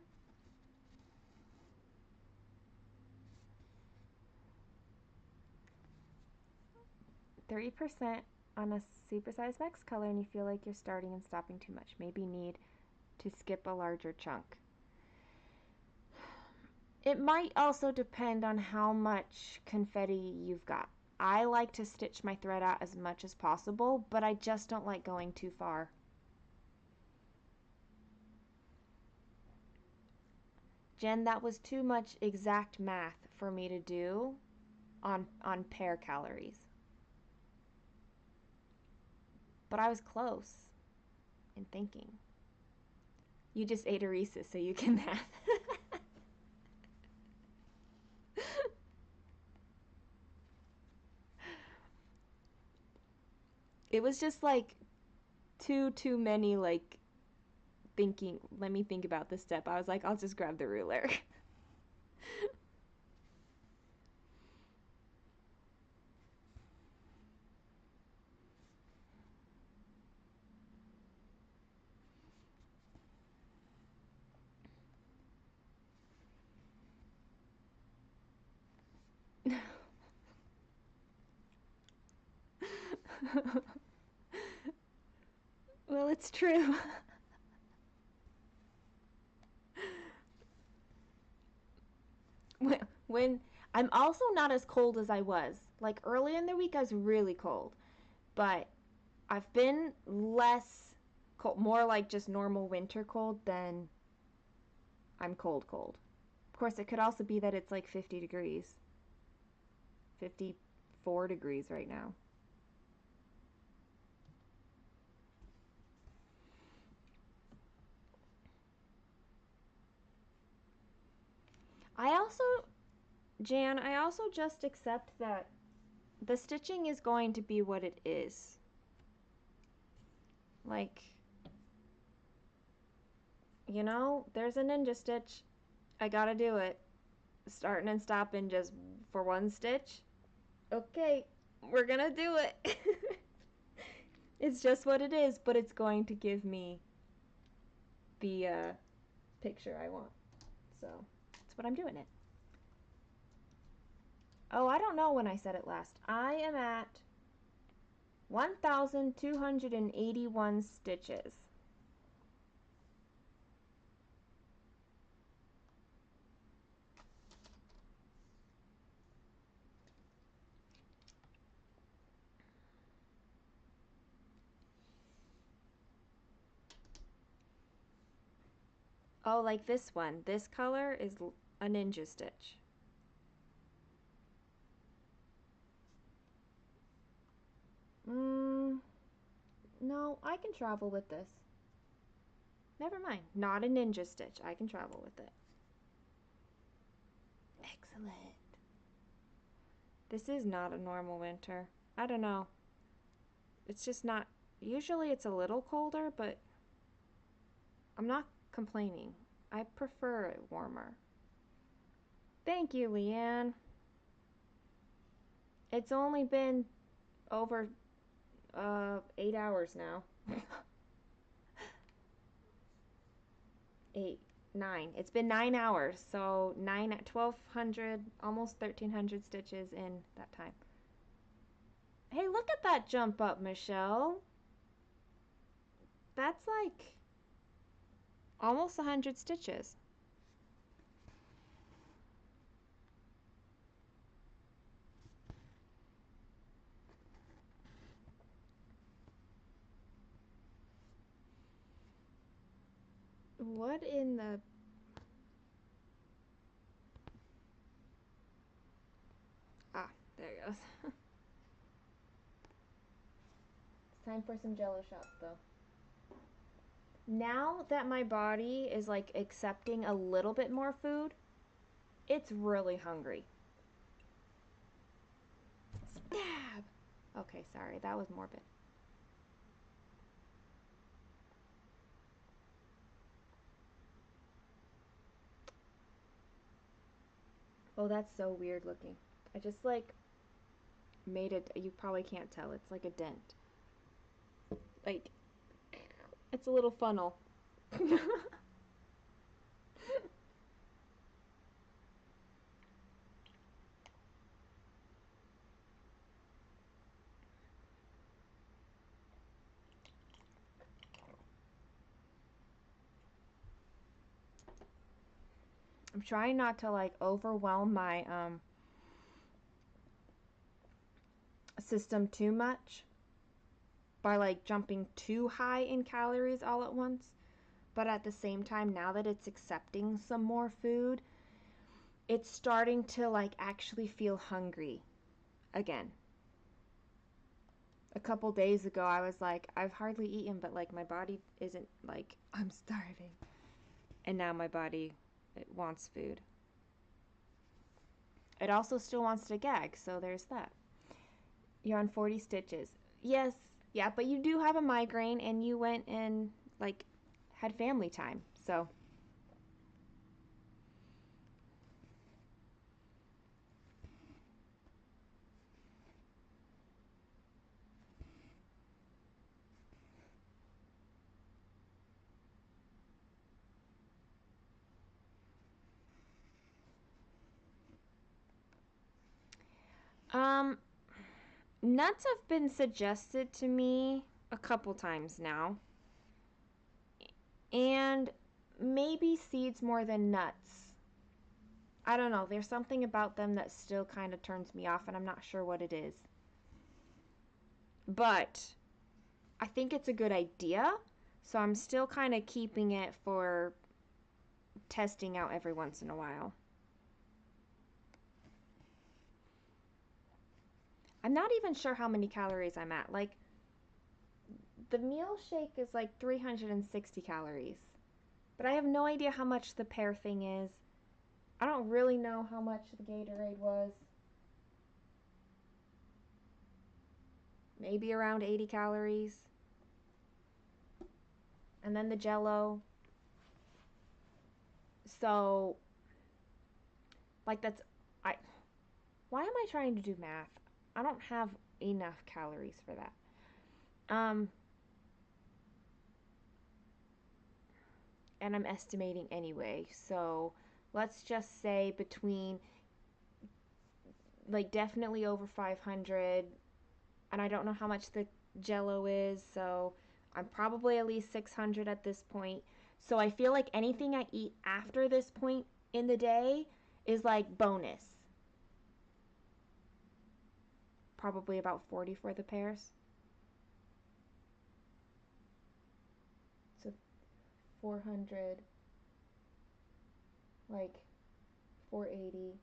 %, on a supersized Max color and you feel like you're starting and stopping too much. Maybe need to skip a larger chunk. It might also depend on how much confetti you've got. I like to stitch my thread out as much as possible, but I just don't like going too far. Jen, that was too much exact math for me to do on pear calories. But I was close in thinking. You just ate a Reese's so you can math. It was just like too many like thinking. Let me think about this step. I was like, I'll just grab the ruler. Well, it's true. when I'm also not as cold as I was. Like early in the week, I was really cold, but I've been less cold, more like just normal winter cold than I'm cold. Of course, it could also be that it's like 50 degrees, 54 degrees right now. I also, Jan, I also just accept that the stitching is going to be what it is. Like, there's a ninja stitch. I gotta do it. Starting and stopping just for one stitch. Okay, we're gonna do it. It's just what it is, but it's going to give me the picture I want. So that's what I'm doing it. Oh, I don't know when I said it last. I am at 1,281 stitches. Oh, like this one. This color is a ninja stitch. No, I can travel with this. Never mind. Not a ninja stitch. I can travel with it. Excellent. This is not a normal winter. I don't know. It's just not. Usually it's a little colder, but I'm not complaining. I prefer it warmer. Thank you, Leanne. It's only been over 8 hours now. 8, 9. It's been 9 hours, so 1,200, almost 1,300 stitches in that time. Hey, look at that jump up, Michelle. That's like almost 100 stitches. What in the... Ah, there it goes. It's time for some jello shots, though. Now that my body is like accepting a little bit more food, it's really hungry. Stab! Okay, sorry, that was morbid. Oh, that's so weird looking. I just like made it, you probably can't tell, it's like a dent. Like, it's a little funnel. I'm trying not to like overwhelm my system too much by like jumping too high in calories all at once. But at the same time, now that it's accepting some more food, it's starting to like actually feel hungry again. A couple days ago, I was like, I've hardly eaten, but like my body isn't like, I'm starving. And now my body, it wants food. It also still wants to gag, so there's that. You're on 40 stitches. Yes, Yeah, but you do have a migraine and you went and like had family time. So, um nuts have been suggested to me a couple times now. And maybe seeds more than nuts. I don't know. There's something about them that still kind of turns me off, and I'm not sure what it is. But I think it's a good idea, so I'm still kind of keeping it for testing out every once in a while. I'm not even sure how many calories I'm at. Like, the meal shake is like 360 calories, but I have no idea how much the pear thing is. I don't really know how much the Gatorade was. Maybe around 80 calories. And then the jello. So, like that's I why am I trying to do math? I don't have enough calories for that. Um and I'm estimating anyway. So, let's just say between like definitely over 500, and I don't know how much the jello is, so I'm probably at least 600 at this point. So I feel like anything I eat after this point in the day is like bonus. Probably about 40 for the pears. So 400, like 480.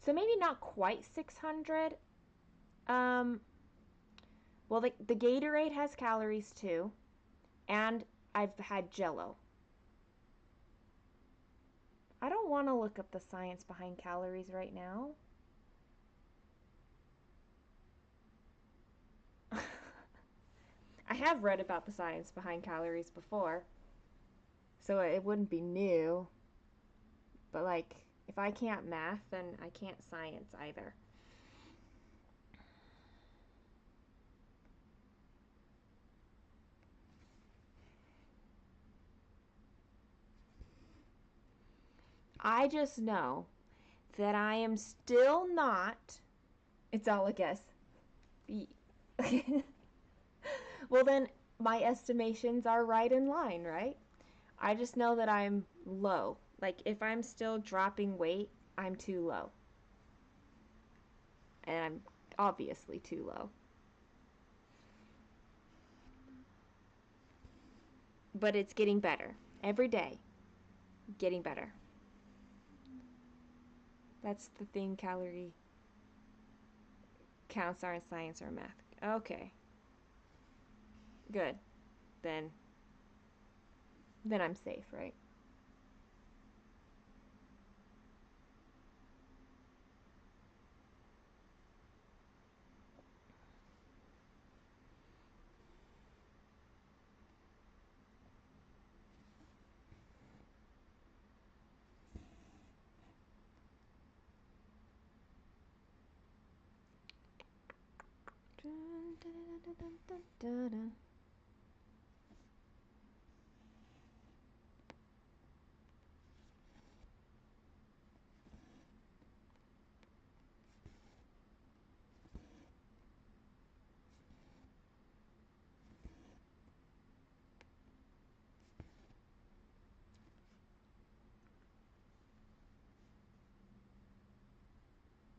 So maybe not quite 600. Um, well, the Gatorade has calories too, and I've had Jello. I don't want to look up the science behind calories right now. I have read about the science behind calories before, so it wouldn't be new. But like, if I can't math, then I can't science either. I just know that I am still not. It's all a guess. Well, then my estimations are right in line, right? I just know that I'm low. Like, if I'm still dropping weight, I'm too low. And I'm obviously too low. But it's getting better. Every day, getting better. That's the thing calorie counts are in science or math. Okay, good. Then then I'm safe, right?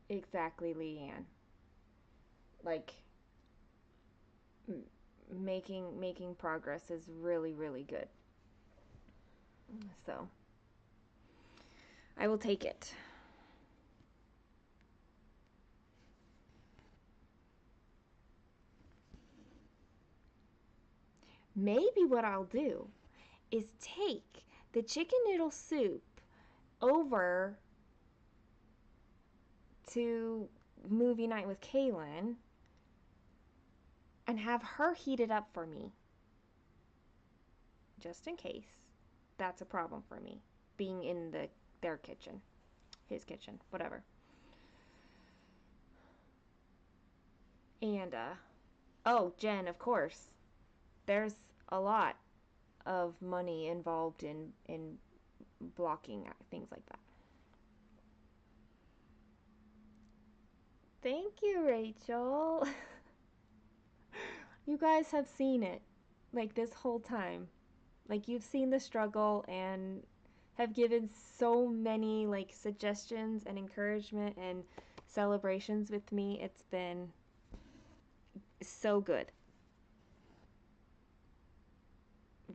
Exactly, Leanne. Like making progress is really good. So I will take it. Maybe what I'll do is take the chicken noodle soup over to movie night with Kaylin and have her heat it up for me, just in case that's a problem for me, being in their kitchen, his kitchen, whatever. And oh, Jen, of course, there's a lot of money involved in blocking things like that. Thank you, Rachel. You guys have seen it like this whole time. Like you've seen the struggle and have given so many like suggestions and encouragement and celebrations with me. It's been so good.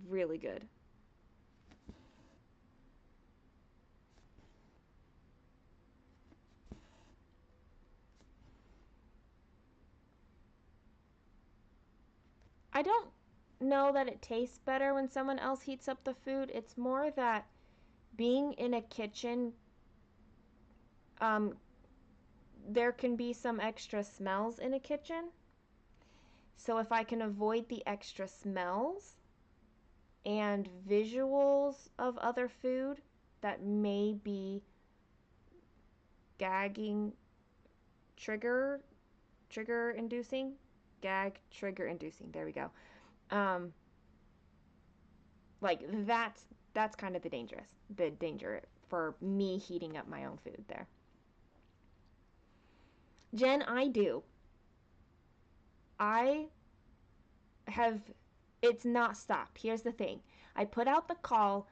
Really good. I don't know that it tastes better when someone else heats up the food. It's more that being in a kitchen, um, there can be some extra smells in a kitchen. So if I can avoid the extra smells and visuals of other food that may be gagging, trigger trigger inducing, gag trigger inducing, there we go. um like that's kind of the danger for me heating up my own food there. Jen, I have, it's not stopped. Here's the thing. I put out the call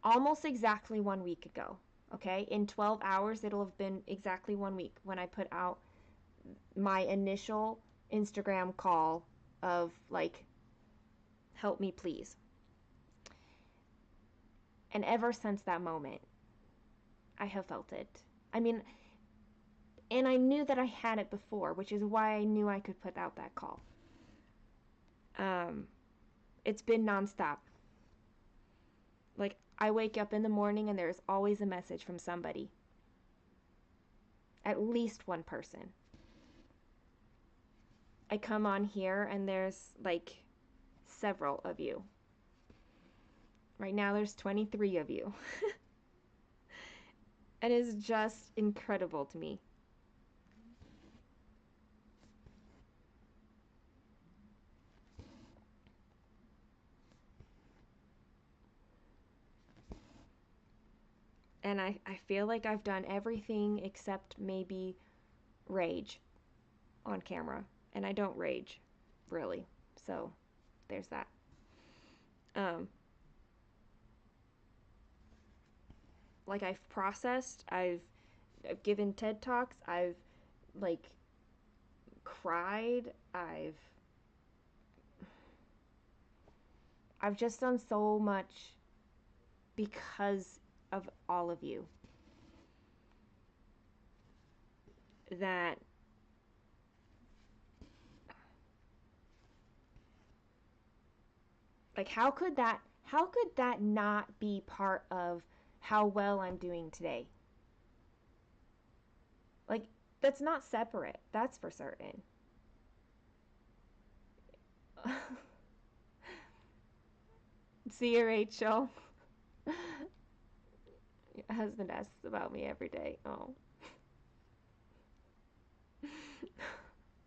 almost exactly 1 week ago. Okay, in 12 hours it'll have been exactly 1 week when I put out my initial Instagram call of like, help me please. And ever since that moment, I have felt it. I mean, and I knew that I had it before, which is why I knew I could put out that call. Um, it's been nonstop. Like, I wake up in the morning and there's always a message from somebody. At least one person. I come on here and there's like several of you. Right now there's 23 of you. And it's just incredible to me. And I feel like I've done everything except maybe rage on camera. And I don't rage, really. So there's that. Um, like I've processed, I've given TED Talks, I've like cried, I've just done so much because of all of you that like how could that not be part of how well I'm doing today? Like that's not separate. That's for certain. See you, Rachel. Your husband asks about me every day. Oh.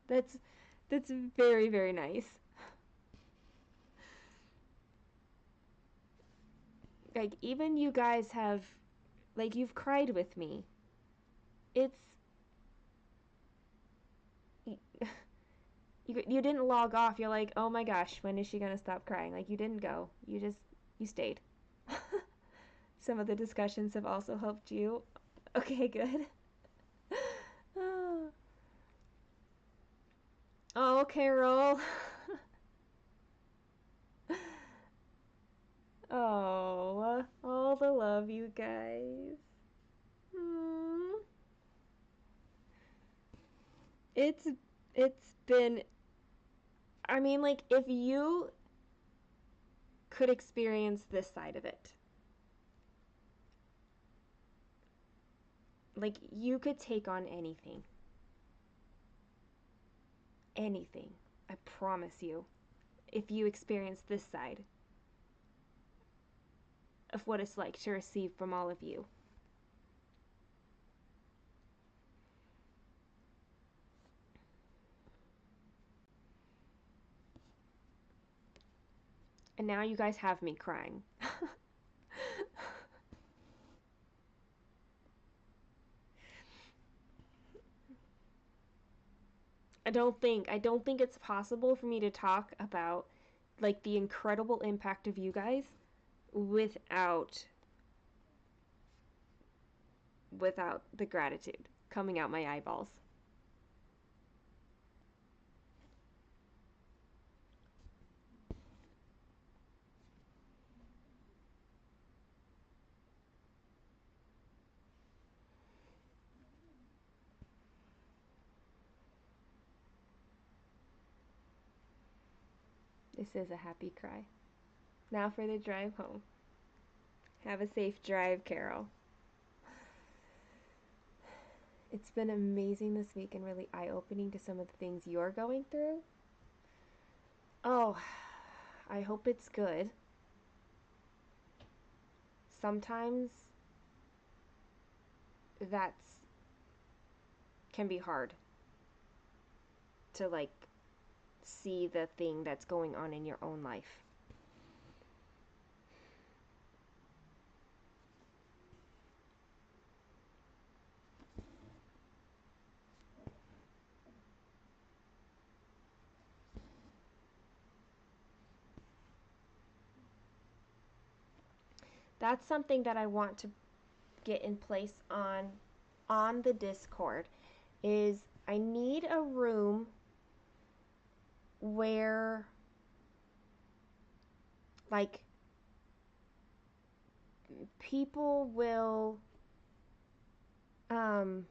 that's that's very, very nice. Like even you guys have like you've cried with me. It's you didn't log off. You're like, "Oh my gosh, when is she going to stop crying?" Like you didn't go. You stayed. Some of the discussions have also helped you. Okay, good. Oh, Carol. Oh, all the love, you guys. Mm. It's it's been, I mean, like if you could experience this side of it, Like, you could take on anything. Anything. I promise you. If you experience this side of what it's like to receive from all of you. And now you guys have me crying. I don't think it's possible for me to talk about like the incredible impact of you guys without the gratitude coming out my eyeballs. This is a happy cry. Now for the drive home. Have a safe drive, Carol. It's been amazing this week and really eye-opening to some of the things you're going through. Oh, I hope it's good. Sometimes that's can be hard to like see the thing that's going on in your own life. That's something that I want to get in place on the Discord is I need a room where like people will um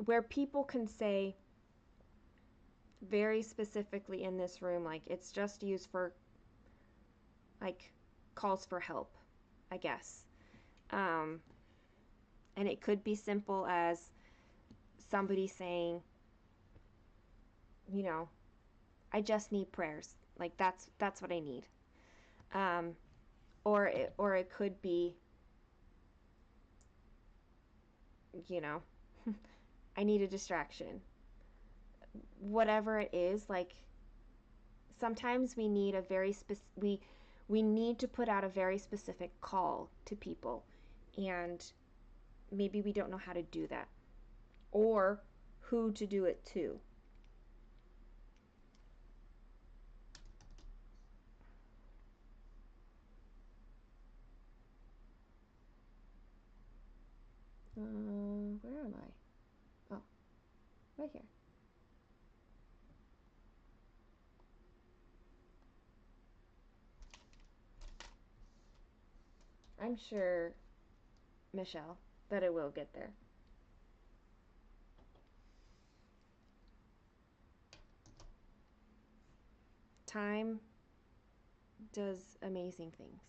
where people can say very specifically in this room, like it's just used for like calls for help, I guess. Um, and it could be simple as somebody saying, you know, I just need prayers. Like that's what I need. Um, or it could be, you know, I need a distraction. Whatever it is, like sometimes we need a very we need to put out a very specific call to people, and maybe we don't know how to do that or who to do it to. Where am I? Oh, right here. I'm sure, Michelle, that it will get there. Time does amazing things.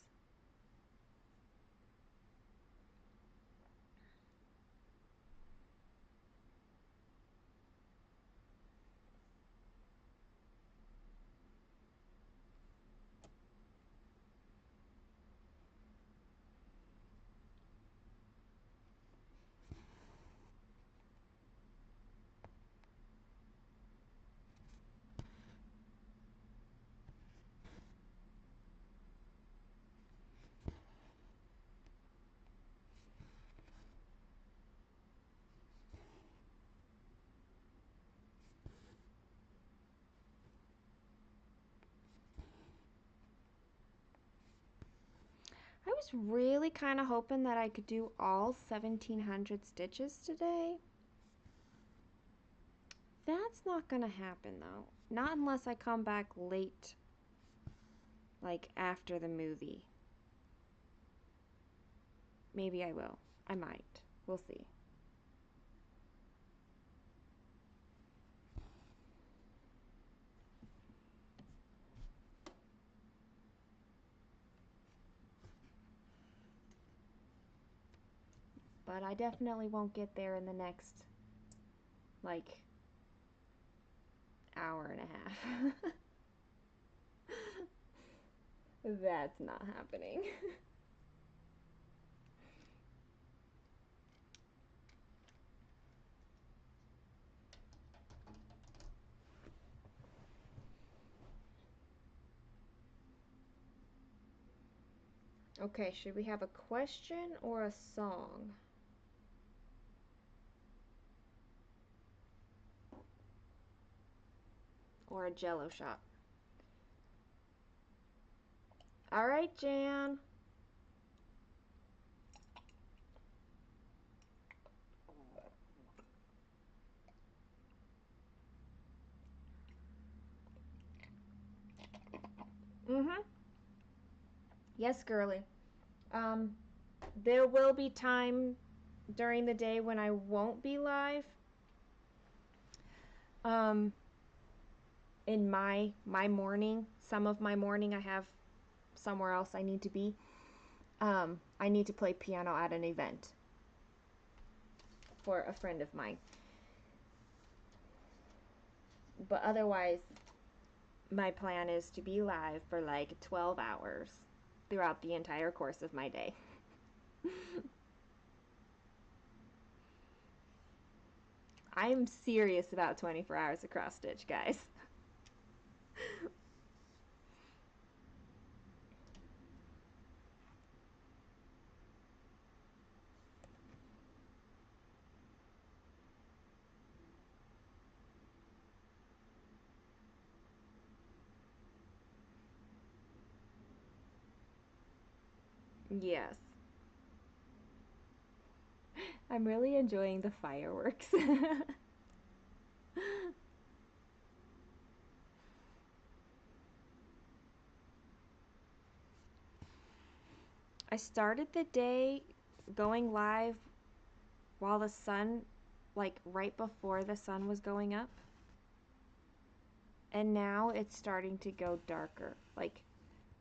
I was really kind of hoping that I could do all 1700 stitches today. That's not gonna happen though. Not unless I come back late, like after the movie. Maybe I will. I might. We'll see. But I definitely won't get there in the next, like, hour and a half. That's not happening. Okay, should we have a question or a song? Or a jello shot? All right, Jan. Mm-hmm. Yes, girly. Um, there will be time during the day when I won't be live. Um, in my morning, some of my morning I have somewhere else I need to be. I need to play piano at an event for a friend of mine. But otherwise, my plan is to be live for like 12 hours throughout the entire course of my day. I'm serious about 24 hours of cross stitch, guys. Yes. I'm really enjoying the fireworks. I started the day going live while the sun, like right before the sun was going up. And now it's starting to go darker. Like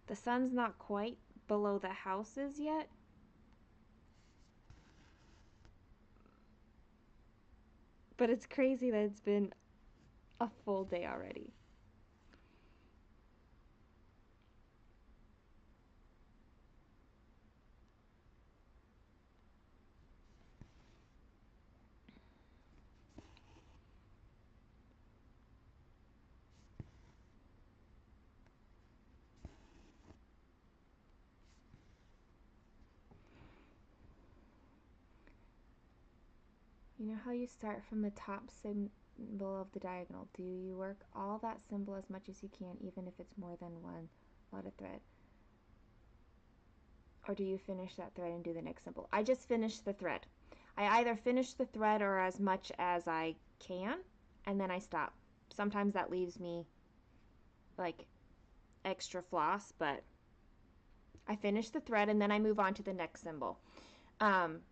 the sun's not quite below the houses yet. But it's crazy that it's been a full day already. You know how you start from the top symbol of the diagonal? Do you work all that symbol as much as you can, even if it's more than one lot of thread? Or do you finish that thread and do the next symbol? I just finished the thread. I either finish the thread or as much as I can, and then I stop. Sometimes that leaves me like extra floss, but I finish the thread and then I move on to the next symbol. Um,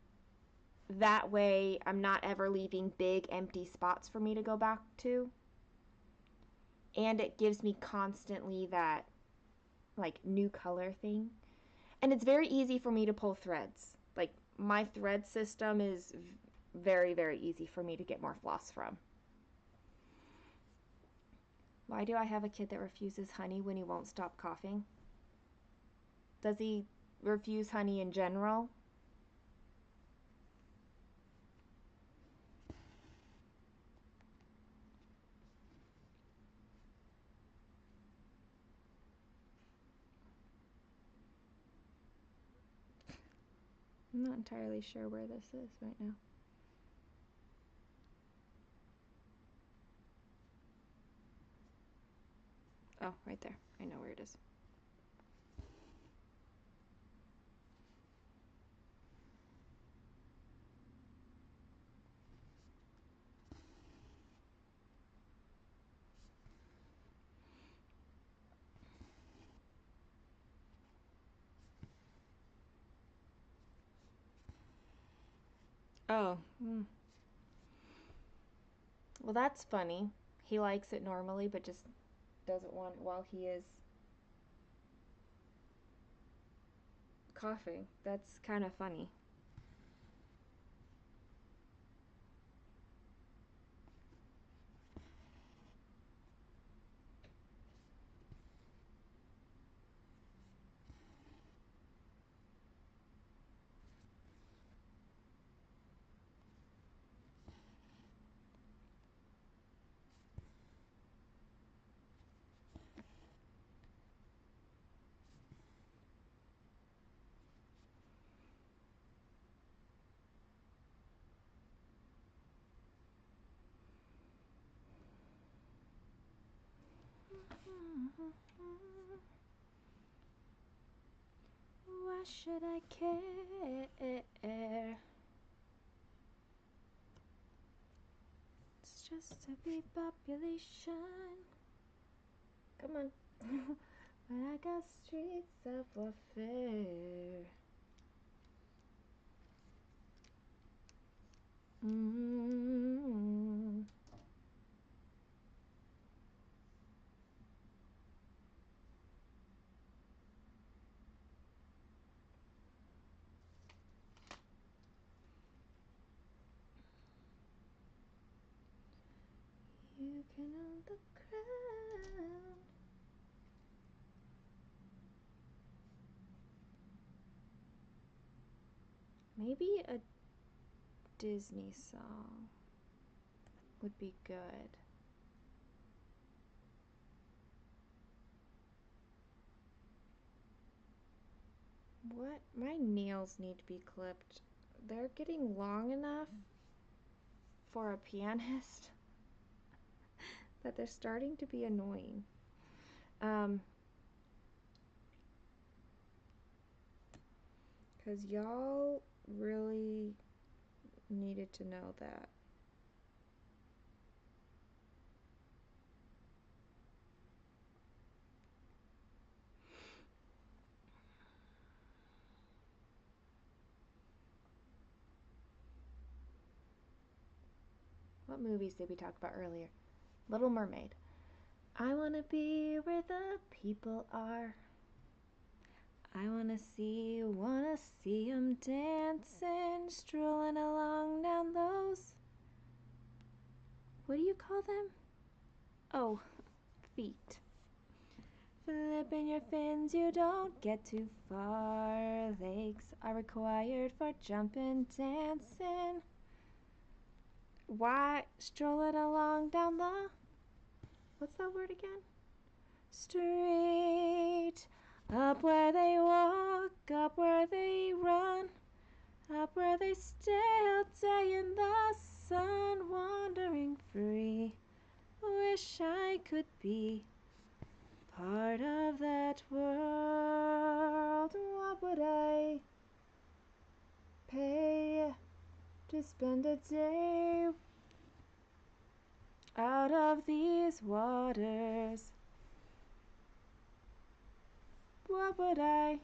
that way I'm not ever leaving big empty spots for me to go back to. And it gives me constantly that like new color thing. And it's very easy for me to pull threads. Like my thread system is very, very easy for me to get more floss from. Why do I have a kid that refuses honey when he won't stop coughing? Does he refuse honey in general? I'm not entirely sure where this is right now. Oh, right there. I know where it is. Oh, well, that's funny. He likes it normally, but just doesn't want it while he is coughing. That's kind of funny. Why should I care? It's just a big population. Come on. But I got streets of warfare. You can own the crown. Maybe a Disney song would be good. What? My nails need to be clipped. They're getting long enough for a pianist that they're starting to be annoying. Because y'all really needed to know that. What movies did we talk about earlier? Little Mermaid. I wanna be where the people are. I wanna see 'em dancing, strolling along down those. What do you call them? Oh, feet. Flipping your fins, you don't get too far. Legs are required for jumping, dancing. Why strolling along down the, what's that word again? Street. Up where they walk, up where they run, up where they stay all day in the sun, wandering free. Wish I could be part of that world. What would I pay to spend a day out of these waters? What would I?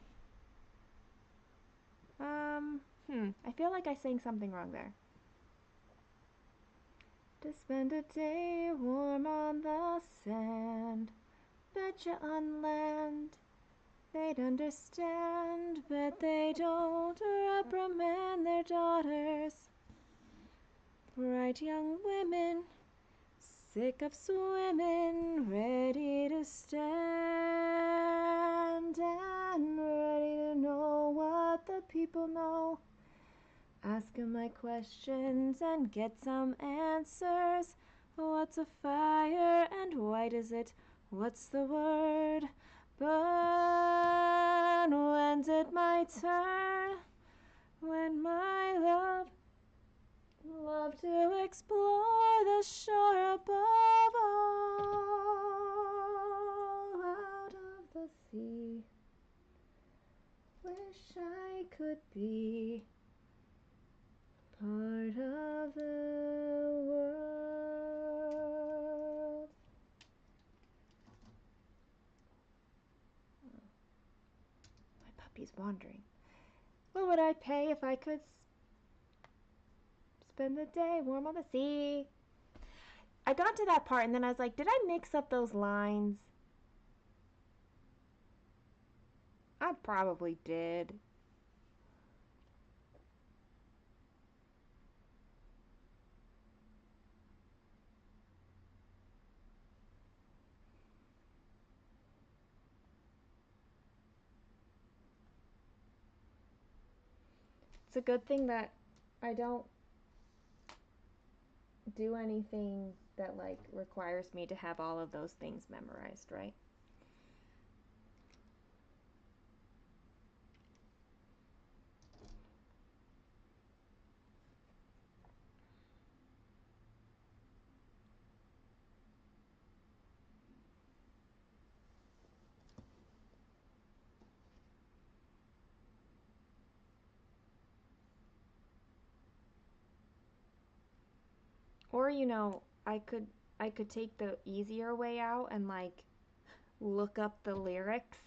I feel like I sang something wrong there. To spend a day warm on the sand, betcha on land they'd understand, but they don't reprimand their daughters. Bright young women, sick of swimming, ready to stand and ready to know what the people know. Ask 'em my questions and get some answers. What's a fire and why does it? What's the word? Burn. When's it my turn? When my love to explore the shore above all, out of the sea. Wish I could be part of the world. My puppy's wandering. What would I pay if I could spend the day warm on the sea? I got to that part and then I was like, did I mix up those lines? I probably did. It's a good thing that I don't do anything that like requires me to have all of those things memorized, right? Or I could take the easier way out and like look up the lyrics.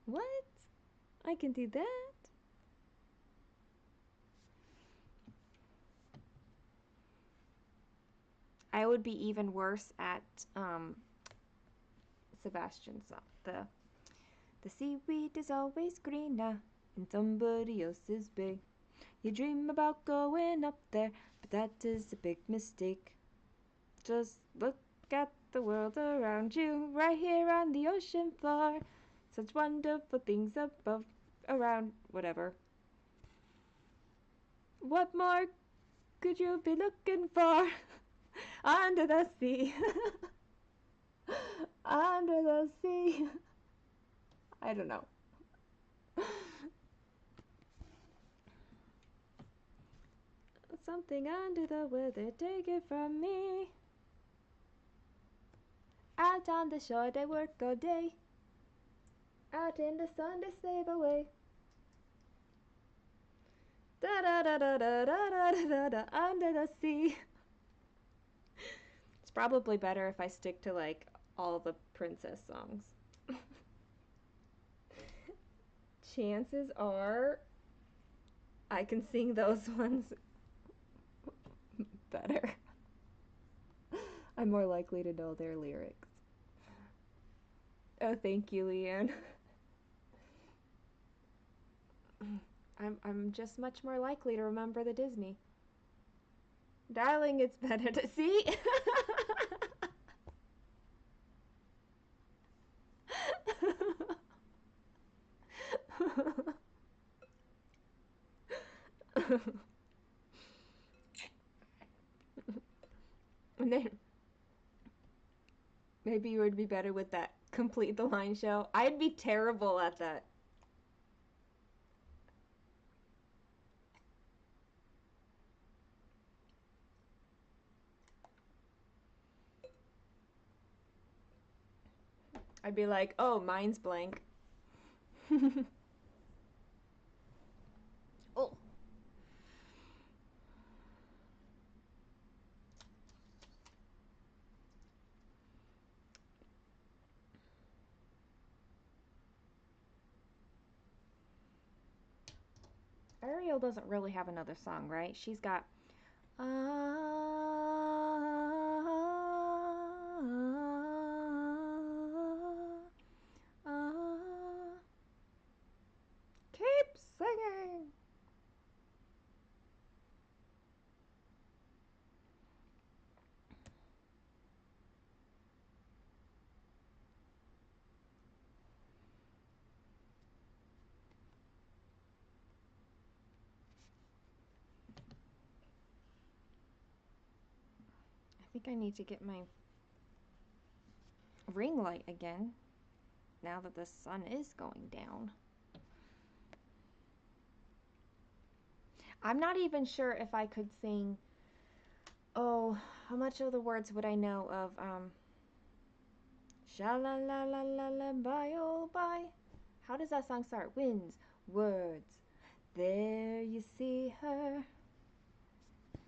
What? I can do that. I would be even worse at Sebastian's song. The seaweed is always greener in somebody else's bay. You dream about going up there, but that is a big mistake. Just look at the world around you, right here on the ocean floor. Such wonderful things above, around, whatever. What more could you be looking for under the sea? Under the sea. I don't know. Something under the weather, take it from me. Out on the shore they work all day. Out in the sun they slave away. Da da da da da da da da da under the sea. It's probably better if I stick to like all the princess songs. Chances are I can sing those ones better. I'm more likely to know their lyrics. Oh, thank you, Leanne. I'm just much more likely to remember the Disney. Darling, it's better to see. And then maybe you would be better with that complete the line show. I'd be terrible at that. I'd be like, oh, mine's blank. Oh. Ariel doesn't really have another song, right? She's got keep singing. I think I need to get my ring light again now that the sun is going down. I'm not even sure if I could sing. Oh, how much of the words would I know of sha la la la la la bye oh bye? How does that song start? Winds, words. There you see her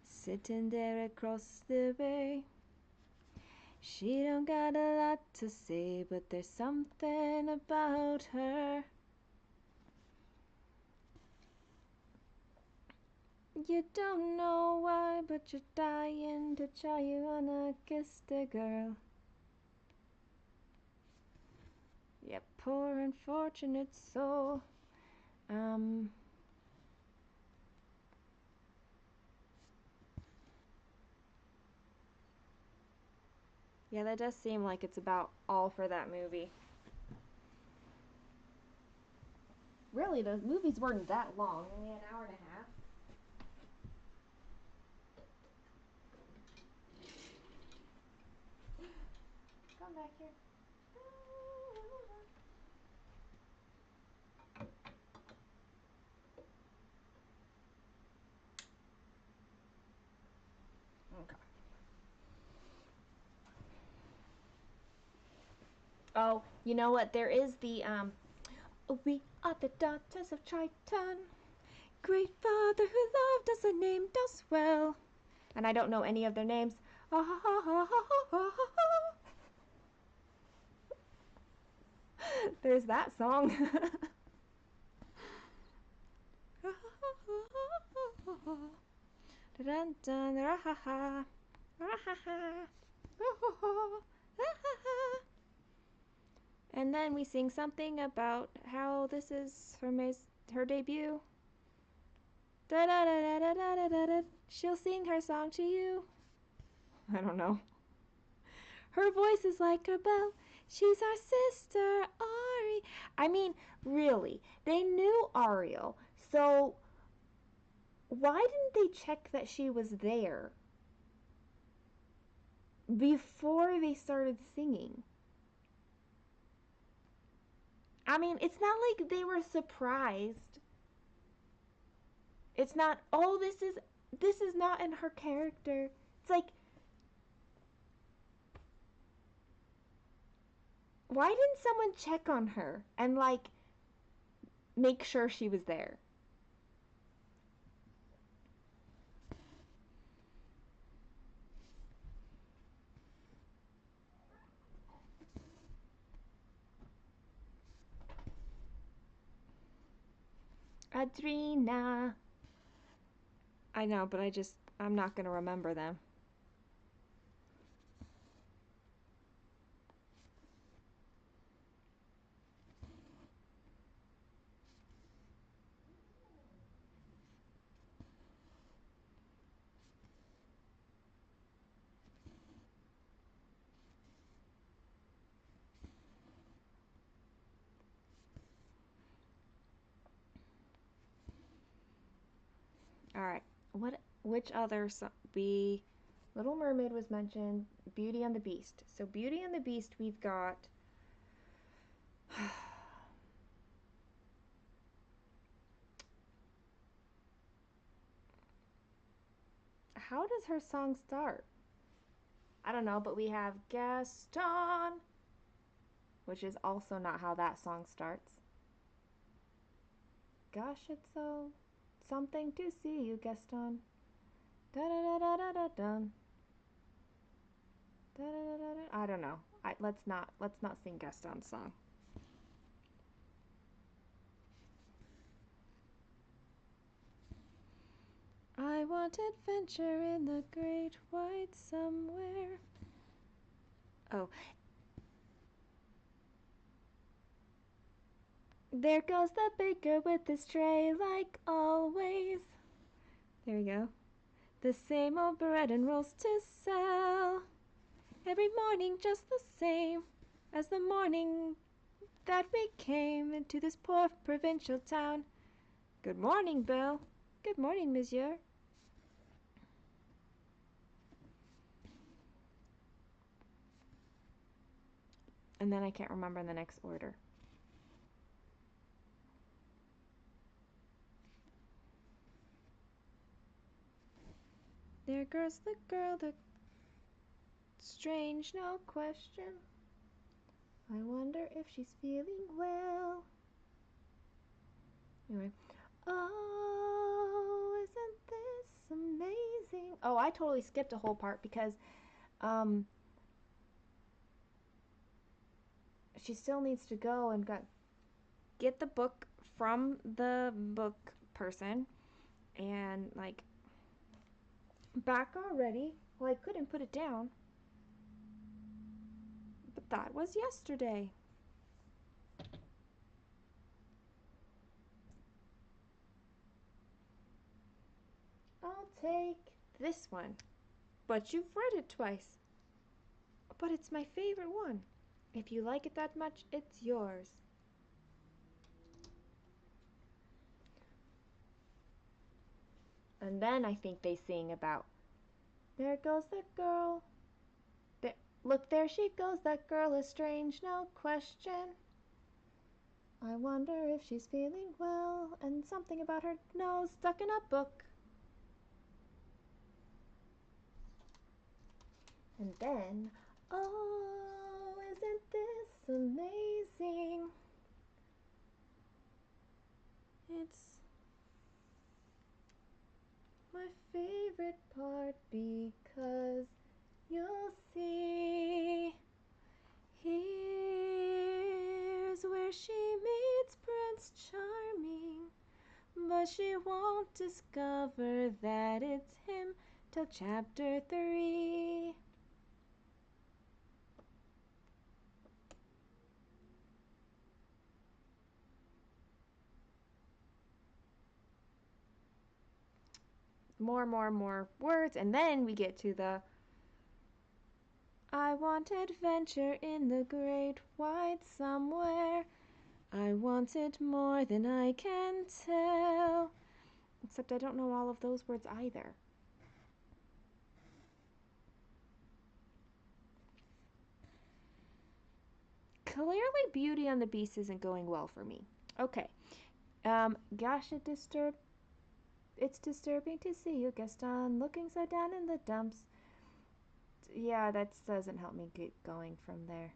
sitting there across the bay. She don't got a lot to say, but there's something about her. You don't know why, but you're dying to try. You wanna kiss the girl. Yep, poor unfortunate soul. Yeah, that does seem like it's about all for that movie. Really, the movies weren't that long, only an hour and a half. Come back here. Okay. Oh, you know what? There is the we are the daughters of Triton. Great Father who loved us and named us well. And I don't know any of their names. There's that song. And then we sing something about how this is her debut. She'll sing her song to you. I don't know. Her voice is like a bell. She's our sister, Ari. I mean, really, they knew Ariel, so why didn't they check that she was there before they started singing? I mean, it's not like they were surprised. It's not, oh, this is not in her character. It's like, why didn't someone check on her and like make sure she was there? Adrena. I know, but I'm not going to remember them. All right. Which other Little Mermaid was mentioned, Beauty and the Beast. So Beauty and the Beast, we've got how does her song start? I don't know, but we have Gaston, which is also not how that song starts. Gosh, it's so something to see you, Gaston. Da da da da da da. I don't know. Let's not sing Gaston's song. I want adventure in the great white somewhere. Oh. There goes the baker with his tray like always. There we go. The same old bread and rolls to sell. Every morning just the same as the morning that we came into this poor provincial town. Good morning, Bill. Good morning, monsieur. And then I can't remember in the next order. There goes the girl, the strange, no question. I wonder if she's feeling well. Anyway. Oh, isn't this amazing? Oh, I totally skipped a whole part because she still needs to go and get the book from the book person and like back already. Well, I couldn't put it down, but that was yesterday. I'll take this one, but you've read it twice. But it's my favorite one. If you like it that much, it's yours. And then I think they sing about, there goes the girl. Look, there she goes, that girl is strange, no question. I wonder if she's feeling well, and something about her nose stuck in a book. And then, oh, isn't this amazing? It's my favorite part because you'll see. Here's where she meets Prince Charming, but she won't discover that it's him till chapter 3. More words, and then we get to the I want adventure in the great wide somewhere. I want it more than I can tell. Except I don't know all of those words either. Clearly Beauty and the Beast isn't going well for me. Okay. Gosh, it's disturbing to see you, Gaston, looking so down in the dumps. Yeah, that doesn't help me get going from there.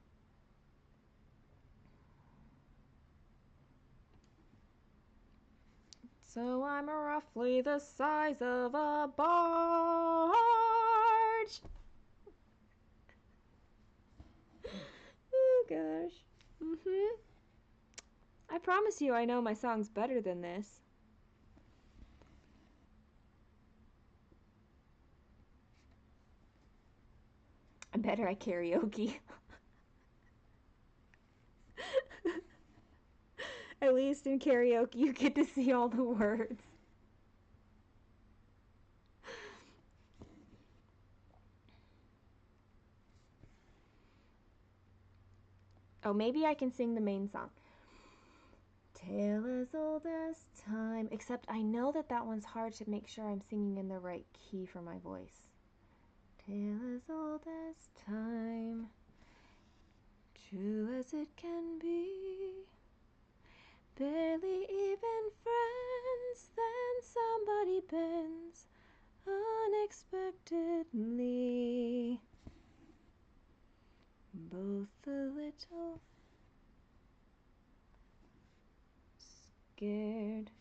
So I'm roughly the size of a barge. Oh gosh. I promise you I know my songs better than this. I'm better at karaoke. At least in karaoke you get to see all the words. Oh, maybe I can sing the main song. Tale as old as time. Except I know that one's hard to make sure I'm singing in the right key for my voice. Tale as old as time, true as it can be. Barely even friends, then somebody bends unexpectedly. Both a little scared,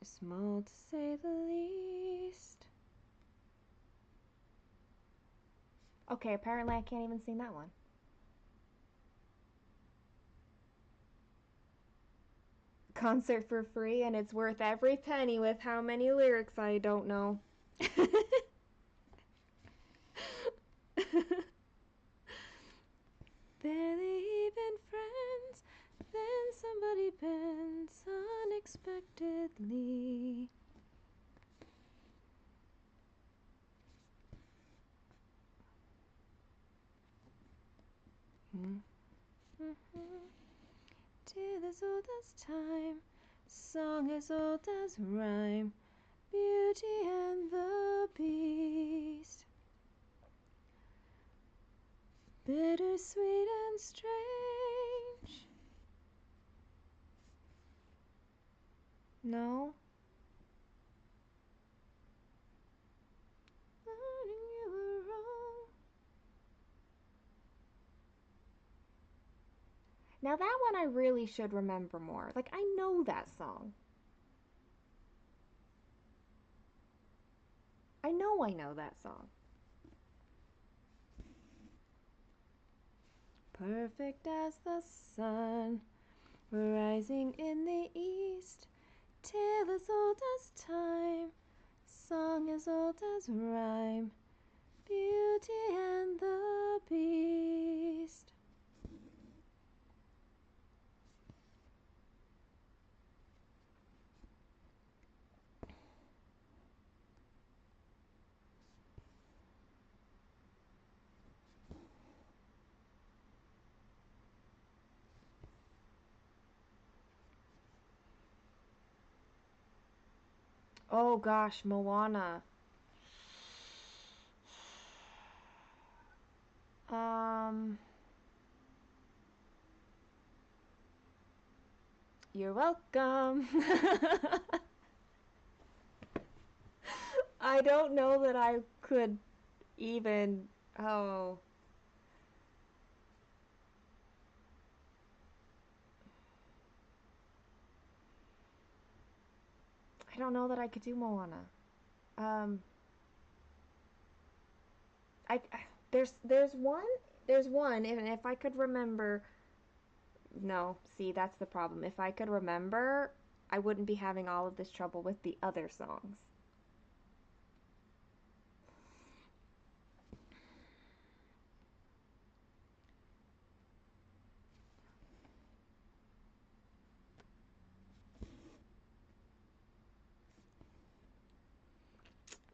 small to say the least. Okay, apparently I can't even sing that one. Concert for free, and it's worth every penny with how many lyrics I don't know. Barely even friends, then somebody bends unexpectedly. Tale as old as time, song as old as rhyme, Beauty and the Beast. Bittersweet and strange. No? Learning you were wrong. Now that one I really should remember more. Like, I know that song. I know that song. Perfect as the sun, rising in the east. Tale as old as time, song as old as rhyme, Beauty and the Beast. Oh gosh, Moana. You're welcome. I don't know that I could even. Oh. don't know that I could do Moana. Um, I there's one, and if I could remember, no, see, that's the problem. If I could remember, I wouldn't be having all of this trouble with the other songs.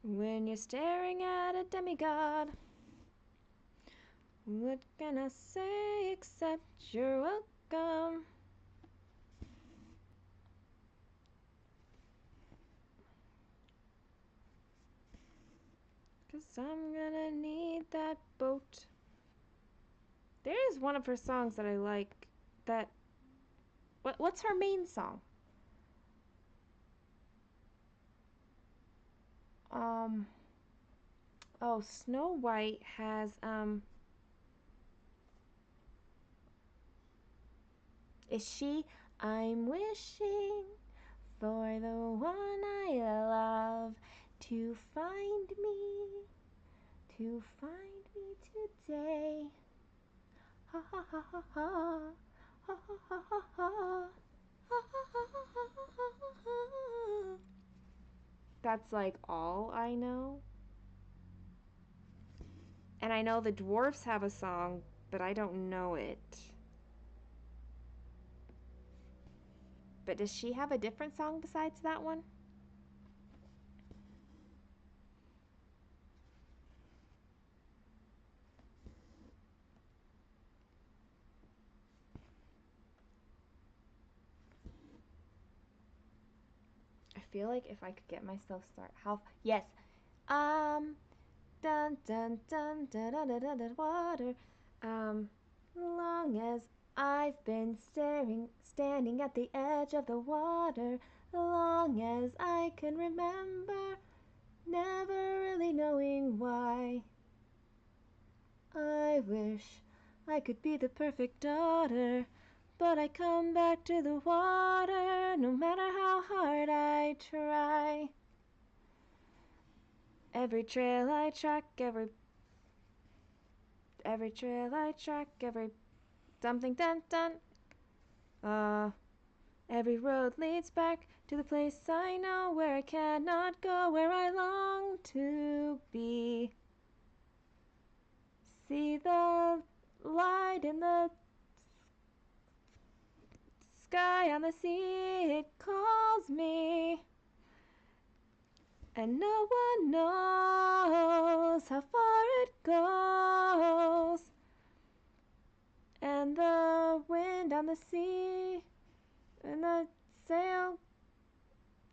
When you're staring at a demigod, what can I say except you're welcome? Cause I'm gonna need that boat. There is one of her songs that I like. That what's her main song? Um oh, Snow White has is she I'm wishing for the one I love to find me today. Ha ha ha ha ha. Ha ha ha ha ha. Ha ha ha ha ha. That's like all I know. And I know the dwarfs have a song, but I don't know it. But does she have a different song besides that one? I feel like if I could get myself started, how yes, dun dun dun dun dun dun dun, dun water, long as I've been standing at the edge of the water, long as I can remember, never really knowing why. I wish I could be the perfect daughter, but I come back to the water no matter how hard I try. Every trail I track, every trail I track, every something done done. Every road leads back to the place I know where I cannot go, where I long to be. See the light in the sky on the sea, it calls me. And no one knows how far it goes. And the wind on the sea, and the sail,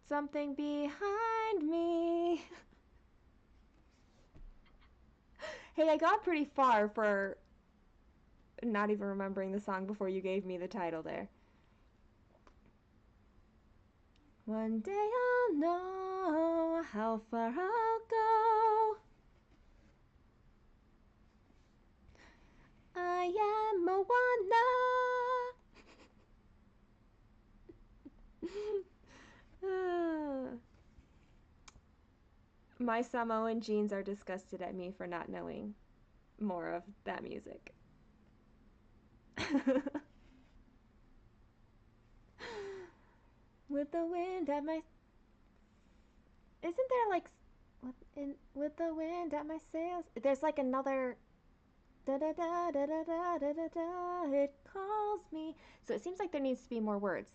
something behind me. Hey, I got pretty far for not even remembering the song before you gave me the title there. One day I'll know how far I'll go. I am Moana. My Samoan genes are disgusted at me for not knowing more of that music. With the wind at my... Isn't there like... With the wind at my sails... There's like another... Da da da da da da da da da. It calls me. So it seems like there needs to be more words.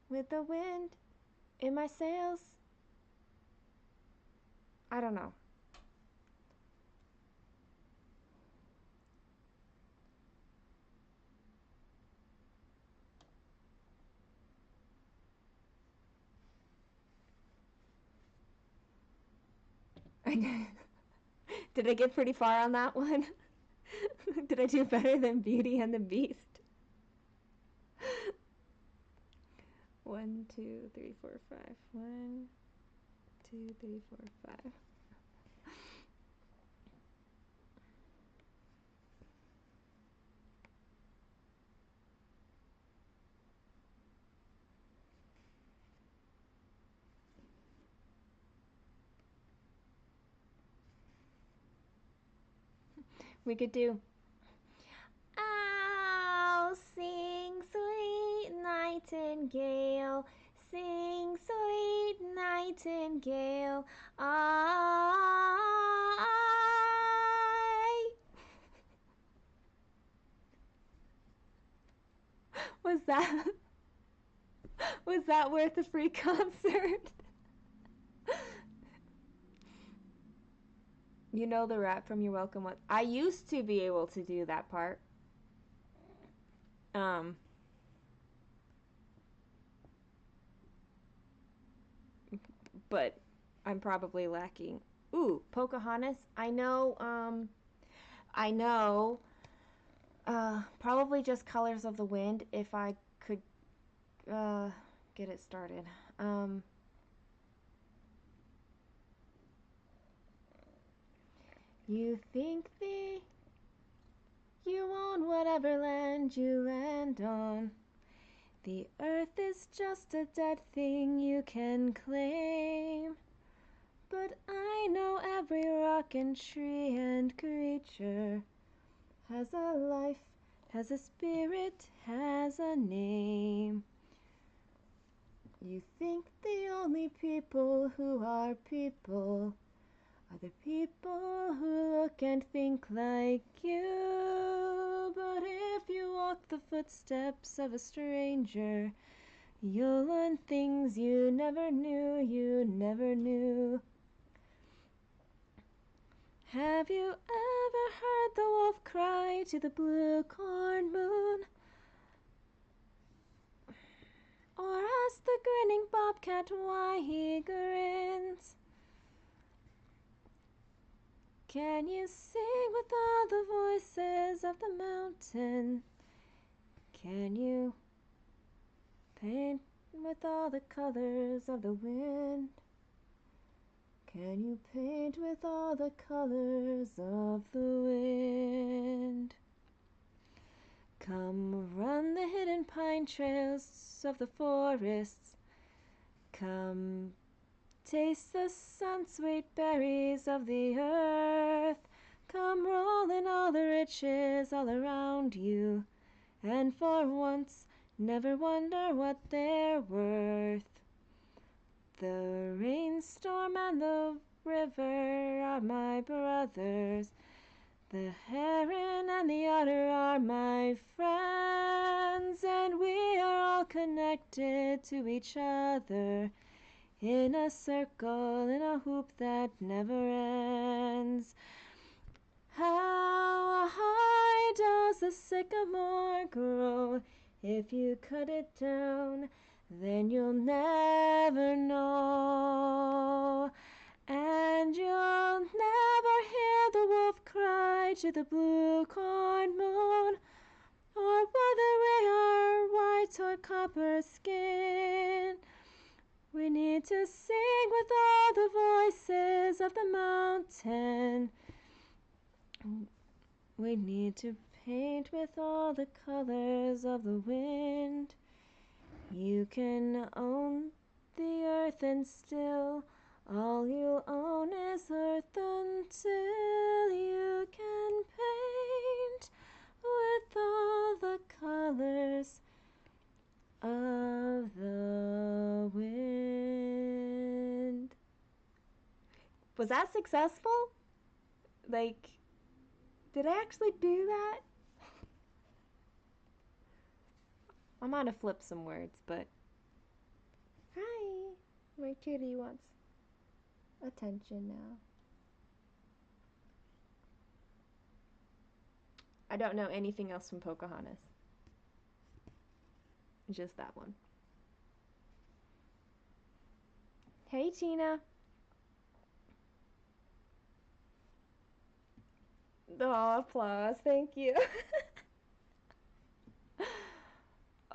With the wind in my sails. I don't know. Did I get pretty far on that one? Did I do better than Beauty and the Beast? 1, 2, 3, 4, 5. 1, 2, 3, 4, 5. We could do. Oh, sing, sweet nightingale, sing, sweet nightingale, I. Was that was that worth a free concert? You know the rap from You're Welcome Once. I used to be able to do that part. Um, but I'm probably lacking. Ooh, Pocahontas. I know. Probably just Colors of the Wind if I could uh, get it started. Um, you think you own whatever land you land on. The earth is just a dead thing you can claim. But I know every rock and tree and creature has a life, has a spirit, has a name. You think the only people who are people are the people who look and think like you. But if you walk the footsteps of a stranger, you'll learn things you never knew. Have you ever heard the wolf cry to the blue corn moon? Or ask the grinning bobcat why he grins? Can you sing with all the voices of the mountain? Can you paint with all the colors of the wind? Can you paint with all the colors of the wind? Come run the hidden pine trails of the forests. Come taste the sun-sweet berries of the earth. Come roll in all the riches all around you, and for once never wonder what they're worth. The rainstorm and the river are my brothers. The heron and the otter are my friends, and we are all connected to each other in a circle, in a hoop that never ends. How high does the sycamore grow? If you cut it down, then you'll never know. And you'll never hear the wolf cry to the blue corn moon, or whether we are white or copper skin. We need to sing with all the voices of the mountain. We need to paint with all the colors of the wind. You can own the earth and still all you'll own is earth until you can paint with all the colors of the wind. Was that successful? Like, did I actually do that? I'm gonna flip some words, but hi, my kitty wants attention now. I don't know anything else from Pocahontas. Just that one. Hey, Tina. Oh, applause. Thank you.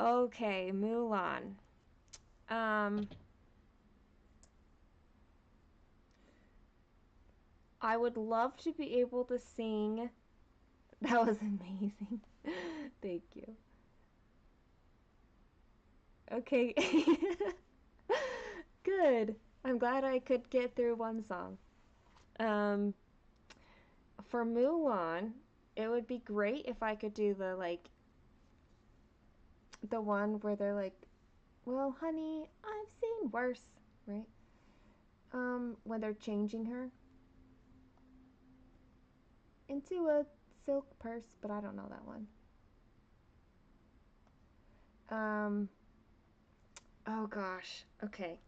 Okay, Mulan. I would love to be able to sing. That was amazing. Thank you. Okay. Good. I'm glad I could get through one song. For Mulan, it would be great if I could do the like the one where they're like, well, honey, I've seen worse, right? When they're changing her into a silk purse, but I don't know that one. Oh gosh. Okay.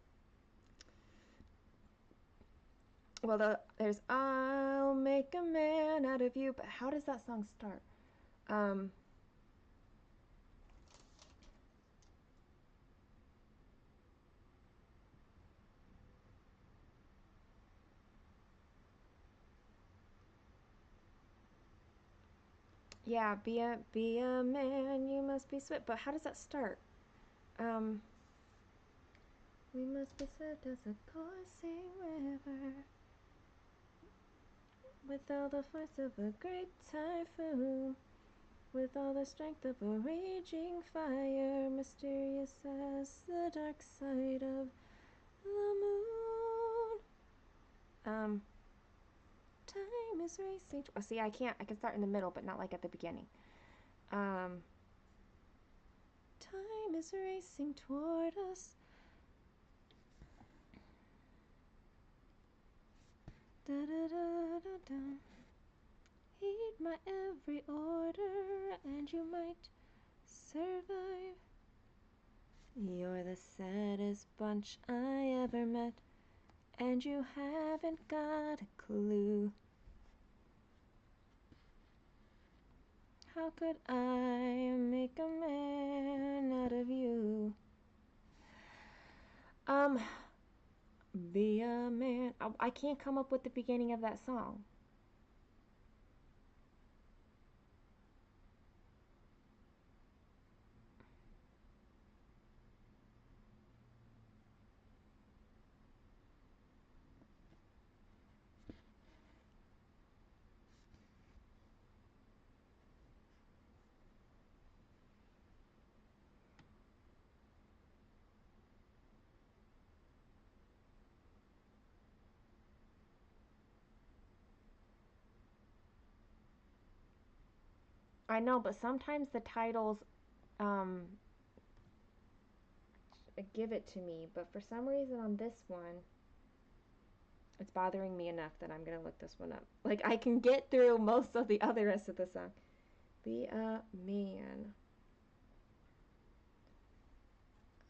Well, there's I'll make a man out of you, but how does that song start? Um, yeah, be a man, you must be swift. But how does that start? Um, we must be swift as a coursing river, with all the force of a great typhoon, with all the strength of a raging fire, mysterious as the dark side of the moon. Time is racing. Oh, see, I can't. I can start in the middle, but not like at the beginning. Um, time is racing toward us. Da da da da da. Heed my every order, and you might survive. You're the saddest bunch I ever met, and you haven't got a clue. How could I make a man out of you? Be a man. I can't come up with the beginning of that song. I know, but sometimes the titles um, give it to me, but for some reason on this one, it's bothering me enough that I'm gonna look this one up. Like I can get through most of the other rest of the song. Be a man.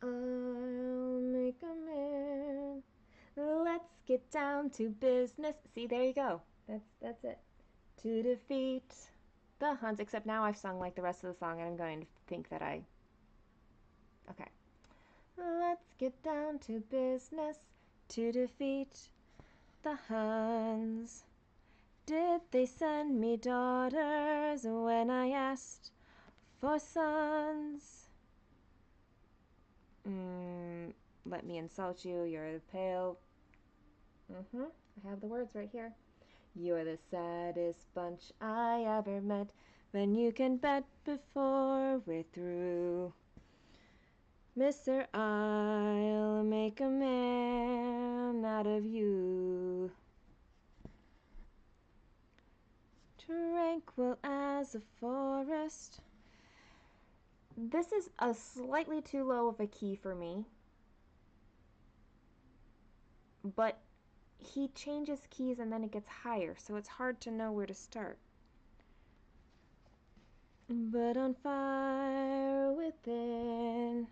I'll make a man. Let's get down to business. See, there you go. That's it. To defeat the Huns. Except now I've sung like the rest of the song, and I'm going to think that I. Okay. Let's get down to business to defeat the Huns. Did they send me daughters when I asked for sons? Let me insult you. You're the pale. I have the words right here. You're the saddest bunch I ever met. Then you can bet before we're through, Mr. I'll make a man out of you. Tranquil as a forest. This is a slightly too low of a key for me, but he changes keys and then it gets higher, so it's hard to know where to start. But on fire within,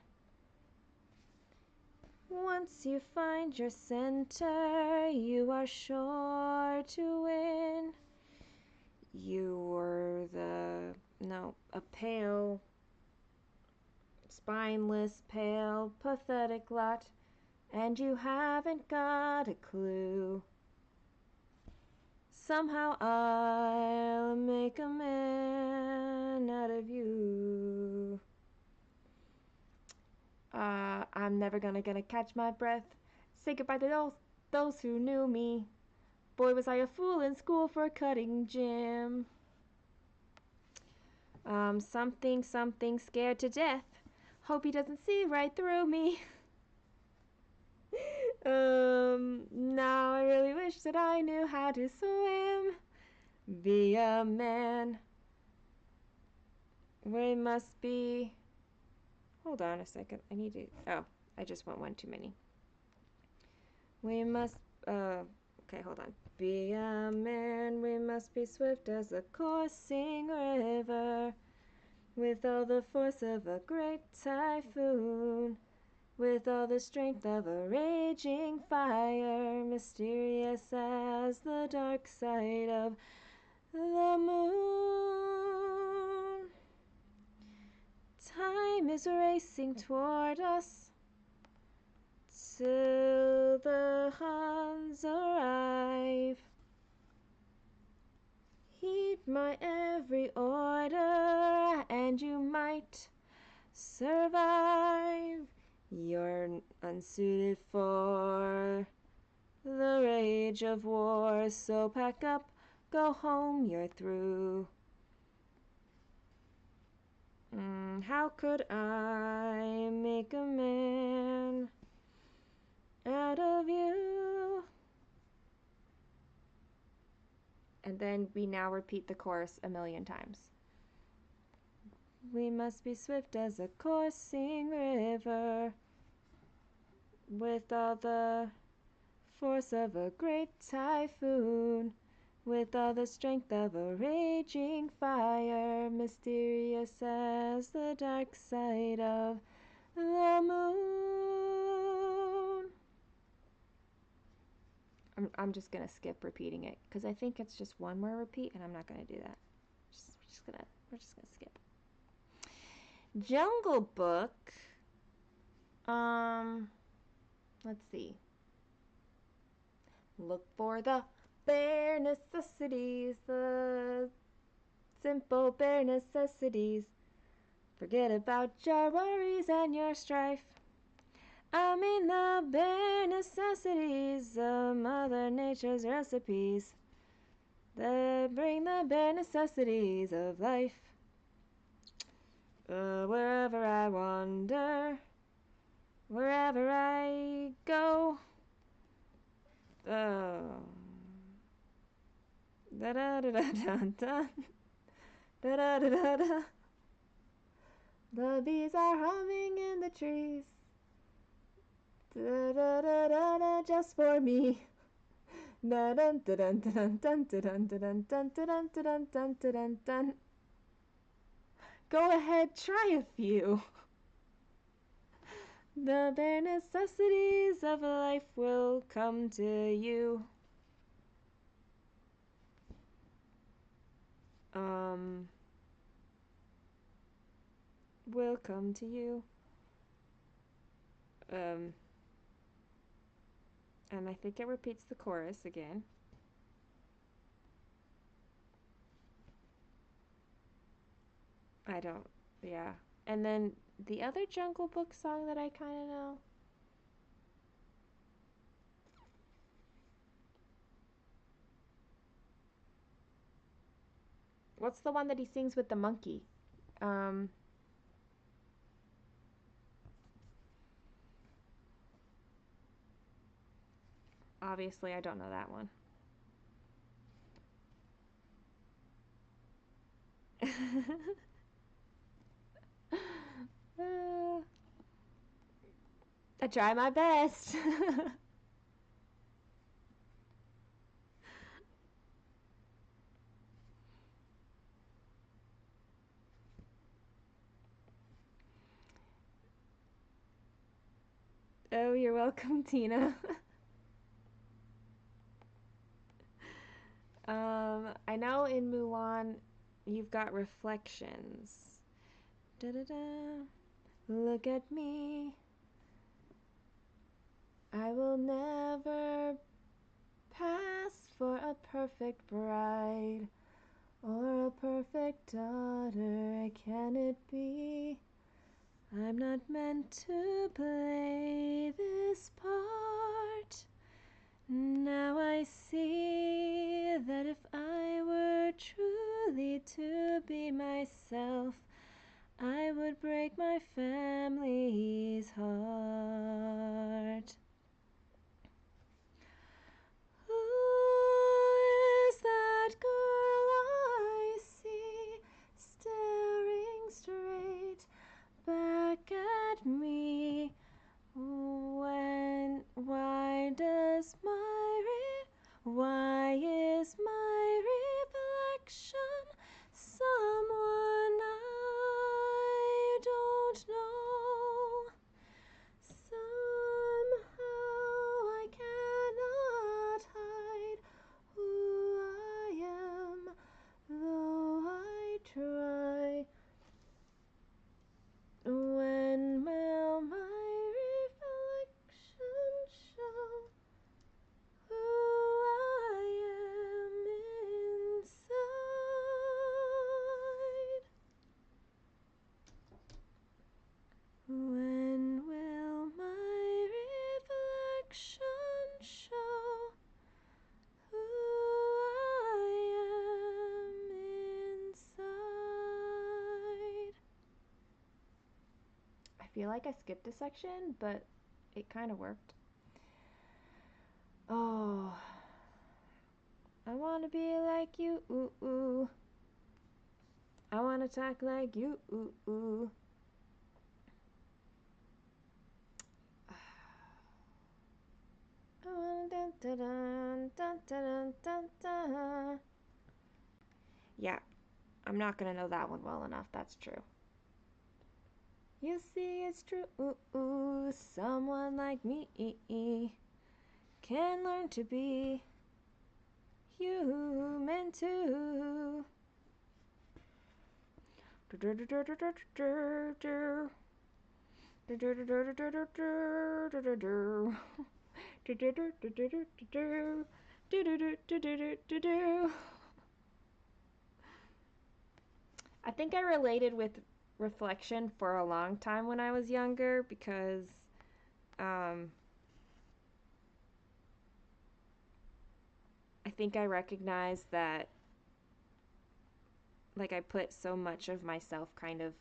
once you find your center, you are sure to win. You were a pale, spineless, pale, pathetic lot, and you haven't got a clue. Somehow I'll make a man out of you. I'm never gonna catch my breath. Say goodbye to those who knew me. Boy, was I a fool in school for cutting gym. Something scared to death. Hope he doesn't see right through me. Now I really wish that I knew how to swim. Be a man. We must be. Hold on a second. I need to. Oh, I just went one too many. We must. Okay, hold on. Be a man, we must be swift as a coursing river, with all the force of a great typhoon, with all the strength of a raging fire, mysterious as the dark side of the moon. Time is racing toward us till the Huns arrive. Heed my every order, and you might survive. You're unsuited for the rage of war, so pack up, go home, you're through. How could I make a man out of you? And then we now repeat the chorus a million times. We must be swift as a coursing river, with all the force of a great typhoon, with all the strength of a raging fire, mysterious as the dark side of the moon. I'm just gonna skip repeating it because I think it's just one more repeat, and I'm not gonna do that. We're just gonna skip. Jungle Book. Let's see. Look for the bare necessities, the simple bare necessities. Forget about your worries and your strife. I mean the bare necessities of Mother Nature's recipes that bring the bare necessities of life. Wherever I wander, wherever I go. Da da da da da da. Da da da da da. The bees are humming in the trees. Da da da da da, just for me. Da dun da dun da dun dun da dun da dun dun da dun da dun dun da dun dun. Go ahead, try a few. The bare necessities of life will come to you. Will come to you. And I think it repeats the chorus again. I don't, yeah. And then the other Jungle Book song that I kind of know. What's the one that he sings with the monkey? Obviously I don't know that one. I try my best. Oh, you're welcome, Tina. I know in Mulan you've got reflections. Da da da. Look at me. I will never pass for a perfect bride or a perfect daughter. Can it be? I'm not meant to play this part. Now I see that if I were truly to be myself, I would break my family's heart. Who is that girl I see staring show who I am inside. I feel like I skipped a section, but it kind of worked. Oh, I wanna be like you, ooh, ooh. I wanna talk like you, ooh, ooh. I wanna dun dun dun dun dun dun dun. Yeah, I'm not gonna know that one well enough, that's true. You see, it's true, ooh, ooh. Someone like me can learn to be human too. I think I related with reflection for a long time when I was younger because um, I think I recognized that like I put so much of myself kind of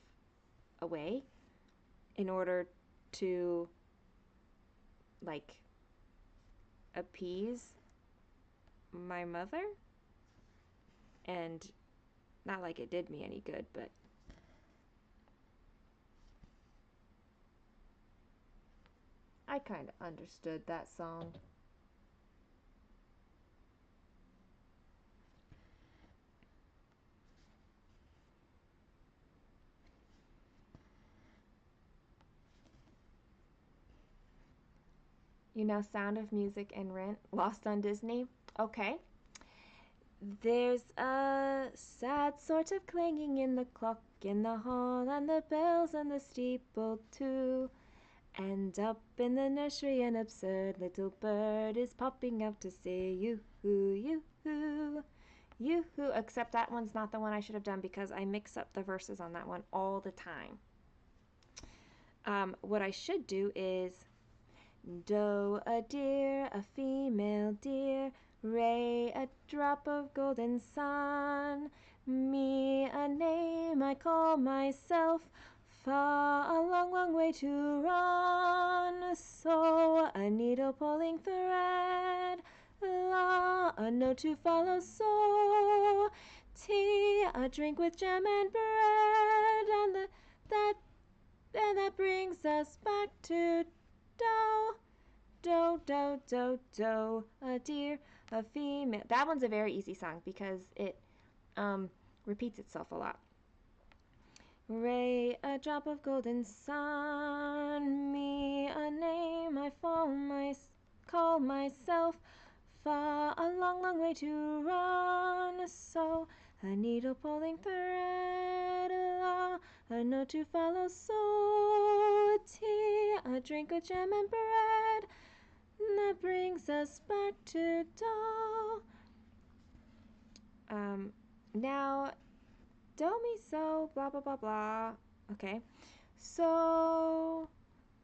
away in order to like appease my mother, and not like it did me any good, but I kind of understood that song. You know, Sound of Music and Rent, Lost on Disney. Okay. There's a sad sort of clanging in the clock in the hall, and the bells and the steeple too. And up in the nursery an absurd little bird is popping out to say yoo-hoo, yoo-hoo, yoo-hoo. Except that one's not the one I should have done because I mix up the verses on that one all the time. What I should do is doe, a deer, a female deer, ray, a drop of golden sun, me, a name I call myself, far, a long, long way to run, so, a needle pulling thread, la, a note to follow, so, tea, a drink with jam and bread, and that brings us back to doe. Do, do, do, do, a deer, a female. That one's a very easy song because it repeats itself a lot. Ray, a drop of golden sun, me, a name I call myself, far, a long, long way to run, so, a needle pulling thread, la, a note to follow, so, tea, a drink with jam and bread, that brings us back to do. Now, do, mi, so, blah, blah, blah, blah. Okay. So,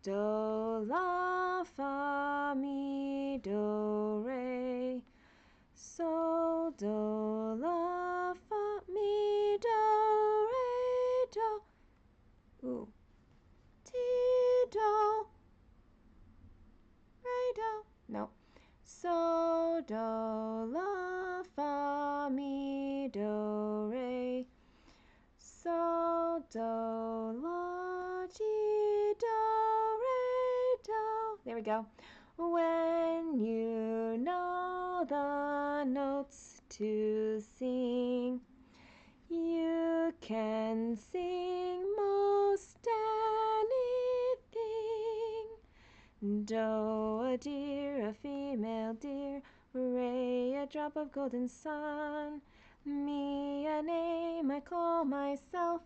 do, la, fa, mi, do, re. So, do, la, fa, mi, do, re, do. Ooh. Ti, do. Re, do. Nope. So, do, la, fa, mi, do, re. So, do, la, ti, do, re, do. There we go. When you know the notes to sing, you can sing most anything. Do, a deer, a female deer, ray, a drop of golden sun, me, a name I call myself,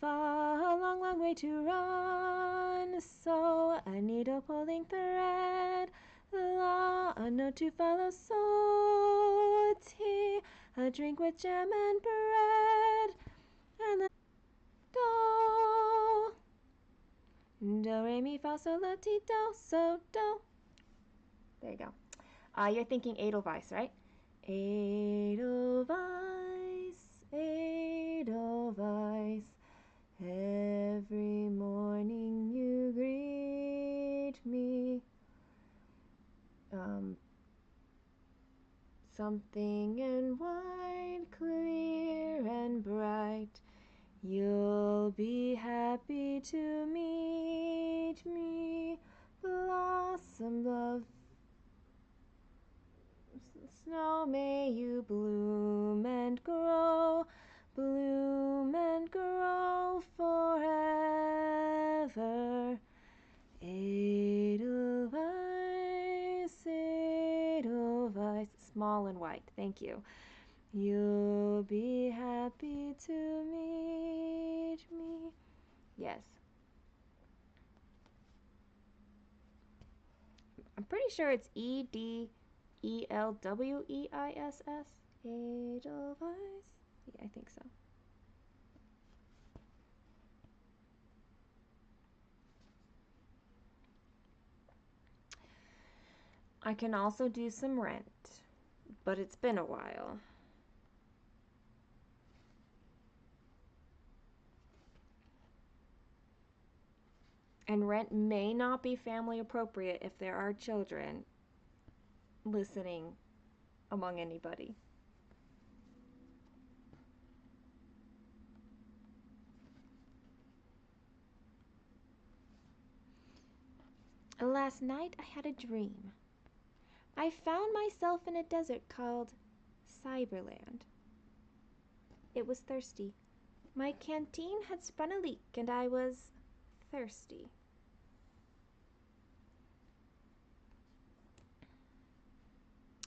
far, a long, long way to run, so, a needle pulling thread, la, a note to follow, so, tea, a drink with jam and bread, and then do, do, re, mi, fa, sol, la, ti, do, so, do. There you go. You're thinking Edelweiss, right? Edelweiss, Edelweiss. Every morning you greet me. Something in white, clear and bright. You'll be happy to meet me. Blossom of snow, may you bloom and grow forever. Edelweiss, Edelweiss, small and white. Thank you. You'll be happy to meet me. Yes. I'm pretty sure it's Edelweiss. Edelweiss. Edelweiss? Yeah, I think so. I can also do some rent, but it's been a while. And rent may not be family appropriate if there are children listening among anybody. Last night I had a dream. I found myself in a desert called Cyberland. It was thirsty. My canteen had spun a leak and I was thirsty.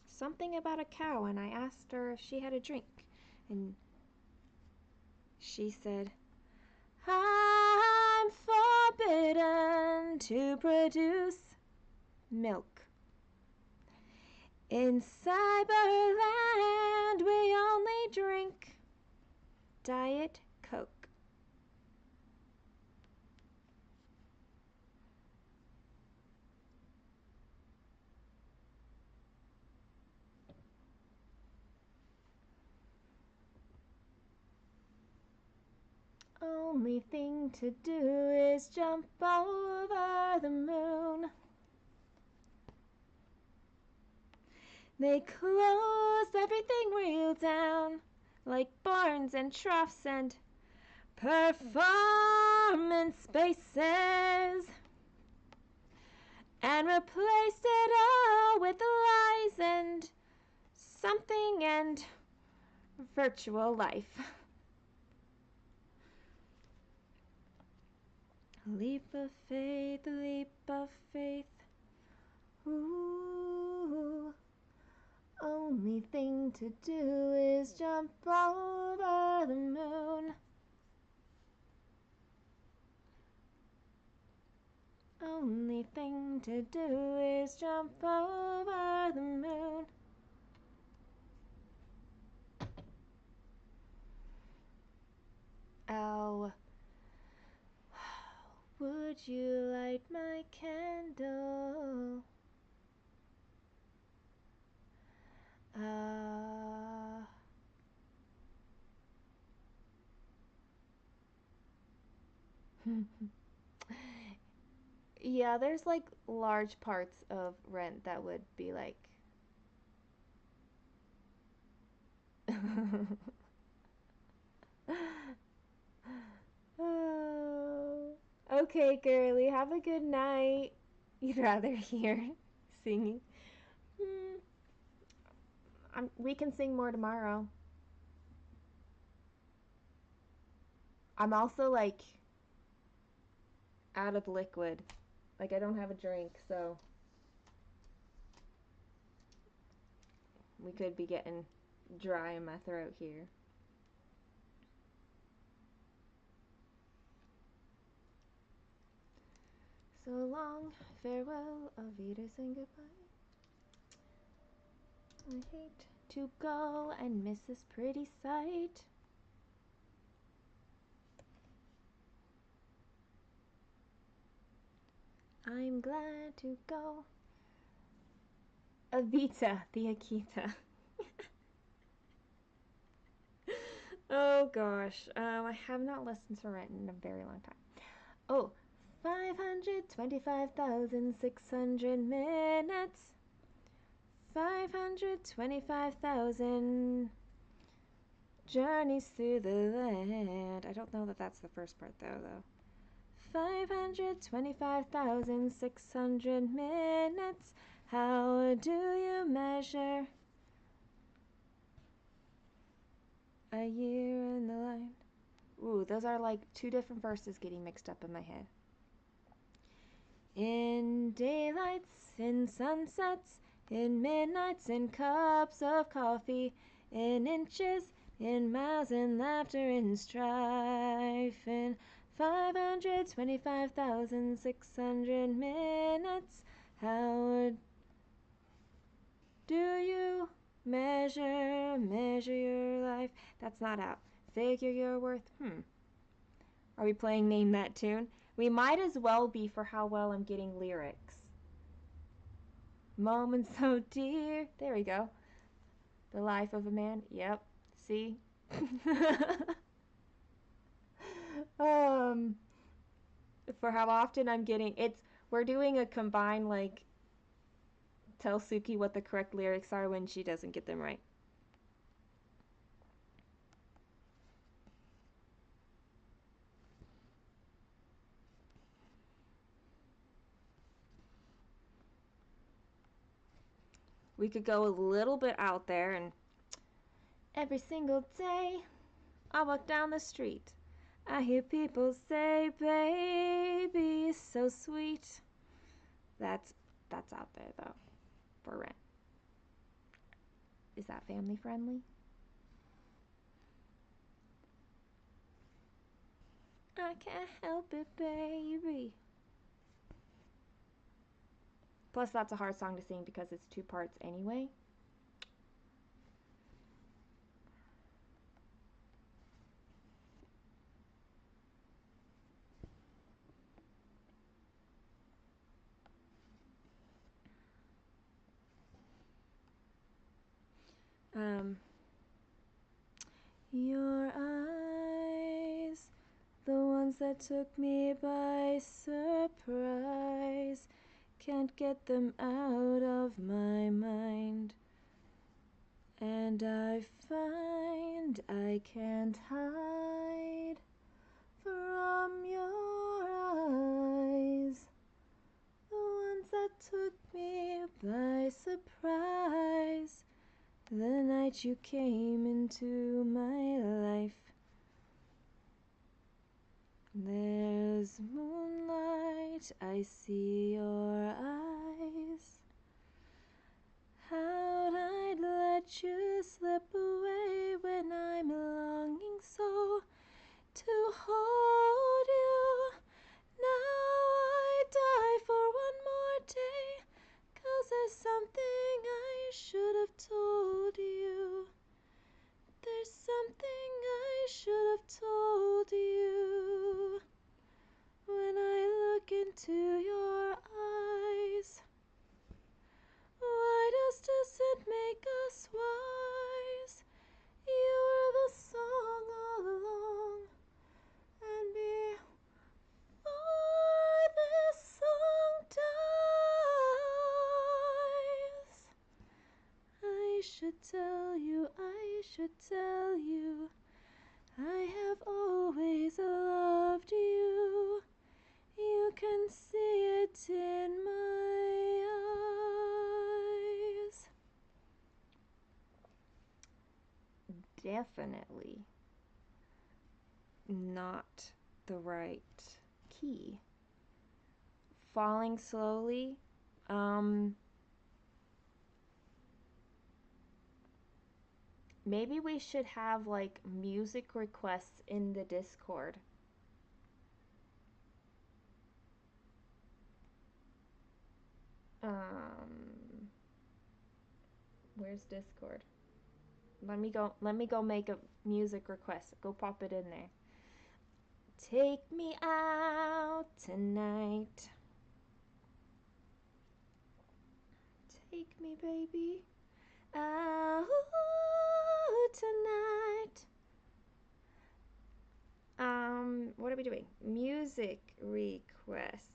Something about a cow, and I asked her if she had a drink, and she said, I'm forbidden to produce milk. In Cyberland we only drink Diet Coke. Only thing to do is jump over the moon. They closed everything real down, like barns and troughs and performance spaces, and replaced it all with lies and something and virtual life. Leap of faith, leap of faith. Ooh. Only thing to do is jump over the moon. Only thing to do is jump over the moon. Ow. Would you light my candle? Yeah, there's like large parts of Rent that would be like oh. Okay, girly, have a good night. You'd rather hear singing. We can sing more tomorrow. I'm also like out of liquid. Like I don't have a drink, so we could be getting dry in my throat here. So long, farewell, auf Wiedersehen, goodbye. I hate to go and miss this pretty sight. I'm glad to go Avita, the Akita. Oh gosh, I have not listened to it in a very long time. Oh, 525,600 minutes. 525,000 journeys through the land. I don't know that that's the first part though. 525,600 minutes. How do you measure a year in the line? Ooh, those are like two different verses getting mixed up in my head. In daylights, in sunsets, in midnights, in cups of coffee, in inches, in miles, in laughter, in strife, in 525,600 minutes. How do you measure your life? That's not out. Figure your worth. Are we playing Name That Tune? We might as well be for how well I'm getting lyrics. Moments so dear. There we go. The life of a man. Yep. See? For how often I'm getting we're doing a combined like tell Suki what the correct lyrics are when she doesn't get them right. We could go a little bit out there and every single day I walk down the street. I hear people say, baby, it's so sweet. That's out there though, for rent. Is that family friendly? I can't help it, baby. Plus, that's a hard song to sing because it's two parts anyway. Your eyes, the ones that took me by surprise, can't get them out of my mind. And I find I can't hide from your eyes, the ones that took me by surprise. The night you came into my life, there's moonlight, I see your eyes. How'd I let you slip away when I'm longing so to hold you? Now I die for one more day, 'cause there's something I should have told you. There's something I should have told you. When I look into your eyes, why does it make us wise? You were the song all along, and before this song dies, I should tell you, I have always loved you. You can see it in my eyes. Definitely not the right key. Falling slowly. Maybe we should have like music requests in the Discord. Where's Discord? Let me go make a music request. Go pop it in there. Take me out tonight. Take me, baby. Oh, tonight. What are we doing? Music requests.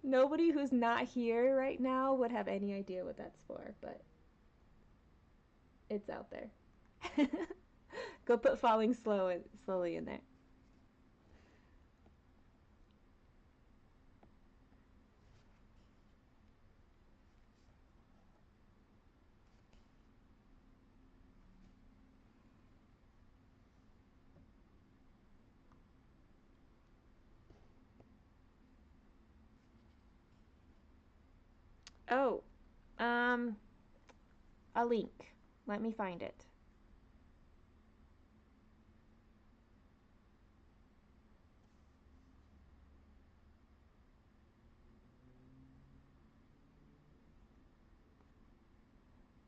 Nobody who's not here right now would have any idea what that's for, but it's out there. Go put falling slowly in there. Oh, um, a link. Let me find it.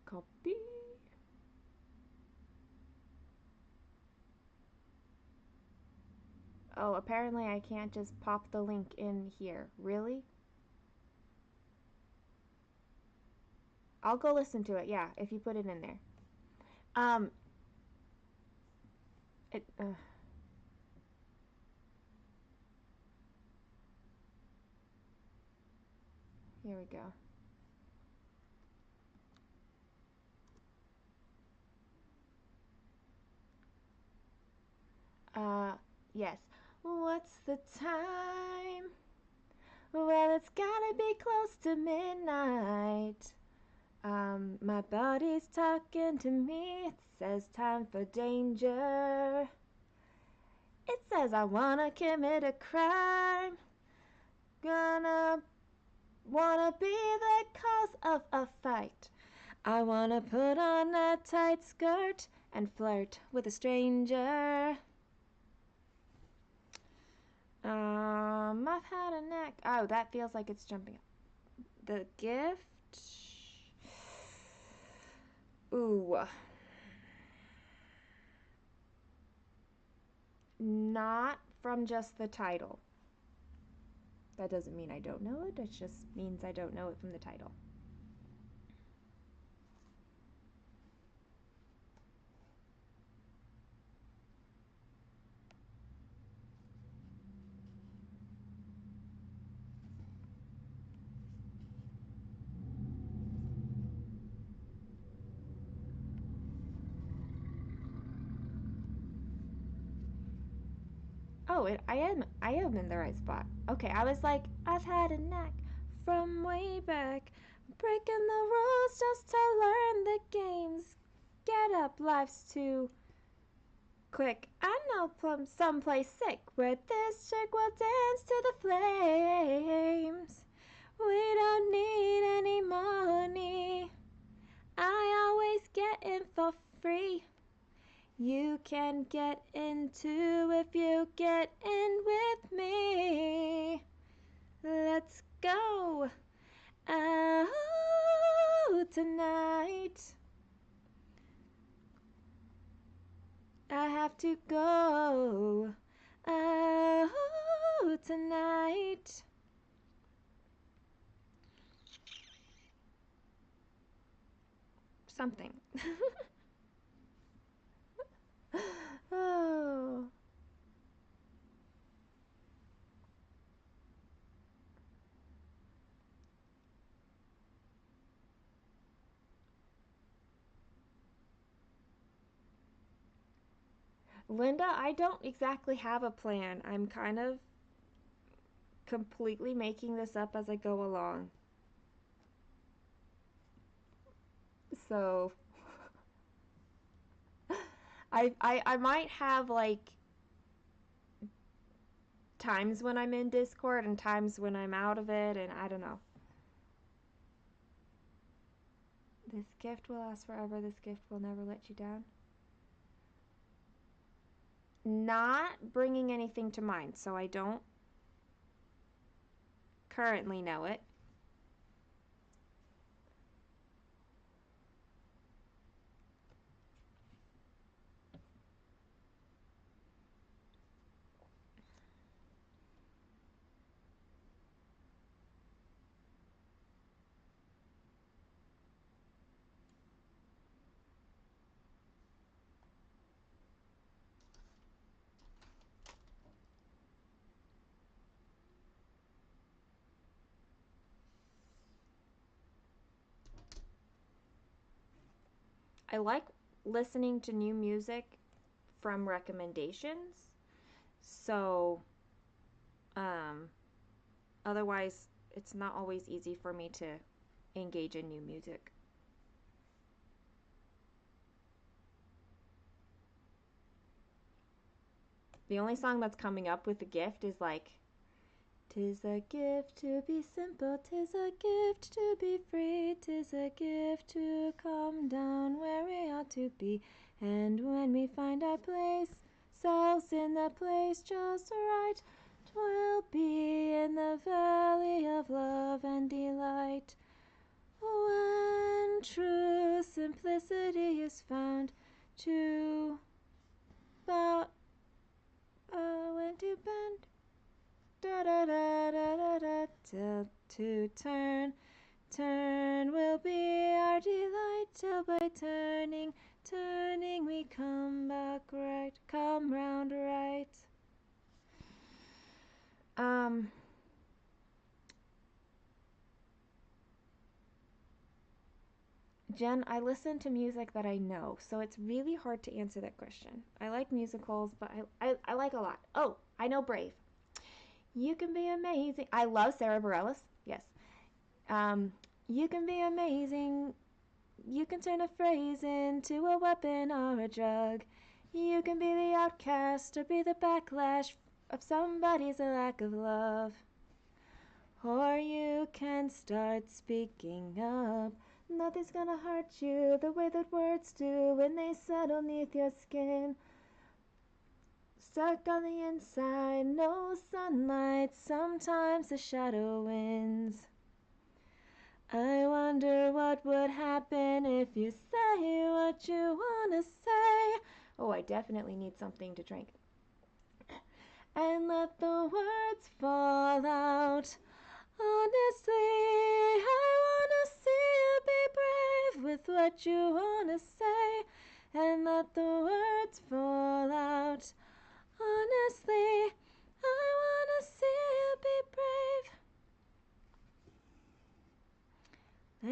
Copy. Oh, apparently I can't just pop the link in here. Really? I'll go listen to it. Yeah, if you put it in there. Um, it. Here we go. Yes. What's the time? Well, it's gotta be close to midnight. My body's talking to me. It says time for danger. It says I wanna commit a crime. Wanna be the cause of a fight. I wanna put on a tight skirt and flirt with a stranger. I've had a knack. Oh, that feels like it's jumping up. The gift. Ooh. Not from just the title. That doesn't mean I don't know it. It just means I don't know it from the title. Oh, I am in the right spot. Okay, I was like, I've had a knack from way back, breaking the rules just to learn the games. Get up, life's too quick. I know someplace sick where this chick will dance to the flames. We don't need any money. I always get in for free. You can get in too if you get in with me. Let's go out tonight. I have to go out tonight. Something. Oh. Linda, I don't exactly have a plan. I'm kind of completely making this up as I go along. So I might have like times when I'm in Discord and times when I'm out of it, and I don't know. This gift will last forever. This gift will never let you down. Not bringing anything to mind, so I don't currently know it. I like listening to new music from recommendations. So, um, otherwise, it's not always easy for me to engage in new music. The only song that's coming up with the gift is like, "'Tis a gift to be simple, 'tis a gift to be free, 'tis a gift to come down where we ought to be. And when we find our place, selves in the place just right, 'twill be in the valley of love and delight. When true simplicity is found, to bow, when to bend, da da da da da da, till to turn, turn will be our delight, till by turning, turning we come back right, come round right." Um, Jen, I listen to music that I know, so it's really hard to answer that question. I like musicals, but I like a lot. Oh, I know Brave. You can be amazing. I love Sarah Bareilles. Yes. Um, you can be amazing. You can turn a phrase into a weapon or a drug. You can be the outcast or be the backlash of somebody's lack of love. Or you can start speaking up. Nothing's gonna hurt you the way that words do when they settle neath your skin. Stuck on the inside, no sunlight, sometimes the shadow wins. I wonder what would happen if you say what you wanna say. Oh, I definitely need something to drink. And let the words fall out. Honestly, I wanna see you be brave with what you wanna say, and let the words fall out. Honestly, I wanna see you be brave.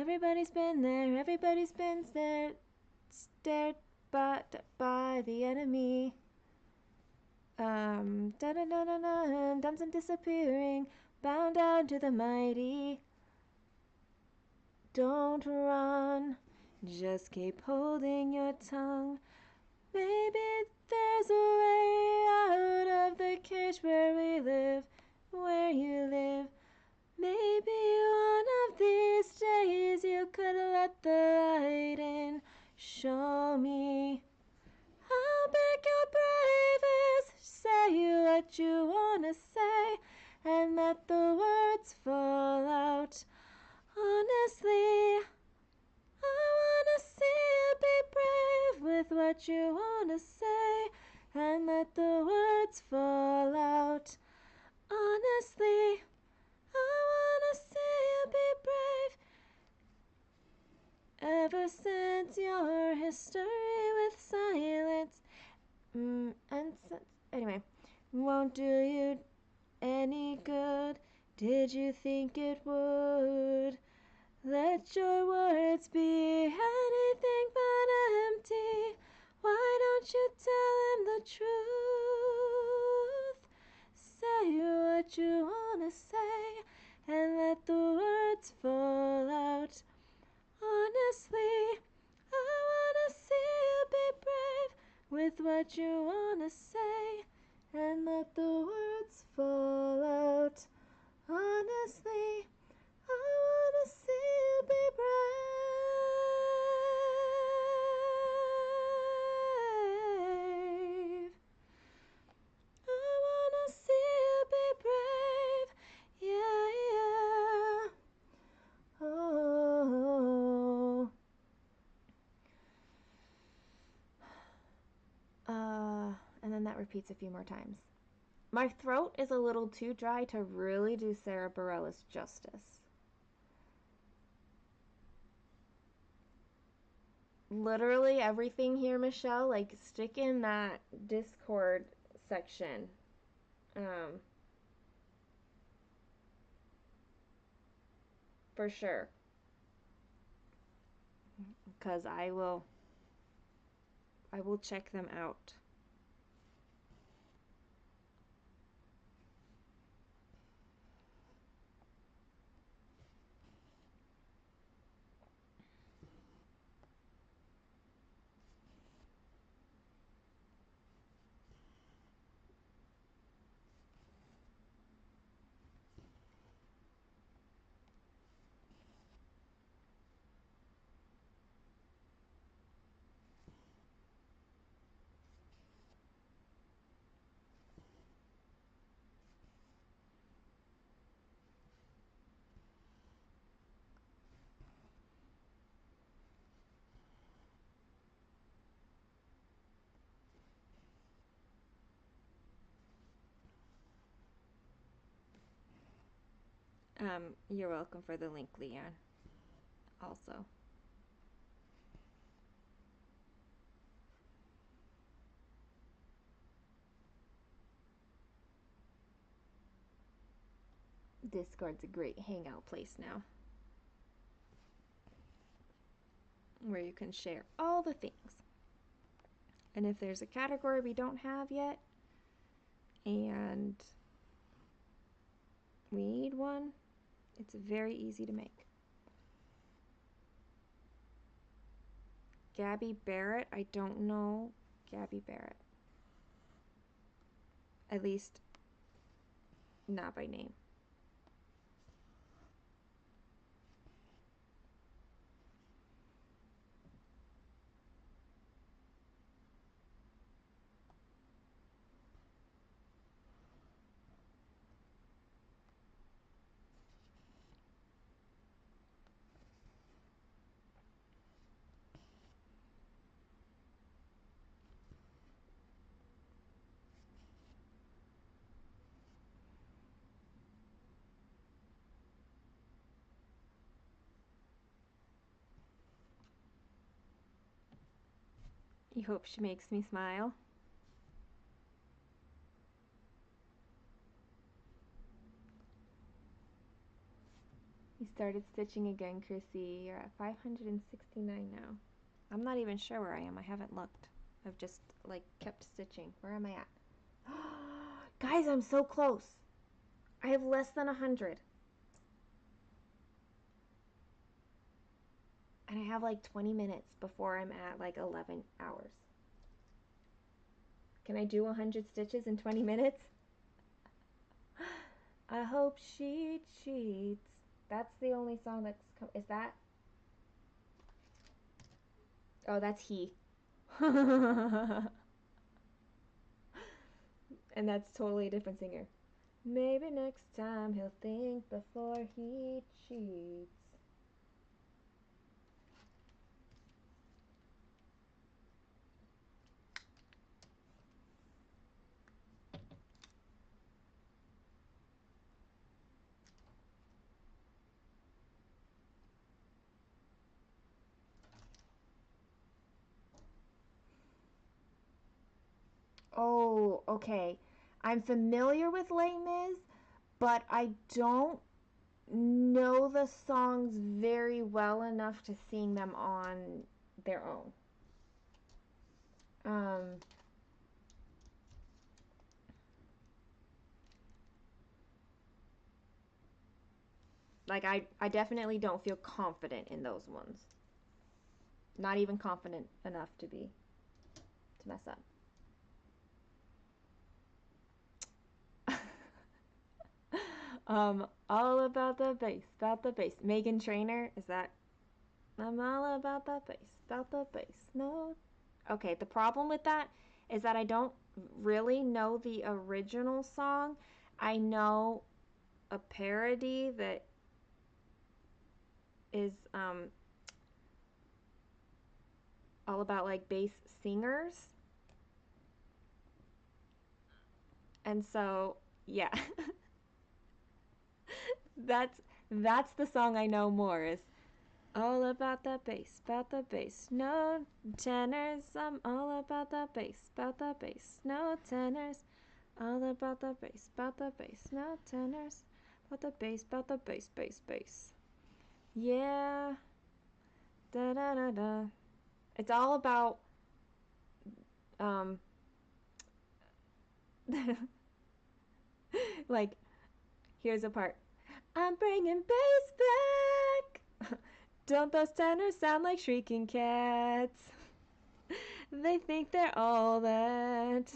Everybody's been there, everybody's been stared by the enemy. Da da da da da, done some disappearing, bound down to the mighty. Don't run, just keep holding your tongue. Maybe there's a way out of the cage where we live, where you live. Maybe one of these days you could let the light in. Show me how big your brave is. Say what you wanna say and let the words fall out. Honestly, I wanna see you be brave with what you wanna say and let the words fall out. Honestly, I wanna see you be brave. Ever since your history with silence, anyway, won't do you any good. Did you think it would? Let your words be anything but empty. Why don't you tell him the truth? Say what you wanna say and let the words fall out. Honestly, I wanna see you be brave with what you wanna say and let the words fall out. Honestly, I wanna see you be brave. I wanna see you be brave. Yeah, yeah. Oh. And then that repeats a few more times. My throat is a little too dry to really do Sarah Bareilles justice. Literally everything here, Michelle, like stick in that Discord section. For sure. Because I will I will check them out. You're welcome for the link, Leanne. Also. Discord's a great hangout place now, where you can share all the things. And if there's a category we don't have yet, and we need one, it's very easy to make. Gabby Barrett, I don't know Gabby Barrett. At least, not by name. You hope she makes me smile. You started stitching again, Chrissy. You're at 569 now. I'm not even sure where I am. I haven't looked. I've just, like, kept stitching. Where am I at? Guys, I'm so close. I have less than 100. And I have like 20 minutes before I'm at like 11 hours. Can I do 100 stitches in 20 minutes? I hope she cheats. That's the only song that's is that? Oh, that's he. And that's totally a different singer. Maybe next time he'll think before he cheats. Oh, okay. I'm familiar with Les Mis, but I don't know the songs very well enough to sing them on their own. Um, like I definitely don't feel confident in those ones. Not even confident enough to mess up. All about the bass, about the bass. Megan Trainor, is that? I'm all about the bass, about the bass. No. Okay, the problem with that is that I don't really know the original song. I know a parody that is all about like bass singers. And so, yeah. that's that's the song I know more is all about the bass, about the bass. No tenors, I'm all about the bass, about the bass. No tenors, all about the bass, about the bass. No tenors, about the bass, bass, bass. Yeah. Da da da da. It's all about Um, like, here's a part. I'm bringing bass back. Don't those tenors sound like shrieking cats? They think they're all that.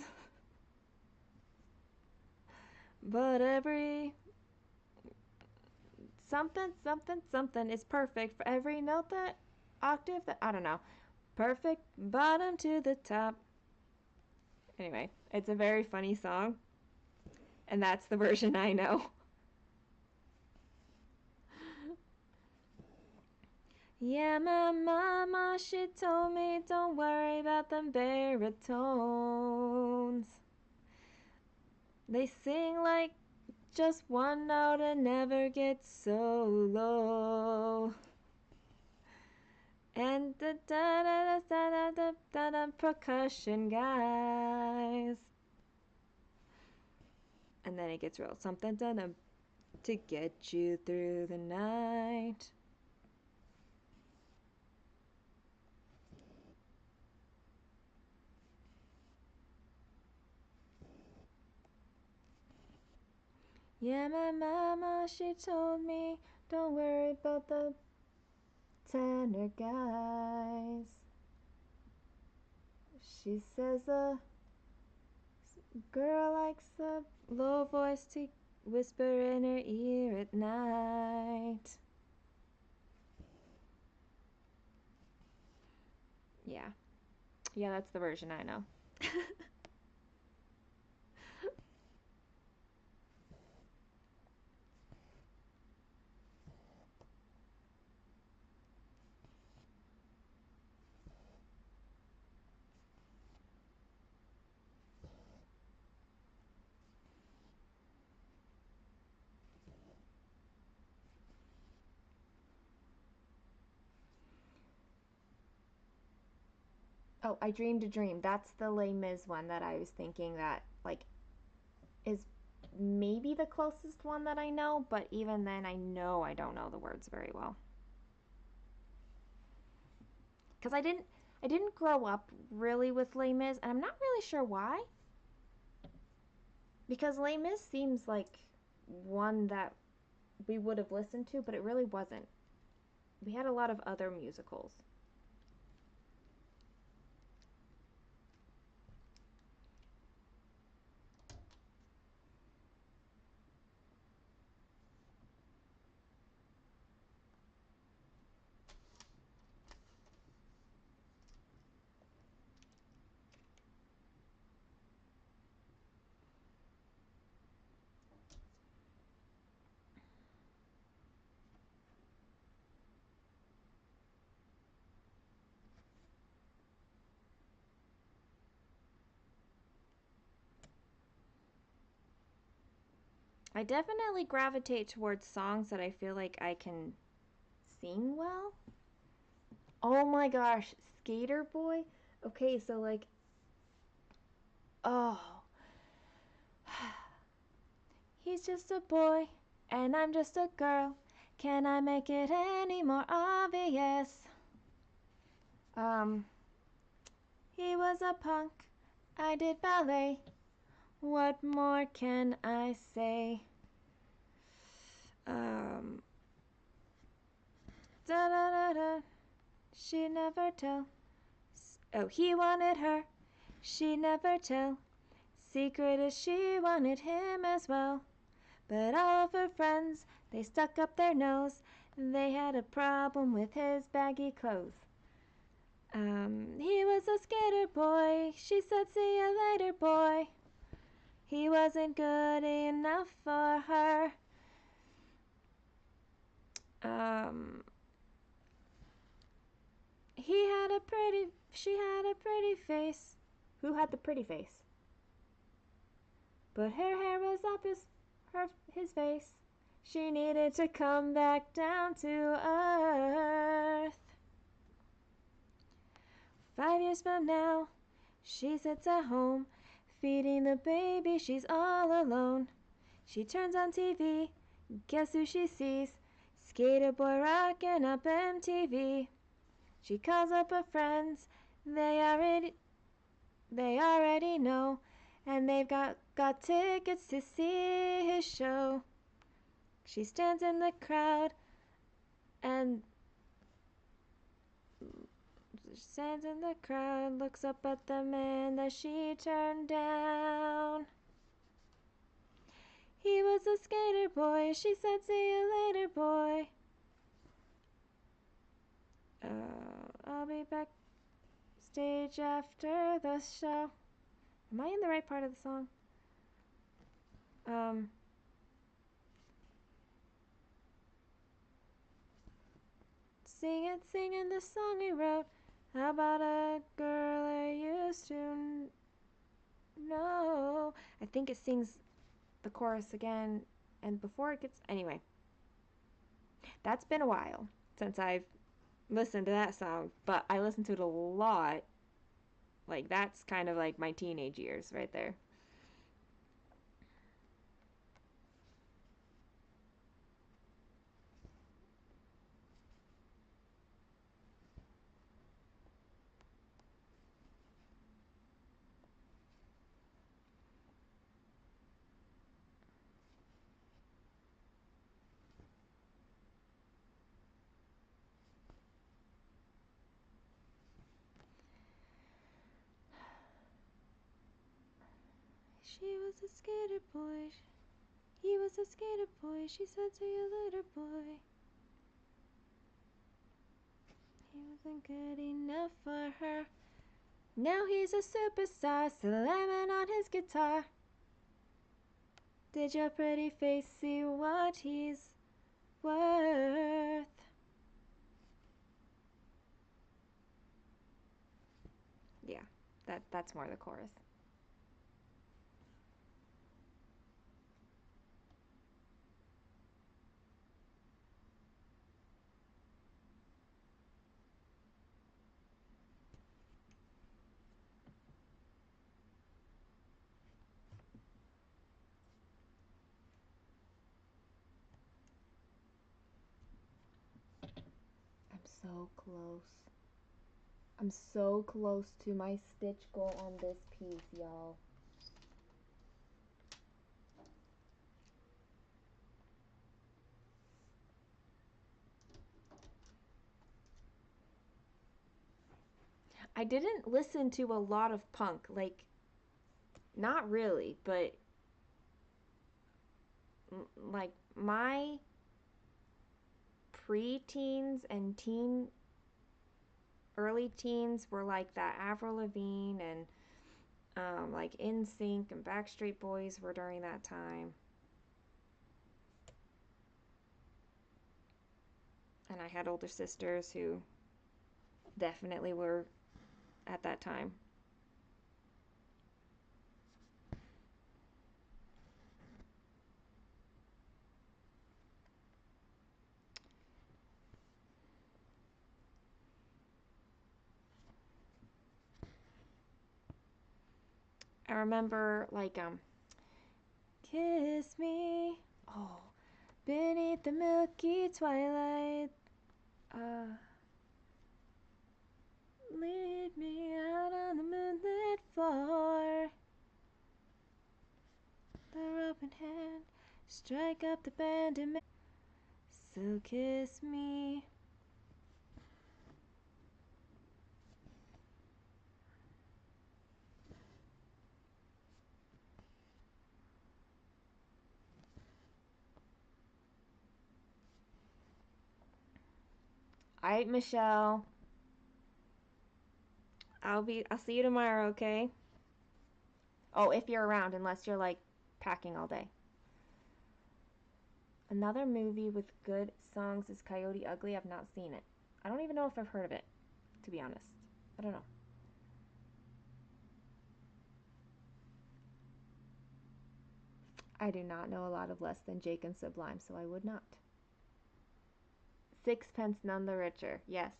But every something, something, something is perfect for every note that octave that I don't know. Perfect bottom to the top. Anyway, it's a very funny song, and that's the version I know. Yeah, my mama, she told me don't worry about them baritones. They sing like just one note and never get so low. And the da da da da da da da percussion guys. And then it gets real something done to get you through the night. Yeah, my mama, she told me don't worry about the tenor guys. She says a girl likes a low voice to whisper in her ear at night. Yeah. Yeah, that's the version I know. Oh, I Dreamed a Dream. That's the Les Mis one that I was thinking that like is maybe the closest one that I know, but even then I know I don't know the words very well. Cuz I didn't grow up really with Les Mis, and I'm not really sure why. Because Les Mis seems like one that we would have listened to, but it really wasn't. We had a lot of other musicals. I definitely gravitate towards songs that I feel like I can sing well. Oh my gosh, Skater Boy? Okay, so like, oh, he's just a boy and I'm just a girl. Can I make it any more obvious? Um, he was a punk. I did ballet. What more can I say? Um, da da da da. She never tell. Oh, he wanted her. She never tell. Secret is she wanted him as well. But all of her friends, they stuck up their nose. They had a problem with his baggy clothes. He was a skater boy. She said, see you later, boy. He wasn't good enough for her. Um, she had a pretty face. Who had the pretty face? But her hair was up his face. She needed to come back down to earth. 5 years from now, she sits at home, feeding the baby, she's all alone. She turns on TV, guess who she sees? Skater boy rocking up MTV. She calls up her friends, they are They already know, and they've got tickets to see his show. She stands in the crowd and stands in the crowd, looks up at the man that she turned down. He was a skater boy, she said, see you later, boy. I'll be backstage after the show. Am I in the right part of the song? Um, singing the song he wrote about a girl I used to know. I think it sings the chorus again, and before it gets. Anyway, that's been a while since I've listened to that song, but I listened to it a lot. Like, that's kind of like my teenage years right there. She was a skater boy. He was a skater boy. She said, see you later, boy. He wasn't good enough for her. Now he's a superstar, slamming on his guitar. Did your pretty face see what he's worth? Yeah, that's more the chorus. I'm so close. I'm so close to my stitch goal on this piece, y'all. I didn't listen to a lot of punk, like, not really, but like my pre-teens and early teens were like that Avril Lavigne and like NSYNC and Backstreet Boys were during that time. And I had older sisters who definitely were at that time. I remember like kiss me, oh, beneath the milky twilight, uh, lead me out on the moonlit floor. The open hand, strike up the band and so kiss me. All right, Michelle. I'll see you tomorrow, okay? Oh, if you're around, unless you're like packing all day. Another movie with good songs is Coyote Ugly. I've not seen it. I don't even know if I've heard of it, to be honest. I don't know. I do not know a lot of Less Than Jake and Sublime, so I would not. Sixpence None the Richer. Yes.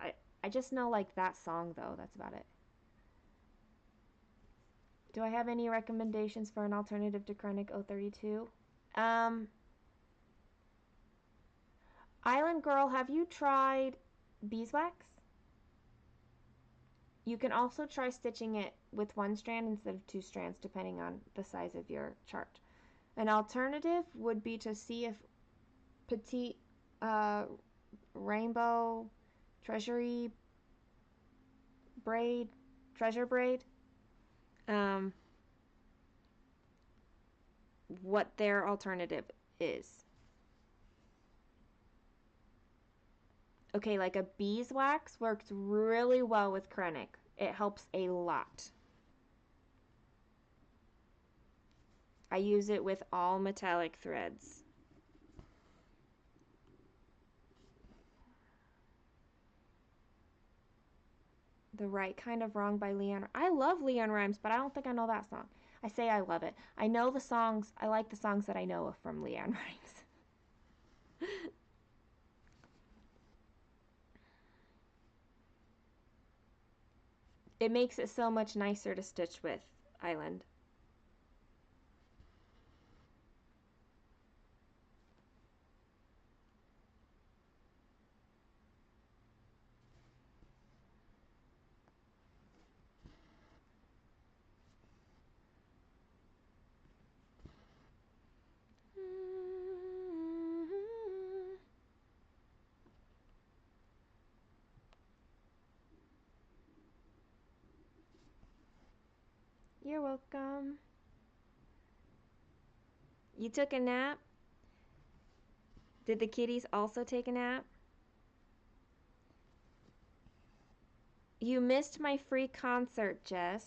I I just know like that song though. That's about it. Do I have any recommendations for an alternative to Chronic 032? Um, Island Girl, have you tried beeswax? You can also try stitching it with one strand instead of two strands, depending on the size of your chart. An alternative would be to see if petite rainbow treasury braid, treasure braid, um, what their alternative is. Okay, like a beeswax works really well with Krennic. It helps a lot. I use it with all metallic threads. The Right Kind of Wrong by Leon. I love Leon Rimes, but I don't think I know that song. I say I love it. I know the songs. I like the songs that I know from Leon Rimes. It makes it so much nicer to stitch with, Island. You're welcome. You took a nap? Did the kitties also take a nap? You missed my free concert, Jess.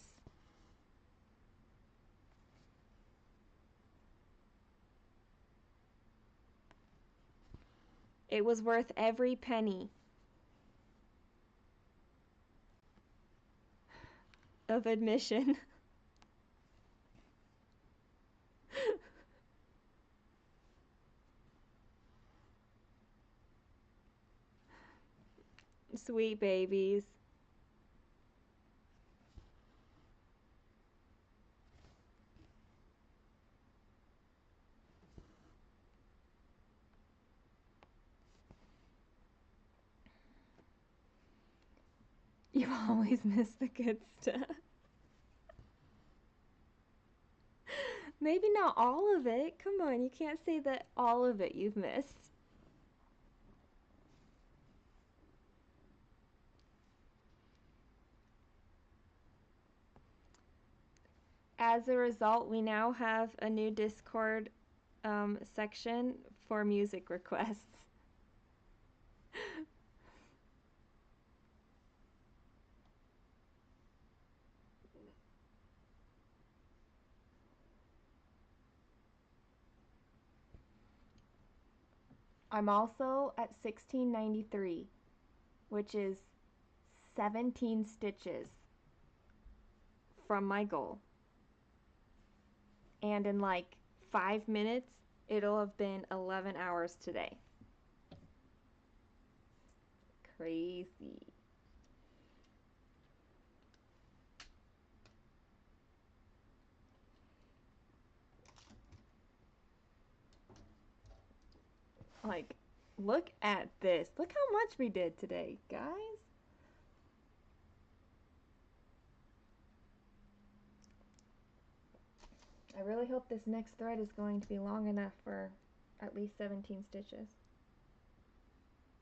It was worth every penny of admission. Sweet babies. You always miss the good stuff. Maybe not all of it. Come on, you can't say that all of it you've missed. As a result, we now have a new Discord section for music requests. I'm also at 1693, which is 17 stitches from my goal. And in like 5 minutes, it'll have been 11 hours today. Crazy. Like, look at this. Look how much we did today, guys. I really hope this next thread is going to be long enough for at least 17 stitches.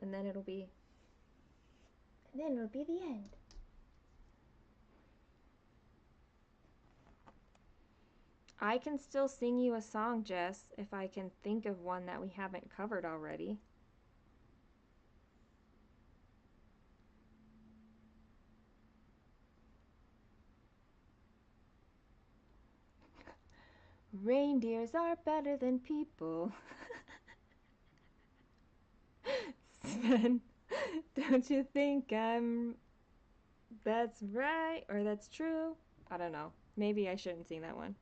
And then it'll be the end. I can still sing you a song, Jess, if I can think of one that we haven't covered already. Reindeers are better than people. Sven, don't you think that's right or that's true? I don't know. Maybe I shouldn't sing that one.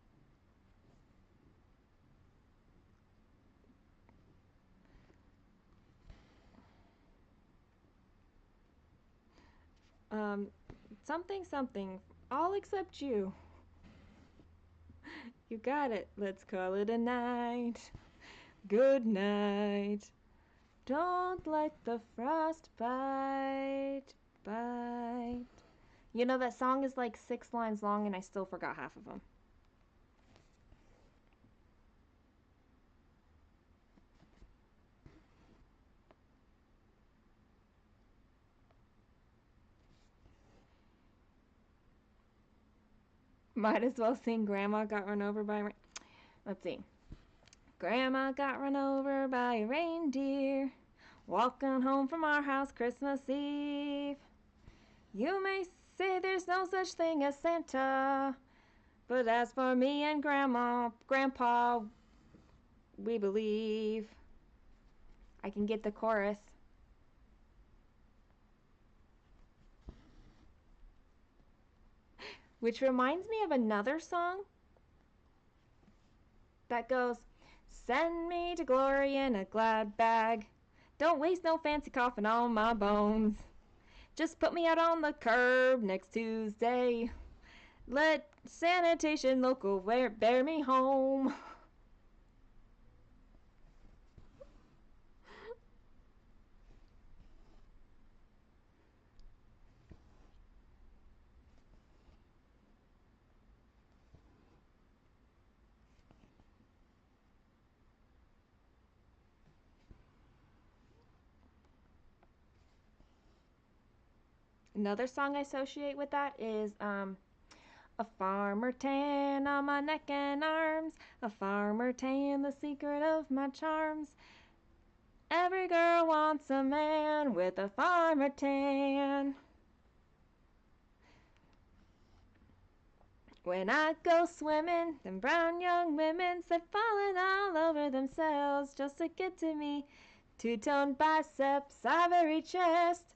Something. All except you. You got it. Let's call it a night. Good night. Don't let the frost bite. You know, that song is like 6 lines long and I still forgot half of them. Might as well sing Grandma Got Run Over by a Let's see. Grandma got run over by a reindeer walking home from our house Christmas Eve. You may say there's no such thing as Santa, but as for me and Grandpa, we believe. I can get the chorus. Which reminds me of another song that goes, send me to glory in a glad bag. Don't waste no fancy coffin on my bones. Just put me out on the curb next Tuesday. Let sanitation local bear me home. Another song I associate with that is a farmer tan on my neck and arms, a farmer tan, the secret of my charms. Every girl wants a man with a farmer tan. When I go swimming, them brown young women said falling all over themselves just to get to me. Two-toned biceps, ivory chest,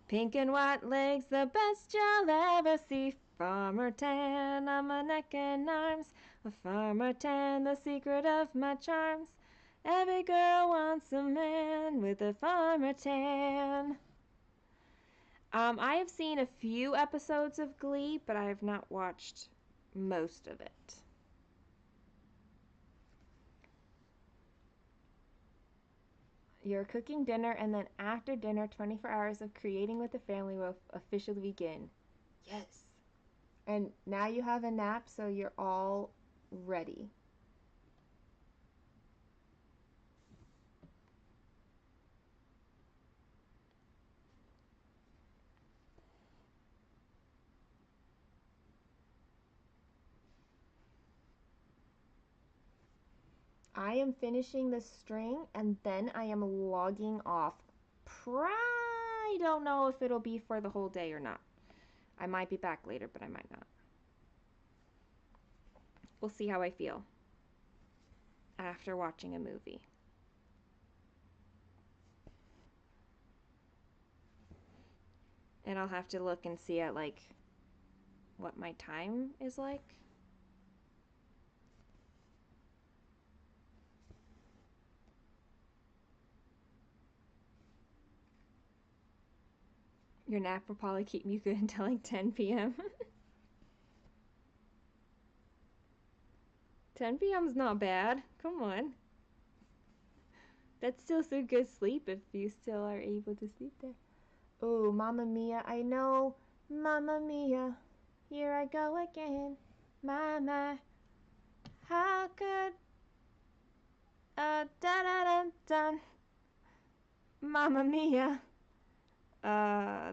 pink and white legs, the best you'll ever see. Farmer tan on my neck and arms, a farmer tan, the secret of my charms. Every girl wants a man with a farmer tan. I have seen a few episodes of Glee, but I have not watched most of it. You're cooking dinner, and then after dinner, 24 hours of creating with the family will officially begin. Yes. And now you have a nap, so you're all ready. I am finishing the string and then I am logging off. I don't know if it'll be for the whole day or not. I might be back later, but I might not. We'll see how I feel after watching a movie. And I'll have to look and see at like what my time is like. Your nap will probably keep you good until like 10 p.m. 10 p.m. is not bad. Come on. That's still some good sleep if you still are able to sleep there. Oh, Mamma Mia, I know. Mamma Mia, here I go again. My. How could da da da da. Mamma Mia.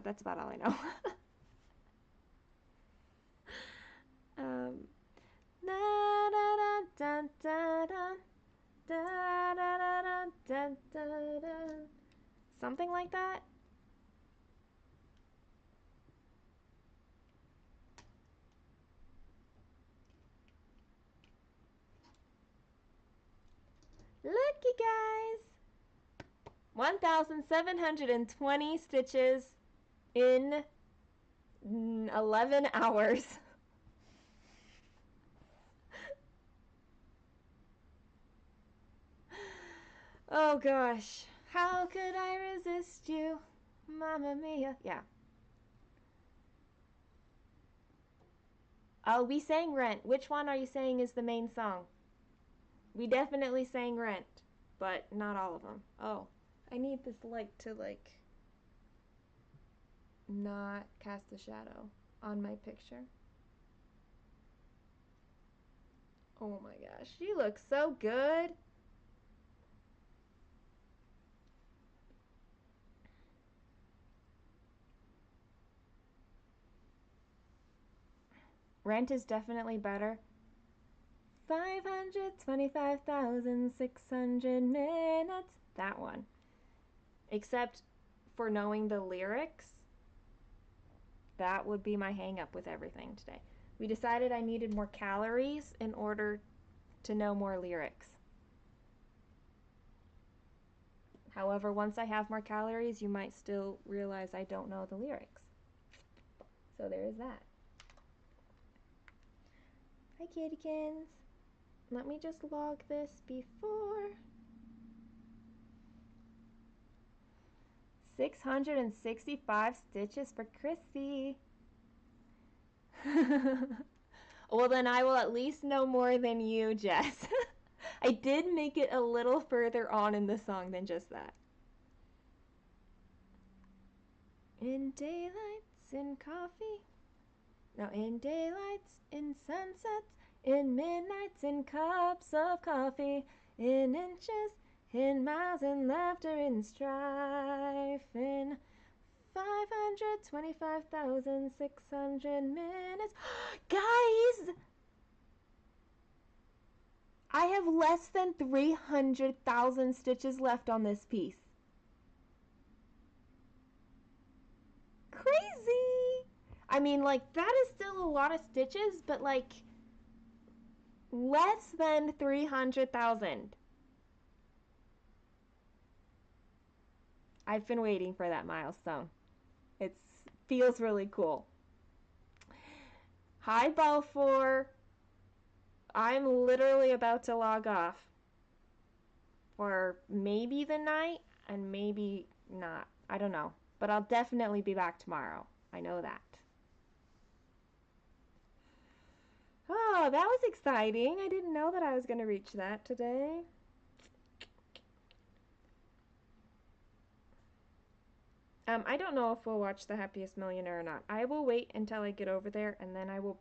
That's about all I know. Da da da da da da da da da da da. Something like that. Look, you guys. 1,720 stitches in 11 hours. Oh gosh. How could I resist you? Mamma Mia. Yeah. Oh, we sang Rent. Which one are you saying is the main song? We definitely sang Rent, but not all of them. Oh, I need this light to like... not cast a shadow on my picture. Oh my gosh, she looks so good. Rent is definitely better. 525,600 minutes. That one. Except for knowing the lyrics, that would be my hang up with everything today. We decided I needed more calories in order to know more lyrics. However, once I have more calories, you might still realize I don't know the lyrics. So there is that. Hi, kittykins. Let me just log this before. 665 stitches for Chrissy. Well, then I will at least know more than you, Jess. I did make it a little further on in the song than just that. In daylights, in coffee. No, in daylights, in sunsets, in midnights, in cups of coffee, in inches, in miles, in laughter, in strife, in 525,600 minutes. Guys! I have less than 300,000 stitches left on this piece. Crazy! I mean, like, that is still a lot of stitches, but, like, less than 300,000. I've been waiting for that milestone. It feels really cool. Hi, Balfour. I'm literally about to log off for maybe the night and maybe not. I don't know. But I'll definitely be back tomorrow. I know that. Oh, that was exciting. I didn't know that I was going to reach that today. I don't know if we'll watch The Happiest Millionaire or not. I will wait until I get over there, and then I will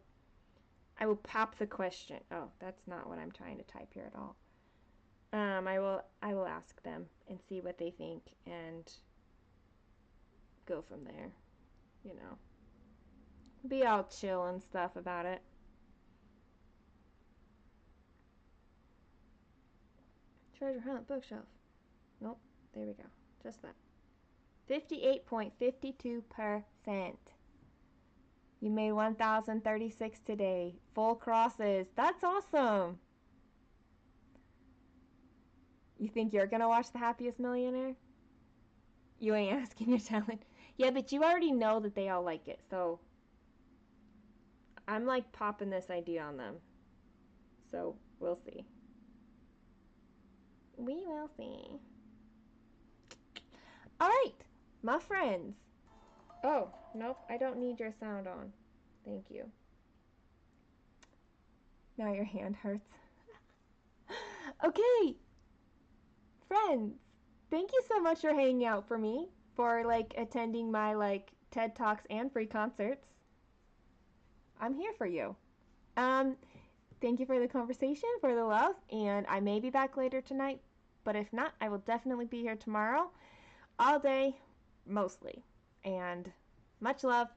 pop the question. Oh, that's not what I'm trying to type here at all. I will ask them and see what they think and go from there. You know, be all chill and stuff about it. Treasure hunt bookshelf. Nope. There we go. Just that. 58.52%. You made 1,036 today. Full crosses. That's awesome. You think you're going to watch The Happiest Millionaire? You ain't asking, you're telling. Yeah, but you already know that they all like it, so I'm like popping this idea on them. So we'll see. We will see. Alright, my friends. Oh, nope, I don't need your sound on. Thank you. Now your hand hurts. Okay, friends, thank you so much for hanging out for me, for like attending my like TED Talks and free concerts. I'm here for you. Thank you for the conversation, for the love, and I may be back later tonight, but if not, I will definitely be here tomorrow, all day, mostly. And much love.